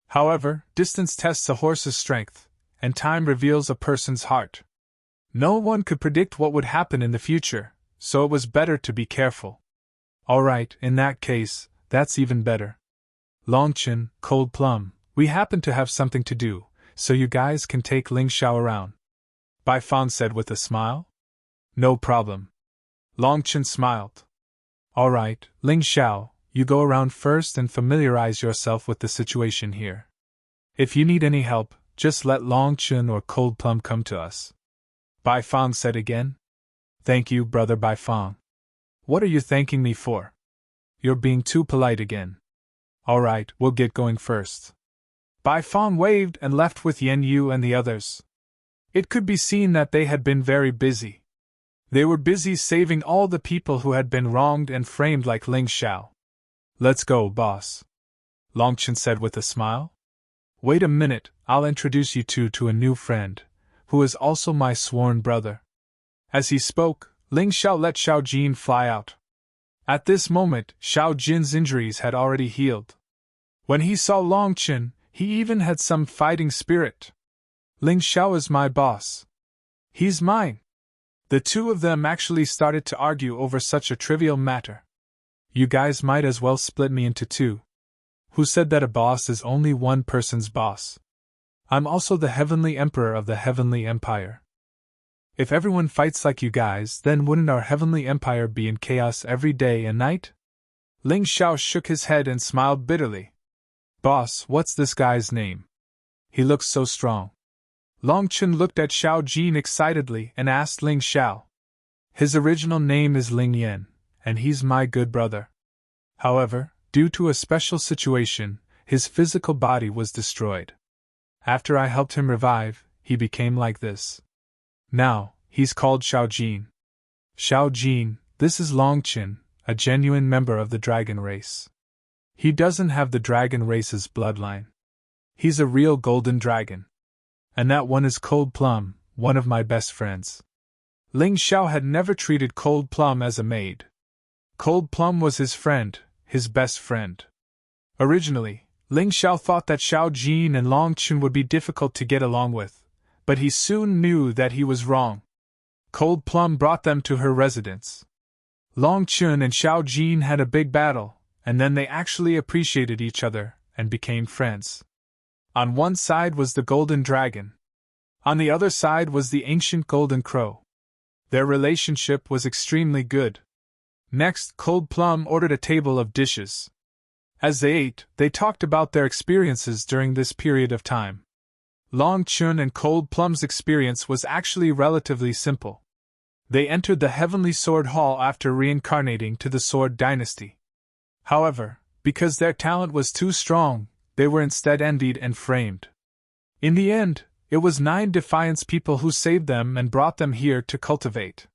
However, distance tests a horse's strength, and time reveals a person's heart. No one could predict what would happen in the future, so it was better to be careful. All right, in that case, that's even better. Long Chen, Cold Plum, we happen to have something to do, so you guys can take Ling Xiao around. Bai Fang said with a smile. No problem. Long Chen smiled. All right, Ling Xiao, you go around first and familiarize yourself with the situation here. If you need any help, just let Long Chen or Cold Plum come to us. Bai Fang said again. Thank you, brother Bai Fang. What are you thanking me for? You're being too polite again. All right, we'll get going first. Bai Fang waved and left with Yen Yu and the others. It could be seen that they had been very busy. They were busy saving all the people who had been wronged and framed like Ling Xiao. Let's go, boss. Long Chen said with a smile. Wait a minute, I'll introduce you two to a new friend, who is also my sworn brother. As he spoke, Ling Xiao let Xiao Jin fly out. At this moment, Xiao Jin's injuries had already healed. When he saw Long Chen, he even had some fighting spirit. Ling Xiao is my boss. He's mine. The two of them actually started to argue over such a trivial matter. You guys might as well split me into two. Who said that a boss is only one person's boss? I'm also the Heavenly Emperor of the Heavenly Empire. If everyone fights like you guys, then wouldn't our Heavenly Empire be in chaos every day and night? Ling Xiao shook his head and smiled bitterly. Boss, what's this guy's name? He looks so strong. Long Chen looked at Xiao Jin excitedly and asked Ling Xiao. His original name is Ling Yan, and he's my good brother. However, due to a special situation, his physical body was destroyed. After I helped him revive, he became like this. Now, he's called Xiao Jin. Xiao Jin, this is Long Chen, a genuine member of the dragon race. He doesn't have the dragon race's bloodline. He's a real golden dragon. And that one is Cold Plum, one of my best friends. Ling Xiao had never treated Cold Plum as a maid. Cold Plum was his friend, his best friend. Originally, Ling Xiao thought that Xiao Jin and Long Chen would be difficult to get along with, but he soon knew that he was wrong. Cold Plum brought them to her residence. Long Chen and Xiao Jin had a big battle, and then they actually appreciated each other and became friends. On one side was the Golden Dragon. On the other side was the ancient Golden Crow. Their relationship was extremely good. Next, Cold Plum ordered a table of dishes. As they ate, they talked about their experiences during this period of time. Long Chen and Cold Plum's experience was actually relatively simple. They entered the Heavenly Sword Hall after reincarnating to the Sword Dynasty. However, because their talent was too strong, they were instead envied and framed. In the end, it was 9 Defiance people who saved them and brought them here to cultivate.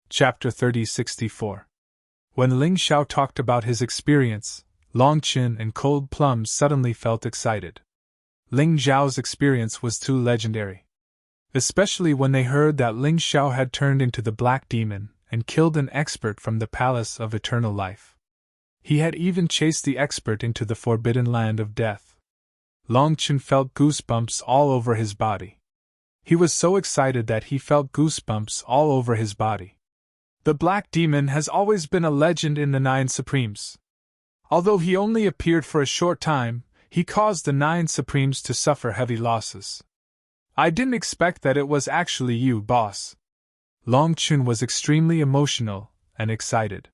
Chapter 3064. When Ling Xiao talked about his experience, Long Chen and Cold Plum suddenly felt excited. Ling Xiao's experience was too legendary. Especially when they heard that Ling Xiao had turned into the Black Demon and killed an expert from the Palace of Eternal Life. He had even chased the expert into the Forbidden Land of Death. Long Chen felt goosebumps all over his body. He was so excited that he felt goosebumps all over his body. The Black Demon has always been a legend in the 9 Supremes. Although he only appeared for a short time, he caused the 9 Supremes to suffer heavy losses. I didn't expect that it was actually you, boss. Long Chun was extremely emotional and excited.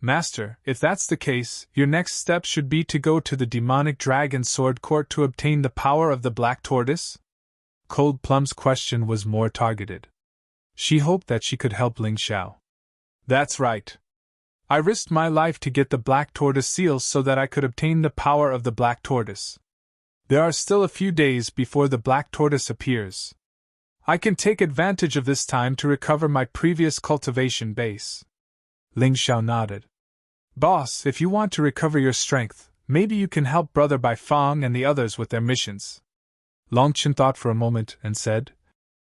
Master, if that's the case, your next step should be to go to the demonic dragon sword court to obtain the power of the black tortoise? Cold Plum's question was more targeted. She hoped that she could help Ling Xiao. That's right. I risked my life to get the black tortoise seal so that I could obtain the power of the black tortoise. There are still a few days before the black tortoise appears. I can take advantage of this time to recover my previous cultivation base. Ling Xiao nodded. Boss, if you want to recover your strength, maybe you can help Brother Bai Fong and the others with their missions. Long Chen thought for a moment and said,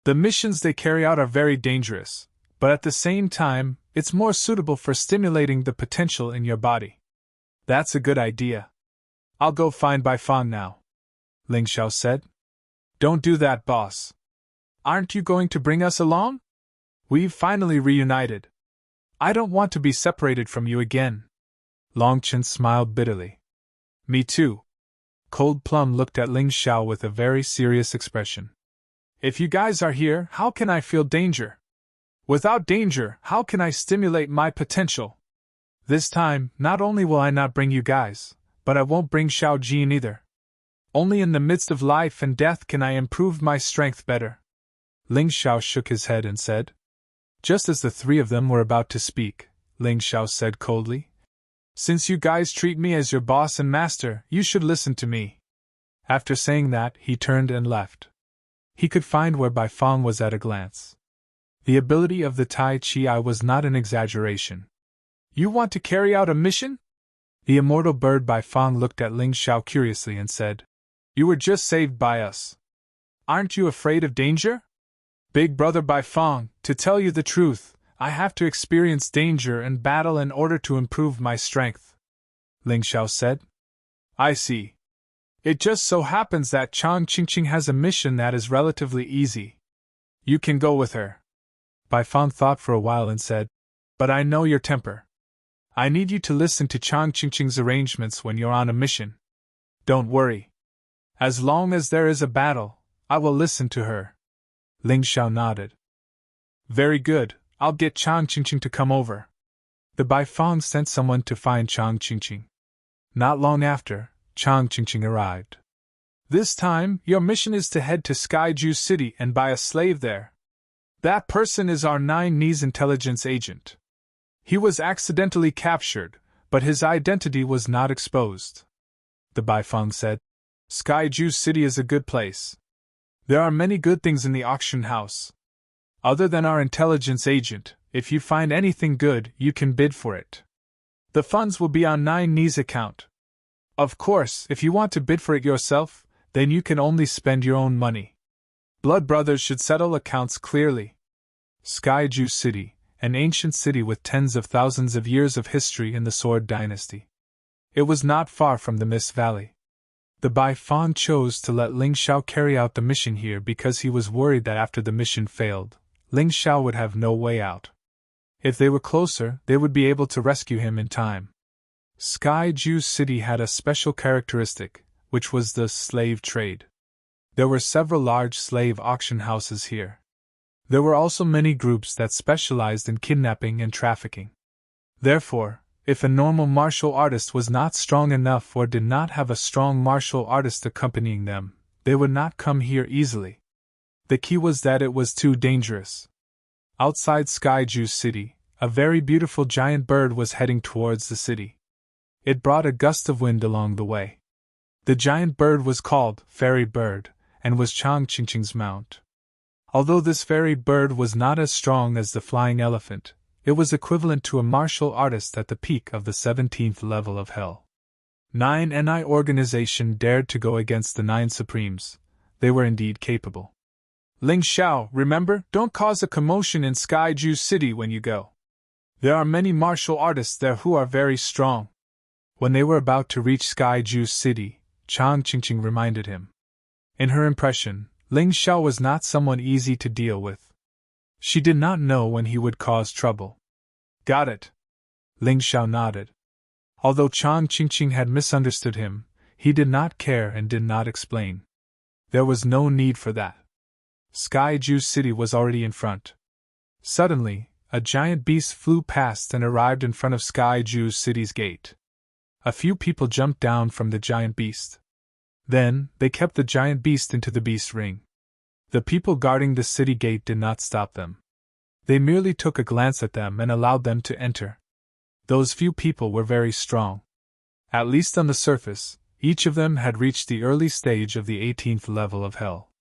The missions they carry out are very dangerous, but at the same time, it's more suitable for stimulating the potential in your body. That's a good idea. I'll go find Bai Fong now, Ling Xiao said. Don't do that, boss. Aren't you going to bring us along? We've finally reunited. I don't want to be separated from you again. Long Chen smiled bitterly. Me too. Cold Plum looked at Ling Xiao with a very serious expression. If you guys are here, how can I feel danger? Without danger, how can I stimulate my potential? This time, not only will I not bring you guys, but I won't bring Xiao Jin either. Only in the midst of life and death can I improve my strength better. Ling Xiao shook his head and said. Just as the three of them were about to speak, Ling Xiao said coldly, Since you guys treat me as your boss and master, you should listen to me. After saying that, he turned and left. He could find where Bai Fong was at a glance. The ability of the Tai Chi Eye was not an exaggeration. You want to carry out a mission? The immortal bird Bai Fong looked at Ling Xiao curiously and said, You were just saved by us. Aren't you afraid of danger? Big brother Bai Fong, to tell you the truth, I have to experience danger and battle in order to improve my strength, Ling Xiao said. I see. It just so happens that Chang Qingqing has a mission that is relatively easy. You can go with her. Bai Fong thought for a while and said, But I know your temper. I need you to listen to Chang Qingqing's arrangements when you're on a mission. Don't worry. As long as there is a battle, I will listen to her. Ling Xiao nodded. Very good, I'll get Chang Qingqing to come over. The Bai Fong sent someone to find Chang Qingqing. Not long after, Chang Qingqing arrived. This time, your mission is to head to Skyju City and buy a slave there. That person is our Nine Knees intelligence agent. He was accidentally captured, but his identity was not exposed. The Bai Fong said, Skyju City is a good place. There are many good things in the auction house. Other than our intelligence agent, if you find anything good, you can bid for it. The funds will be on Nine Knees' account. Of course, if you want to bid for it yourself, then you can only spend your own money. Blood brothers should settle accounts clearly. Skyju City, an ancient city with tens of thousands of years of history in the Sword Dynasty. It was not far from the Mist Valley. The Bai Fong chose to let Ling Xiao carry out the mission here because he was worried that after the mission failed, Ling Xiao would have no way out. If they were closer, they would be able to rescue him in time. Skyju City had a special characteristic, which was the slave trade. There were several large slave auction houses here. There were also many groups that specialized in kidnapping and trafficking. Therefore, if a normal martial artist was not strong enough or did not have a strong martial artist accompanying them, they would not come here easily. The key was that it was too dangerous. Outside Skyju City, a very beautiful giant bird was heading towards the city. It brought a gust of wind along the way. The giant bird was called Fairy Bird, and was Chang Qingqing's mount. Although this fairy bird was not as strong as the flying elephant, it was equivalent to a martial artist at the peak of the 17th level of hell. 9 NI organization dared to go against the 9 Supremes. They were indeed capable. Ling Xiao, remember, don't cause a commotion in Skyju City when you go. There are many martial artists there who are very strong. When they were about to reach Skyju City, Chang Qingqing reminded him. In her impression, Ling Xiao was not someone easy to deal with. She did not know when he would cause trouble. Got it. Ling Xiao nodded. Although Chang Qingqing had misunderstood him, he did not care and did not explain. There was no need for that. Skyju City was already in front. Suddenly, a giant beast flew past and arrived in front of Skyju City's gate. A few people jumped down from the giant beast. Then, they kept the giant beast into the beast ring. The people guarding the city gate did not stop them. They merely took a glance at them and allowed them to enter. Those few people were very strong. At least on the surface, each of them had reached the early stage of the 18th level of hell.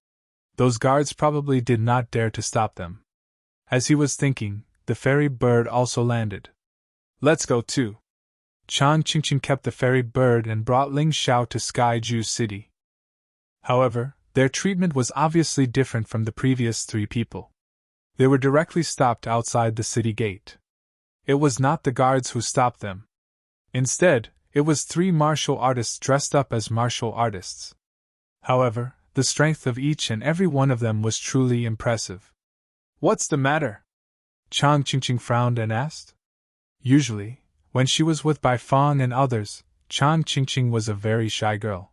Those guards probably did not dare to stop them. As he was thinking, the fairy bird also landed. Let's go too. Chang Qingqing kept the fairy bird and brought Ling Xiao to Skyju City. However, their treatment was obviously different from the previous 3 people. They were directly stopped outside the city gate. It was not the guards who stopped them. Instead, it was 3 martial artists dressed up as martial artists. However, the strength of each and every one of them was truly impressive. What's the matter? Chang Qingqing frowned and asked. Usually, when she was with Bai Fang and others, Chang Qingqing was a very shy girl.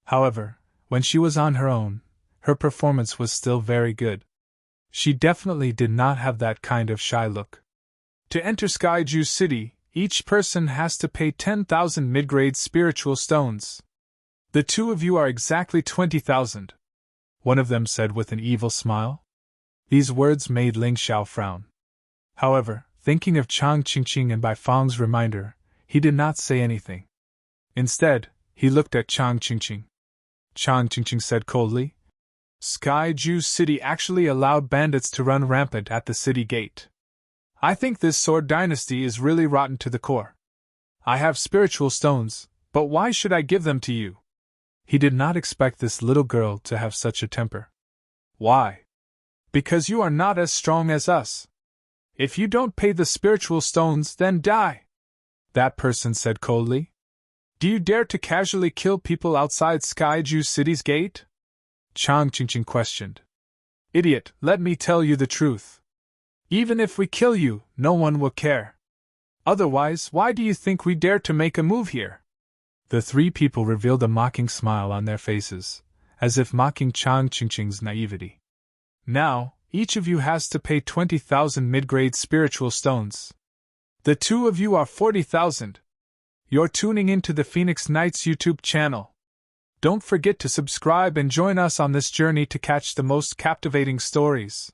However, when she was on her own, her performance was still very good. She definitely did not have that kind of shy look. To enter Skyju City, each person has to pay 10,000 mid-grade spiritual stones. The 2 of you are exactly 20,000. One of them said with an evil smile. These words made Ling Xiao frown. However, thinking of Chang Qingqing and Bai Fang's reminder, he did not say anything. Instead, he looked at Chang Qingqing. Chang Qingqing said coldly, Skyju City actually allowed bandits to run rampant at the city gate. I think this sword dynasty is really rotten to the core. I have spiritual stones, but why should I give them to you? He did not expect this little girl to have such a temper. Why? Because you are not as strong as us. If you don't pay the spiritual stones, then die. That person said coldly. Do you dare to casually kill people outside Skyju City's gate? Chang Qingqing questioned. Idiot, let me tell you the truth. Even if we kill you, no one will care. Otherwise, why do you think we dare to make a move here? The 3 people revealed a mocking smile on their faces, as if mocking Chang Qingqing's naivety. Now, each of you has to pay 20,000 mid-grade spiritual stones. The 2 of you are 40,000. You're tuning into the Phoenix Knights YouTube channel. Don't forget to subscribe and join us on this journey to catch the most captivating stories.